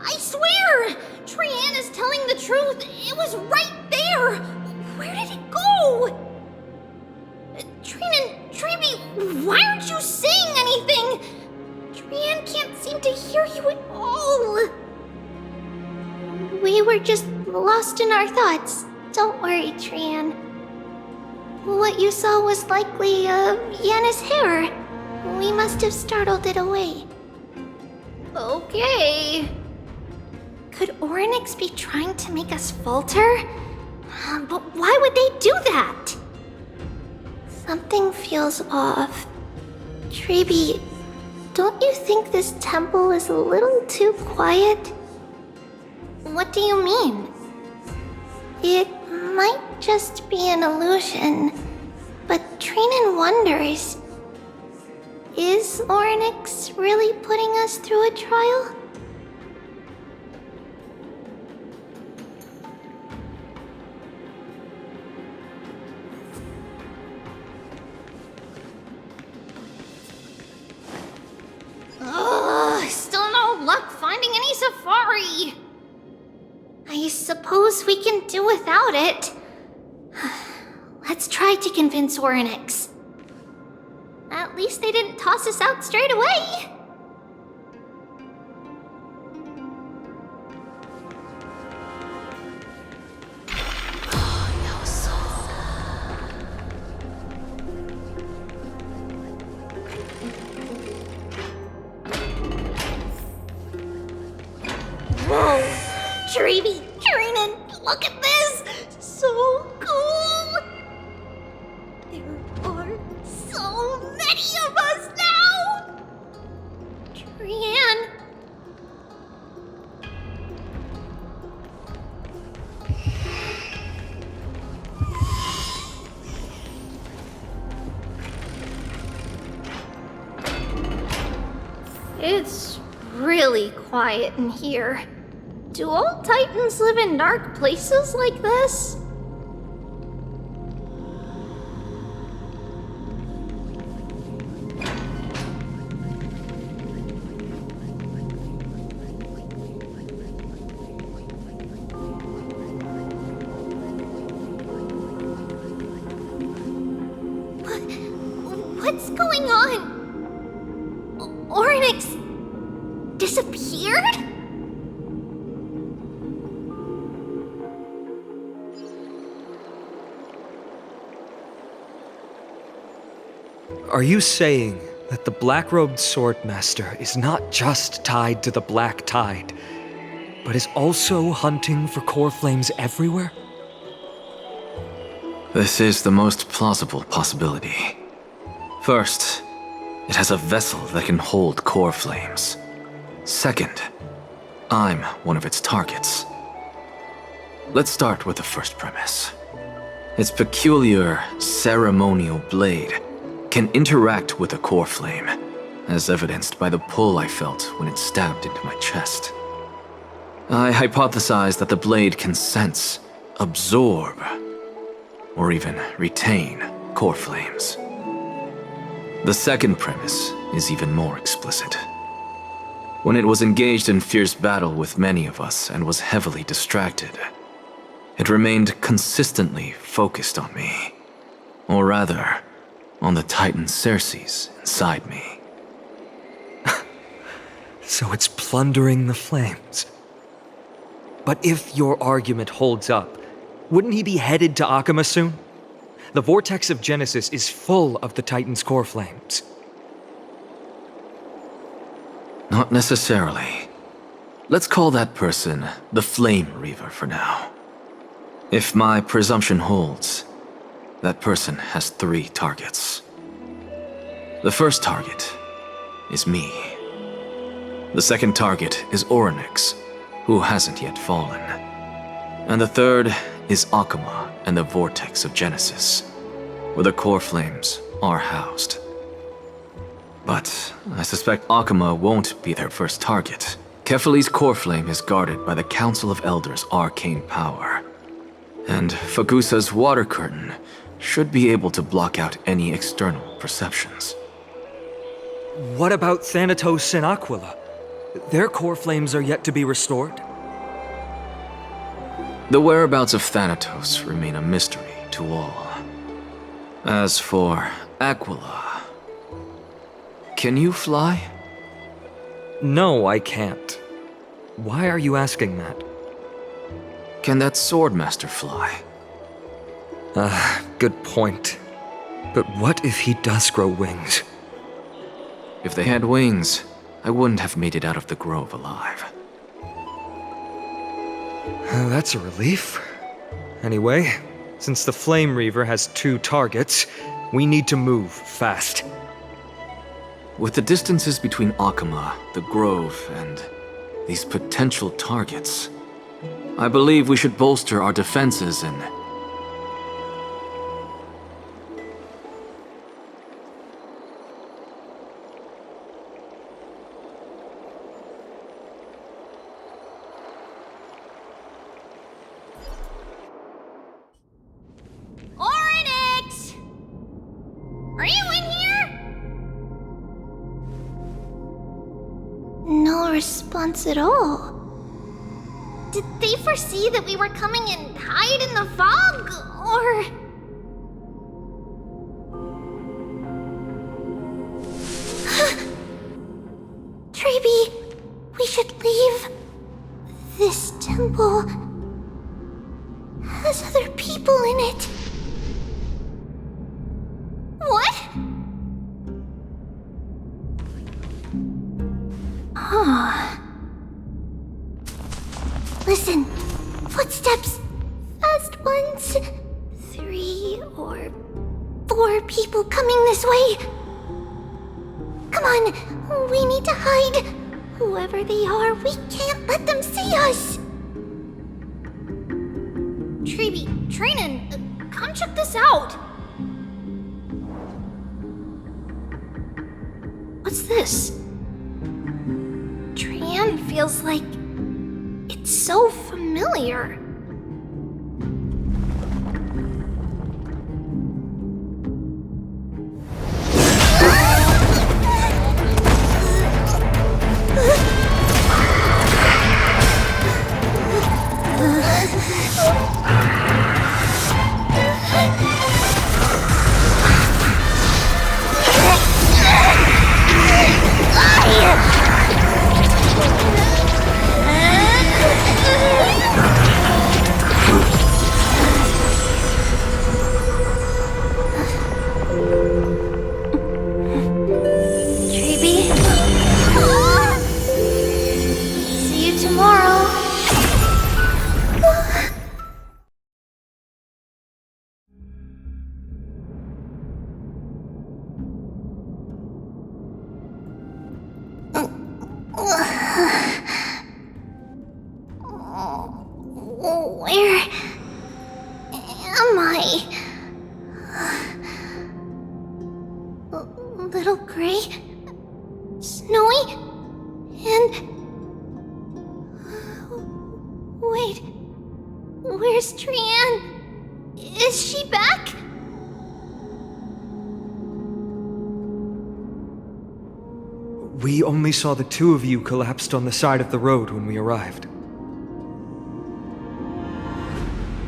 I swear! Trian is telling the truth. It was right there! Where did it go? Treeby, why aren't you saying anything? Trian can't seem to hear you at all. We were just lost in our thoughts. Don't worry, Trian. What you saw was likely, Yanna's hair. We must have startled it away. Okay. Could Ornyx be trying to make us falter? But why would they do that? Something feels off. Treeby, don't you think this temple is a little too quiet? What do you mean? It might just be an illusion, but Trinan wonders, is Ornyx really putting us through a trial? Still no luck finding any safari. I suppose we can do without it. Let's try to convince Ornyx. At least they didn't toss us out straight away. Whoa! Treeby, Trinan, look at this! So cool! There are so many of us now! Trian. It's really quiet in here. Do all Titans live in dark places like this? What's going on? Ornyx disappeared? Are you saying that the black-robed swordmaster is not just tied to the Black Tide, but is also hunting for core flames everywhere? This is the most plausible possibility. First, it has a vessel that can hold core flames. Second, I'm one of its targets. Let's start with the first premise. Its peculiar ceremonial blade can interact with a core flame, as evidenced by the pull I felt when it stabbed into my chest. I hypothesized that the blade can sense, absorb, or even retain core flames. The second premise is even more explicit. When it was engaged in fierce battle with many of us and was heavily distracted, it remained consistently focused on me. Or rather, on the Titan Circes inside me. So it's plundering the flames. But if your argument holds up, wouldn't he be headed to Akama soon? The vortex of Genesis is full of the Titan's core flames. Not necessarily. Let's call that person the Flame Reaver for now. If my presumption holds, that person has 3 targets. The first target is me. The second target is Orynyx, who hasn't yet fallen. And the third is Akama and the Vortex of Genesis, where the core flames are housed. But I suspect Akama won't be their first target. Kefali's core flame is guarded by the Council of Elders' arcane power. And Fagusa's water curtain should be able to block out any external perceptions. What about Thanatos and Aquila? Their core flames are yet to be restored? The whereabouts of Thanatos remain a mystery to all. As for Aquila, can you fly? No, I can't. Why are you asking that? Can that Swordmaster fly? Good point. But what if he does grow wings? If they had wings, I wouldn't have made it out of the grove alive. That's a relief. Anyway, since the Flame Reaver has 2 targets, we need to move fast. With the distances between Akama, the grove, and these potential targets, I believe we should bolster our defenses and... Orynyx! Are you in here? No response at all. Did they foresee that we were coming and hide in the fog, or...? Treeby, we should leave. This temple has other people in it. What? Huh. Listen, footsteps. Fast ones. 3 or 4 people coming this way. Come on, we need to hide. Whoever they are, we can't let them see us. Treeby, Trainin, come check this out. What's this? Trian feels like it's so familiar. Where am I? Little Gray? Is she back? We only saw the two of you collapsed on the side of the road when we arrived.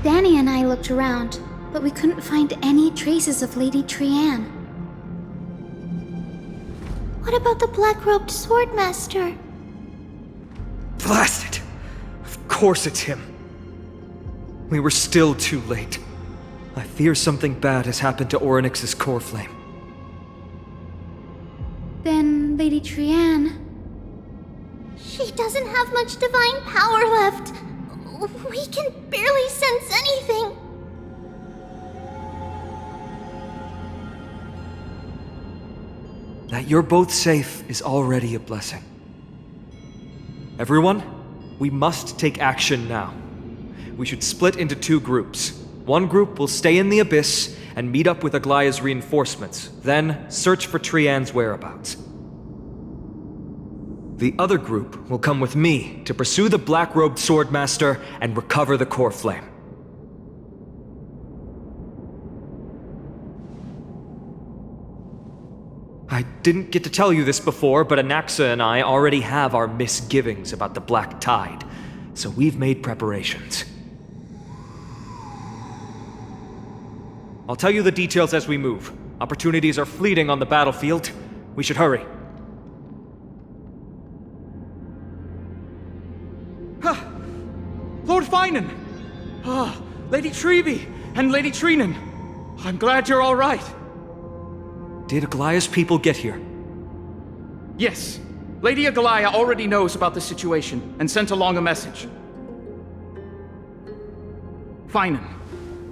Danny and I looked around, but we couldn't find any traces of Lady Trianne. What about the black-robed swordmaster? Blast it! Of course it's him. We were still too late. I fear something bad has happened to Orynyx's core flame. Then Lady Trianne... She doesn't have much divine power left. We can barely sense anything. That you're both safe is already a blessing. Everyone, we must take action now. We should split into two groups. One group will stay in the Abyss and meet up with Aglaya's reinforcements, then search for Trianne's whereabouts. The other group will come with me to pursue the black-robed swordmaster and recover the core flame. I didn't get to tell you this before, but Anaxa and I already have our misgivings about the Black Tide, so we've made preparations. I'll tell you the details as we move. Opportunities are fleeting on the battlefield. We should hurry. Lord Finan! Lady Treby and Lady Trinan. I'm glad you're all right. Did Aglaya's people get here? Yes. Lady Aglaya already knows about the situation and sent along a message. Finan,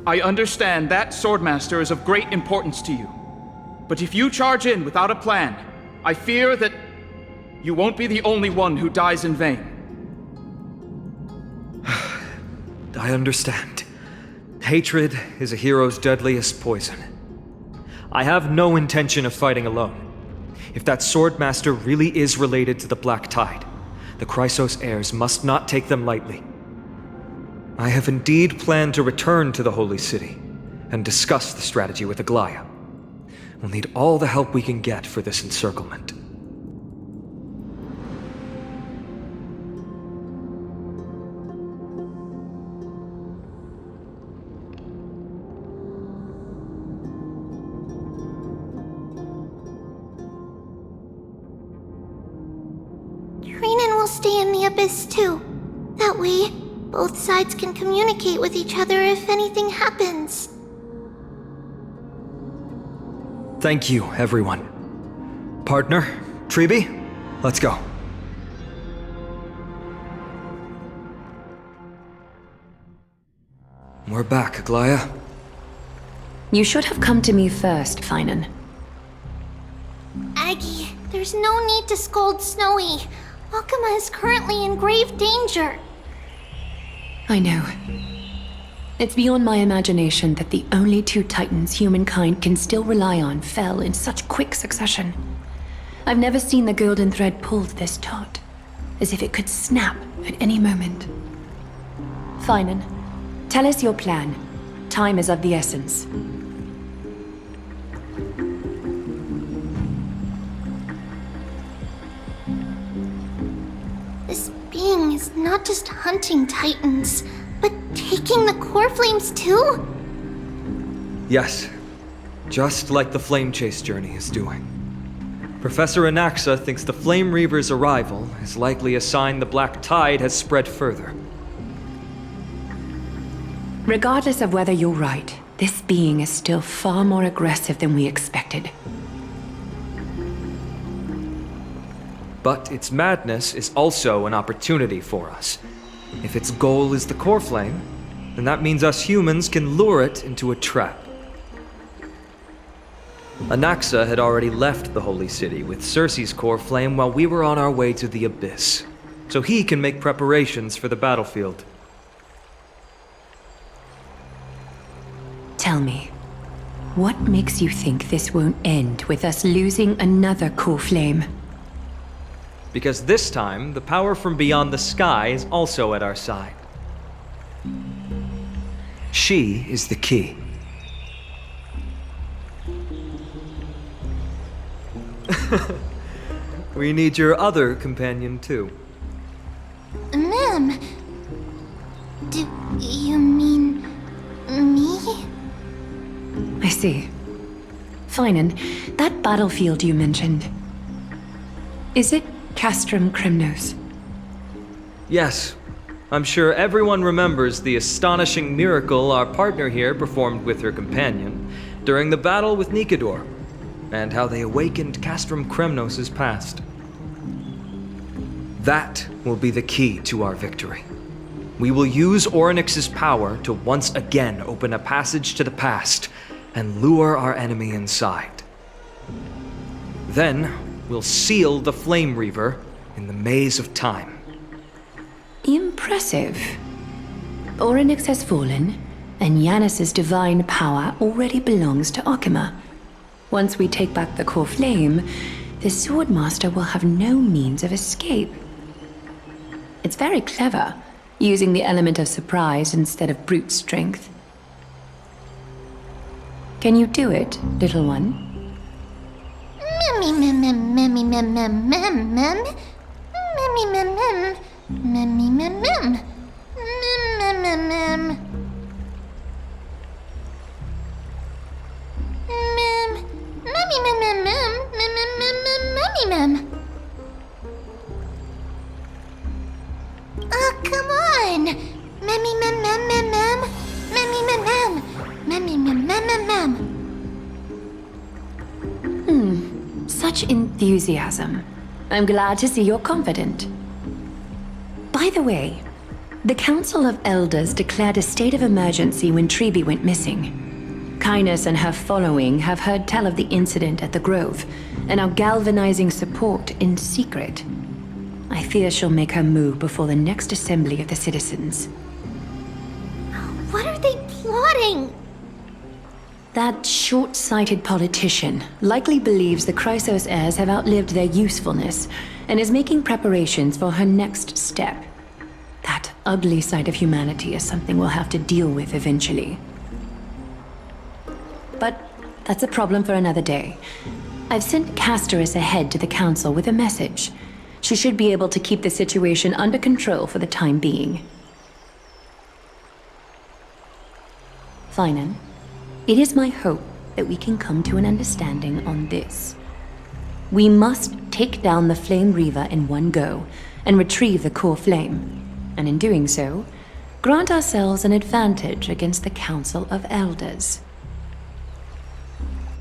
I understand that Swordmaster is of great importance to you. But if you charge in without a plan, I fear that you won't be the only one who dies in vain. I understand. Hatred is a hero's deadliest poison. I have no intention of fighting alone. If that Swordmaster really is related to the Black Tide, the Chrysos heirs must not take them lightly. I have indeed planned to return to the Holy City and discuss the strategy with Aglaya. We'll need all the help we can get for this encirclement. Trinan will stay in the Abyss too. That way, both sides can communicate with each other if anything happens. Thank you, everyone. Partner, Treby, let's go. We're back, Aglaya. You should have come to me first, Finan. Aggie, there's no need to scold Snowy. Akama is currently in grave danger. I know. It's beyond my imagination that the only two titans humankind can still rely on fell in such quick succession. I've never seen the golden thread pulled this taut, as if it could snap at any moment. Finan, tell us your plan. Time is of the essence. This being is not just hunting titans, but taking the core flames too? Yes, just like the Flame Chase journey is doing. Professor Anaxa thinks the Flame Reaver's arrival is likely a sign the Black Tide has spread further. Regardless of whether you're right, this being is still far more aggressive than we expected. But its madness is also an opportunity for us. If its goal is the core flame, then that means us humans can lure it into a trap. Anaxa had already left the Holy City with Circe's core flame while we were on our way to the Abyss, so he can make preparations for the battlefield. Tell me, what makes you think this won't end with us losing another core flame? Because this time, the power from beyond the sky is also at our side. She is the key. We need your other companion, too. Ma'am, do you mean me? I see. Finan, that battlefield you mentioned, is it Castrum Kremnos? Yes. I'm sure everyone remembers the astonishing miracle our partner here performed with her companion during the battle with Nikador, and how they awakened Castrum Kremnos' past. That will be the key to our victory. We will use Orynyx's power to once again open a passage to the past and lure our enemy inside. Then, we'll seal the Flame Reaver in the maze of time. Impressive. Orynyx has fallen, and Yanis's divine power already belongs to Akima. Once we take back the core flame, the Swordmaster will have no means of escape. It's very clever, using the element of surprise instead of brute strength. Can you do it, little one? Oh, come on! Such enthusiasm. I'm glad to see you're confident. By the way, the Council of Elders declared a state of emergency when Treeby went missing. Kainos and her following have heard tell of the incident at the Grove, and are galvanizing support in secret. I fear she'll make her move before the next assembly of the citizens. What are they plotting? That short-sighted politician likely believes the Chrysos heirs have outlived their usefulness, and is making preparations for her next step. That ugly side of humanity is something we'll have to deal with eventually. But that's a problem for another day. I've sent Castorus ahead to the council with a message. She should be able to keep the situation under control for the time being. Finan, it is my hope that we can come to an understanding on this. We must take down the Flame Reaver in one go, and retrieve the core flame. And in doing so, grant ourselves an advantage against the Council of Elders.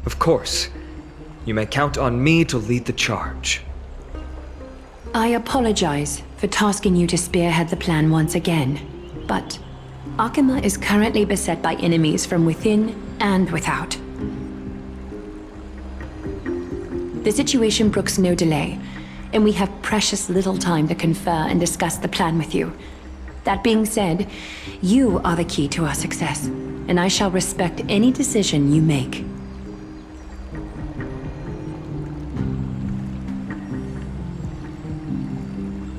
Of course. You may count on me to lead the charge. I apologize for tasking you to spearhead the plan once again, but Akima is currently beset by enemies from within and without. The situation brooks no delay, and we have precious little time to confer and discuss the plan with you. That being said, you are the key to our success, and I shall respect any decision you make.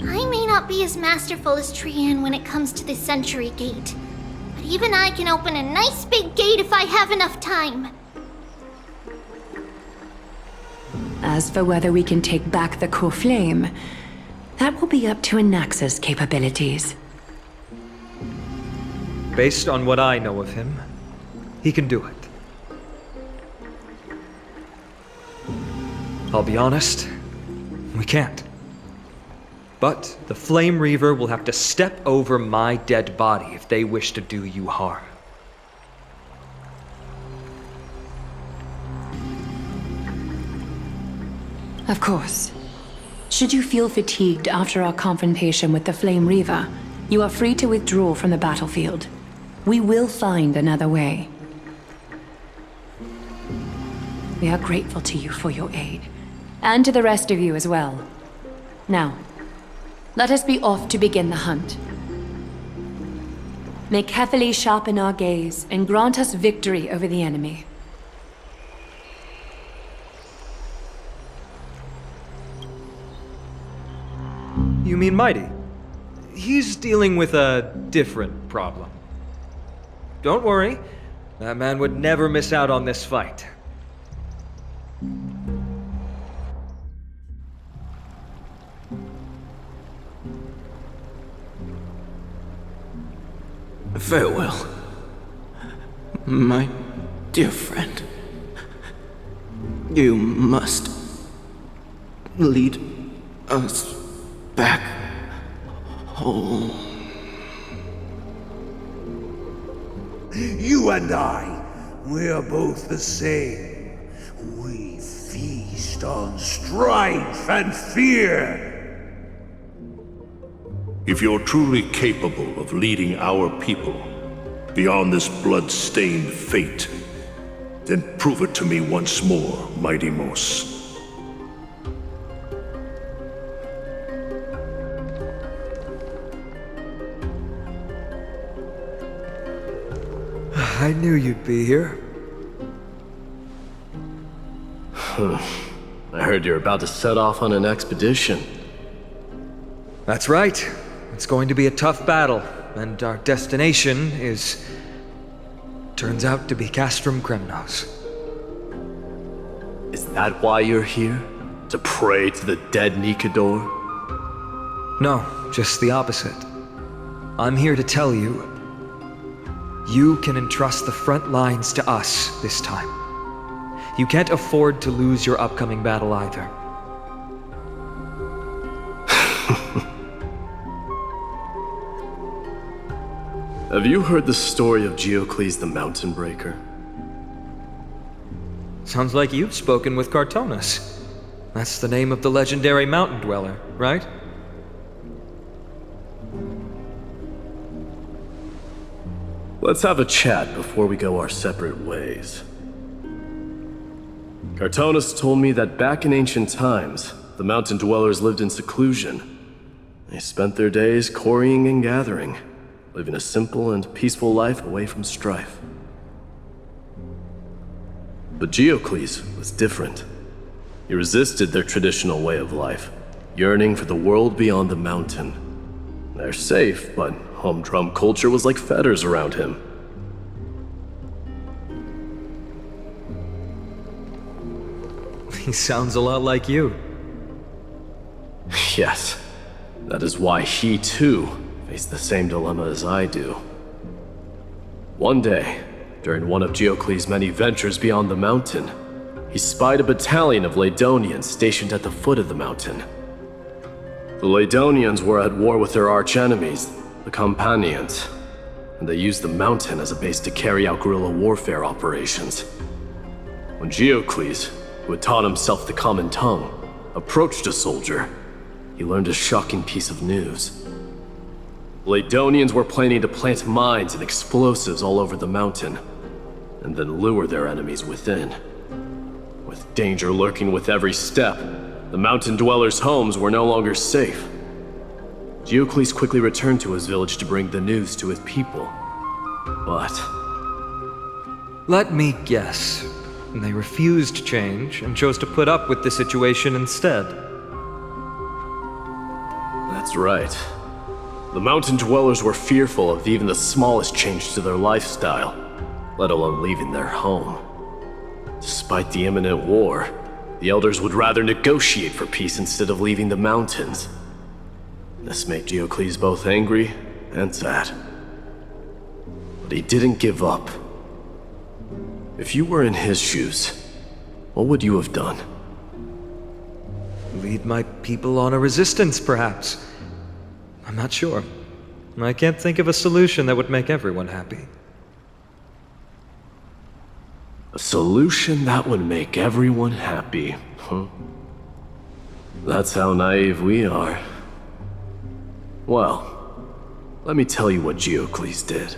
I may not be as masterful as Trian when it comes to the Century Gate, but even I can open a nice big gate if I have enough time. As for whether we can take back the core flame, that will be up to Anaxa's capabilities. Based on what I know of him, he can do it. I'll be honest, we can't. But the Flame Reaver will have to step over my dead body if they wish to do you harm. Of course. Should you feel fatigued after our confrontation with the Flame Reaver, you are free to withdraw from the battlefield. We will find another way. We are grateful to you for your aid, and to the rest of you as well. Now, let us be off to begin the hunt. May carefully sharpen our gaze and grant us victory over the enemy. You mean Mighty? He's dealing with a different problem. Don't worry, that man would never miss out on this fight. Farewell, my dear friend. You must lead us back home. You and I, we are both the same. We feast on strife and fear. If you're truly capable of leading our people beyond this blood-stained fate, then prove it to me once more, Mighty Mos. I knew you'd be here. I heard you're about to set off on an expedition. That's right. It's going to be a tough battle, and our destination turns out to be Castrum Kremnos. Is that why you're here? To pray to the dead Nikador? No, just the opposite. I'm here to tell you, you can entrust the front lines to us this time. You can't afford to lose your upcoming battle either. Have you heard the story of Geocles the Mountain Breaker? Sounds like you've spoken with Cartonus. That's the name of the legendary mountain dweller, right? Let's have a chat before we go our separate ways. Cartonus told me that back in ancient times, the mountain dwellers lived in seclusion. They spent their days quarrying and gathering, living a simple and peaceful life away from strife. But Geocles was different. He resisted their traditional way of life, yearning for the world beyond the mountain. They're safe, but humdrum culture was like fetters around him. He sounds a lot like you. Yes, that is why he too faced the same dilemma as I do. One day, during one of Geocles' many ventures beyond the mountain, he spied a battalion of Ladonians stationed at the foot of the mountain. The Ladonians were at war with their arch-enemies, the Companions, and they used the mountain as a base to carry out guerrilla warfare operations. When Geocles, who had taught himself the common tongue, approached a soldier, he learned a shocking piece of news. The Ladonians were planning to plant mines and explosives all over the mountain, and then lure their enemies within. With danger lurking with every step, the mountain dwellers' homes were no longer safe. Geocles quickly returned to his village to bring the news to his people. But... let me guess. They refused change and chose to put up with the situation instead. That's right. The mountain dwellers were fearful of even the smallest change to their lifestyle, let alone leaving their home. Despite the imminent war, the elders would rather negotiate for peace instead of leaving the mountains. This made Geocles both angry and sad. But he didn't give up. If you were in his shoes, what would you have done? Lead my people on a resistance, perhaps. I'm not sure. I can't think of a solution that would make everyone happy. A solution that would make everyone happy, huh? That's how naive we are. Well, let me tell you what Geocles did.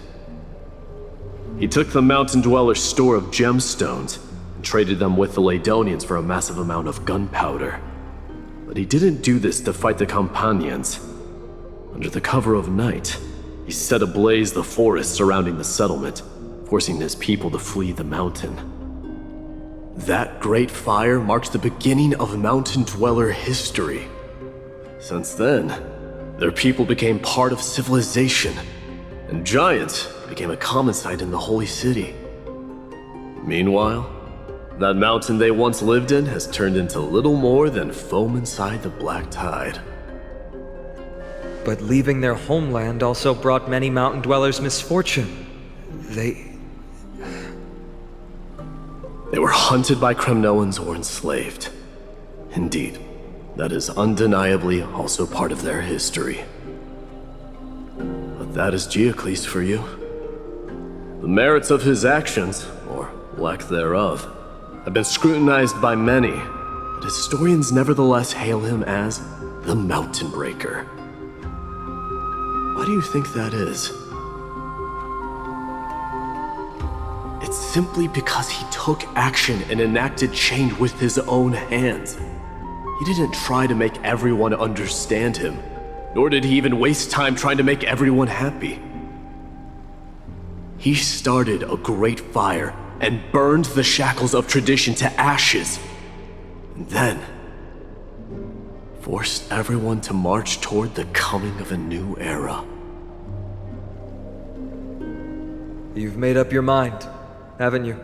He took the mountain dwellers' store of gemstones and traded them with the Ladonians for a massive amount of gunpowder. But he didn't do this to fight the Companions. Under the cover of night, he set ablaze the forest surrounding the settlement, forcing his people to flee the mountain. That great fire marked the beginning of mountain dweller history. Since then, their people became part of civilization, and giants became a common sight in the holy city. Meanwhile, that mountain they once lived in has turned into little more than foam inside the black tide. but leaving their homeland also brought many mountain dwellers misfortune. They were hunted by Kremnoans or enslaved. Indeed, that is undeniably also part of their history. But that is Geocles for you. The merits of his actions, or lack thereof, have been scrutinized by many, but historians nevertheless hail him as the Mountain Breaker. Why do you think that is? It's simply because he took action and enacted change with his own hands. He didn't try to make everyone understand him, nor did he even waste time trying to make everyone happy. He started a great fire and burned the shackles of tradition to ashes, and then forced everyone to march toward the coming of a new era. You've made up your mind, haven't you?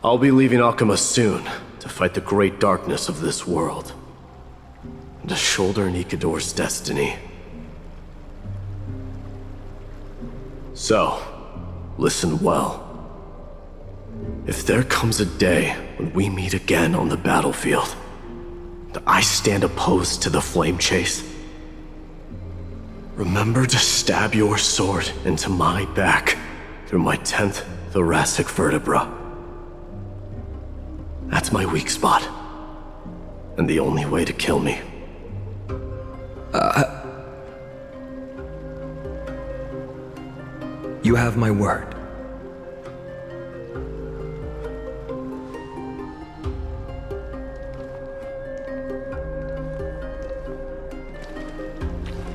I'll be leaving Akama soon to fight the great darkness of this world, and to shoulder Nikador's destiny. So, listen well. If there comes a day when we meet again on the battlefield, and I stand opposed to the flame chase, remember to stab your sword into my back through my 10th thoracic vertebra. That's my weak spot, and the only way to kill me. You have my word.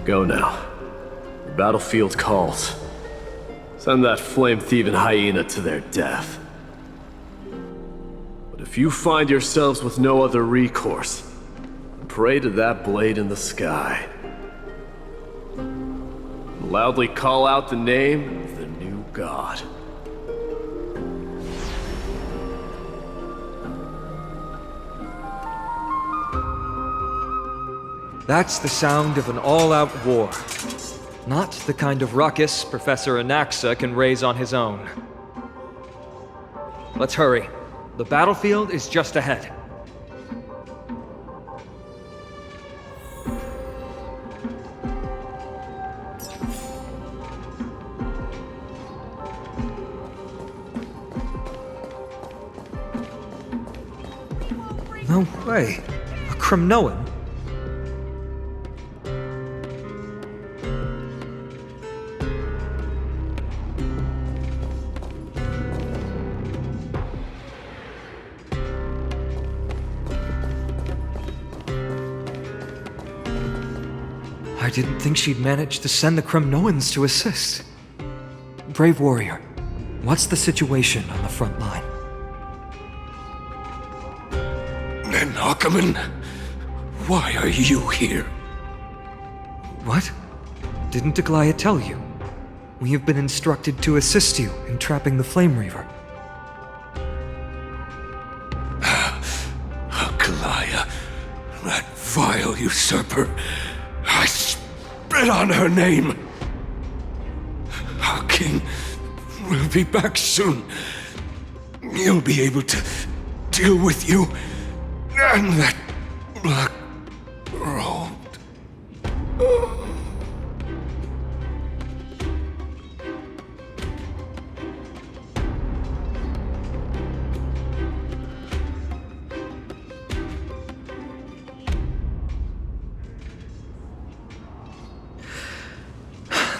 Go now. The battlefield calls. Send that flame-thieving hyena to their death. But if you find yourselves with no other recourse, pray to that blade in the sky. And loudly call out the name of the new god. That's the sound of an all-out war. Not the kind of ruckus Professor Anaxa can raise on his own. Let's hurry. The battlefield is just ahead. No way. A Kremnoan? I didn't think she'd manage to send the Kremnoans to assist. Brave warrior, what's the situation on the front line? Ackerman, why are you here? What? Didn't Aglaia tell you? We have been instructed to assist you in trapping the Flame Reaver. Aglaia, that vile usurper. I spit on her name. Our king will be back soon. He'll be able to deal with you and that black robe.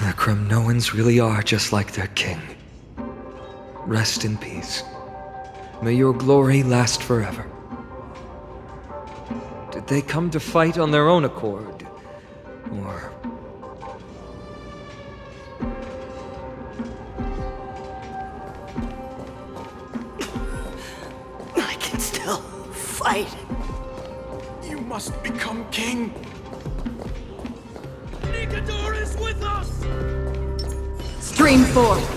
The Kremnoans really are just like their king. Rest in peace. May your glory last forever. Did they come to fight on their own accord? Or... I can still fight. You must become king. Nikador is with us! Stream forth,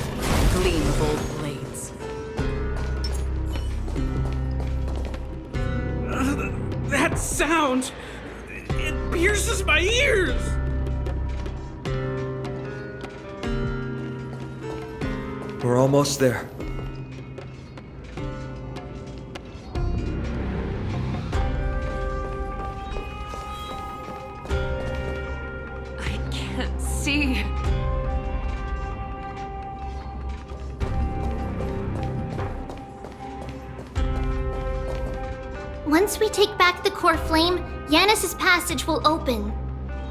gleam of old blades. That sound! It pierces my ears! We're almost there. I can't see. Once we take back the core flame, Yanis's passage will open.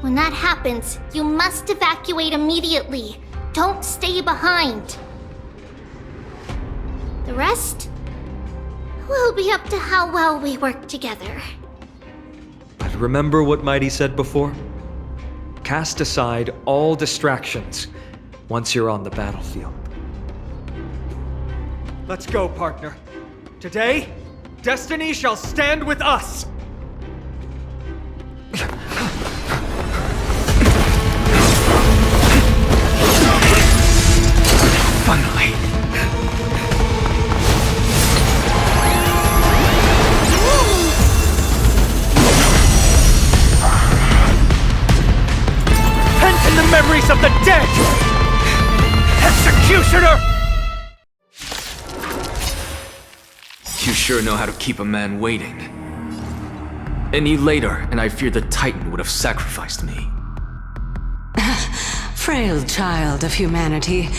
When that happens, you must evacuate immediately. Don't stay behind. The rest will be up to how well we work together. But remember what Mighty said before? Cast aside all distractions once you're on the battlefield. Let's go, partner. Today, destiny shall stand with us! Finally. Pent in the memories of the dead! Executioner! You sure know how to keep a man waiting. Any later, and I fear the Titan would have sacrificed me. Frail child of humanity,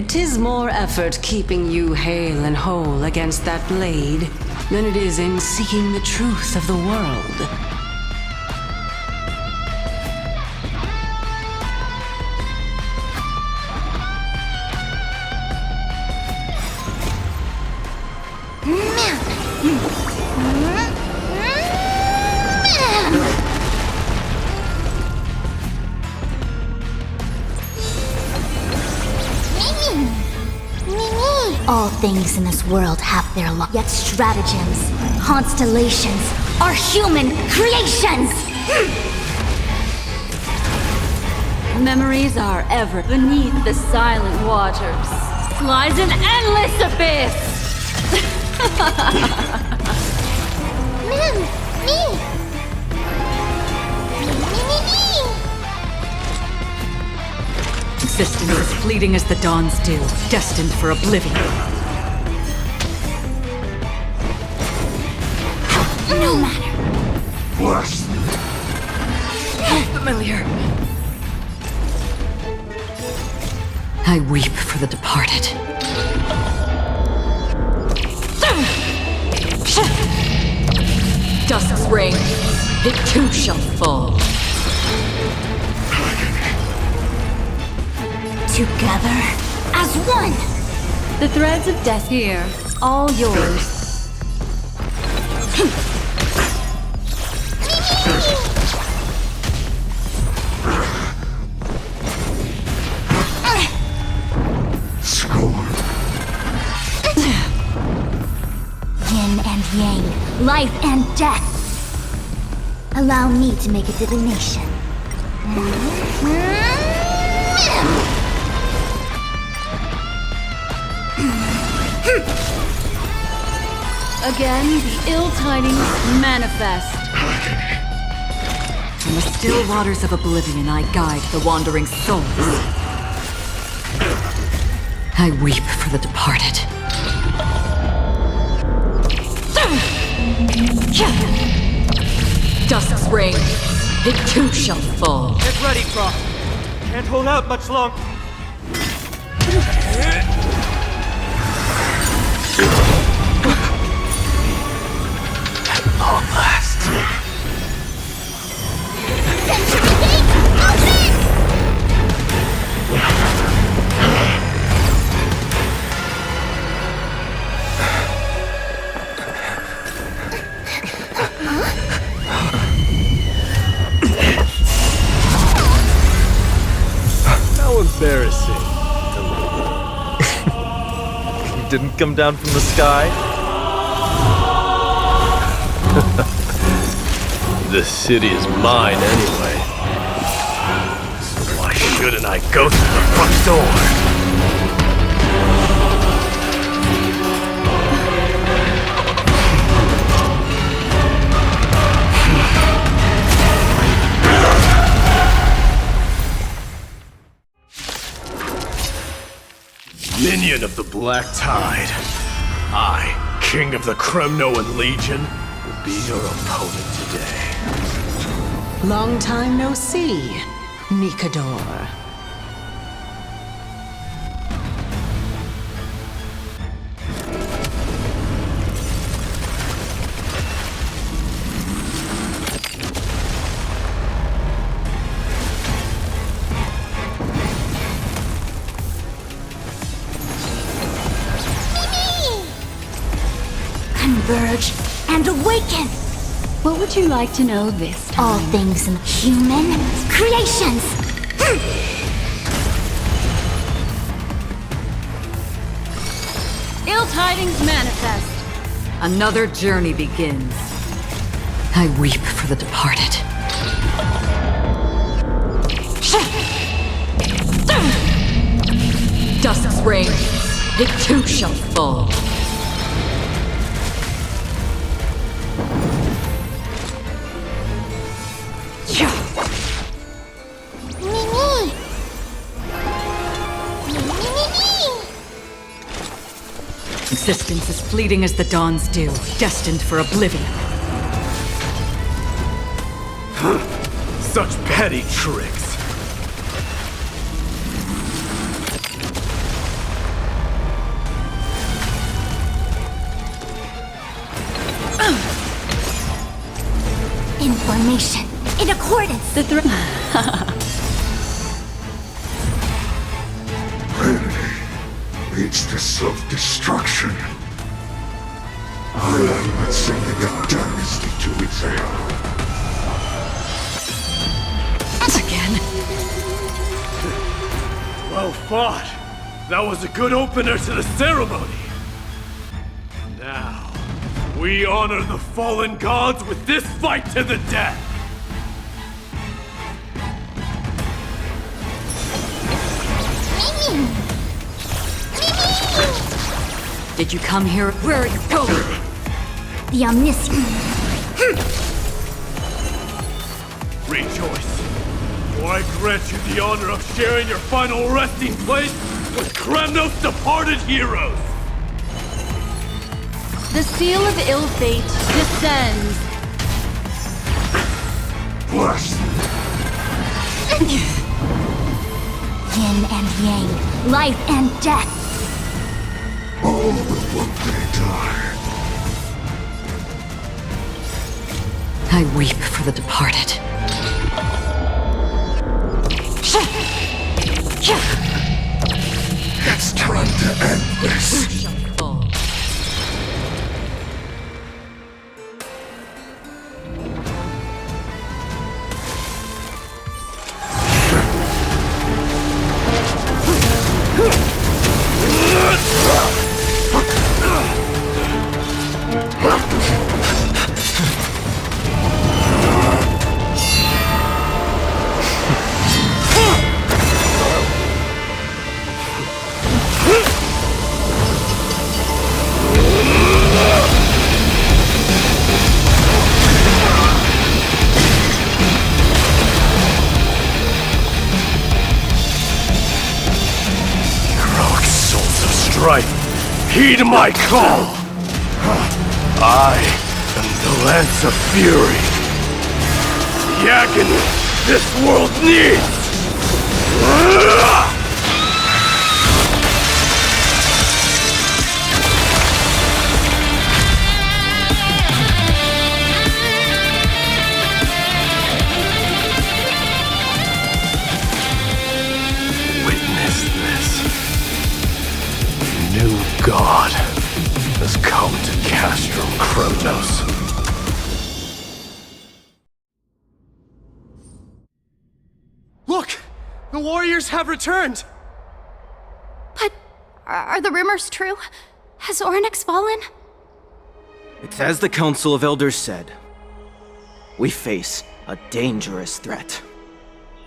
'tis more effort keeping you hale and whole against that blade than it is in seeking the truth of the world. All things in this world have their law, yet stratagems, constellations are human creations! Memories are ever beneath the silent waters. Lies an endless abyss! Me! Existence as fleeting as the dawn's dew, destined for oblivion. No matter. Worse. Familiar. I weep for the departed. Dusk's reign, it too shall fall. Together as one! The threads of death here, all yours. Yin and yang, life and death. Allow me to make a divination. Again, the ill tidings manifest. From the still waters of oblivion, I guide the wandering souls. I weep for the departed. Dusk's reign, it too shall fall. Get ready, Croft. Can't hold out much longer. At long last. How embarrassing. You didn't come down from the sky? This city is mine anyway. So why shouldn't I go through the front door? Minion of the Black Tide, I, King of the Kremnoan Legion, will be your opponent today. Long time no see, Nikador. Converge and awaken! What would you like to know this time? All things in human creations! Ill tidings manifest. Another journey begins. I weep for the departed. Dusk's reign, it too shall fall. Existence as fleeting as the dawn's dew, destined for oblivion. Such petty tricks. Information in accordance. The Leads to self-destruction. I am sending a dynasty to exile. Again. Well fought. That was a good opener to the ceremony. Now, we honor the fallen gods with this fight to the death. Did you come here? Where are you going? The omniscient. Rejoice, for I grant you the honor of sharing your final resting place with Kremnos' departed heroes. The seal of ill fate descends. Bless. Yin and yang, life and death. All but one day die. I weep for the departed. It's time to end this. Heed my call! I am the Lance of Fury. The agony this world needs! Witness this. New God has come to Castrum Kremnos. Look! The warriors have returned! But are the rumors true? Has Ornyx fallen? It's as the Council of Elders said. We face a dangerous threat.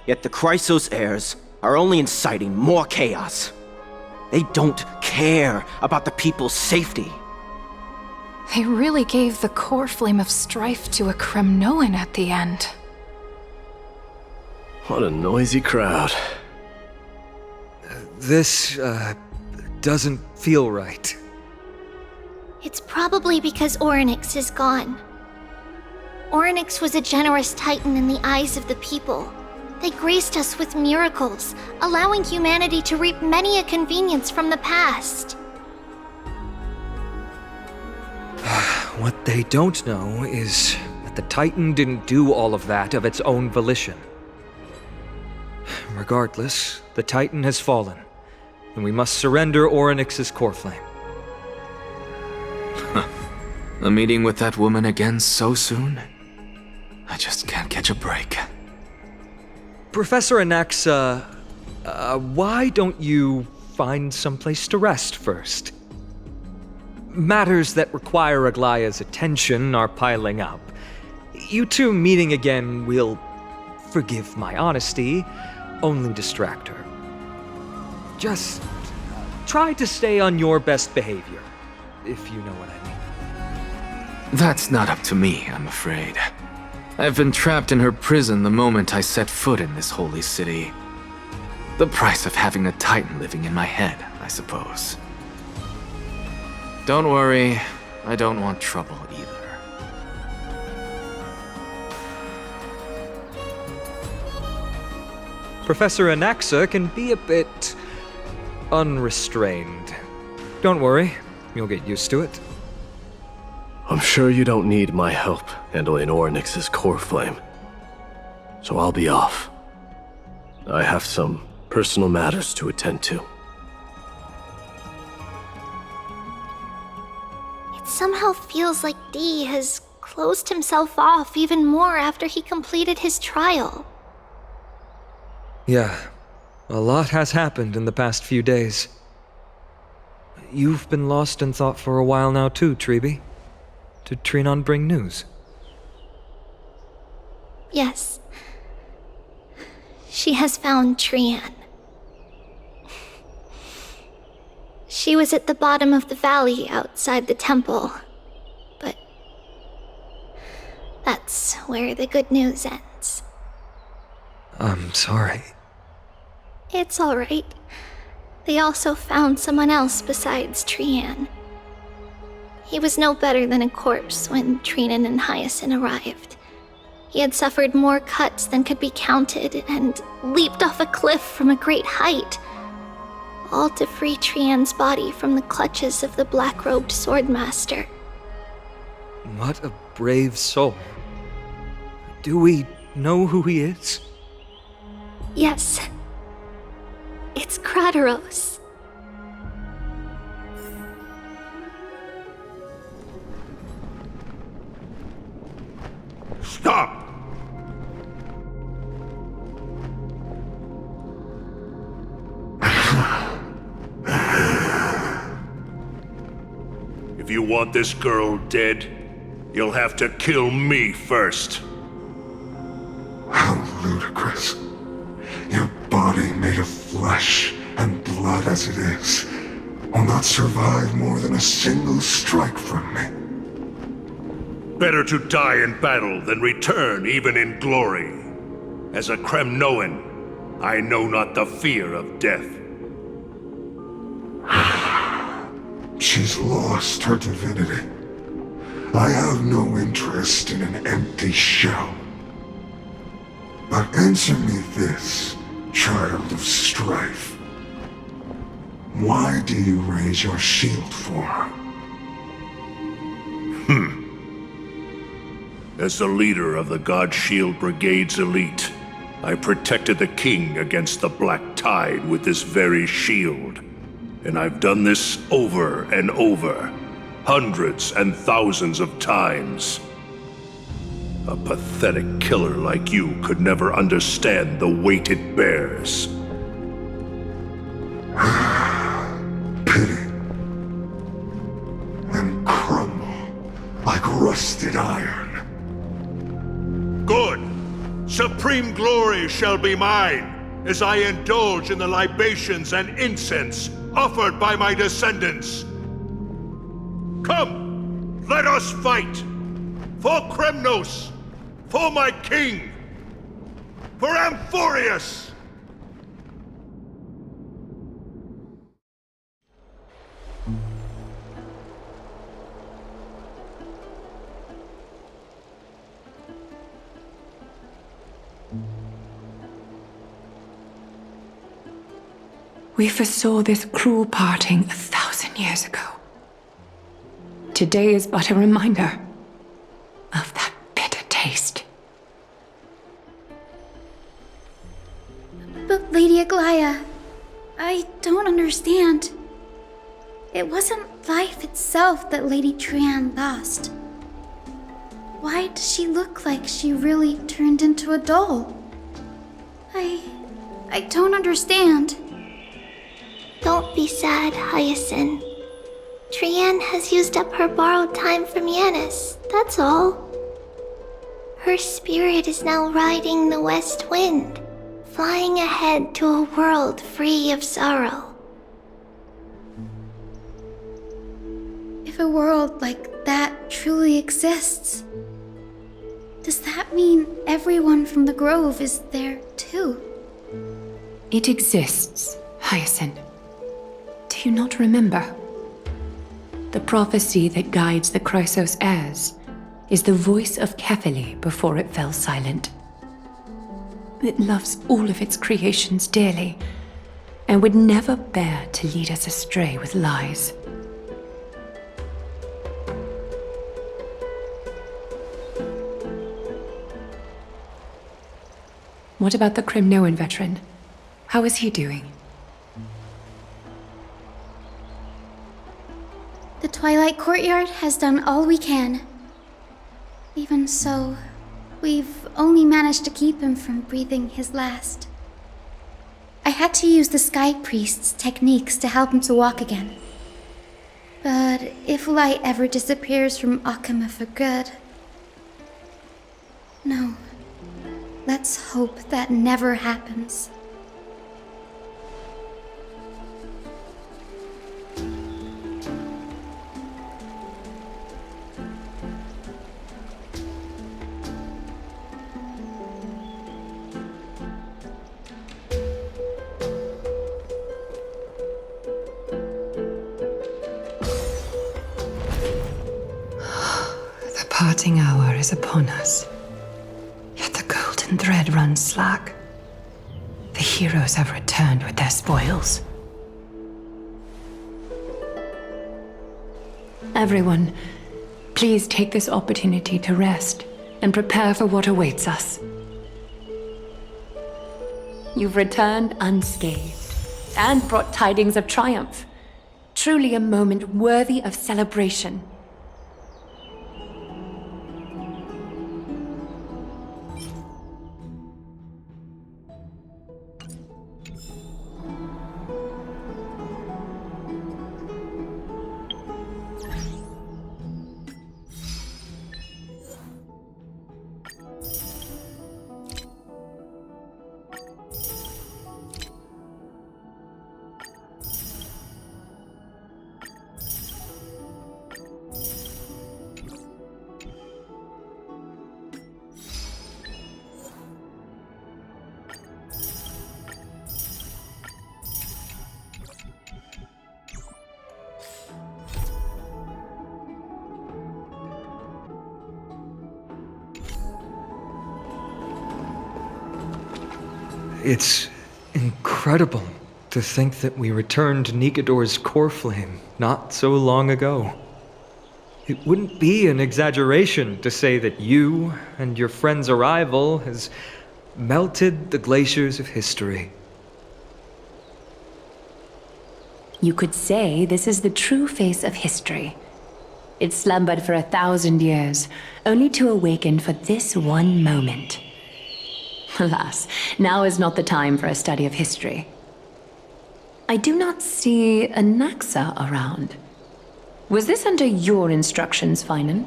Yet the Chrysos heirs are only inciting more chaos. They don't care about the people's safety. They really gave the core flame of strife to a Kremnoan at the end. What a noisy crowd. This, doesn't feel right. It's probably because Orynyx is gone. Orynyx was a generous titan in the eyes of the people. They graced us with miracles, allowing humanity to reap many a convenience from the past. What they don't know is that the Titan didn't do all of that of its own volition. Regardless, the Titan has fallen, and we must surrender Orynyx's core flame. A meeting with that woman again so soon? I just can't catch a break. Professor Anaxa, why don't you find someplace to rest first? Matters that require Aglaya's attention are piling up. You two meeting again will, forgive my honesty, only distract her. Just try to stay on your best behavior, if you know what I mean. That's not up to me, I'm afraid. I've been trapped in her prison the moment I set foot in this holy city. The price of having a Titan living in my head, I suppose. Don't worry, I don't want trouble either. Professor Anaxa can be a bit unrestrained. Don't worry, you'll get used to it. I'm sure you don't need my help handling Orynyx's core flame. So I'll be off. I have some personal matters to attend to. It somehow feels like D has closed himself off even more after he completed his trial. Yeah, a lot has happened in the past few days. You've been lost in thought for a while now too, Treeby. Did Trinon bring news? Yes. She has found Trian. She was at the bottom of the valley outside the temple, but that's where the good news ends. I'm sorry. It's all right. They also found someone else besides Trian. He was no better than a corpse when Trinan and Hyacinth arrived. He had suffered more cuts than could be counted and leaped off a cliff from a great height, all to free Trian's body from the clutches of the black-robed swordmaster. What a brave soul. Do we know who he is? Yes. It's Krateros. Stop! If you want this girl dead, you'll have to kill me first. How ludicrous. Your body made of flesh and blood as it is will not survive more than a single strike from me. Better to die in battle than return even in glory. As a Kremnoan, I know not the fear of death. She's lost her divinity. I have no interest in an empty shell. But answer me this, child of strife. Why do you raise your shield for her? As the leader of the God Shield Brigade's elite, I protected the king against the Black Tide with this very shield. And I've done this over and over, hundreds and thousands of times. A pathetic killer like you could never understand the weight it bears. Pity. And crumble like rusted iron. Good! Supreme glory shall be mine, as I indulge in the libations and incense offered by my descendants. Come, let us fight! For Kremnos! For my king! For Amphoreus! We foresaw this cruel parting 1,000 years ago. Today is but a reminder of that bitter taste. But Lady Aglaya, I don't understand. It wasn't life itself that Lady Trian lost. Why does she look like she really turned into a doll? I don't understand. Don't be sad, Hyacinth. Trian has used up her borrowed time from Yanis, that's all. Her spirit is now riding the west wind, flying ahead to a world free of sorrow. If a world like that truly exists, does that mean everyone from the Grove is there too? It exists, Hyacinth. Do you not remember? The prophecy that guides the Chrysos heirs is the voice of Kefili before it fell silent. It loves all of its creations dearly and would never bear to lead us astray with lies. What about the Crimnoan veteran? How is he doing? The Twilight Courtyard has done all we can. Even so, we've only managed to keep him from breathing his last. I had to use the Sky Priest's techniques to help him to walk again. But if light ever disappears from Akama for good... No. Let's hope that never happens. The parting hour is upon us. Yet the golden thread runs slack. The heroes have returned with their spoils. Everyone, please take this opportunity to rest and prepare for what awaits us. You've returned unscathed and brought tidings of triumph. Truly a moment worthy of celebration. It's incredible to think that we returned Nikador's core flame not so long ago. It wouldn't be an exaggeration to say that you and your friend's arrival has melted the glaciers of history. You could say this is the true face of history. It slumbered for 1,000 years, only to awaken for this one moment. Alas, now is not the time for a study of history. I do not see a Naxa around. Was this under your instructions, Finan?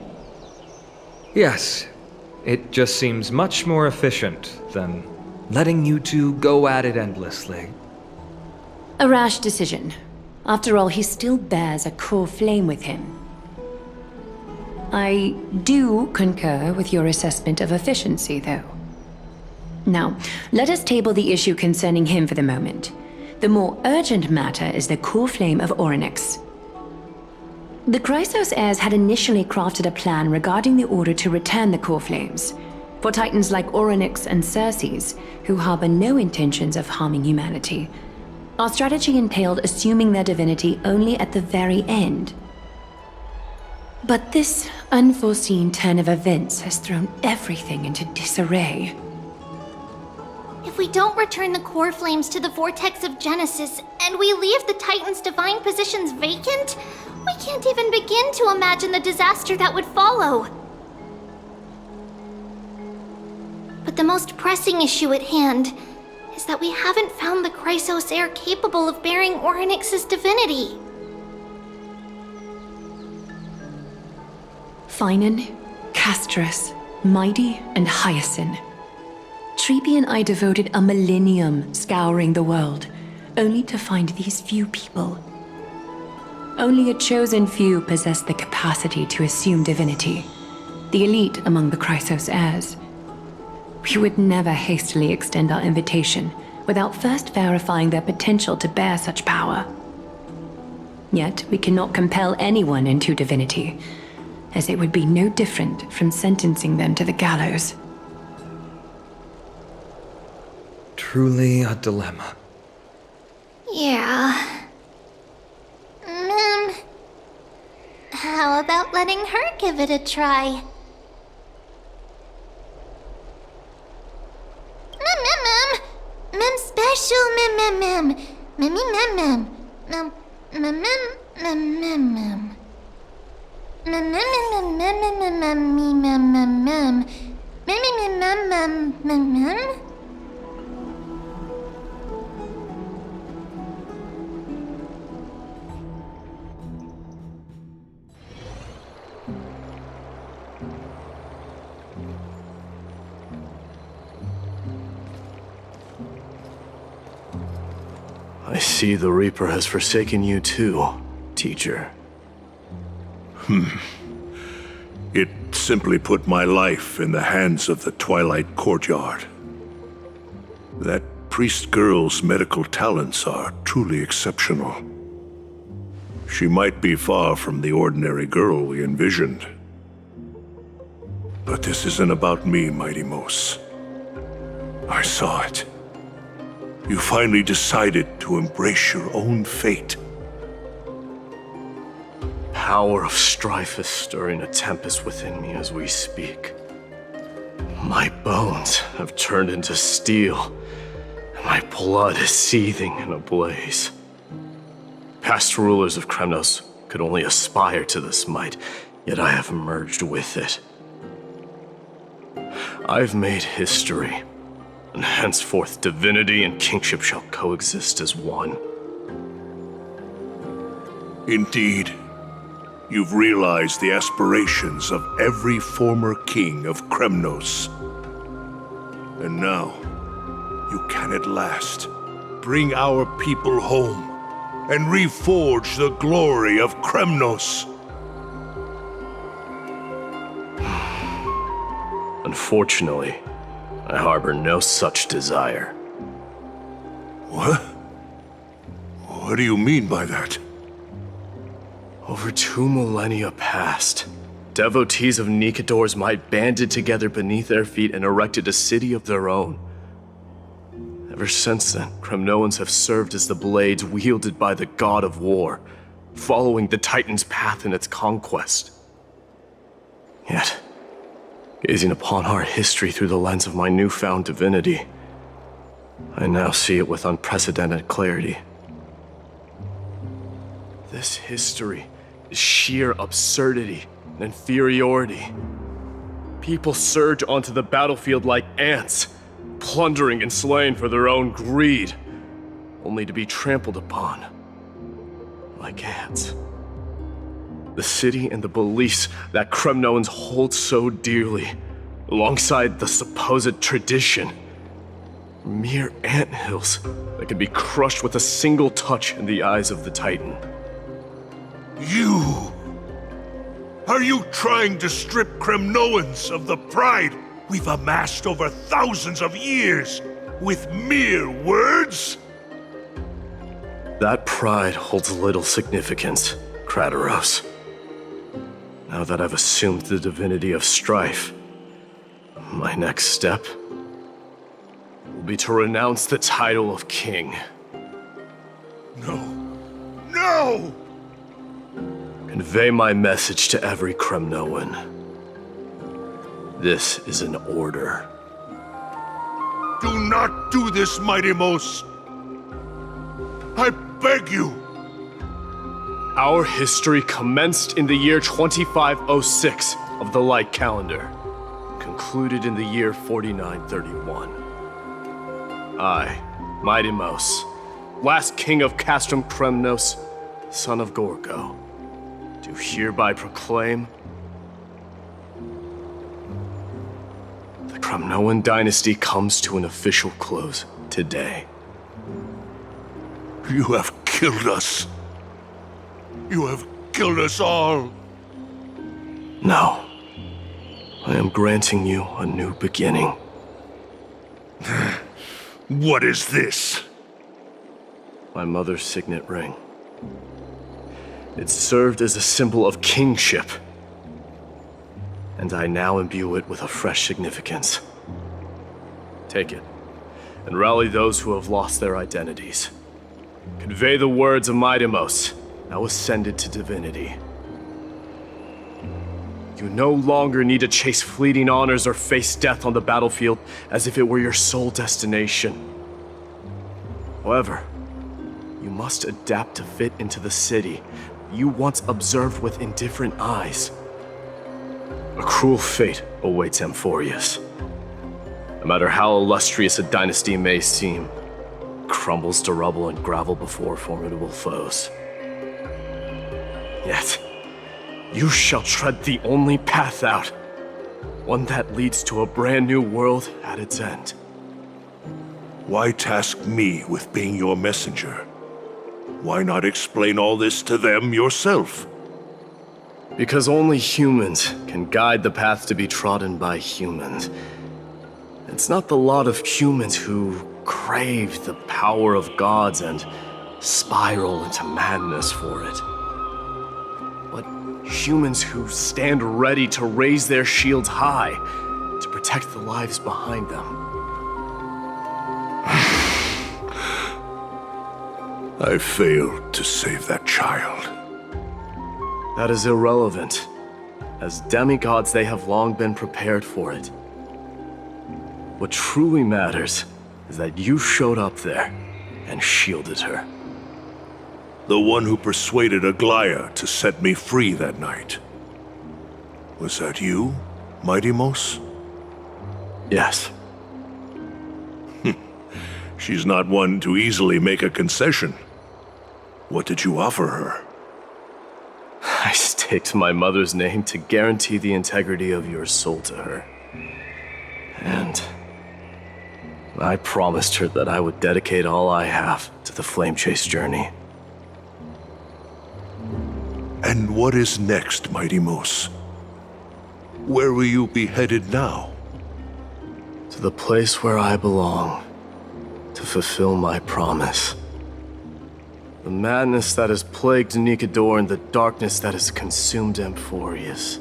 Yes, it just seems much more efficient than letting you two go at it endlessly. A rash decision. After all, he still bears a core flame with him. I do concur with your assessment of efficiency, though. Now, let us table the issue concerning him for the moment. The more urgent matter is the core flame of Orynyx. The Chrysos heirs had initially crafted a plan regarding the order to return the core flames, for titans like Orynyx and Circes, who harbor no intentions of harming humanity, Our strategy entailed assuming their divinity only at the very end. But this unforeseen turn of events has thrown everything into disarray. If we don't return the core flames to the vortex of Genesis, and we leave the Titan's divine positions vacant, we can't even begin to imagine the disaster that would follow. But the most pressing issue at hand is that we haven't found the Chrysos heir capable of bearing Orynyx's divinity. Finan, Castras, Mighty, and Hyacinth. Treepy and I devoted a millennium scouring the world, only to find these few people. Only a chosen few possess the capacity to assume divinity, the elite among the Chrysos heirs. We would never hastily extend our invitation without first verifying their potential to bear such power. Yet we cannot compel anyone into divinity, as it would be no different from sentencing them to the gallows. Truly a dilemma. Yeah. How about letting her give it a try? Mem special mem. I see the Reaper has forsaken you too, teacher. It simply put my life in the hands of the Twilight Courtyard. That priest girl's medical talents are truly exceptional. She might be far from the ordinary girl we envisioned. But this isn't about me, Mighty Mos. I saw it. You finally decided to embrace your own fate. Power of strife is stirring a tempest within me as we speak. My bones have turned into steel, and my blood is seething in a blaze. Past rulers of Kremnos could only aspire to this might, yet I have merged with it. I've made history, and henceforth divinity and kingship shall coexist as one. Indeed, you've realized the aspirations of every former king of Kremnos. And now, you can at last bring our people home and reforge the glory of Kremnos. Unfortunately, I harbor no such desire. What? What do you mean by that? Over 2 millennia past, devotees of Nikador's might banded together beneath their feet and erected a city of their own. Ever since then, Kremnoans have served as the blades wielded by the god of war, following the Titan's path in its conquest. Yet, gazing upon our history through the lens of my newfound divinity, I now see it with unprecedented clarity. This history is sheer absurdity and inferiority. People surge onto the battlefield like ants, plundering and slaying for their own greed, only to be trampled upon like ants. The city and the beliefs that Kremnoans hold so dearly, alongside the supposed tradition, are mere anthills that can be crushed with a single touch in the eyes of the Titan. You! Are you trying to strip Kremnoans of the pride we've amassed over thousands of years with mere words? That pride holds little significance, Krateros. Now that I've assumed the divinity of strife, my next step will be to renounce the title of king No! Convey my message to every Kremnoan. This is an order. Do not do this, Mighty Mos. I beg you. Our history commenced in the year 2506 of the Light Calendar, concluded in the year 4931. I, Mighty Mos, last king of Castrum Kremnos, son of Gorgo, do hereby proclaim the Kremnoan dynasty comes to an official close today. You have killed us. You have killed us all. No. I am granting you a new beginning. What is this? My mother's signet ring. It served as a symbol of kingship, and I now imbue it with a fresh significance. Take it, and rally those who have lost their identities. Convey the words of Mighty Mos, now ascended to divinity. You no longer need to chase fleeting honors or face death on the battlefield as if it were your sole destination. However, you must adapt to fit into the city you once observed with indifferent eyes. A cruel fate awaits Amphoreus. No matter how illustrious a dynasty may seem, it crumbles to rubble and gravel before formidable foes. Yet, you shall tread the only path out, one that leads to a brand new world at its end. Why task me with being your messenger? Why not explain all this to them yourself? Because only humans can guide the path to be trodden by humans. It's not the lot of humans who crave the power of gods and spiral into madness for it, but humans who stand ready to raise their shields high to protect the lives behind them. I failed to save that child. That is irrelevant. As demigods, they have long been prepared for it. What truly matters is that you showed up there and shielded her. The one who persuaded Aglaya to set me free that night. Was that you, Mighty Mos? Yes. She's not one to easily make a concession. What did you offer her? I staked my mother's name to guarantee the integrity of your soul to her. And I promised her that I would dedicate all I have to the Flame Chase journey. And what is next, Mighty Mos? Where will you be headed now? To the place where I belong, to fulfill my promise. The madness that has plagued Nikador and the darkness that has consumed Amphoreus.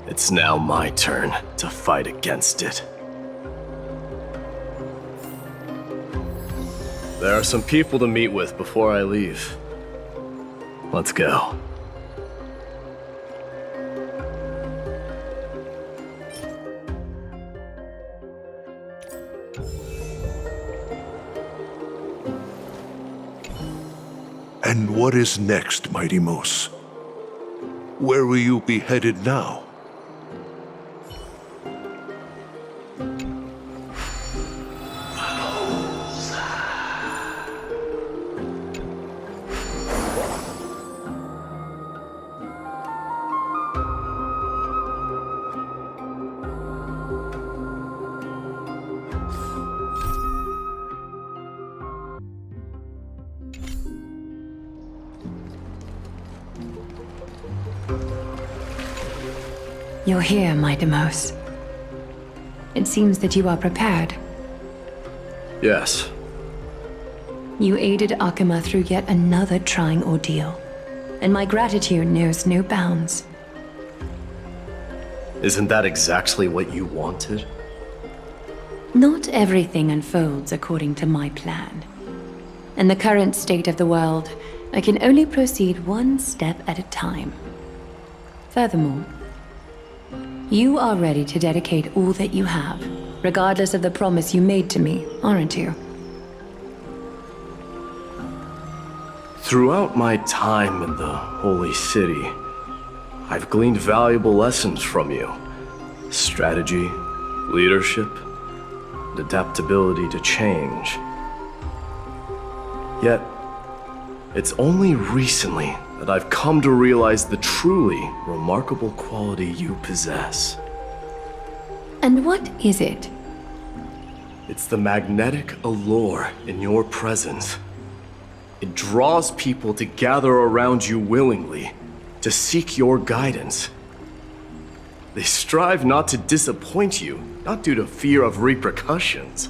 It's now my turn to fight against it. There are some people to meet with before I leave. Let's go. And what is next, Mighty Mos? Where will you be headed now? You're here, Mighty Mos. It seems that you are prepared. Yes. You aided Akima through yet another trying ordeal, and my gratitude knows no bounds. Isn't that exactly what you wanted? Not everything unfolds according to my plan. In the current state of the world, I can only proceed one step at a time. Furthermore, you are ready to dedicate all that you have, regardless of the promise you made to me, aren't you? Throughout my time in the Holy City, I've gleaned valuable lessons from you. Strategy, leadership, and adaptability to change. Yet, it's only recently that I've come to realize the truly remarkable quality you possess. And what is it? It's the magnetic allure in your presence. It draws people to gather around you willingly, to seek your guidance. They strive not to disappoint you, not due to fear of repercussions,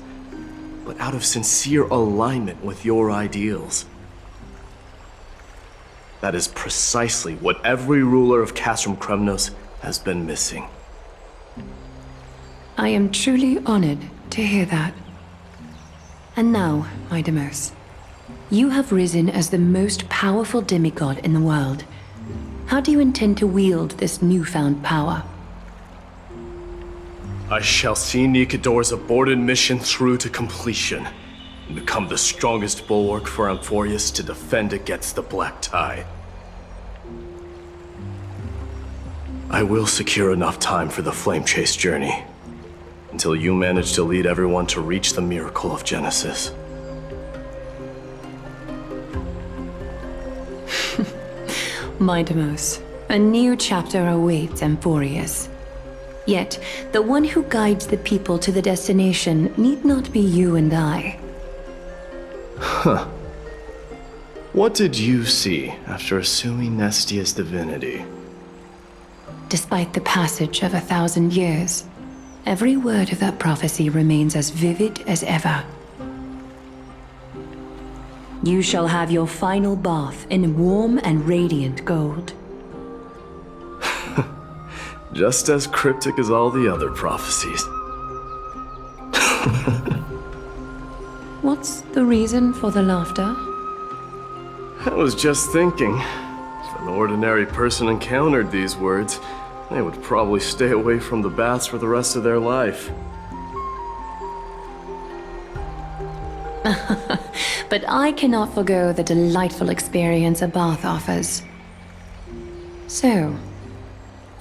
but out of sincere alignment with your ideals. That is precisely what every ruler of Castrum Kremnos has been missing. I am truly honored to hear that. And now, my Deimos, you have risen as the most powerful demigod in the world. How do you intend to wield this newfound power? I shall see Nikador's aborted mission through to completion, and become the strongest bulwark for Amphoreus to defend against the Black Tide. I will secure enough time for the Flame Chase journey, until you manage to lead everyone to reach the miracle of Genesis. My Deimos, a new chapter awaits Amphoreus. Yet, the one who guides the people to the destination need not be you and I. Huh. What did you see after assuming Nestia's divinity? Despite the passage of 1,000 years, every word of that prophecy remains as vivid as ever. You shall have your final bath in warm and radiant gold. Just as cryptic as all the other prophecies. What's the reason for the laughter? I was just thinking, if an ordinary person encountered these words, they would probably stay away from the baths for the rest of their life. But I cannot forgo the delightful experience a bath offers. So,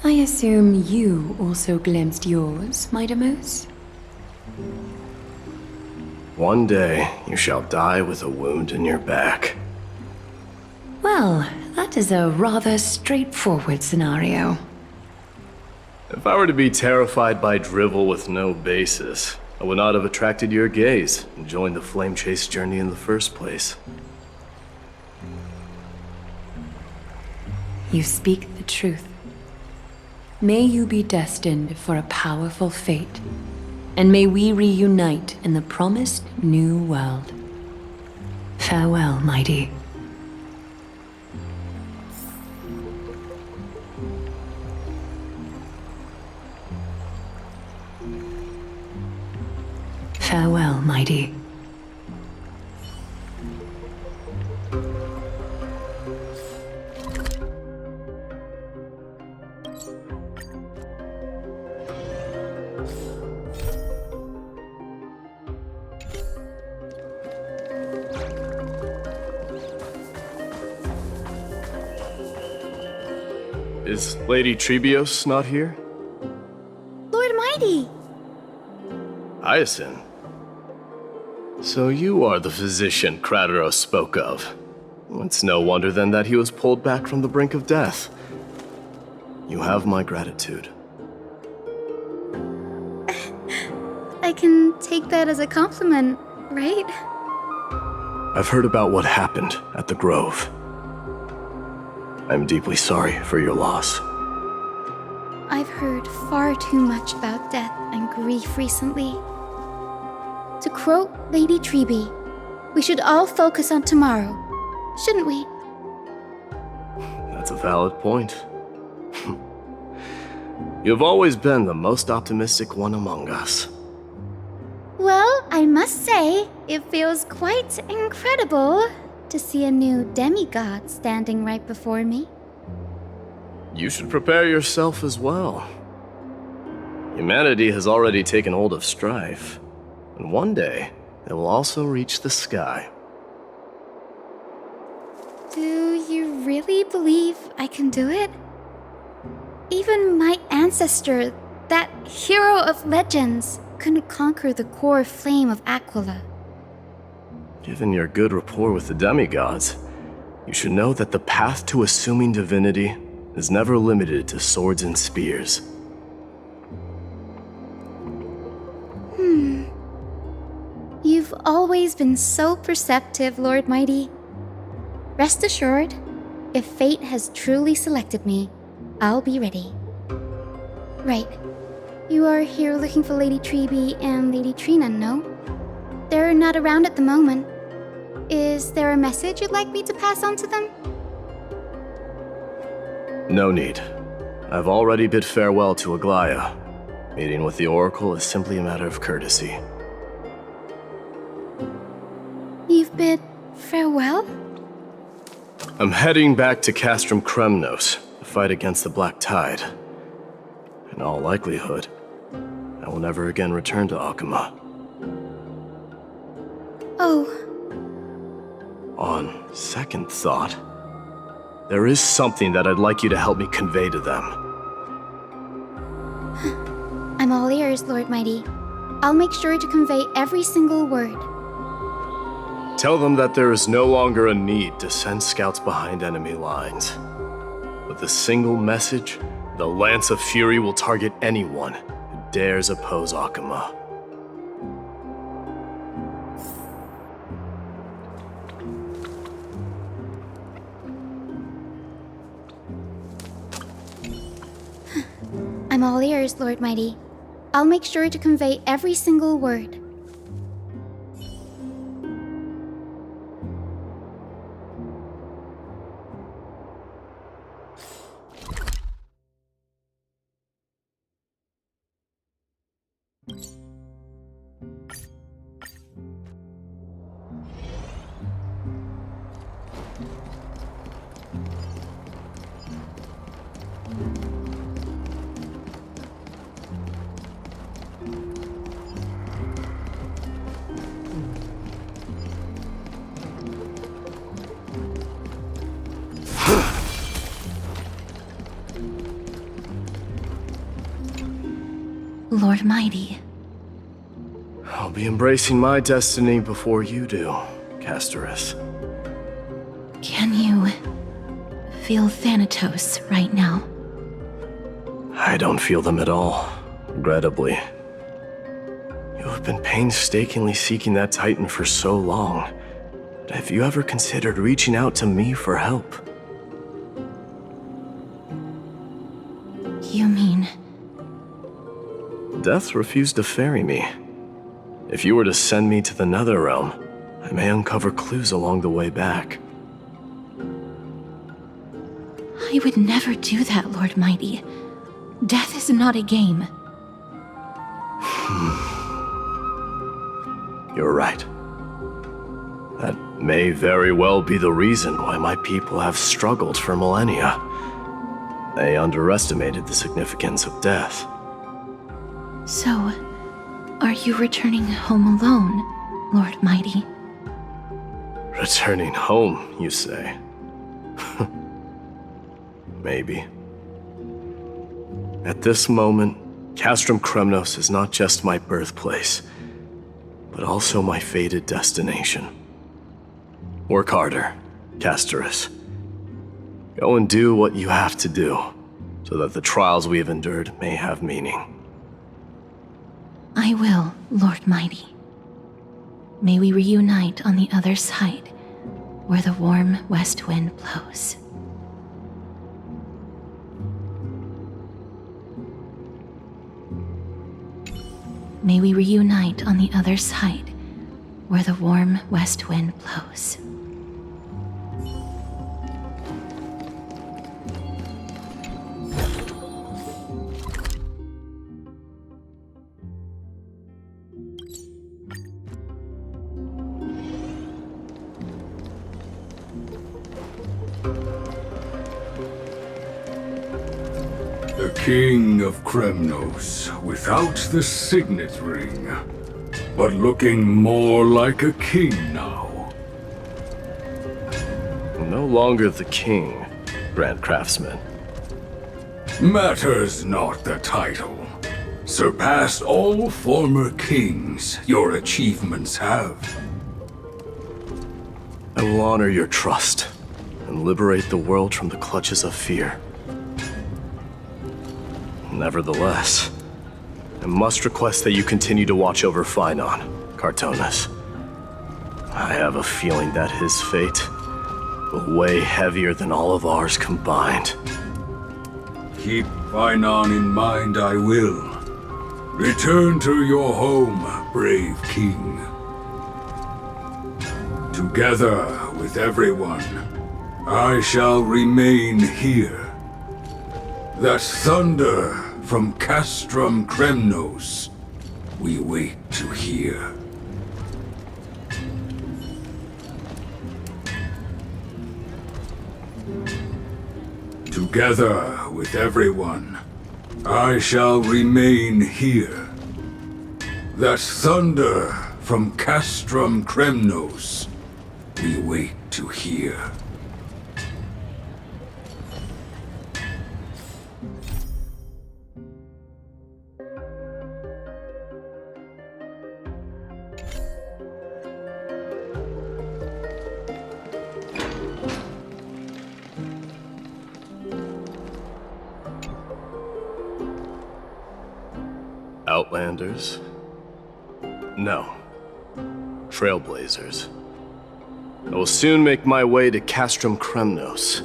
I assume you also glimpsed yours, my Deimos? One day, you shall die with a wound in your back. Well, that is a rather straightforward scenario. If I were to be terrified by drivel with no basis, I would not have attracted your gaze and joined the Flame Chase journey in the first place. You speak the truth. May you be destined for a powerful fate, and may we reunite in the promised new world. Farewell, mighty. Farewell, mighty. Is Lady Trebios not here? Lord Mighty! Hyacinth. So you are the physician Krateros spoke of. It's no wonder then that he was pulled back from the brink of death. You have my gratitude. I can take that as a compliment, right? I've heard about what happened at the Grove. I'm deeply sorry for your loss. I've heard far too much about death and grief recently. To quote Lady Treby, we should all focus on tomorrow, shouldn't we? That's a valid point. You've always been the most optimistic one among us. Well, I must say, it feels quite incredible to see a new demigod standing right before me. You should prepare yourself as well. Humanity has already taken hold of strife, and one day it will also reach the sky. Do you really believe I can do it? Even my ancestor, that hero of legends, couldn't conquer the core flame of Aquila. Given your good rapport with the demigods, you should know that the path to assuming divinity is never limited to swords and spears. You've always been so perceptive, Lord Mighty. Rest assured, if fate has truly selected me, I'll be ready. Right. You are here looking for Lady Treeby and Lady Trina, no? They're not around at the moment. Is there a message you'd like me to pass on to them? No need. I've already bid farewell to Aglaya. Meeting with the Oracle is simply a matter of courtesy. You've bid farewell? I'm heading back to Castrum Kremnos to fight against the Black Tide. In all likelihood, I will never again return to Akuma. Oh. On second thought, there is something that I'd like you to help me convey to them. I'm all ears, Lord Mighty. I'll make sure to convey every single word. Tell them that there is no longer a need to send scouts behind enemy lines. With a single message, the Lance of Fury will target anyone who dares oppose Akuma. I'm all ears, Lord Mighty. I'll make sure to convey every single word. Lord Mighty. I'll be embracing my destiny before you do, Castorus. Can you feel Thanatos right now? I don't feel them at all, regrettably. You have been painstakingly seeking that Titan for so long. But have you ever considered reaching out to me for help? You mean... Death refused to ferry me. If you were to send me to the Netherrealm, I may uncover clues along the way back. I would never do that, Lord Mighty. Death is not a game. You're right. That may very well be the reason why my people have struggled for millennia. They underestimated the significance of death. So, are you returning home alone, Lord Mighty? Returning home, you say? Maybe. At this moment, Castrum Kremnos is not just my birthplace, but also my fated destination. Work harder, Castorus. Go and do what you have to do, so that the trials we have endured may have meaning. I will, Lord Mighty. May we reunite on the other side, where the warm west wind blows. May we reunite on the other side, where the warm west wind blows. The King of Kremnos, without the signet ring, but looking more like a king now. No longer the king, Grand Craftsman. Matters not the title. Surpassed all former kings your achievements have. I will honor your trust and liberate the world from the clutches of fear. Nevertheless, I must request that you continue to watch over Phainon, Cartonis. I have a feeling that his fate will weigh heavier than all of ours combined. Keep Phainon in mind, I will. Return to your home, brave king. Together with everyone, I shall remain here. That thunder from Castrum Kremnos we wait to hear. Together with everyone, I shall remain here. That thunder from Castrum Kremnos we wait to hear. Outlanders? No. Trailblazers. I will soon make my way to Castrum Kremnos.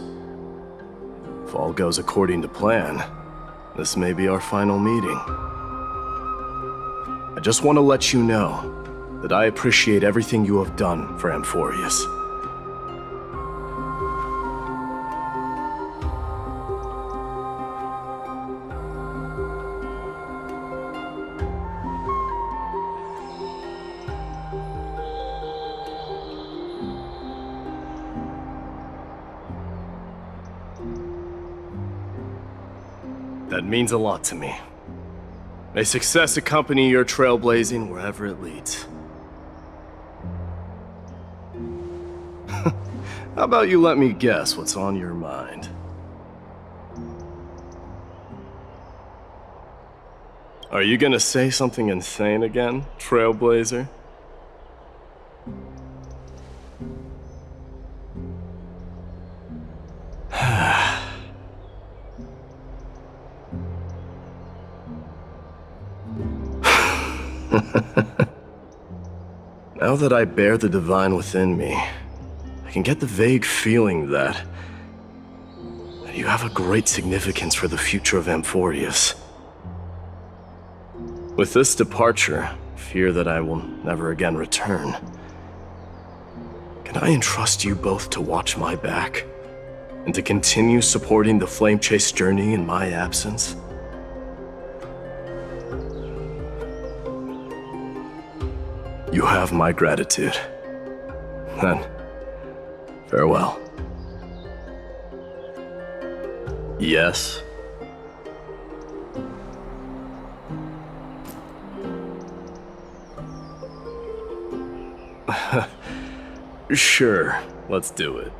If all goes according to plan, this may be our final meeting. I just want to let you know that I appreciate everything you have done for Amphoreus. That means a lot to me. May success accompany your trailblazing wherever it leads. How about you let me guess what's on your mind? Are you gonna say something insane again, Trailblazer? Now that I bear the divine within me, I can get the vague feeling that you have a great significance for the future of Amphoreus. With this departure, I fear that I will never again return. Can I entrust you both to watch my back and to continue supporting the Flame Chase journey in my absence? You have my gratitude. Then, farewell. Yes? Sure, let's do it.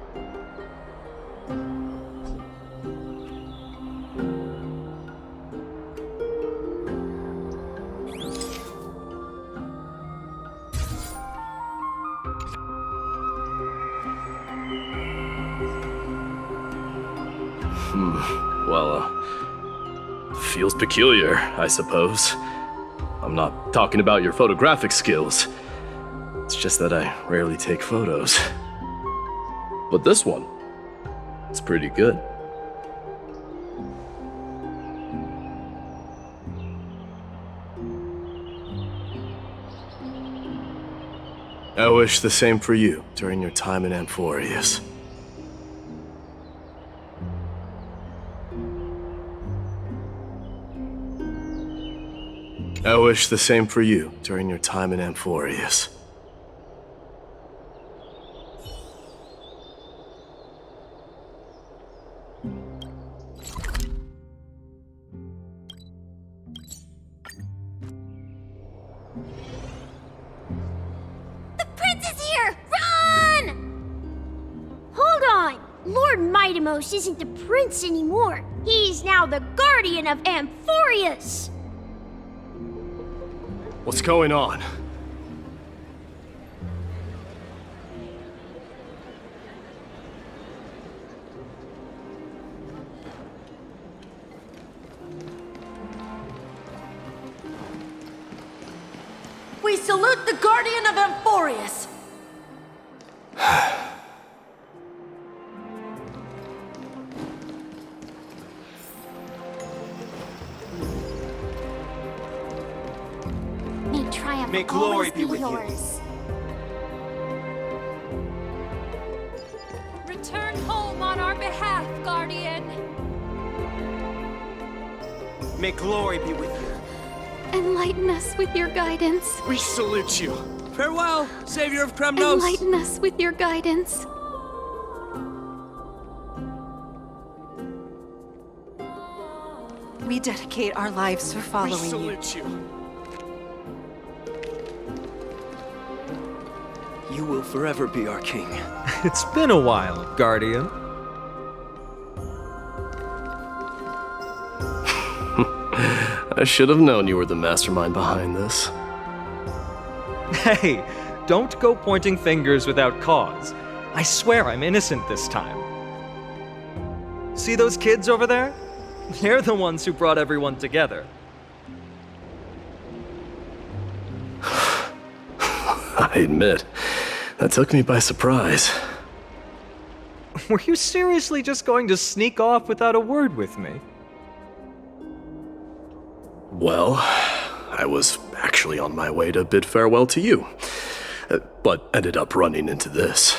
Feels peculiar, I suppose. I'm not talking about your photographic skills. It's just that I rarely take photos. But this one, it's pretty good. I wish the same for you during your time in Amphoreus. I wish the same for you during your time in Amphoreus. Mightimos isn't the prince anymore. He's now the guardian of Amphoreus. What's going on? We salute the guardian of Amphoreus. May triumph May glory always be with you. yours. Return home on our behalf, Guardian. May glory be with you. Enlighten us with your guidance. We salute you. Farewell, savior of Kremnos. Enlighten us with your guidance. We dedicate our lives for following we salute you. You will forever be our king. It's been a while, Guardian. I should have known you were the mastermind behind this. Hey, don't go pointing fingers without cause. I swear I'm innocent this time. See those kids over there? They're the ones who brought everyone together. I admit, that took me by surprise. Were you seriously just going to sneak off without a word with me? Well, I was actually on my way to bid farewell to you, but ended up running into this.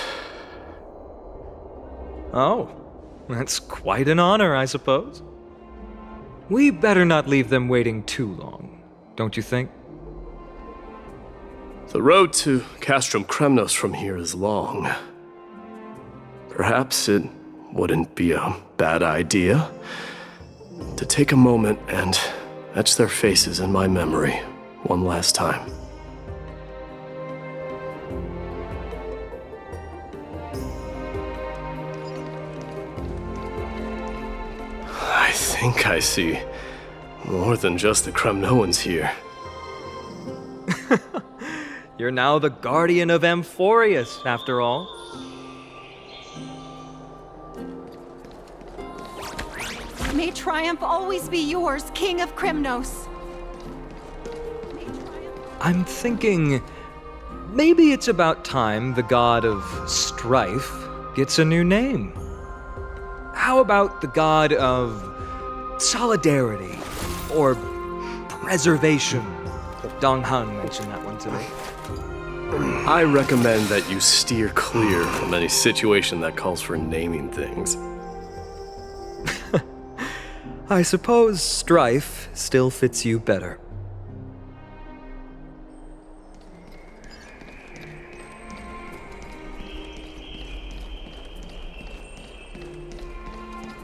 Oh, that's quite an honor, I suppose. We better not leave them waiting too long, don't you think? The road to Castrum Kremnos from here is long. Perhaps it wouldn't be a bad idea to take a moment and etch their faces in my memory one last time. I think I see more than just the Kremnoans here. You're now the guardian of Amphoreus, after all. May triumph always be yours, King of Kremnos. I'm thinking maybe it's about time the god of strife gets a new name. How about the god of solidarity or preservation? Dong Han mentioned that one today. I recommend that you steer clear from any situation that calls for naming things. I suppose strife still fits you better.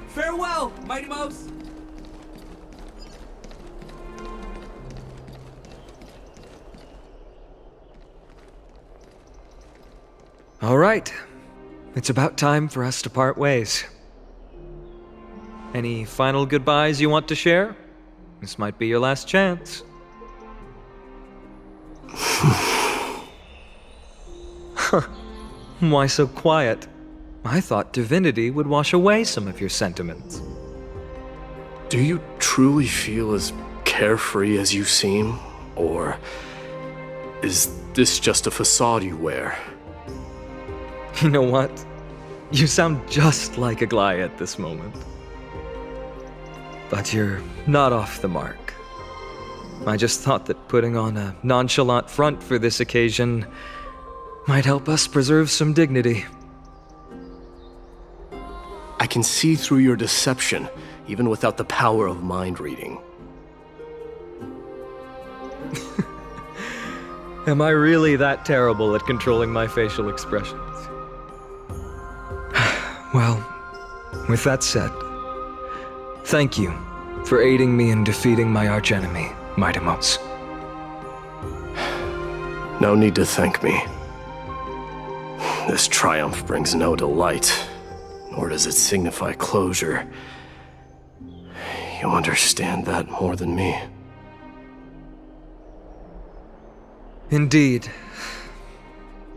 Farewell, Mightimos! All right. It's about time for us to part ways. Any final goodbyes you want to share? This might be your last chance. Why so quiet? I thought divinity would wash away some of your sentiments. Do you truly feel as carefree as you seem? Or is this just a facade you wear? You know what? You sound just like Aglaia at this moment. But you're not off the mark. I just thought that putting on a nonchalant front for this occasion might help us preserve some dignity. I can see through your deception, even without the power of mind reading. Am I really that terrible at controlling my facial expressions? Well, with that said, thank you for aiding me in defeating my archenemy, Mightimos. No need to thank me. This triumph brings no delight, Or does it signify closure? You understand that more than me. Indeed.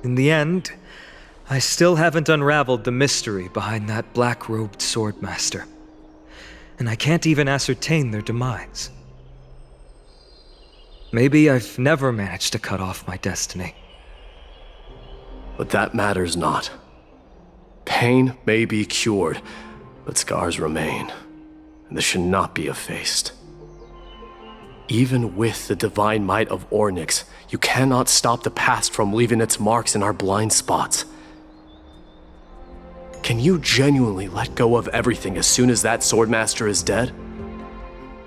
In the end, I still haven't unraveled the mystery behind that black-robed swordmaster. And I can't even ascertain their demise. Maybe I've never managed to cut off my destiny. But that matters not. Pain may be cured, but scars remain, and this should not be effaced. Even with the divine might of Ornyx, you cannot stop the past from leaving its marks in our blind spots. Can you genuinely let go of everything as soon as that swordmaster is dead?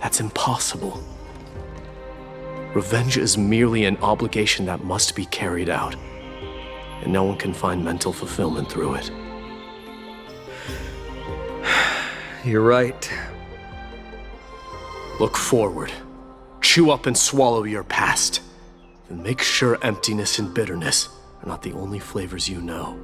That's impossible. Revenge is merely an obligation that must be carried out, and no one can find mental fulfillment through it. You're right. Look forward. Chew up and swallow your past. And make sure emptiness and bitterness are not the only flavors you know.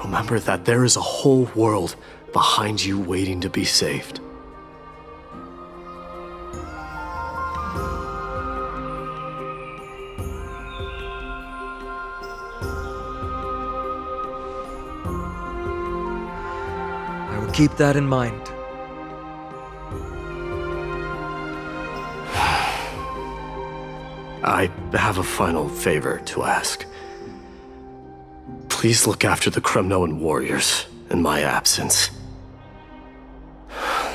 Remember that there is a whole world behind you waiting to be saved. I will keep that in mind. I have a final favor to ask. Please look after the Kremnoan warriors in my absence.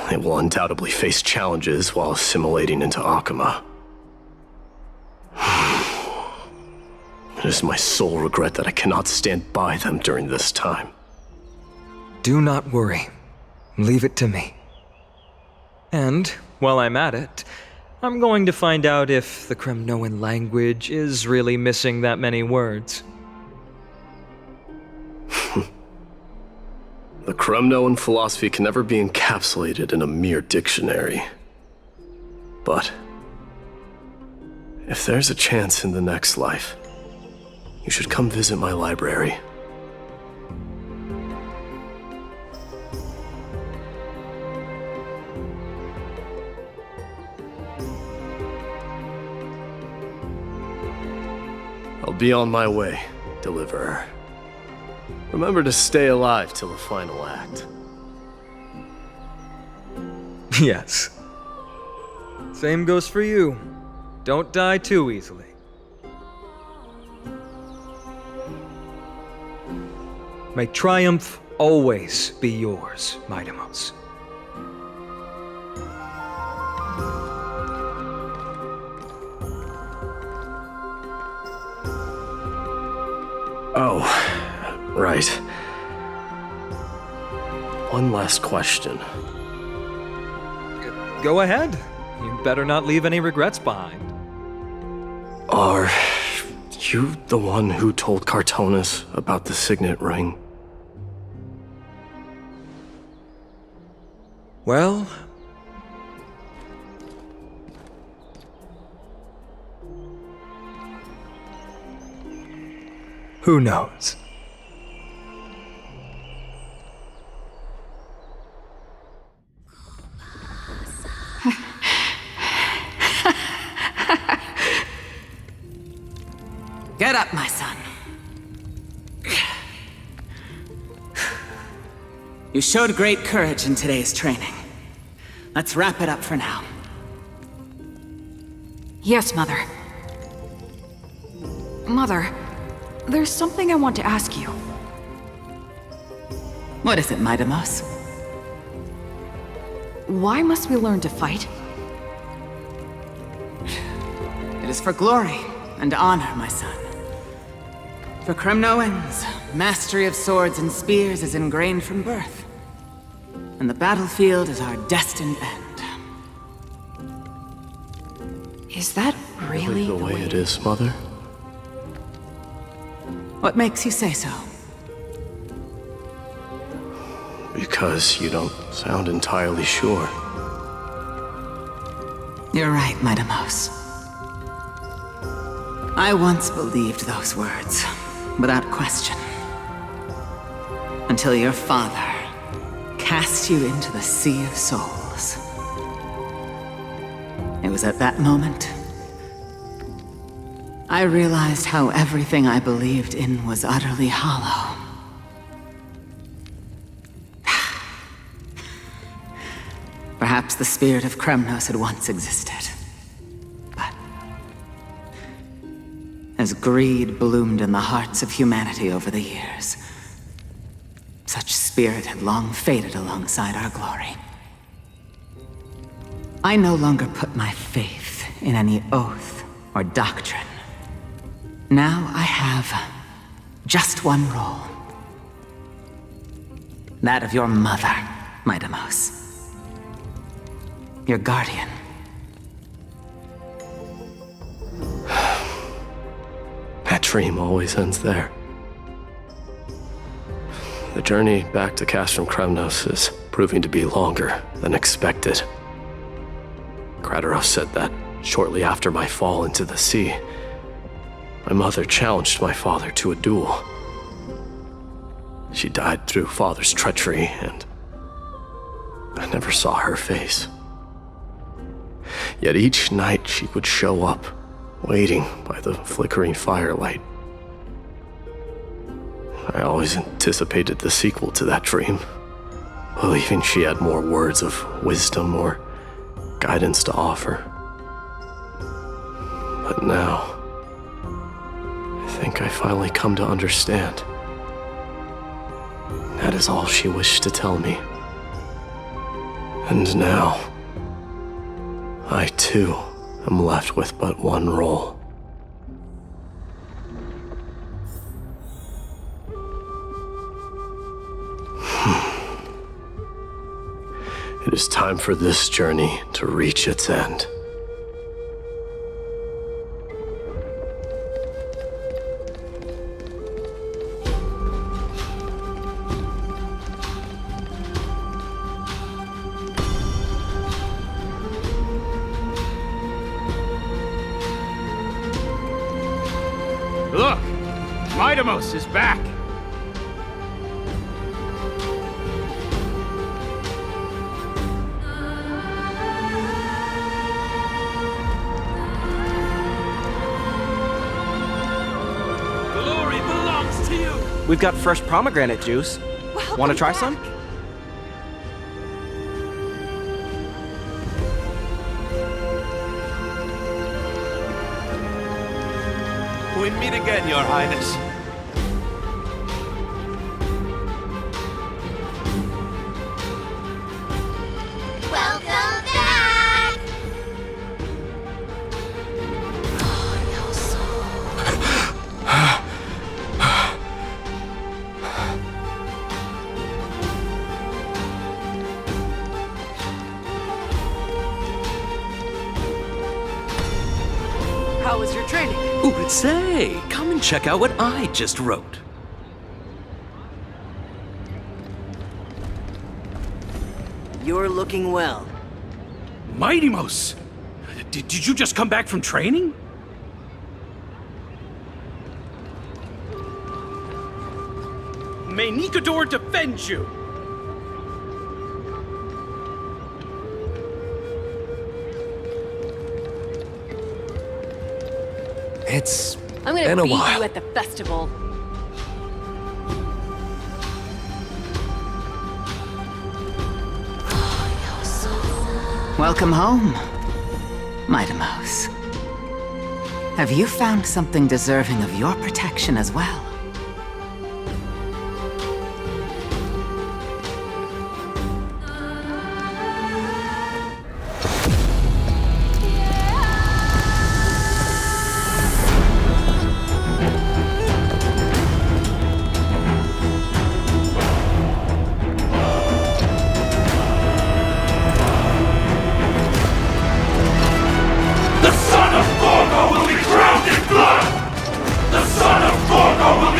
They will undoubtedly face challenges while assimilating into Akama. It is my sole regret that I cannot stand by them during this time. Do not worry. Leave it to me. And, while I'm at it, I'm going to find out if the Kremnoan language is really missing that many words. The Kremnoan philosophy can never be encapsulated in a mere dictionary. But if there's a chance in the next life, you should come visit my library. I'll be on my way, Deliverer. Remember to stay alive till the final act. Yes. Same goes for you. Don't die too easily. May triumph always be yours, Midamos. Oh, right. One last question. Go ahead. You better not leave any regrets behind. Are you the one who told Cartonus about the signet ring? Well... who knows? Get up, my son. You showed great courage in today's training. Let's wrap it up for now. Yes, Mother. Mother, there's something I want to ask you. What is it, Midamos? Why must we learn to fight? It is for glory and honor, my son. For Kremnoans, mastery of swords and spears is ingrained from birth. And the battlefield is our destined end. Is that really the way it is, Mother? What makes you say so? Because you don't sound entirely sure. You're right, Midamos. I once believed those words, without question. Until your father cast you into the Sea of Souls. It was at that moment I realized how everything I believed in was utterly hollow. Perhaps the spirit of Kremnos had once existed. But as greed bloomed in the hearts of humanity over the years, such spirit had long faded alongside our glory. I no longer put my faith in any oath or doctrine. Now I have just one role. That of your mother, Midamos. Your guardian. That dream always ends there. The journey back to Castrum Kremnos is proving to be longer than expected. Krateros said that shortly after my fall into the sea, my mother challenged my father to a duel. She died through father's treachery, and I never saw her face. Yet each night she would show up, waiting by the flickering firelight. I always anticipated the sequel to that dream, believing she had more words of wisdom or guidance to offer. But now, I think I finally come to understand. That is all she wished to tell me. And now, I too am left with but one role. It is time for this journey to reach its end. Look! Midamos is back! Glory belongs to you! We've got fresh pomegranate juice. Want to try some? We meet again, Your Highness. Welcome back! How was your training? Ooh, say, come and check out what I just wrote. You're looking well. Midamos! Did you just come back from training? May Nikador defend you! It's I'm been gonna a beat while. you at the festival. Welcome home, Midamos. Have you found something deserving of your protection as well? The son of Gorgo will be drowned in blood! The son of Gorgo will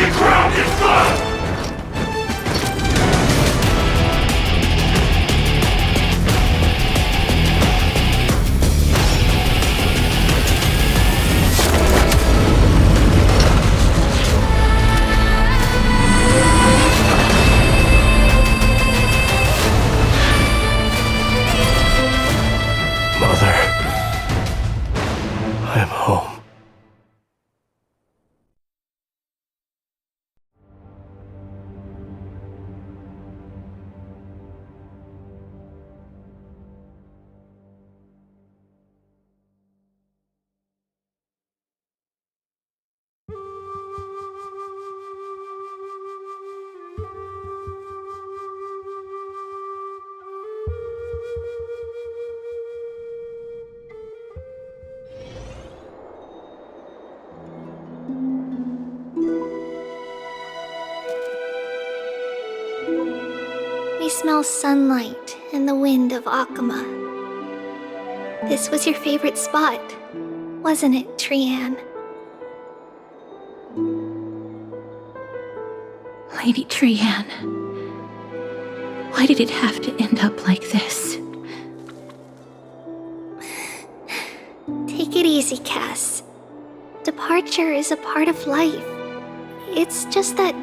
We smell sunlight and the wind of Akama. This was your favorite spot, wasn't it, Trianne? Lady Trianne, why did it have to end up like this? Take it easy, Cass. Departure is a part of life. It's just that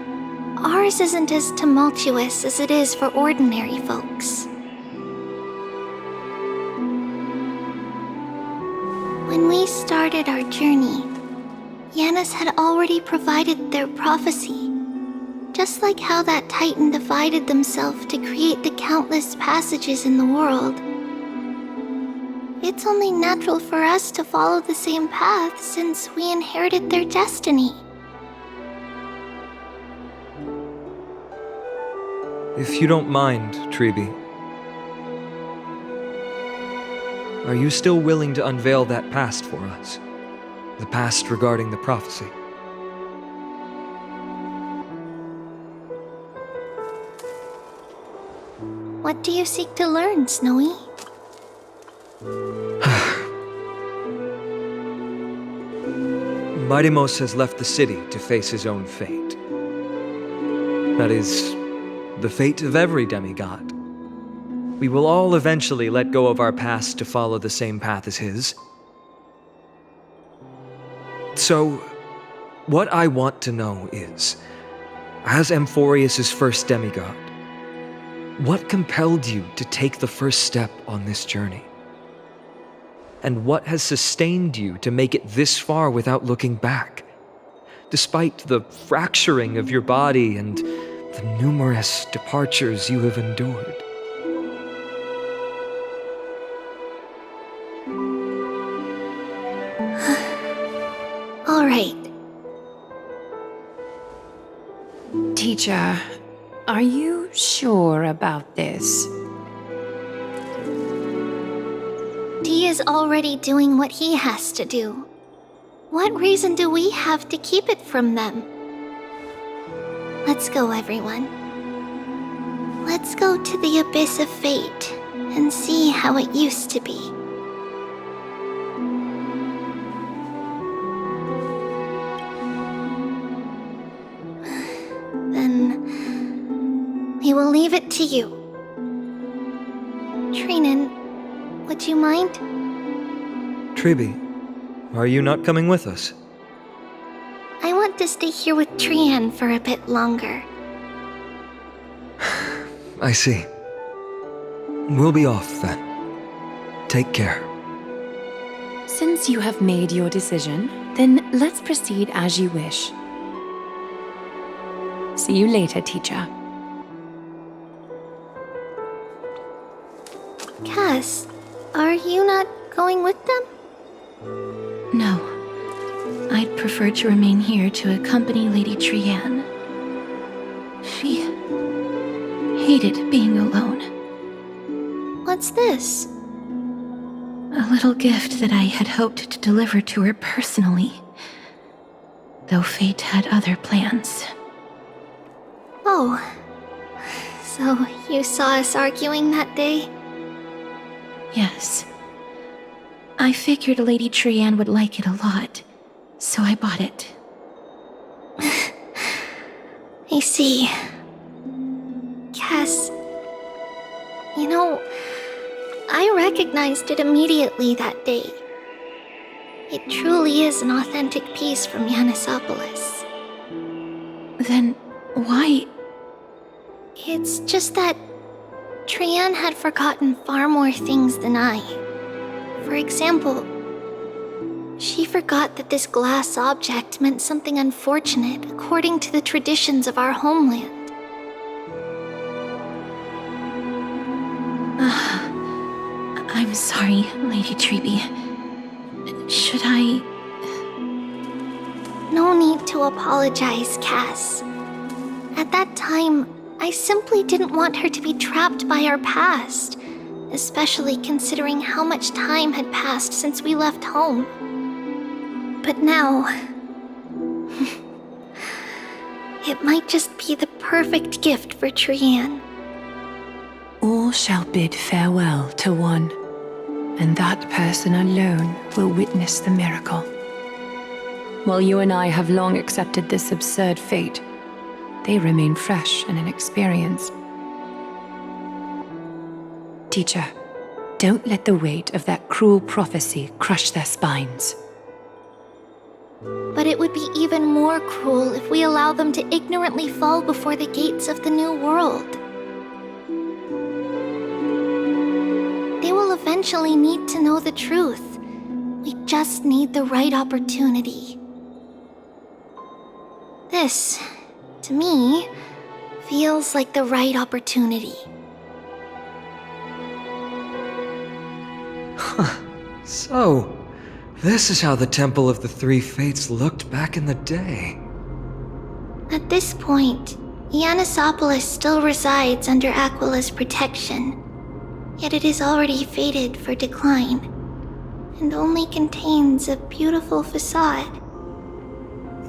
ours isn't as tumultuous as it is for ordinary folks. When we started our journey, Yanis had already provided their prophecy. Just like how that Titan divided themselves to create the countless passages in the world. It's only natural for us to follow the same path since we inherited their destiny. If you don't mind, Treeby, are you still willing to unveil that past for us? The past regarding the prophecy? What do you seek to learn, Snowy? Mightimos has left the city to face his own fate. That is, the fate of every demigod. We will all eventually let go of our past to follow the same path as his. So, what I want to know is, as Amphoreus' first demigod, what compelled you to take the first step on this journey? And what has sustained you to make it this far without looking back? Despite the fracturing of your body and the numerous departures you have endured. All right. Teacher, are you sure about this? Dee is already doing what he has to do. What reason do we have to keep it from them? Let's go, everyone. Let's go to the abyss of fate and see how it used to be. Then we will leave it to you. Trinan, would you mind? Treeby, are you not coming with us? I want to stay here with Trianne for a bit longer. I see. We'll be off then. Take care. Since you have made your decision, then let's proceed as you wish. See you later, teacher. Cass, are you not going with them? No. I'd prefer to remain here to accompany Lady Trianne. She hated being alone. What's this? A little gift that I had hoped to deliver to her personally, though fate had other plans. Oh. So you saw us arguing that day? Yes. I figured Lady Trianne would like it a lot, so I bought it. I see. Cass, you know, I recognized it immediately that day. It truly is an authentic piece from Yanisopolis. Then why? It's just that Trianne had forgotten far more things than I. For example, she forgot that this glass object meant something unfortunate according to the traditions of our homeland. I'm sorry, Lady Treeby. Should I... No need to apologize, Cass. At that time, I simply didn't want her to be trapped by our past, especially considering how much time had passed since we left home. But now... it might just be the perfect gift for Trian. All shall bid farewell to one, and that person alone will witness the miracle. While you and I have long accepted this absurd fate, they remain fresh and inexperienced. Teacher, don't let the weight of that cruel prophecy crush their spines. But it would be even more cruel if we allow them to ignorantly fall before the gates of the new world. They will eventually need to know the truth. We just need the right opportunity. This, to me, feels like the right opportunity. So, this is how the Temple of the Three Fates looked back in the day. At this point, Ianisopolis still resides under Aquila's protection, yet it is already fated for decline, and only contains a beautiful facade.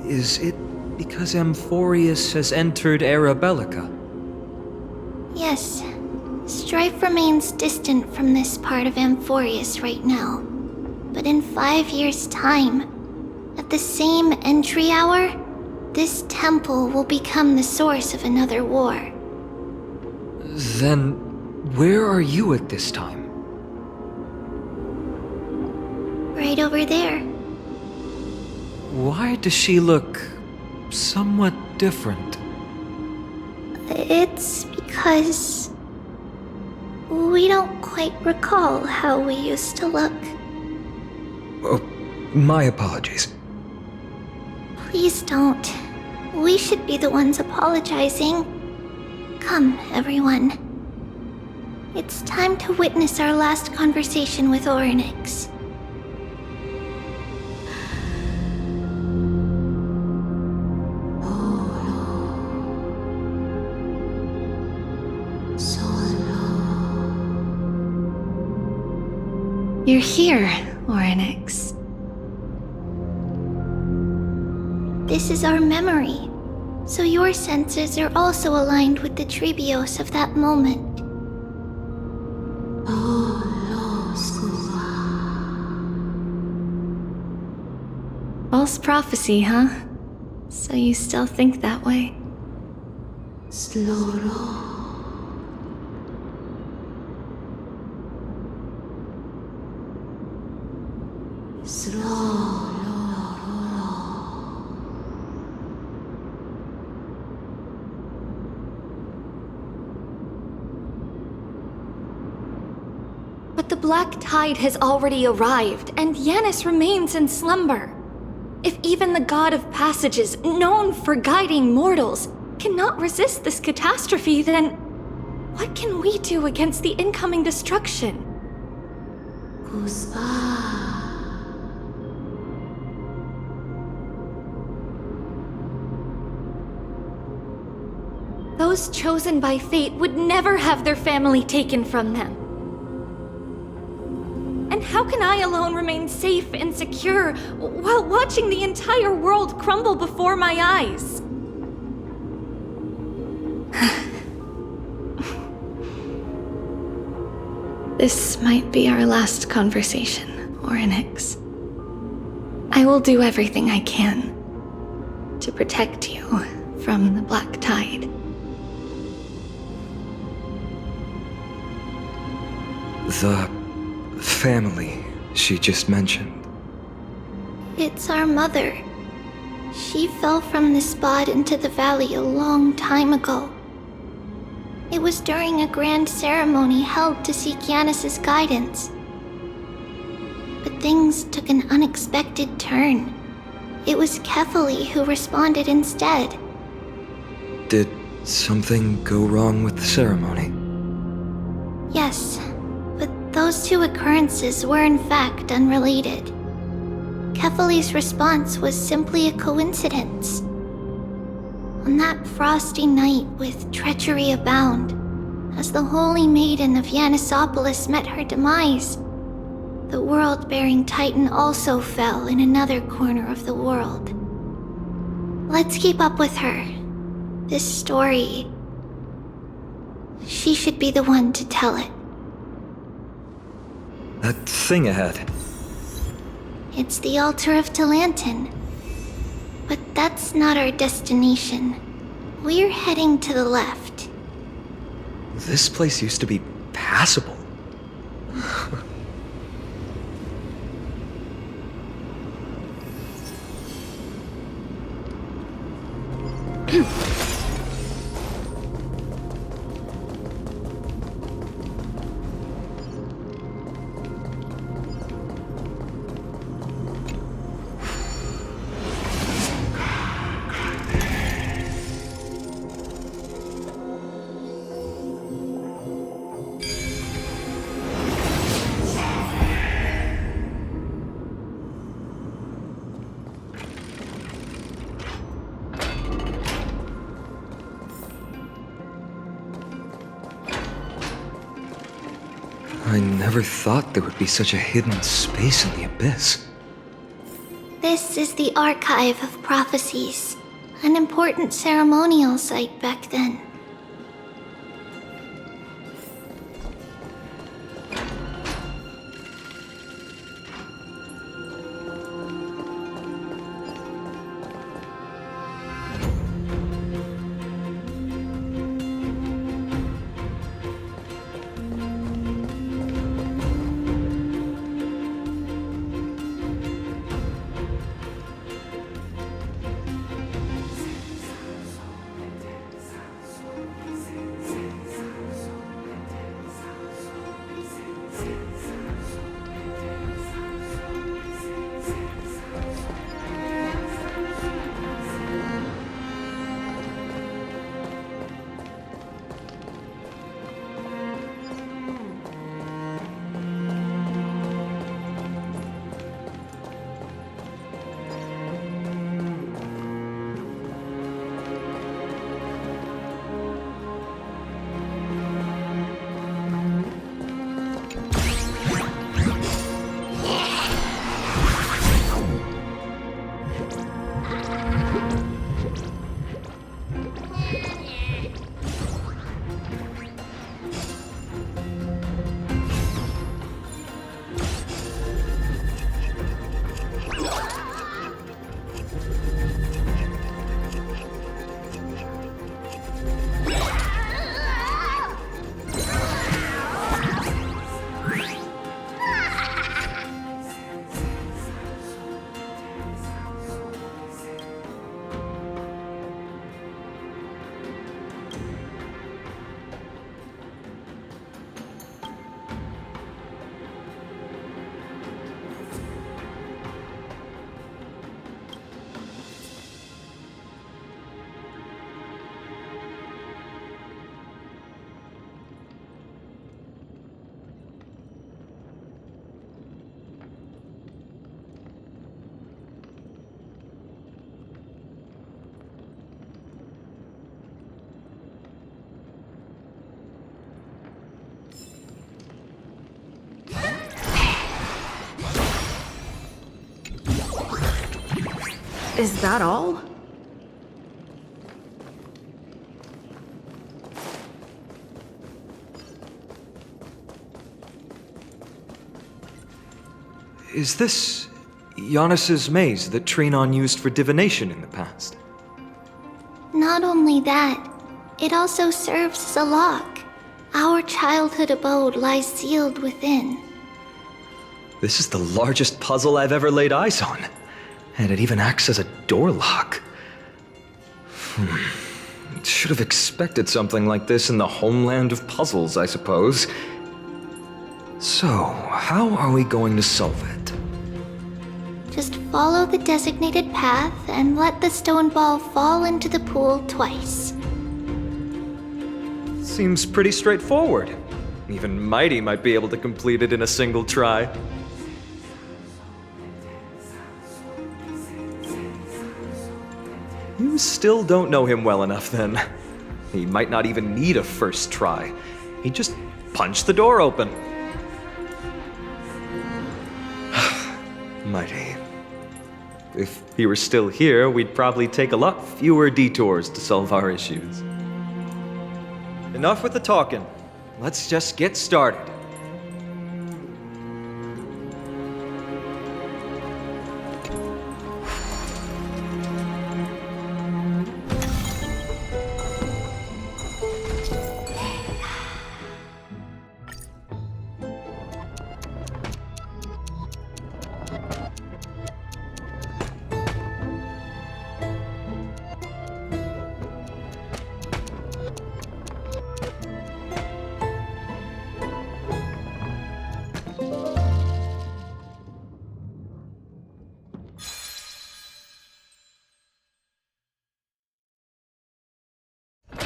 Is it because Amphoreus has entered Arabellica? Yes, strife remains distant from this part of Amphoreus right now. But in 5 years' time, at the same entry hour, this temple will become the source of another war. Then, where are you at this time? Right over there. Why does she look somewhat different? It's because we don't quite recall how we used to look. Oh, my apologies. Please don't. We should be the ones apologizing. Come, everyone. It's time to witness our last conversation with Orynyx. You're here, Orynyx. This is our memory, so your senses are also aligned with the Trebios of that moment. False prophecy, huh? So you still think that way? But the Black Tide has already arrived, and Yanis remains in slumber. If even the God of Passages, known for guiding mortals, cannot resist this catastrophe, then what can we do against the incoming destruction? Those chosen by fate would never have their family taken from them. And how can I alone remain safe and secure while watching the entire world crumble before my eyes? This might be our last conversation, Orynyx. I will do everything I can to protect you from the Black Tide. The family she just mentioned. It's our mother. She fell from this spot into the valley a long time ago. It was during a grand ceremony held to seek Yanis's guidance. But things took an unexpected turn. It was Kefali who responded instead. Did something go wrong with the ceremony? Yes, but those two occurrences were in fact unrelated. Kefali's response was simply a coincidence. On that frosty night with treachery abound, as the Holy Maiden of Yanisopolis met her demise, the world-bearing Titan also fell in another corner of the world. Let's keep up with her. This story... She should be the one to tell it. That thing ahead. It's the altar of Talantin. But that's not our destination. We're heading to the left. This place used to be passable. I never thought there would be such a hidden space in the abyss. This is the Archive of Prophecies, an important ceremonial site back then. Is that all? Is this Giannis's maze that Trinon used for divination in the past? Not only that, it also serves as a lock. Our childhood abode lies sealed within. This is the largest puzzle I've ever laid eyes on. And it even acts as a door lock. Should have expected something like this in the homeland of puzzles, I suppose. So, how are we going to solve it? Just follow the designated path and let the stone ball fall into the pool twice. Seems pretty straightforward. Even Mighty might be able to complete it in a single try. You still don't know him well enough, then. He might not even need a first try. He just punched the door open. Mighty. If he were still here, we'd probably take a lot fewer detours to solve our issues. Enough with the talking. Let's just get started.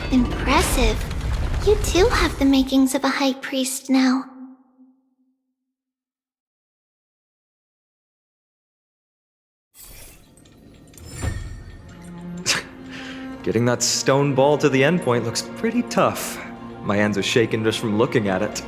Impressive. You too have the makings of a high priest now. Getting that stone ball to the endpoint looks pretty tough. My hands are shaking just from looking at it.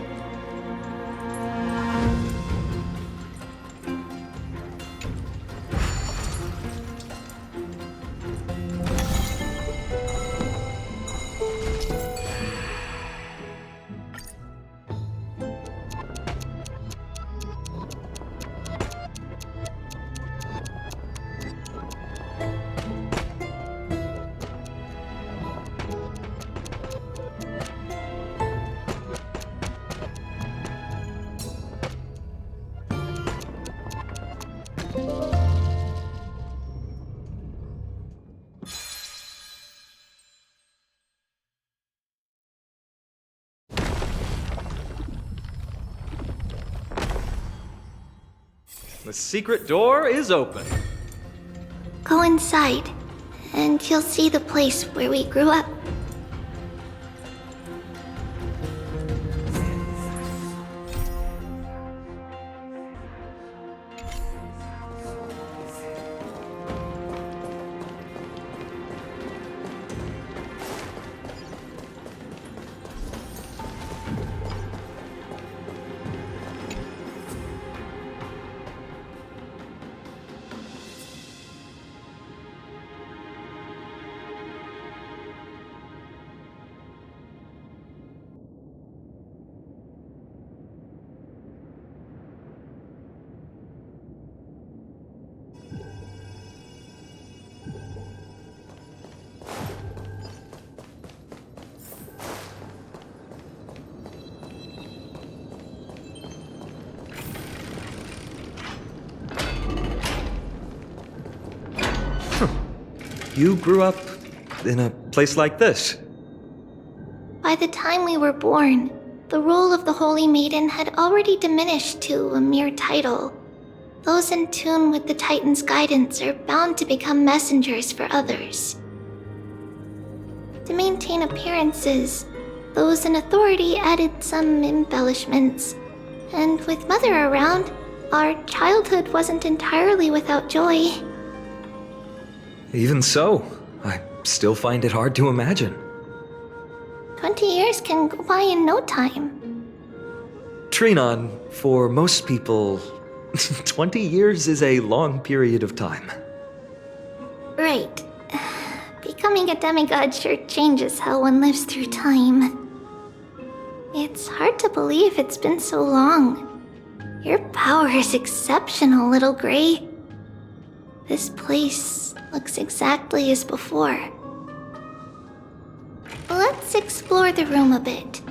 The secret door is open. Go inside, and you'll see the place where we grew up. You grew up in a place like this? By the time we were born, the role of the Holy Maiden had already diminished to a mere title. Those in tune with the Titan's guidance are bound to become messengers for others. To maintain appearances, those in authority added some embellishments. And with Mother around, our childhood wasn't entirely without joy. Even so, I still find it hard to imagine. 20 years can go by in no time. Trinon, for most people, 20 years is a long period of time. Right. Becoming a demigod sure changes how one lives through time. It's hard to believe it's been so long. Your power is exceptional, Little Gray. This place looks exactly as before. Let's explore the room a bit.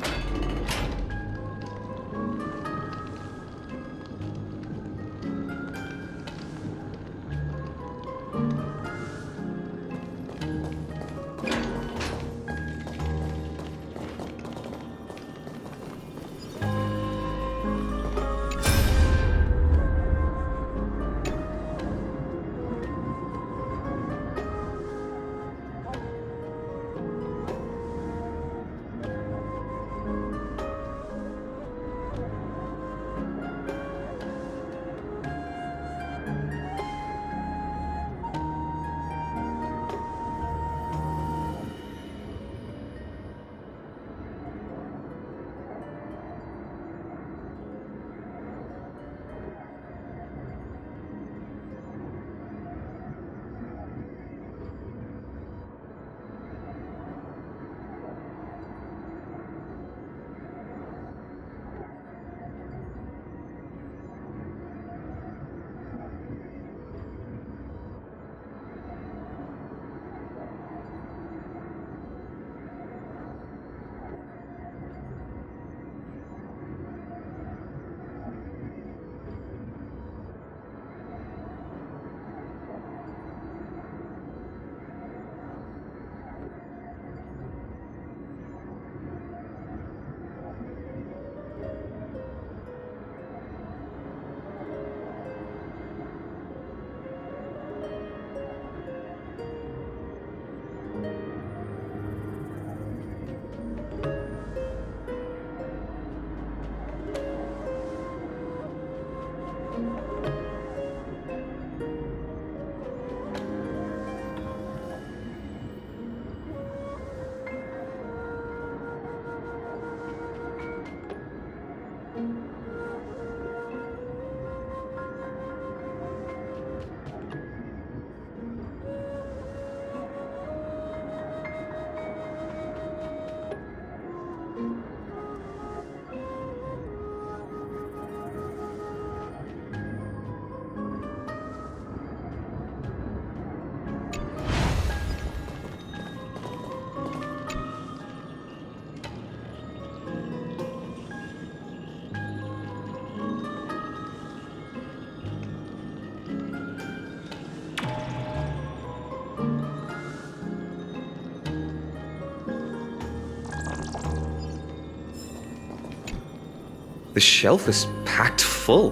The shelf is packed full,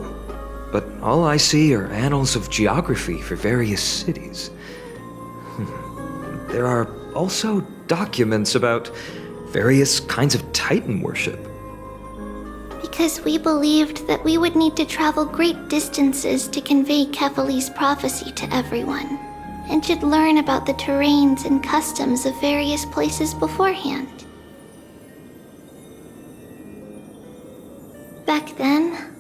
but all I see are annals of geography for various cities. There are also documents about various kinds of Titan worship. Because we believed that we would need to travel great distances to convey Kefali's prophecy to everyone, and should learn about the terrains and customs of various places beforehand. Back then,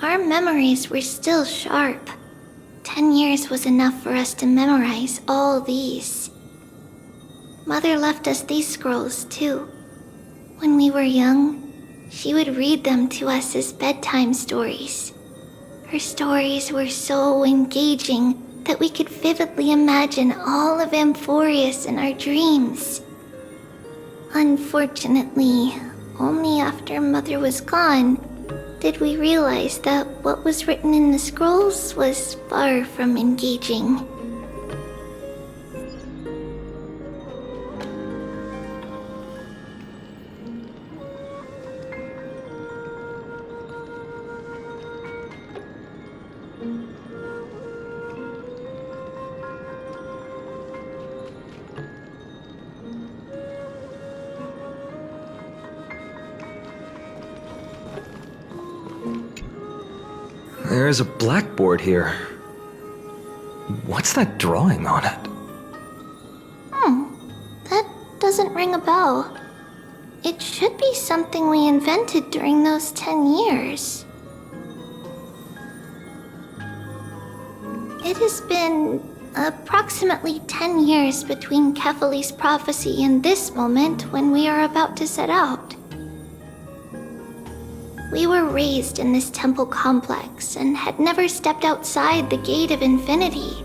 our memories were still sharp. 10 years was enough for us to memorize all these. Mother left us these scrolls too. When we were young, she would read them to us as bedtime stories. Her stories were so engaging that we could vividly imagine all of Amphoreus in our dreams. Unfortunately, only after Mother was gone did we realize that what was written in the scrolls was far from engaging. There's a blackboard here. What's that drawing on it? That doesn't ring a bell. It should be something we invented during those 10 years. It has been approximately 10 years between Kefali's prophecy and this moment when we are about to set out. We were raised in this temple complex and had never stepped outside the Gate of Infinity.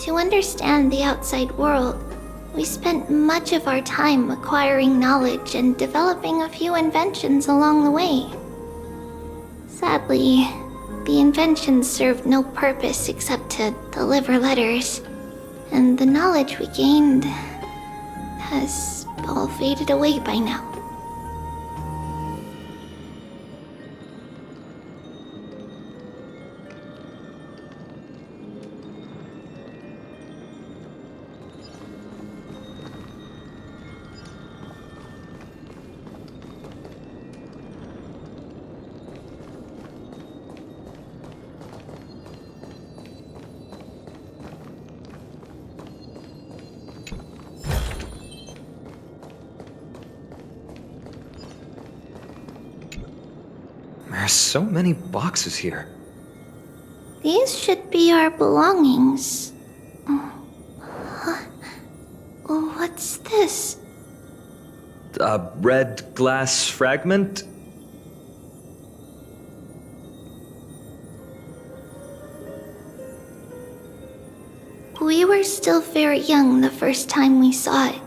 To understand the outside world, we spent much of our time acquiring knowledge and developing a few inventions along the way. Sadly, the inventions served no purpose except to deliver letters, and the knowledge we gained has all faded away by now. There's so many boxes here. These should be our belongings. What's this? A red glass fragment? We were still very young the first time we saw it.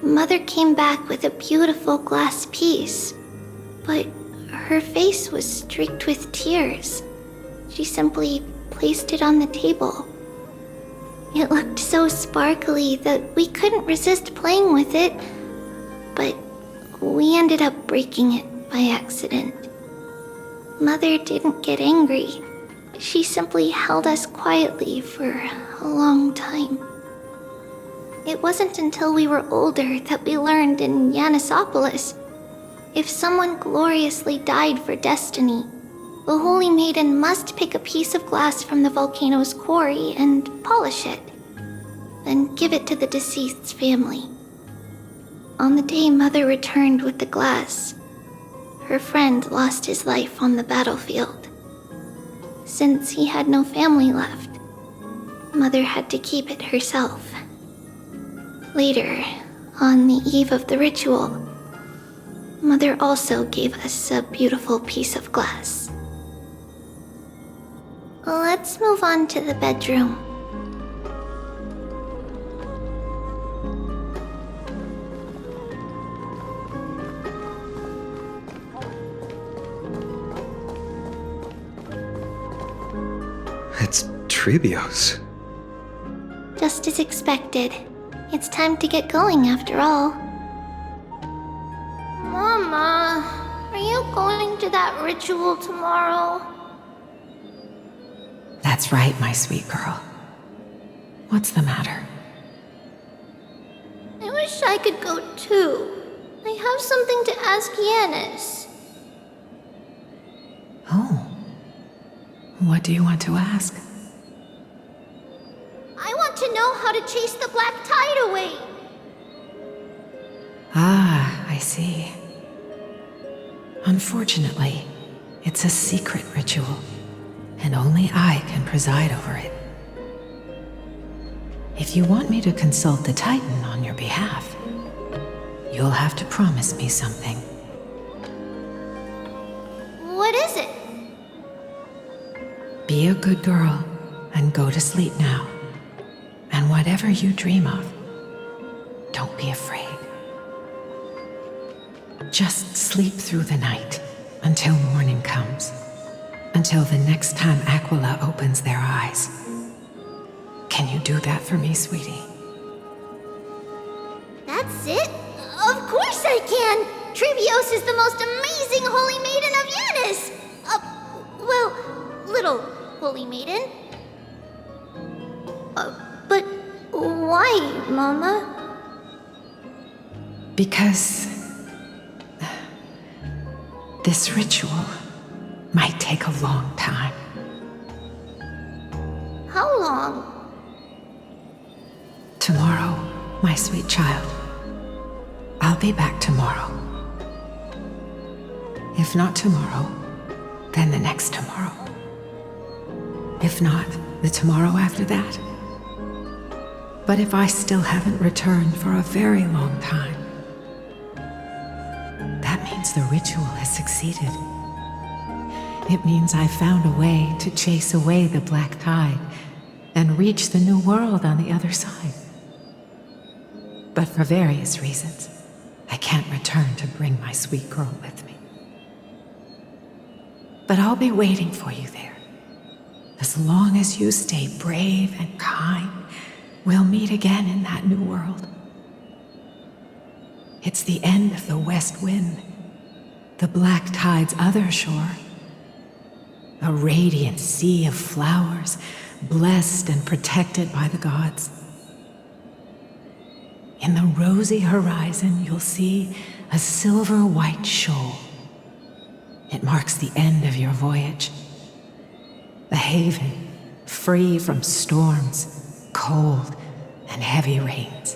Mother came back with a beautiful glass piece, but her face was streaked with tears. She simply placed it on the table. It looked so sparkly that we couldn't resist playing with it, but we ended up breaking it by accident. Mother didn't get angry. She simply held us quietly for a long time. It wasn't until we were older that we learned in Yanissopolis, if someone gloriously died for destiny, the Holy Maiden must pick a piece of glass from the volcano's quarry and polish it, then give it to the deceased's family. On the day Mother returned with the glass, her friend lost his life on the battlefield. Since he had no family left, Mother had to keep it herself. Later, on the eve of the ritual, Mother also gave us a beautiful piece of glass. Let's move on to the bedroom. It's Trebios. Just as expected. It's time to get going after all. Mama, are you going going to that ritual tomorrow? That's right, my sweet girl. What's the matter? I wish I could go too. I have something to ask Yanis. Oh. What do you want to ask? I want to know how to chase the black tide away. Ah, I see. Unfortunately, it's a secret ritual, and only I can preside over it. If you want me to consult the Titan on your behalf, you'll have to promise me something. What is it? Be a good girl and go to sleep now. And whatever you dream of, don't be afraid. Just sleep through the night until morning comes. Until the next time Aquila opens their eyes. Can you do that for me, sweetie? That's it? Of course I can! Trivios is the most amazing holy maiden of Yanis! Well, little holy maiden. But why, Mama? Because this ritual might take a long time. How long? Tomorrow, my sweet child. I'll be back tomorrow. If not tomorrow, then the next tomorrow. If not, the tomorrow after that. But if I still haven't returned for a very long time, that means the ritual has succeeded. It means I found a way to chase away the black tide and reach the new world on the other side. But for various reasons, I can't return to bring my sweet girl with me. But I'll be waiting for you there. As long as you stay brave and kind, we'll meet again in that new world. It's the end of the west wind, the black tide's other shore. A radiant sea of flowers, blessed and protected by the gods. In the rosy horizon, you'll see a silver-white shoal. It marks the end of your voyage. A haven, free from storms, cold, and heavy rains.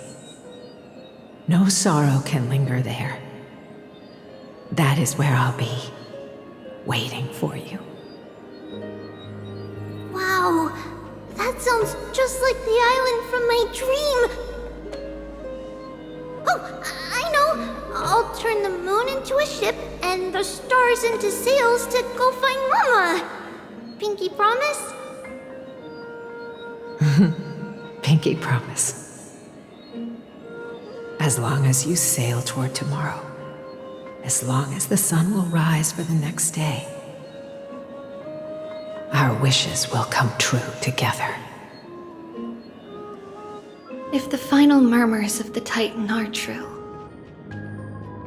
No sorrow can linger there. That is where I'll be, waiting for you. Wow, that sounds just like the island from my dream. Oh, I know. I'll turn the moon into a ship and the stars into sails to go find Mama. Pinky promise? Pinky promise. As long as you sail toward tomorrow, as long as the sun will rise for the next day, our wishes will come true together. If the final murmurs of the Titan are true,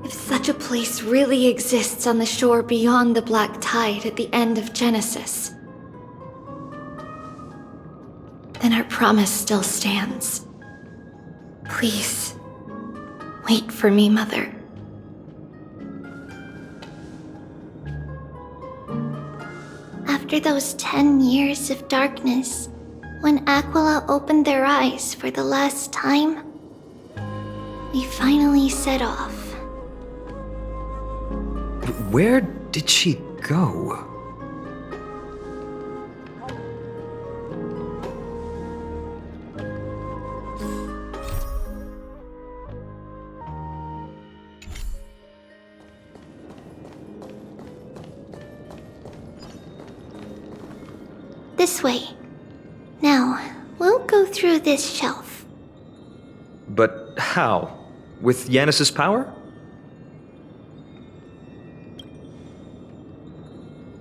if such a place really exists on the shore beyond the black tide at the end of Genesis, then our promise still stands. Please, wait for me, Mother. After those 10 years of darkness, when Aquila opened their eyes for the last time, we finally set off. Where did she go? This way. Now, we'll go through this shelf. But how? With Yanis's power?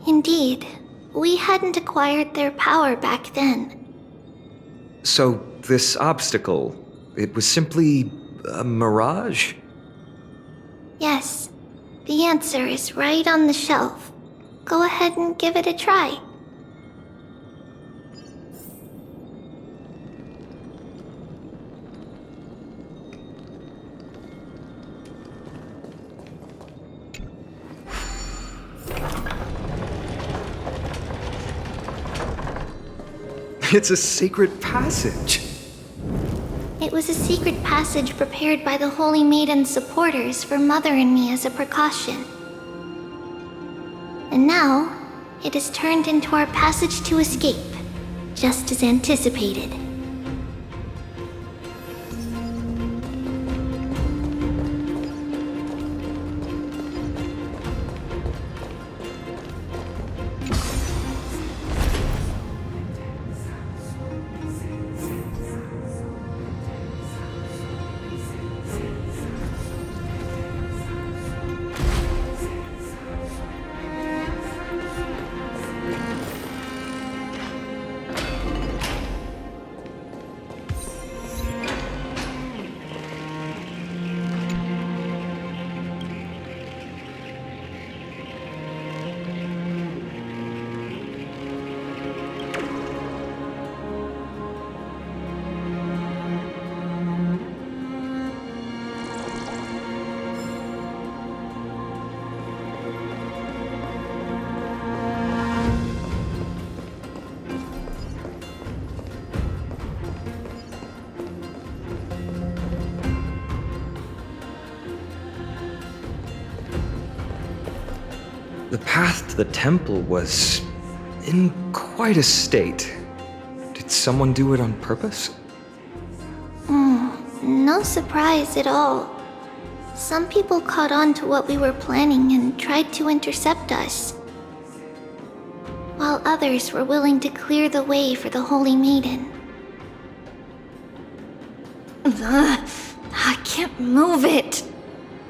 Indeed, we hadn't acquired their power back then. So, this obstacle, it was simply a mirage? Yes, The answer is right on the shelf. Go ahead and give it a try. It's a secret passage. It was a secret passage prepared by the Holy Maiden's supporters for Mother and me as a precaution. And now, it is turned into our passage to escape, just as anticipated. The path to the temple was in quite a state. Did someone do it on purpose? No surprise at all. Some people caught on to what we were planning and tried to intercept us, while others were willing to clear the way for the Holy Maiden. I can't move it.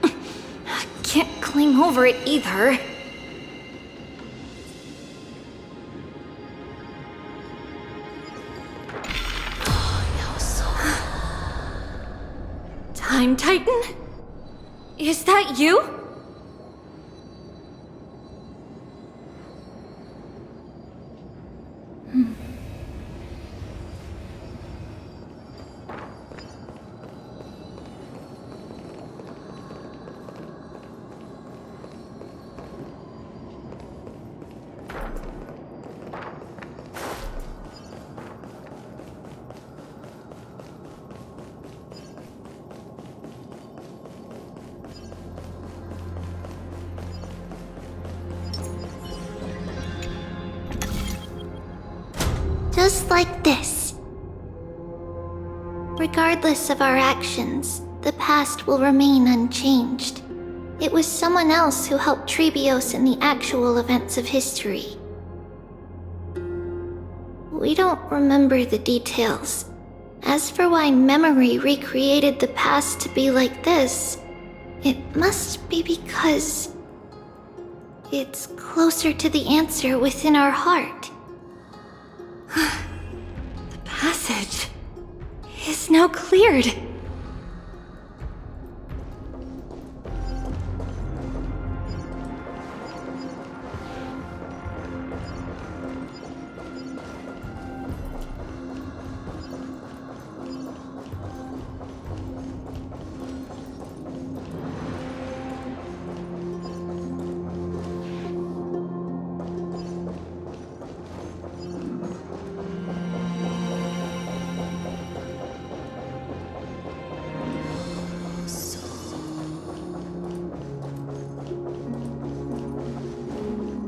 I can't climb over it either. Time Titan? Is that you? Just like this. Regardless of our actions, the past will remain unchanged. It was someone else who helped Trailblaze in the actual events of history. We don't remember the details. As for why memory recreated the past to be like this, it must be because it's closer to the answer within our heart. The passage is now cleared.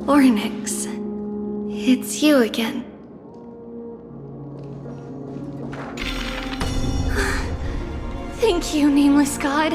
Ornyx, it's you again. Thank you, nameless god.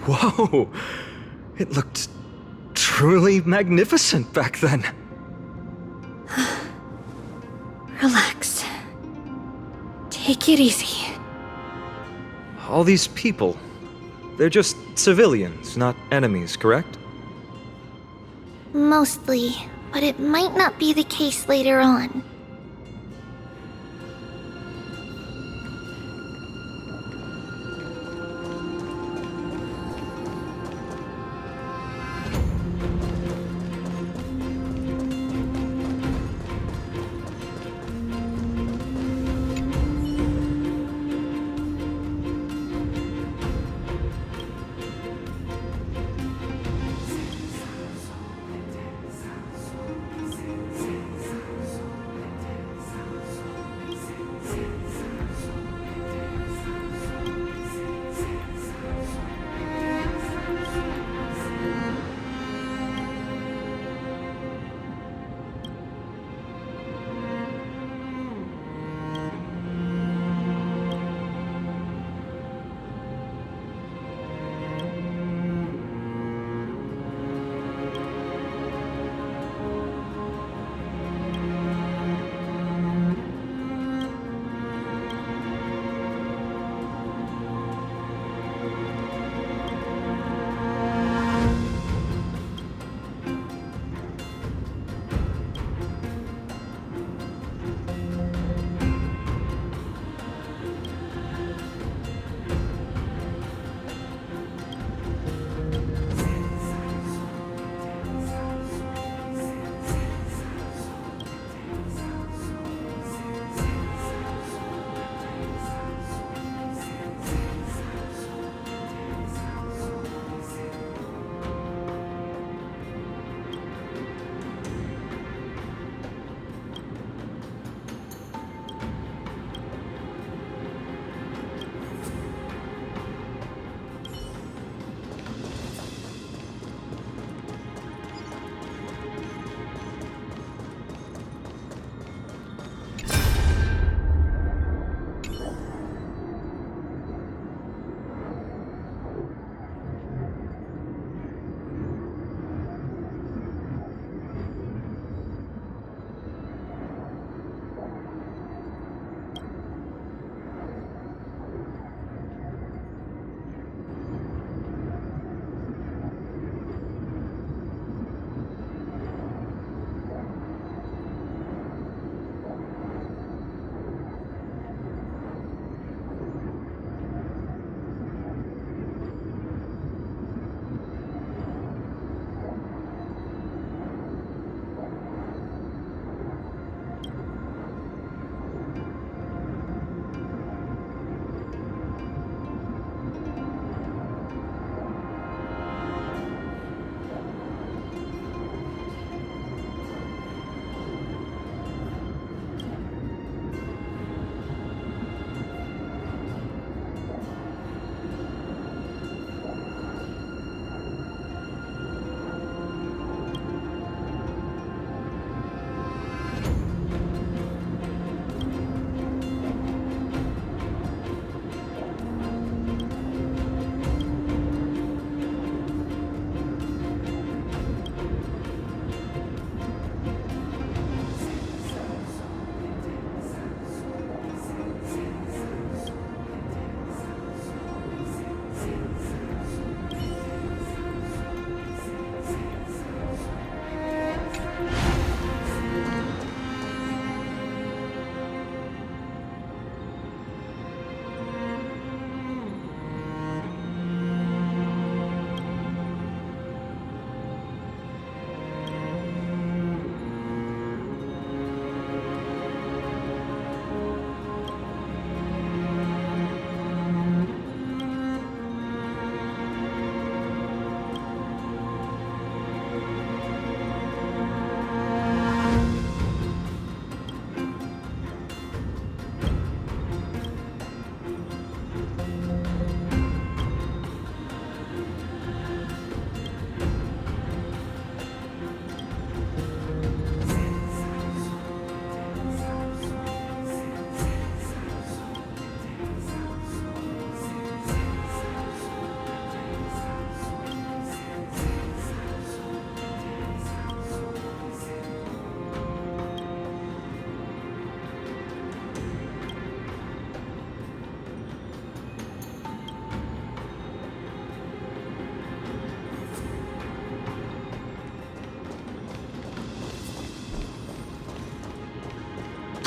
Whoa! It looked truly magnificent back then. Relax. Take it easy. All these people, they're just civilians, not enemies, correct? Mostly, but it might not be the case later on.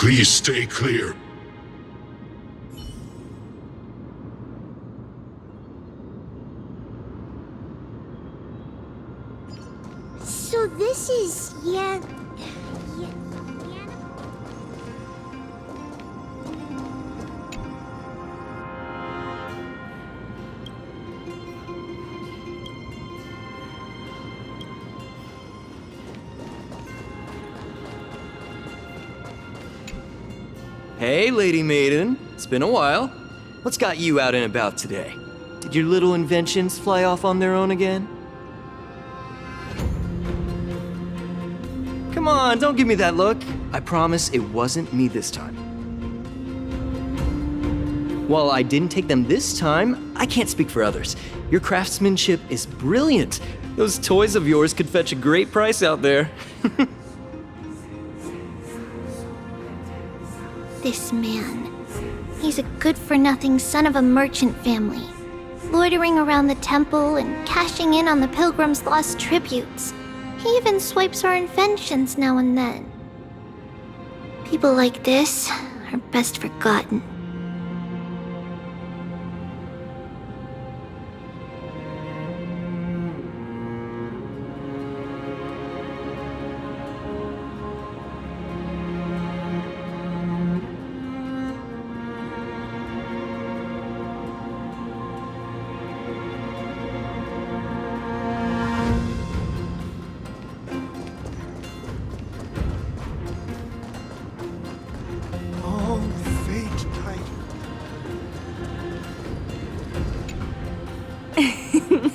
Please stay clear. So this is Hey, Lady Maiden. It's been a while. What's got you out and about today? Did your little inventions fly off on their own again? Come on, don't give me that look. I promise it wasn't me this time. While I didn't take them this time, I can't speak for others. Your craftsmanship is brilliant. Those toys of yours could fetch a great price out there. This man. He's a good-for-nothing son of a merchant family, loitering around the temple and cashing in on the pilgrims' lost tributes. He even swipes our inventions now and then. People like this are best forgotten.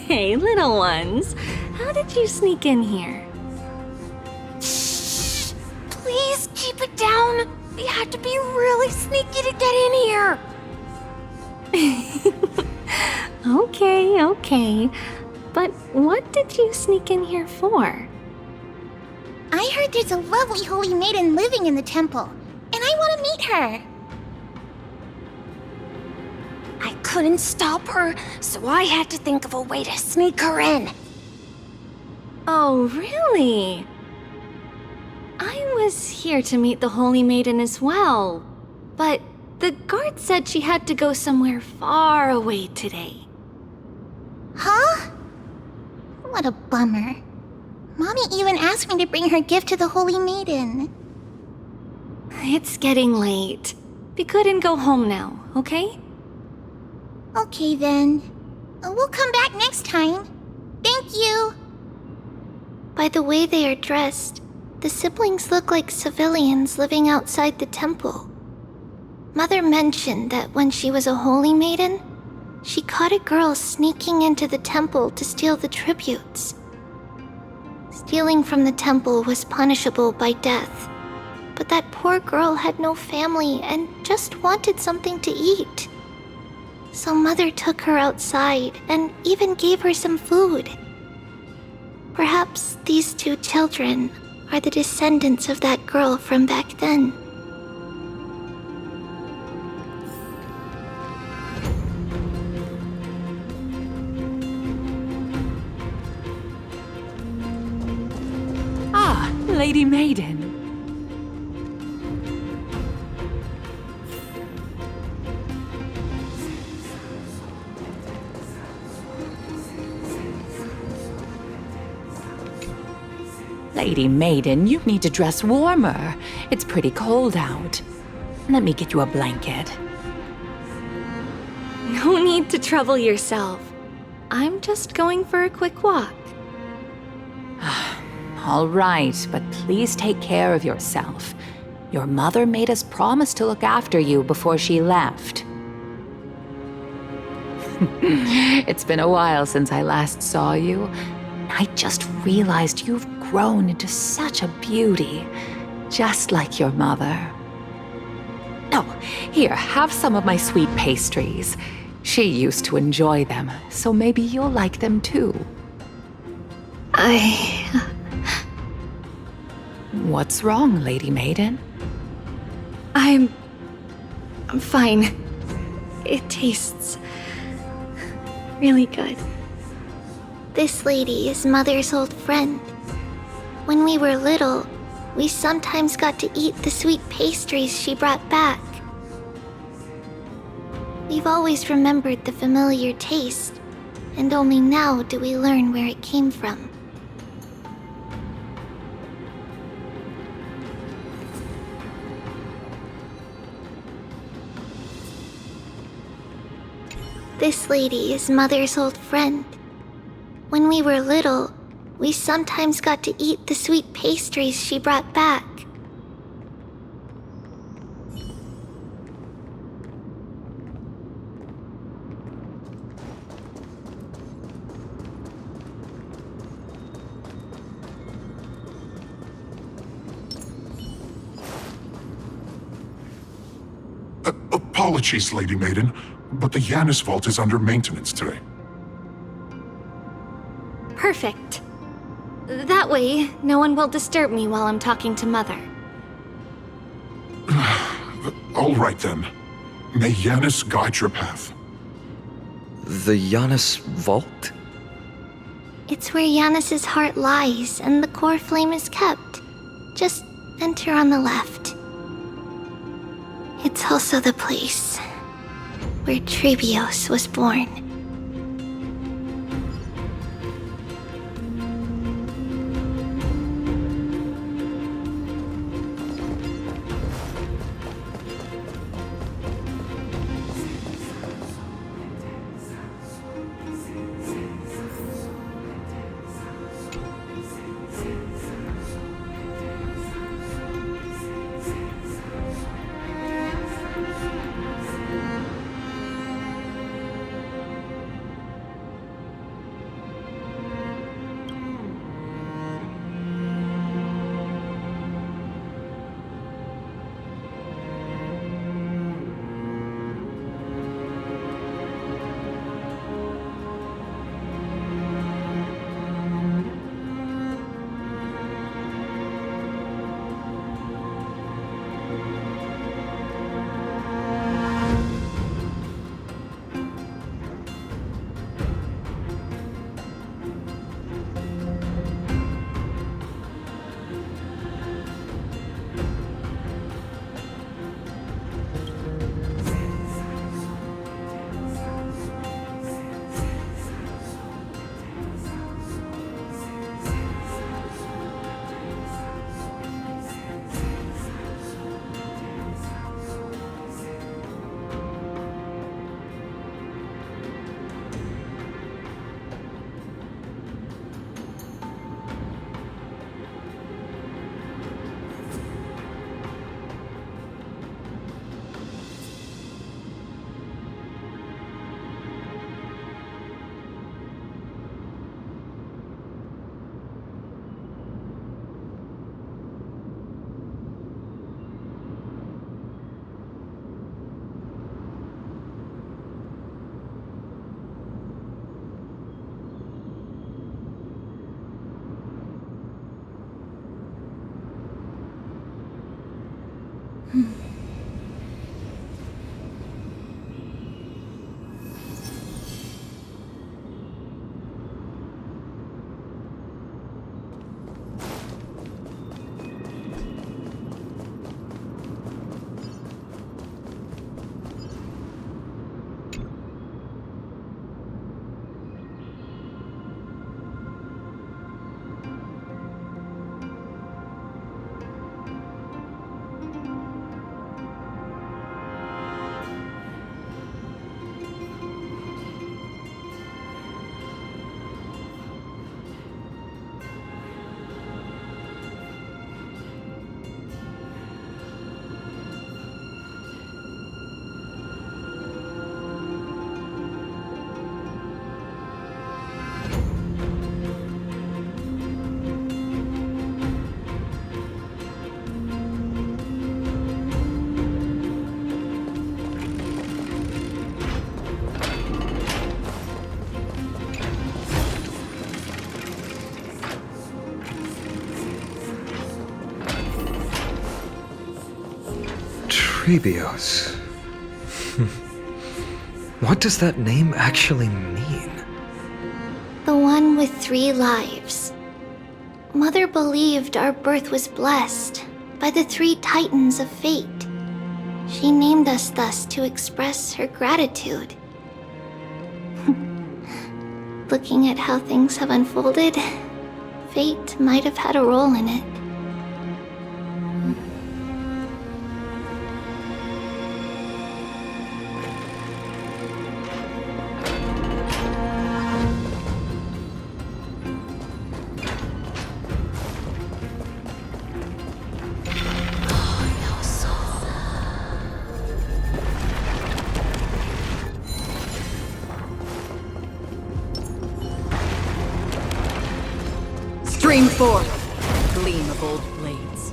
Hey, little ones. How did you sneak in here? Shh! Please keep it down. We had to be really sneaky to get in here. Okay. But what did you sneak in here for? I heard there's a lovely holy maiden living in the temple, and I want to meet her. I couldn't stop her, so I had to think of a way to sneak her in. Oh, really? I was here to meet the Holy Maiden as well, but the guard said she had to go somewhere far away today. Huh? What a bummer. Mommy even asked me to bring her gift to the Holy Maiden. It's getting late. We couldn't go home now, okay? Okay then. We'll come back next time. Thank you. By the way they are dressed, the siblings look like civilians living outside the temple. Mother mentioned that when she was a holy maiden, she caught a girl sneaking into the temple to steal the tributes. Stealing from the temple was punishable by death, but that poor girl had no family and just wanted something to eat. So Mother took her outside and even gave her some food. Perhaps these two children are the descendants of that girl from back then. Ah, Lady Maiden. Lady Maiden, you need to dress warmer. It's pretty cold out. Let me get you a blanket. No need to trouble yourself. I'm just going for a quick walk. All right, but please take care of yourself. Your mother made us promise to look after you before she left. It's been a while since I last saw you. I just realized you've grown into such a beauty, just like your mother. Oh, here, have some of my sweet pastries. She used to enjoy them, so maybe you'll like them too. What's wrong, Lady Maiden? I'm fine. It tastes really good. This lady is Mother's old friend. When we were little, we sometimes got to eat the sweet pastries she brought back. We've always remembered the familiar taste, and only now do we learn where it came from. This lady is Mother's old friend. When we were little, we sometimes got to eat the sweet pastries she brought back. Apologies, Lady Maiden, but the Yanis Vault is under maintenance today. Perfect. That way, no one will disturb me while I'm talking to Mother. All right then. May Yanis guide your path. The Yanis Vault? It's where Yanis's heart lies and the core flame is kept. Just enter on the left. It's also the place where Trailblaze was born. Trailblaze. What does that name actually mean? The one with 3 lives. Mother believed our birth was blessed by the 3 titans of fate. She named us thus to express her gratitude. Looking at how things have unfolded, fate might have had a role in it. Stream forth, gleam of old blades.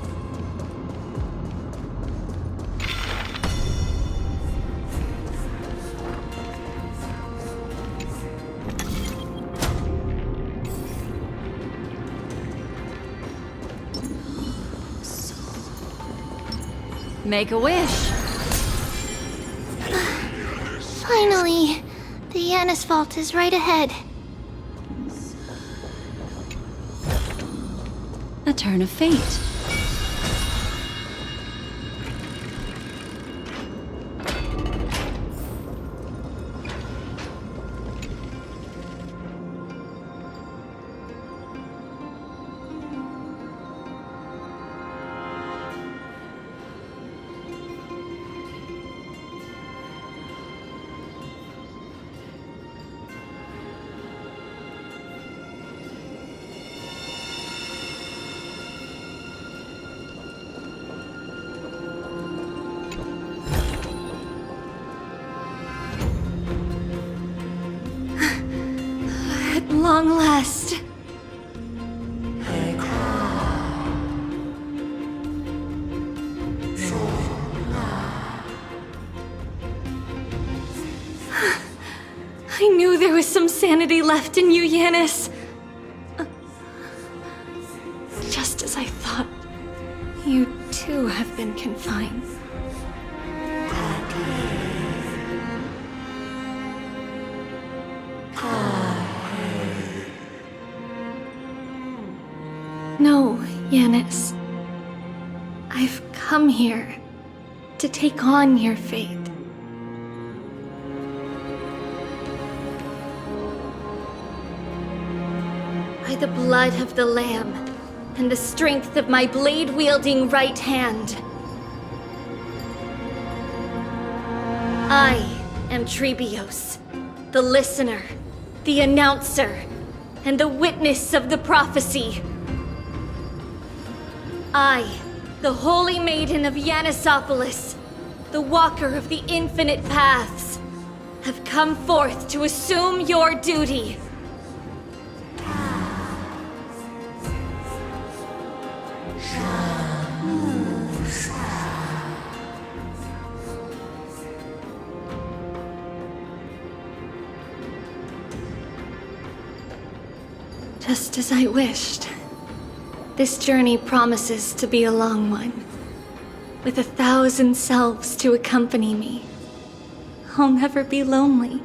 Make a wish. Finally! The Yanis Vault is right ahead. A turn of fate. At long last. I knew there was some sanity left in you, Yanis. Just as I thought, you too have been confined. No, Yanis. I've come here to take on your fate. By the blood of the Lamb and the strength of my blade-wielding right hand, I am Trebios, the listener, the announcer, and the witness of the prophecy. I, the Holy Maiden of Yanisopolis, the Walker of the Infinite Paths, have come forth to assume your duty. Just as I wished. This journey promises to be a long one, with 1,000 selves to accompany me. I'll never be lonely.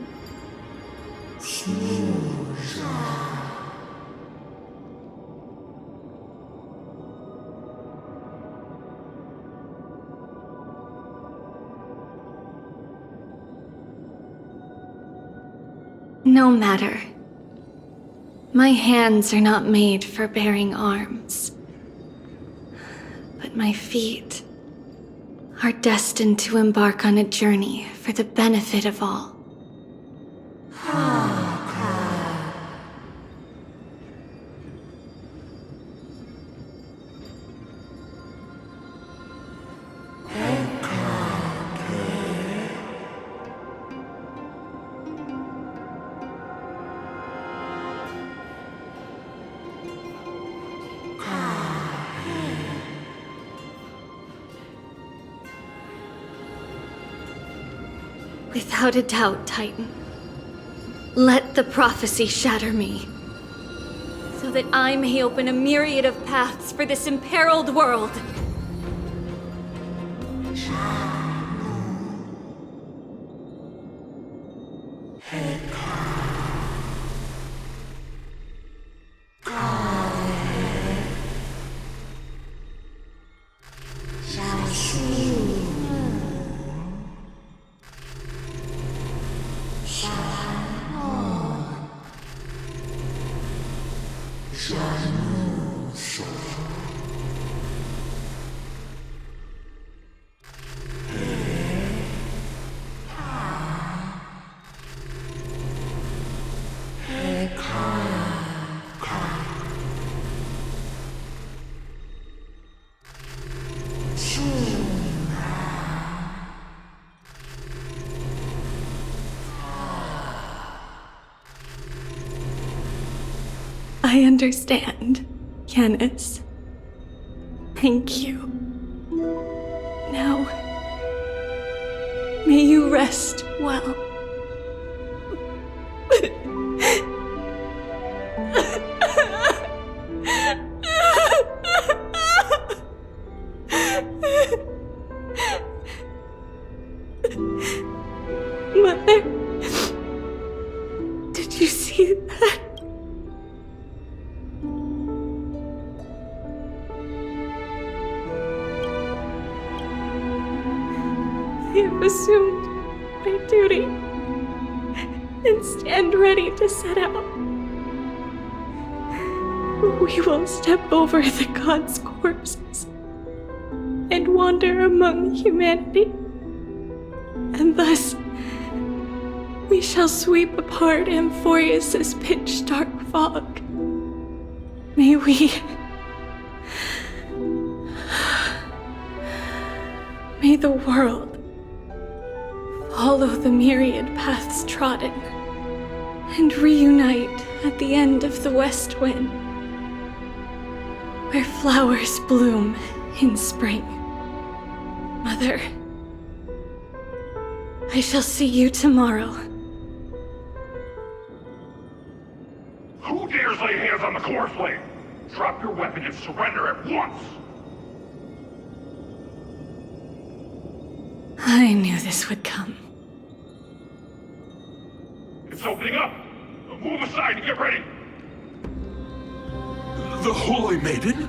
No matter. My hands are not made for bearing arms, but my feet are destined to embark on a journey for the benefit of all. Without a doubt, Titan. Let the prophecy shatter me, so that I may open a myriad of paths for this imperiled world. I understand, Yanis. Thank you. Now, may you rest well. Mother, did you see that? I have assumed my duty and stand ready to set out. We will step over the gods' corpses and wander among humanity, and thus we shall sweep apart Amphoreus' pitch-dark fog. May we... May the world follow the myriad paths trodden and reunite at the end of the west wind, where flowers bloom in spring. Mother, I shall see you tomorrow. Who dares lay hands on the core flame? Drop your weapon and surrender at once! I knew this would come. It's opening up! Move aside and get ready! The Holy Maiden?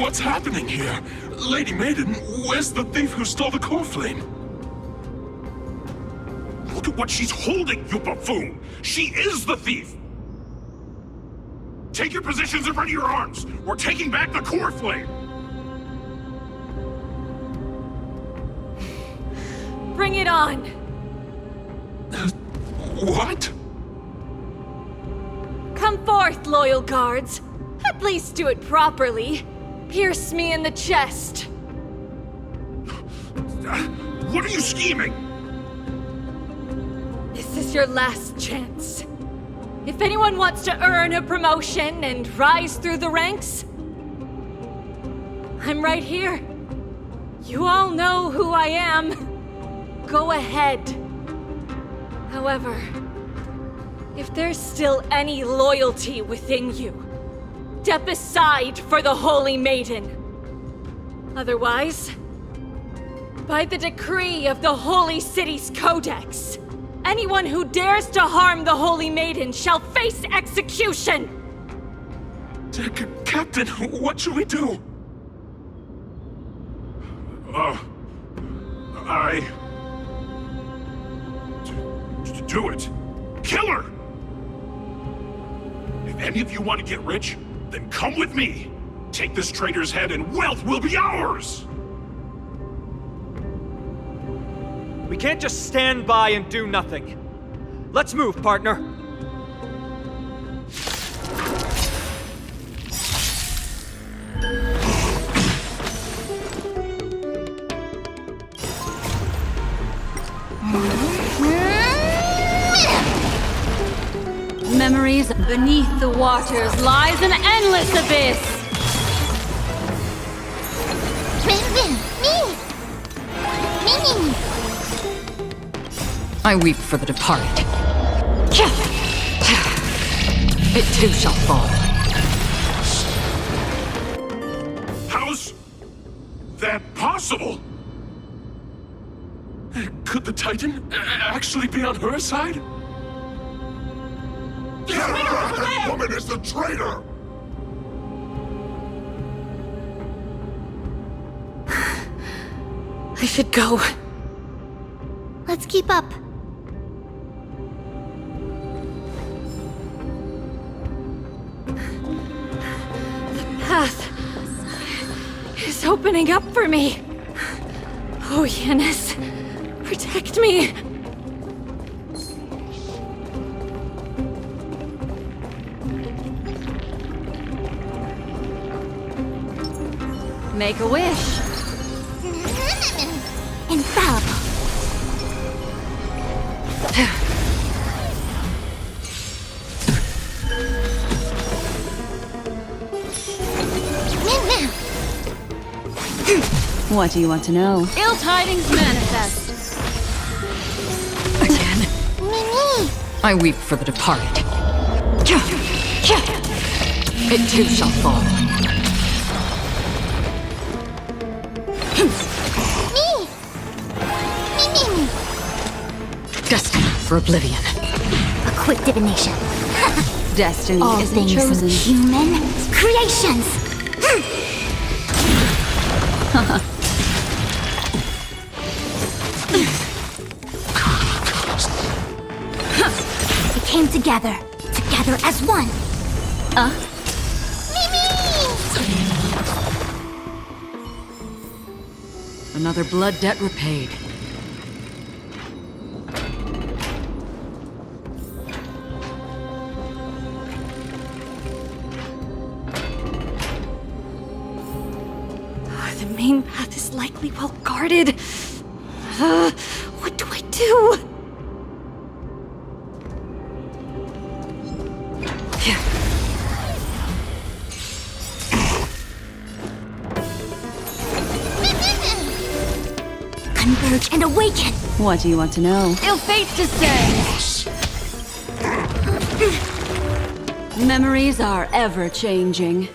What's happening here? Lady Maiden, where's the thief who stole the core flame? Look at what she's holding, you buffoon! She is the thief! Take your positions and ready your arms! We're taking back the core flame! Bring it on! What? Come forth, loyal guards. At least do it properly. Pierce me in the chest. What are you scheming? This is your last chance. If anyone wants to earn a promotion and rise through the ranks, I'm right here. You all know who I am. Go ahead. However, if there's still any loyalty within you, step aside for the Holy Maiden. Otherwise, by the decree of the Holy City's Codex, anyone who dares to harm the Holy Maiden shall face execution! Captain, what should we do? Do it! Kill her! If any of you want to get rich, then come with me! Take this traitor's head and wealth will be ours! We can't just stand by and do nothing. Let's move, partner. Memories beneath the waters lies an endless abyss. I weep for the departed. It too shall fall. How's that possible? Could the Titan actually be on her side? Get her! That woman is the traitor! I should go. Let's keep up. The path is opening up for me. Oh, Yanis, protect me. Make a wish. Infallible. What do you want to know? Ill tidings manifest. Again. Mimi! I weep for the departed. It too shall fall. Me! Mimi! Destined for oblivion. A quick divination. Destiny All isn't things chosen. human creations! We came together as one. Another blood debt repaid. The main path is likely well guarded. What do I do? Converge and awaken! What do you want to know? Ill fate descends. Memories are ever changing.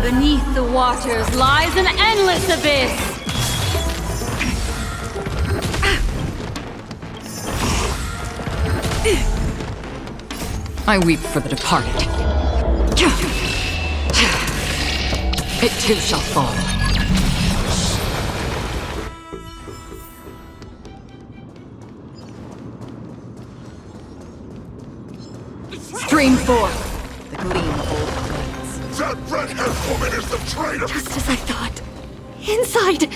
Beneath the waters lies an endless abyss. I weep for the departed. It too shall fall. Stream forth! The gleam of old blades. That red-haired woman is the traitor! Just as I thought. Inside!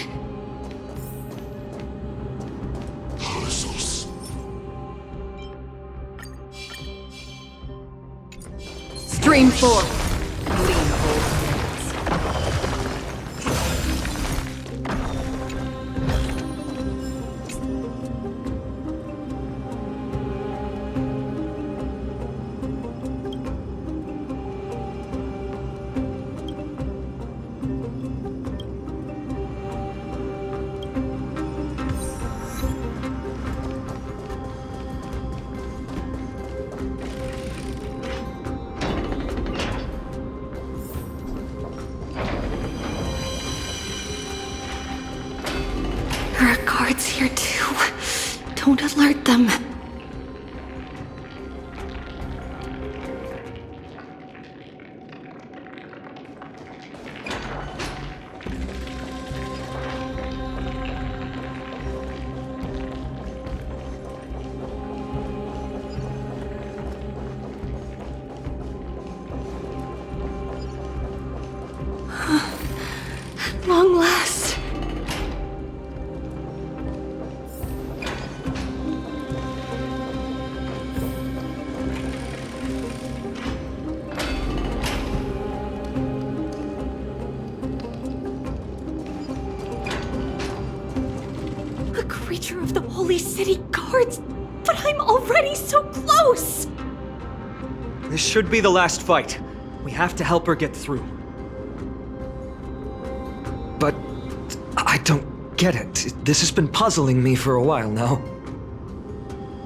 Stream forth! The gleam of old blades. There are guards here too. Don't alert them. At long last. A creature of the Holy City Guards, but I'm already so close! This should be the last fight. We have to help her get through. But I don't get it. This has been puzzling me for a while now.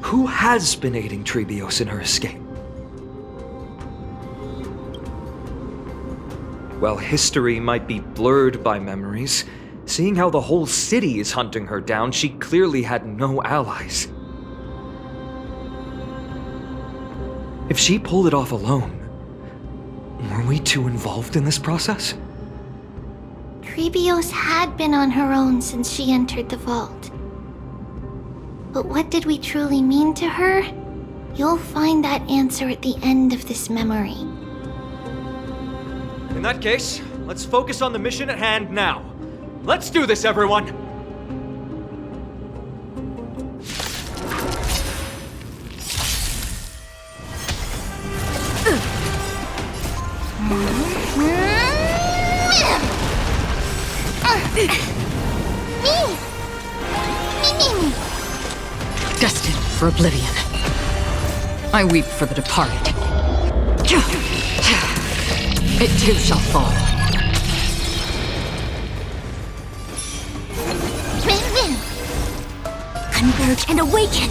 Who has been aiding Trailblaze in her escape? While history might be blurred by memories, seeing how the whole city is hunting her down, she clearly had no allies. If she pulled it off alone, were we too involved in this process? Trailblaze had been on her own since she entered the vault. But what did we truly mean to her? You'll find that answer at the end of this memory. In that case, let's focus on the mission at hand now. Let's do this, everyone! Destined for oblivion. I weep for the departed. It too shall fall. Converge and awaken!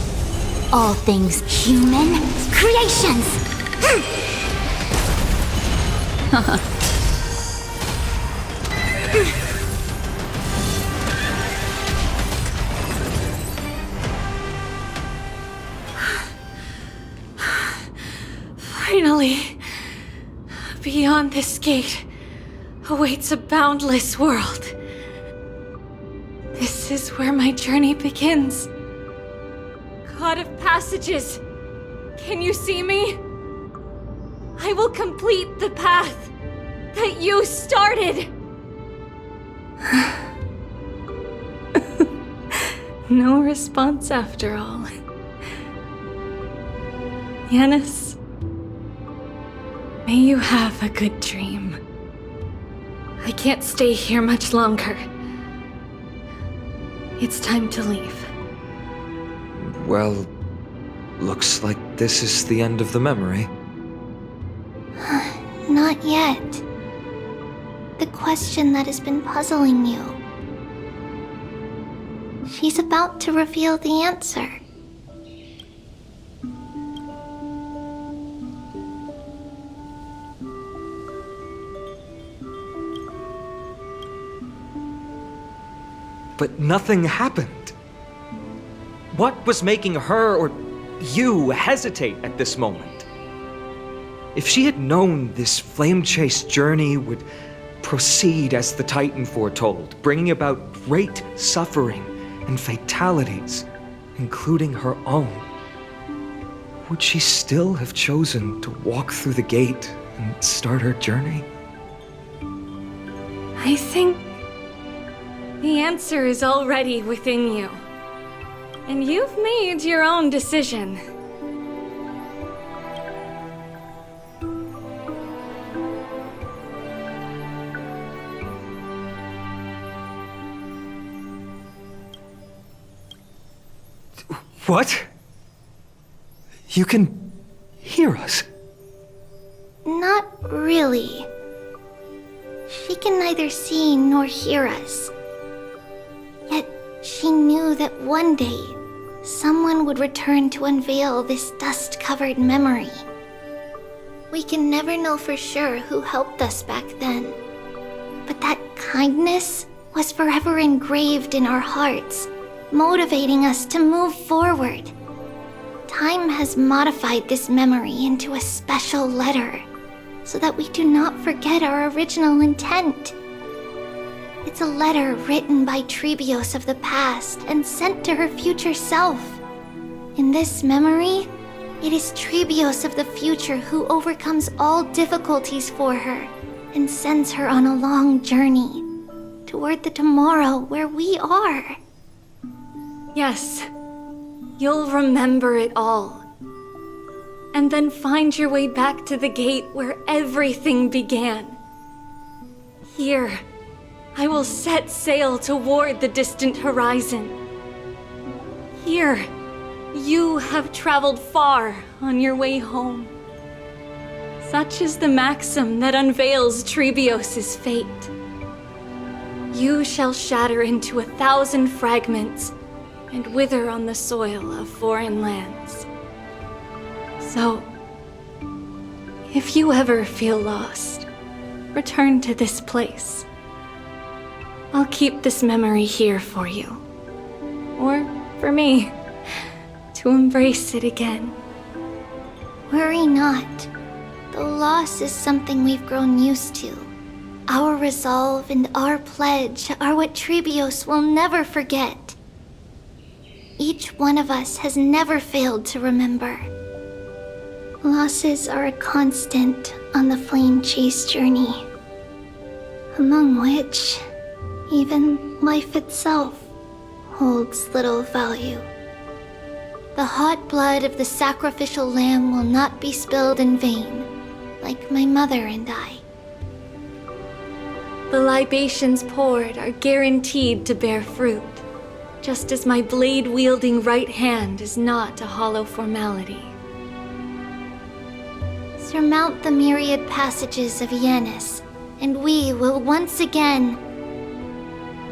All things human creations! Finally, beyond this gate awaits a boundless world. This is where my journey begins. God of passages, can you see me? I will complete the path that you started. No response after all. Yanis, may you have a good dream. I can't stay here much longer. It's time to leave. Well, looks like this is the end of the memory. Not yet. The question that has been puzzling you. She's about to reveal the answer. But nothing happened. What was making her or you hesitate at this moment? If she had known this flame chase journey would proceed as the Titan foretold, bringing about great suffering and fatalities, including her own, would she still have chosen to walk through the gate and start her journey? I think the answer is already within you. And you've made your own decision. What? You can hear us? Not really. She can neither see nor hear us. Yet she knew that one day, someone would return to unveil this dust-covered memory. We can never know for sure who helped us back then. But that kindness was forever engraved in our hearts, motivating us to move forward. Time has modified this memory into a special letter, so that we do not forget our original intent. It's a letter written by Trebios of the past and sent to her future self. In this memory, it is Trebios of the future who overcomes all difficulties for her and sends her on a long journey toward the tomorrow where we are. Yes, you'll remember it all. And then find your way back to the gate where everything began. Here, I will set sail toward the distant horizon. Here, you have traveled far on your way home. Such is the maxim that unveils Trebios' fate. You shall shatter into 1,000 fragments and wither on the soil of foreign lands. So, if you ever feel lost, return to this place. I'll keep this memory here for you. Or for me, to embrace it again. Worry not. Though loss is something we've grown used to, our resolve and our pledge are what Trebios will never forget. Each one of us has never failed to remember. Losses are a constant on the flame chase journey, among which even life itself holds little value. The hot blood of the sacrificial lamb will not be spilled in vain, like my mother and I. The libations poured are guaranteed to bear fruit, just as my blade-wielding right hand is not a hollow formality. Surmount the myriad passages of Yanis, and we will once again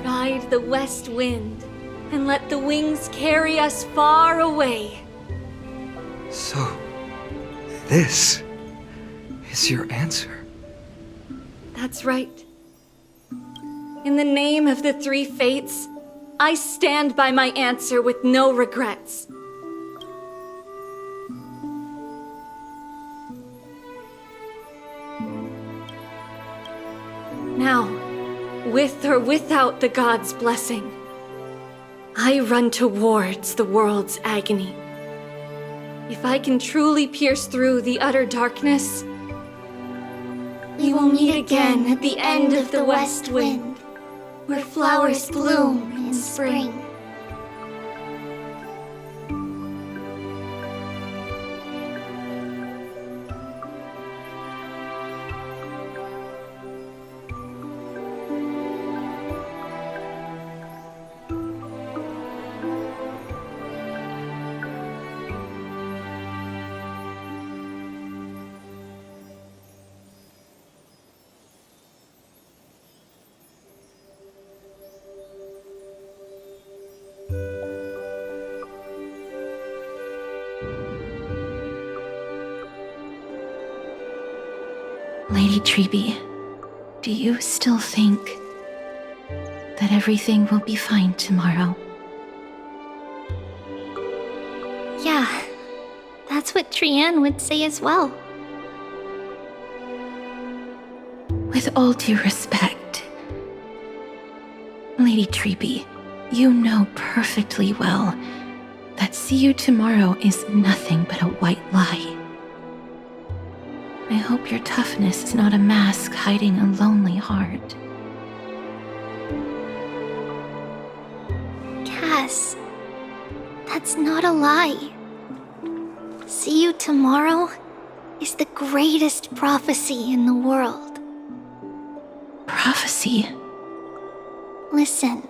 ride the west wind and let the wings carry us far away. So, this is your answer? That's right. In the name of the three fates, I stand by my answer with no regrets. Now, with or without the god's blessing, I run towards the world's agony. If I can truly pierce through the utter darkness, we will meet again at the end of the west wind, where flowers bloom in spring. Lady Treeby, do you still think that everything will be fine tomorrow? Yeah, that's what Trianne would say as well. With all due respect, Lady Treeby, you know perfectly well that see you tomorrow is nothing but a white lie. I hope your toughness is not a mask hiding a lonely heart. Cass, that's not a lie. See you tomorrow is the greatest prophecy in the world. Prophecy? Listen,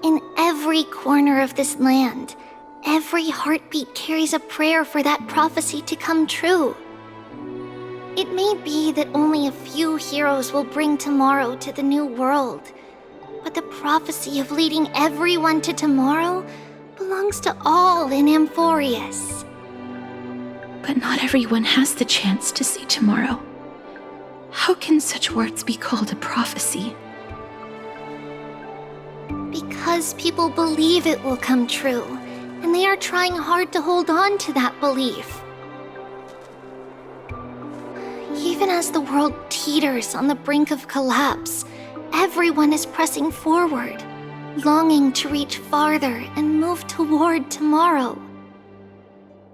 in every corner of this land, every heartbeat carries a prayer for that prophecy to come true. It may be that only a few heroes will bring tomorrow to the new world, but the prophecy of leading everyone to tomorrow belongs to all in Amphoreus. But not everyone has the chance to see tomorrow. How can such words be called a prophecy? Because people believe it will come true, and they are trying hard to hold on to that belief. Even as the world teeters on the brink of collapse, everyone is pressing forward, longing to reach farther and move toward tomorrow.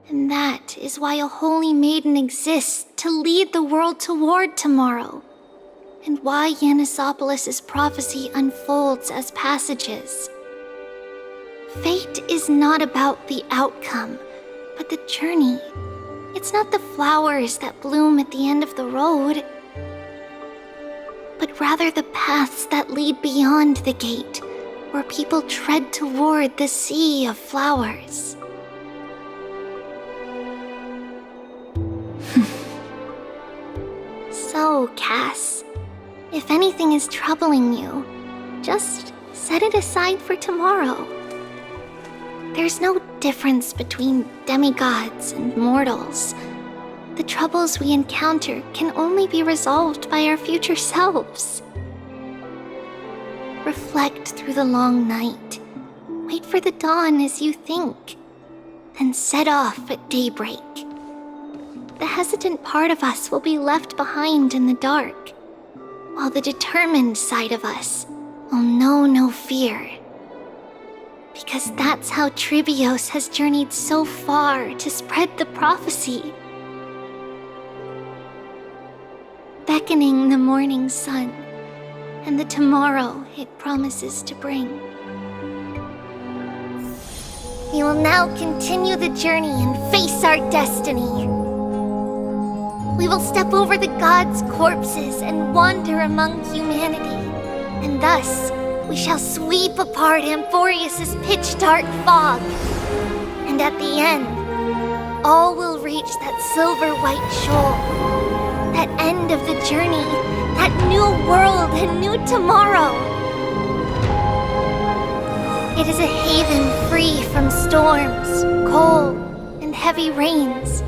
And that is why a holy maiden exists to lead the world toward tomorrow, and why Yanisopoulos' prophecy unfolds as passages. Fate is not about the outcome, but the journey. It's not the flowers that bloom at the end of the road, but rather the paths that lead beyond the gate, where people tread toward the sea of flowers. So, Cass, if anything is troubling you, just set it aside for tomorrow. There's no difference between demigods and mortals. The troubles we encounter can only be resolved by our future selves. Reflect through the long night. Wait for the dawn as you think. Then set off at daybreak. The hesitant part of us will be left behind in the dark, while the determined side of us will know no fear. Because that's how Tribios has journeyed so far to spread the prophecy. Beckoning the morning sun and the tomorrow it promises to bring. We will now continue the journey and face our destiny. We will step over the gods' corpses and wander among humanity, and thus we shall sweep apart Amphoreus' pitch-dark fog. And at the end, all will reach that silver-white shoal, that end of the journey, that new world and new tomorrow. It is a haven free from storms, cold, and heavy rains.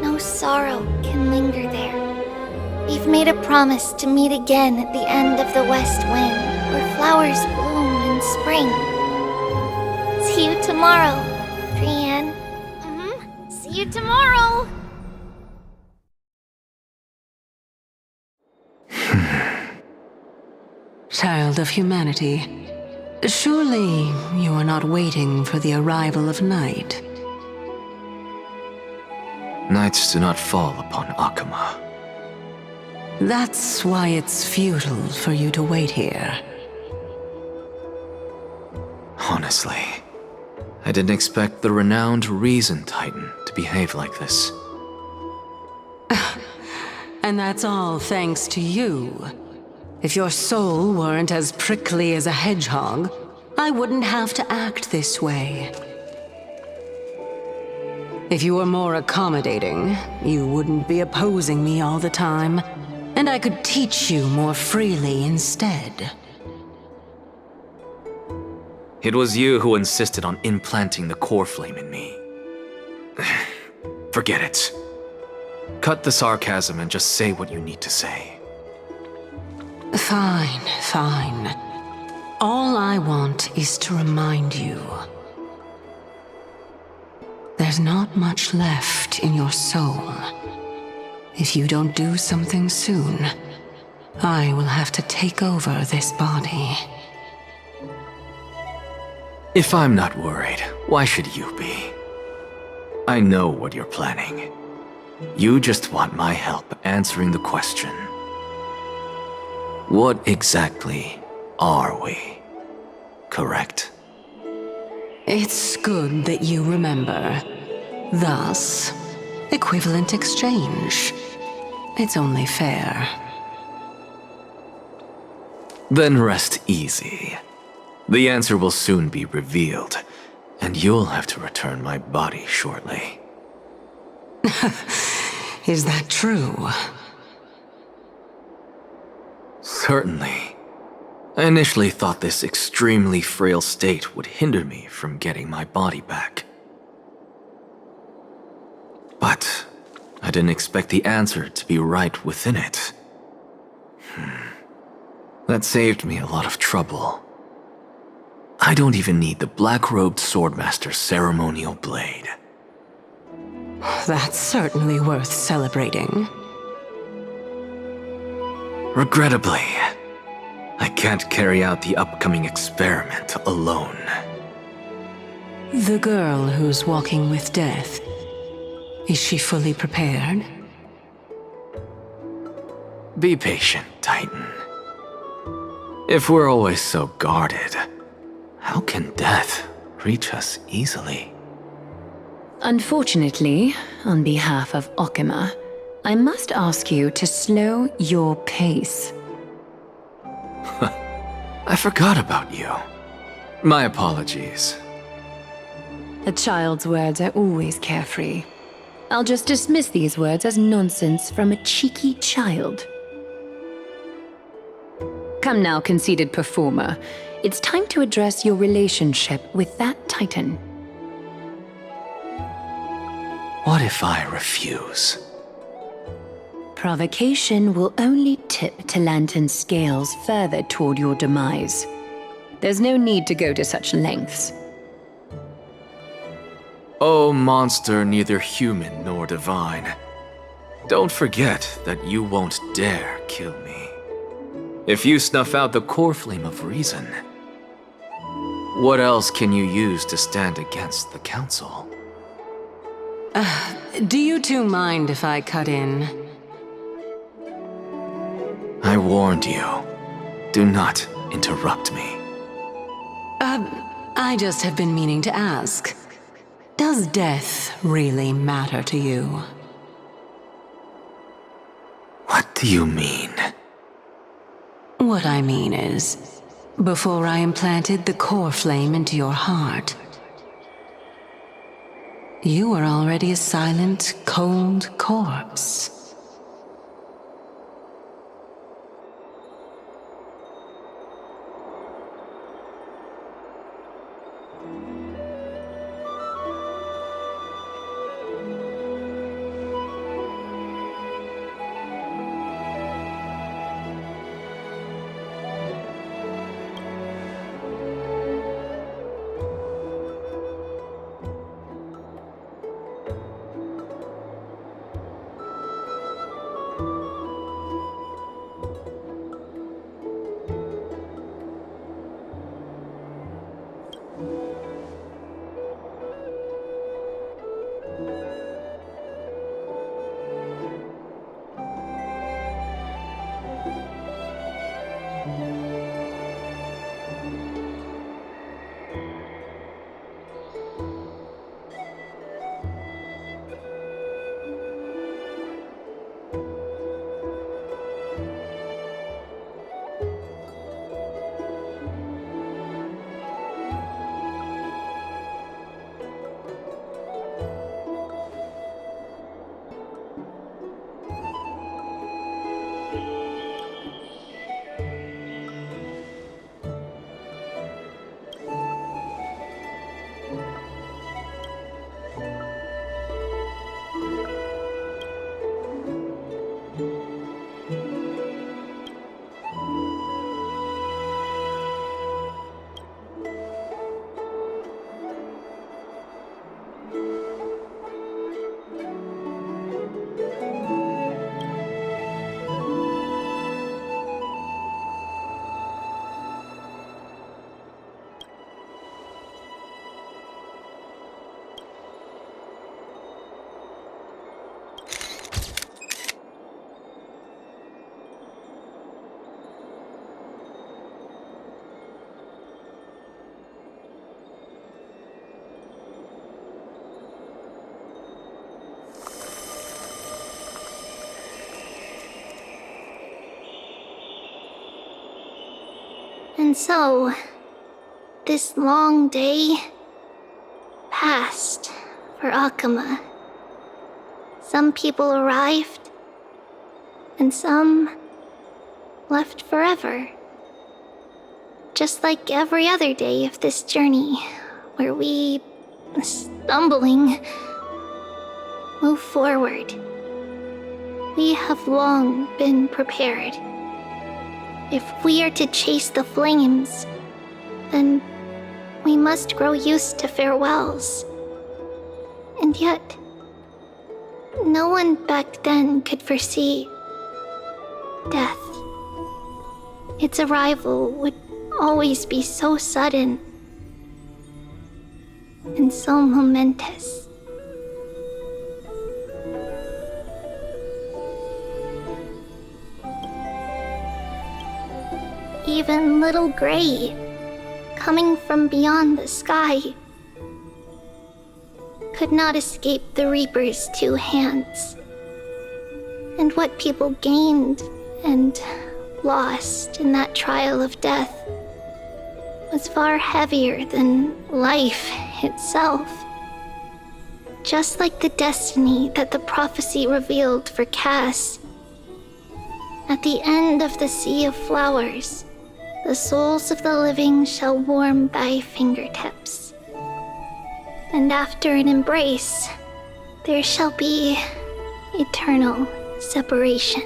No sorrow can linger there. We've made a promise to meet again at the end of the west wind, where flowers bloom in spring. See you tomorrow, Trian. See you tomorrow! Child of humanity, surely you are not waiting for the arrival of night. Nights do not fall upon Akama. That's why it's futile for you to wait here. Honestly, I didn't expect the renowned Reason Titan to behave like this. And that's all thanks to you. If your soul weren't as prickly as a hedgehog, I wouldn't have to act this way. If you were more accommodating, you wouldn't be opposing me all the time, and I could teach you more freely instead. It was you who insisted on implanting the core flame in me. Forget it. Cut the sarcasm and just say what you need to say. Fine, fine. All I want is to remind you. There's not much left in your soul. If you don't do something soon, I will have to take over this body. If I'm not worried, why should you be? I know what you're planning. You just want my help answering the question. What exactly are we? Correct? It's good that you remember. Thus, equivalent exchange. It's only fair. Then rest easy. The answer will soon be revealed, and you'll have to return my body shortly. Is that true? Certainly. I initially thought this extremely frail state would hinder me from getting my body back. But I didn't expect the answer to be right within it. That saved me a lot of trouble. I don't even need the black-robed swordmaster's ceremonial blade. That's certainly worth celebrating. Regrettably, I can't carry out the upcoming experiment alone. The girl who's walking with death, is she fully prepared? Be patient, Titan. If we're always so guarded, how can death reach us easily? Unfortunately, on behalf of Okima, I must ask you to slow your pace. I forgot about you. My apologies. A child's words are always carefree. I'll just dismiss these words as nonsense from a cheeky child. Come now, conceited performer. It's time to address your relationship with that Titan. What if I refuse? Provocation will only tip Talantan's scales further toward your demise. There's no need to go to such lengths. Oh, monster neither human nor divine. Don't forget that you won't dare kill me. If you snuff out the core flame of reason, what else can you use to stand against the Council? Do you two mind if I cut in? I warned you. Do not interrupt me. I just have been meaning to ask. Does death really matter to you? What do you mean? What I mean is, before I implanted the core flame into your heart, you were already a silent, cold corpse. And so, this long day passed for Akama. Some people arrived, and some left forever. Just like every other day of this journey, where we, stumbling, move forward. We have long been prepared. If we are to chase the flames, then we must grow used to farewells. And yet, no one back then could foresee death. Its arrival would always be so sudden and so momentous. Even little Gray, coming from beyond the sky, could not escape the Reaper's two hands. And what people gained and lost in that trial of death was far heavier than life itself. Just like the destiny that the prophecy revealed for Cass. At the end of the Sea of Flowers, the souls of the living shall warm thy fingertips. And after an embrace, there shall be eternal separation.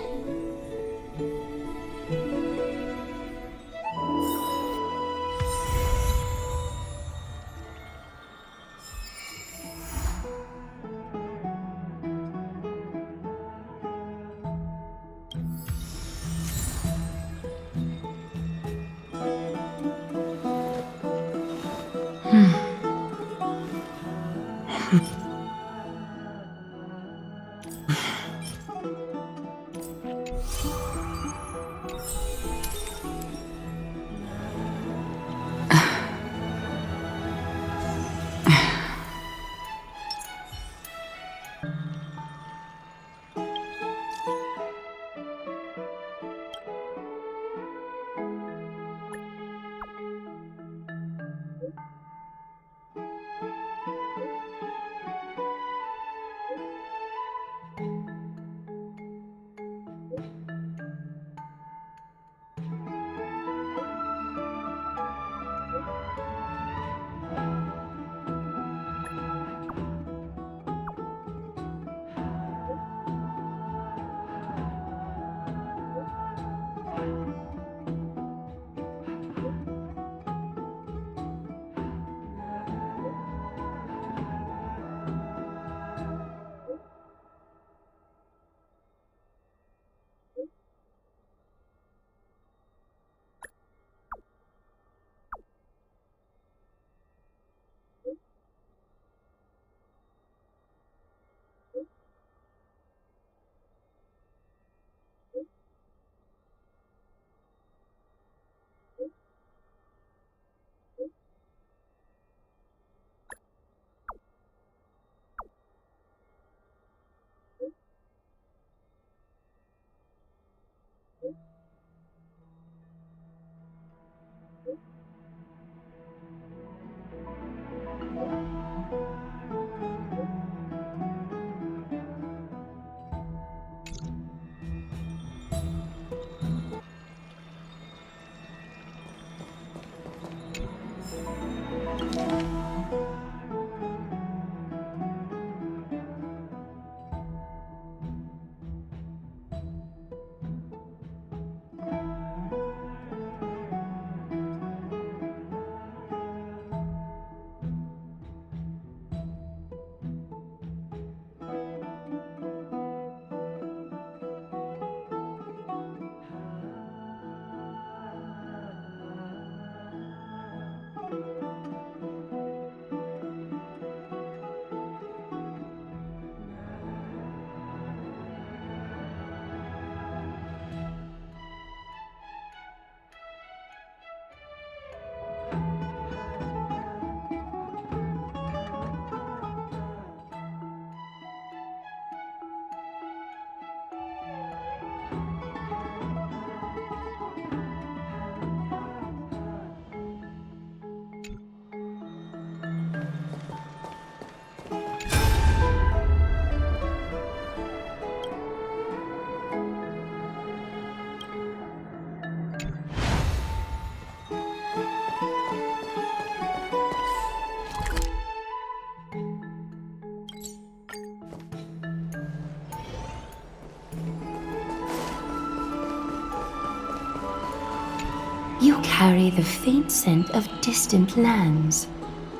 You carry the faint scent of distant lands.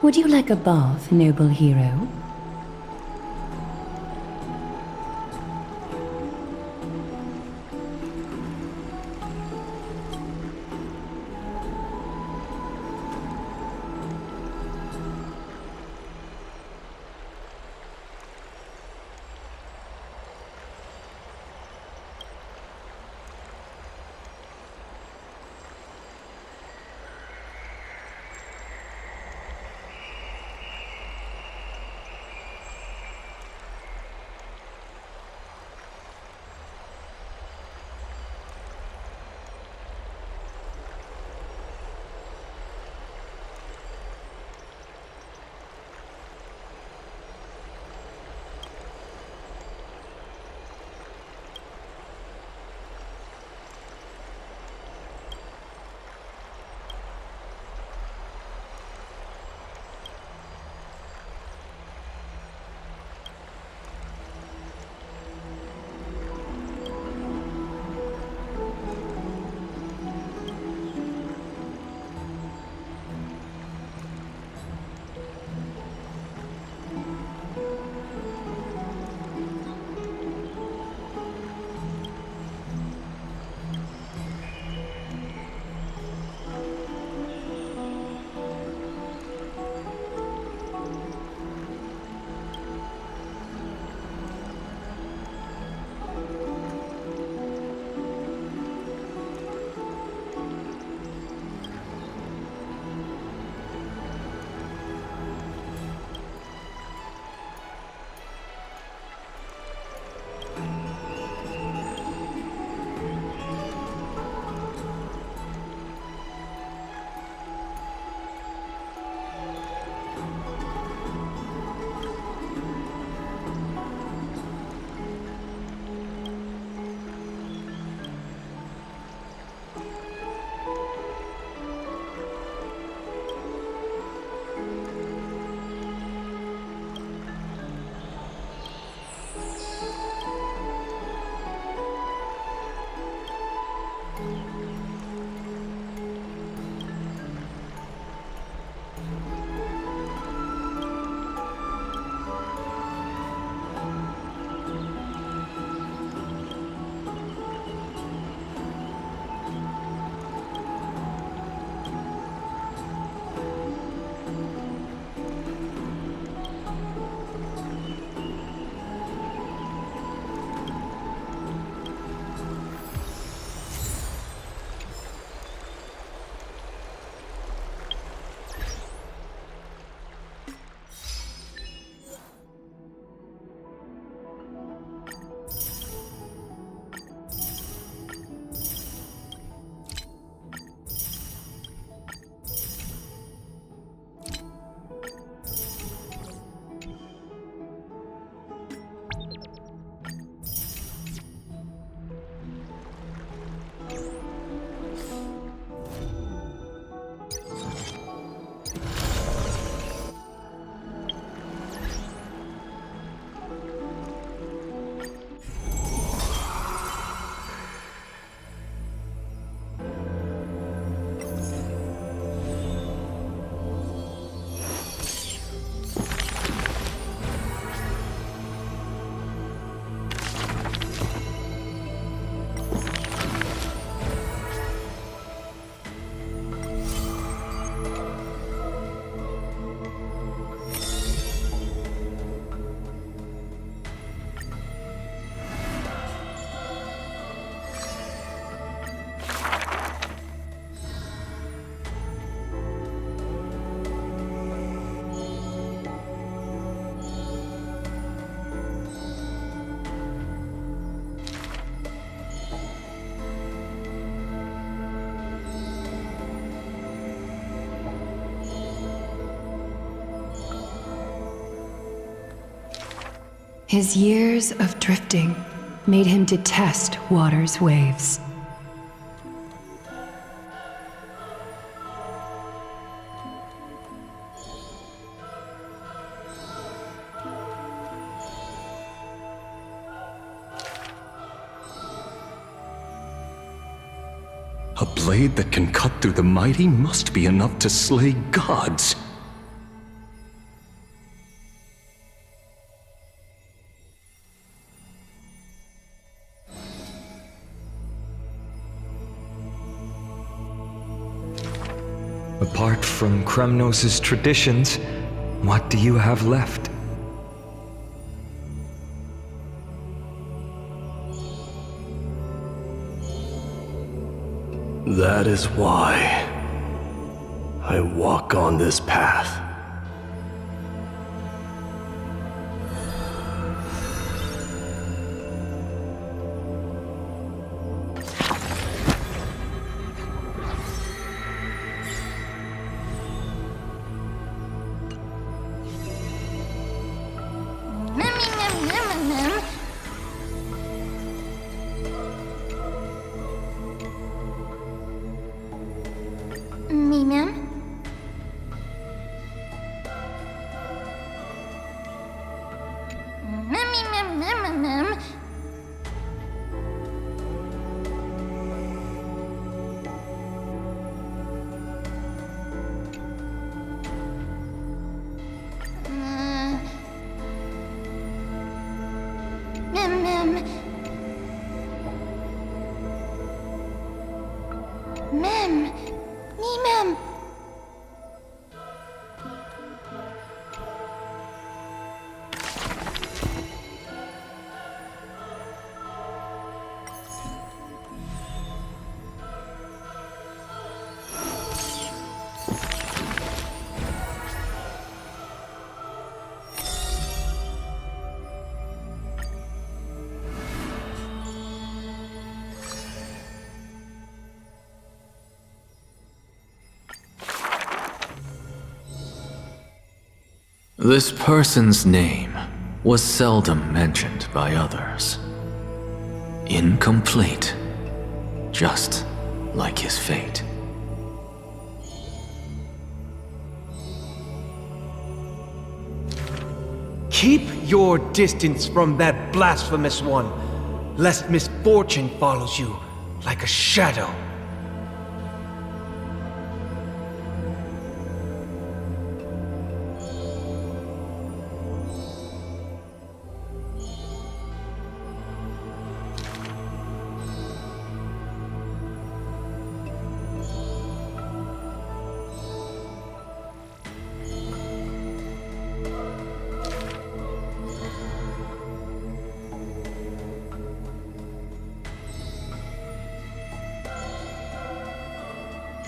Would you like a bath, noble hero? His years of drifting made him detest water's waves. A blade that can cut through the mighty must be enough to slay gods. Apart from Kremnos' traditions, what do you have left? That is why I walk on this path. This person's name was seldom mentioned by others. Incomplete, just like his fate. Keep your distance from that blasphemous one, lest misfortune follows you like a shadow.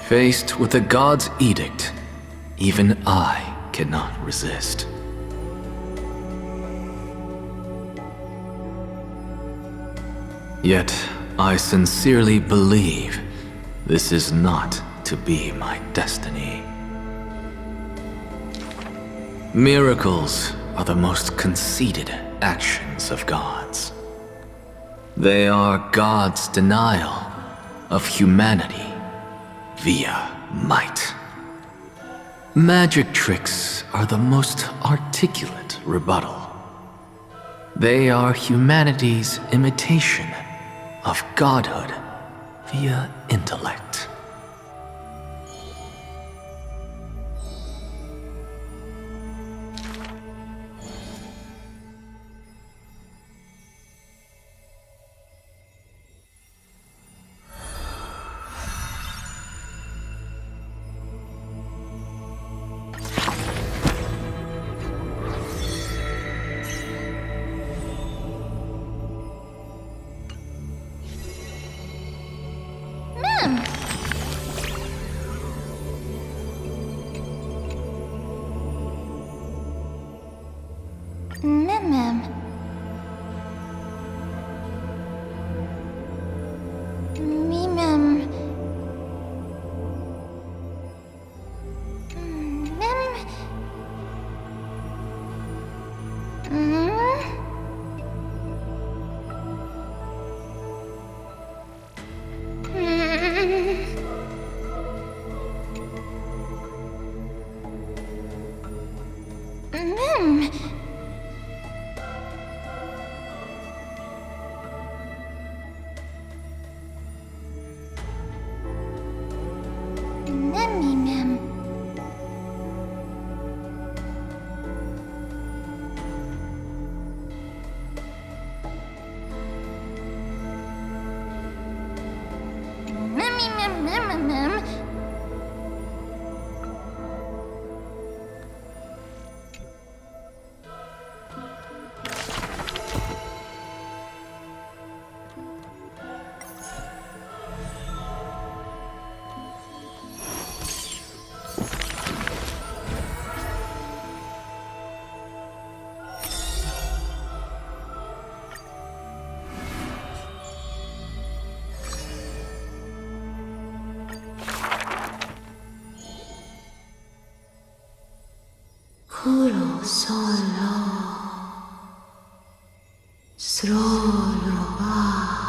Faced with the god's edict, even I cannot resist. Yet, I sincerely believe this is not to be my destiny. Miracles are the most conceited actions of gods. They are God's denial of humanity via might. Magic tricks are the most articulate rebuttal. They are humanity's imitation of godhood via intellect. solo, solo va.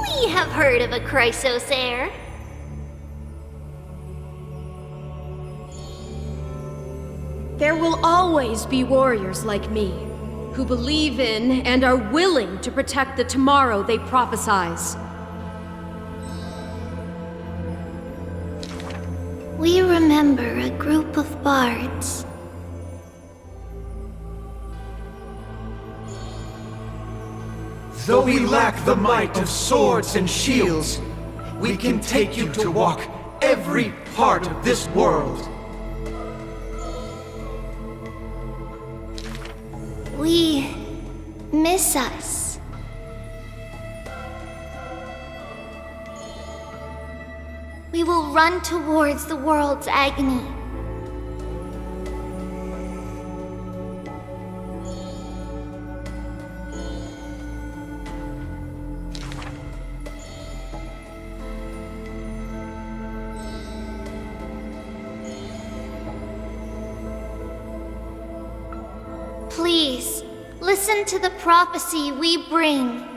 We have heard of a Chrysos heir. There will always be warriors like me, who believe in and are willing to protect the tomorrow they prophesize. We remember a group of bards. Though we lack the might of swords and shields, we can take you to walk every part of this world. We miss us. We will run towards the world's agony. Please, listen to the prophecy we bring.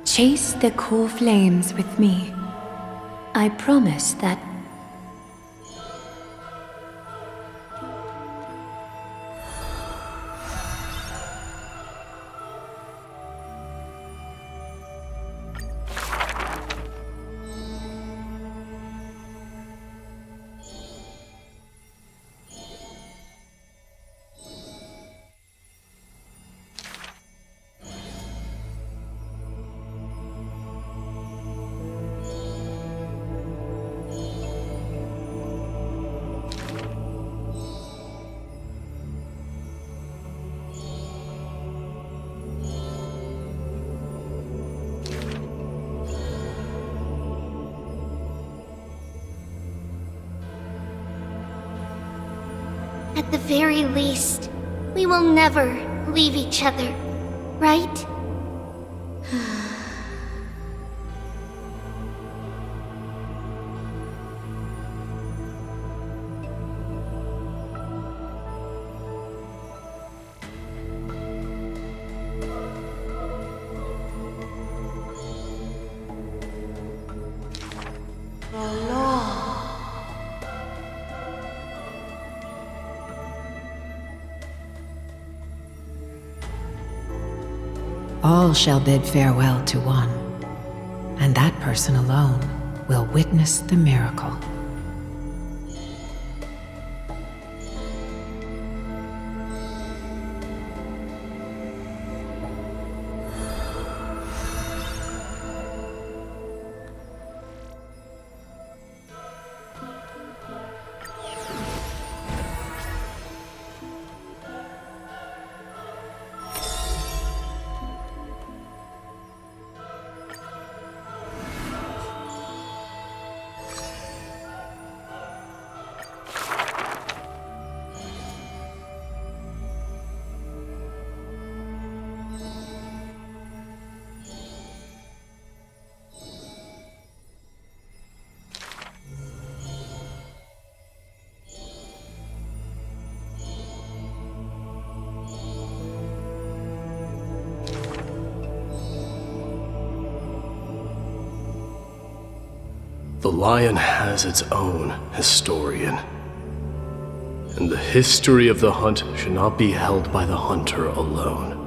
Chase the core flames with me. I promise that At the very least, we will never leave each other, right? all shall bid farewell to one, and that person alone will witness the miracle. The lion has its own historian. And the history of the hunt should not be held by the hunter alone.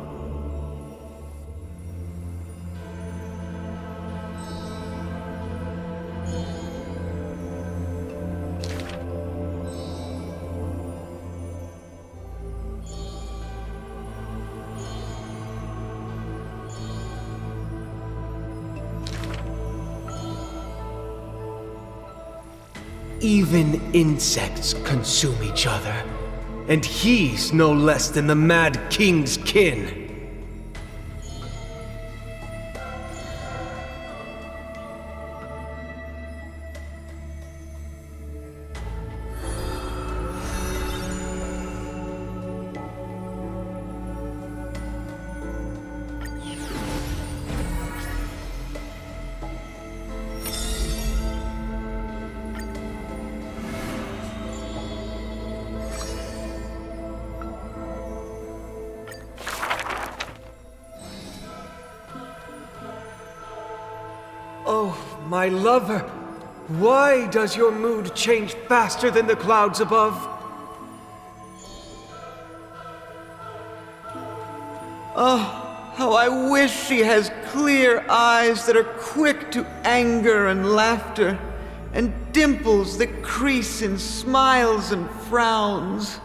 Even insects consume each other, and he's no less than the Mad King's kin. my lover, why does your mood change faster than the clouds above? Oh, how I wish she has clear eyes that are quick to anger and laughter, and dimples that crease in smiles and frowns.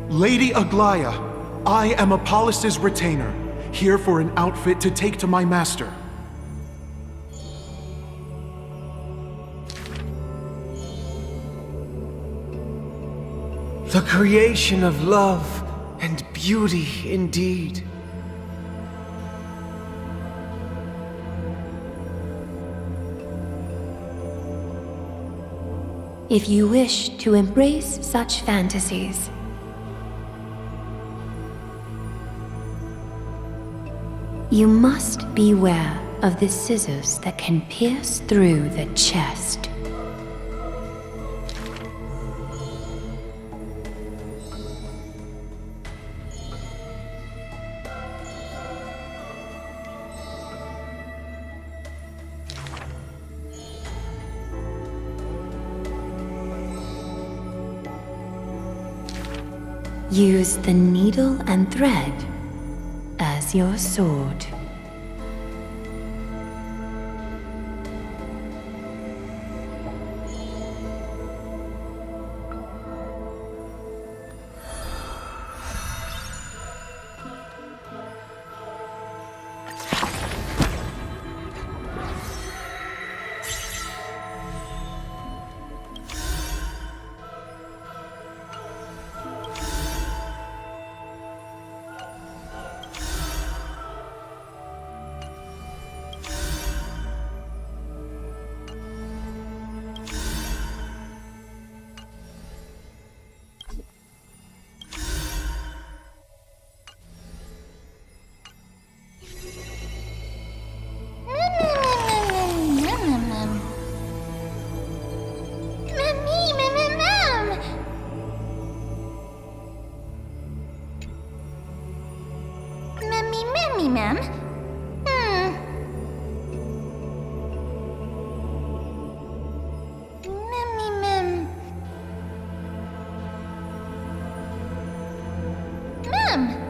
Lady Aglaya, I am Apollos' retainer, here for an outfit to take to my master. The creation of love and beauty indeed. If you wish to embrace such fantasies, you must beware of the scissors that can pierce through the chest. Use the needle and thread as your sword. Ma'am. Ma'am.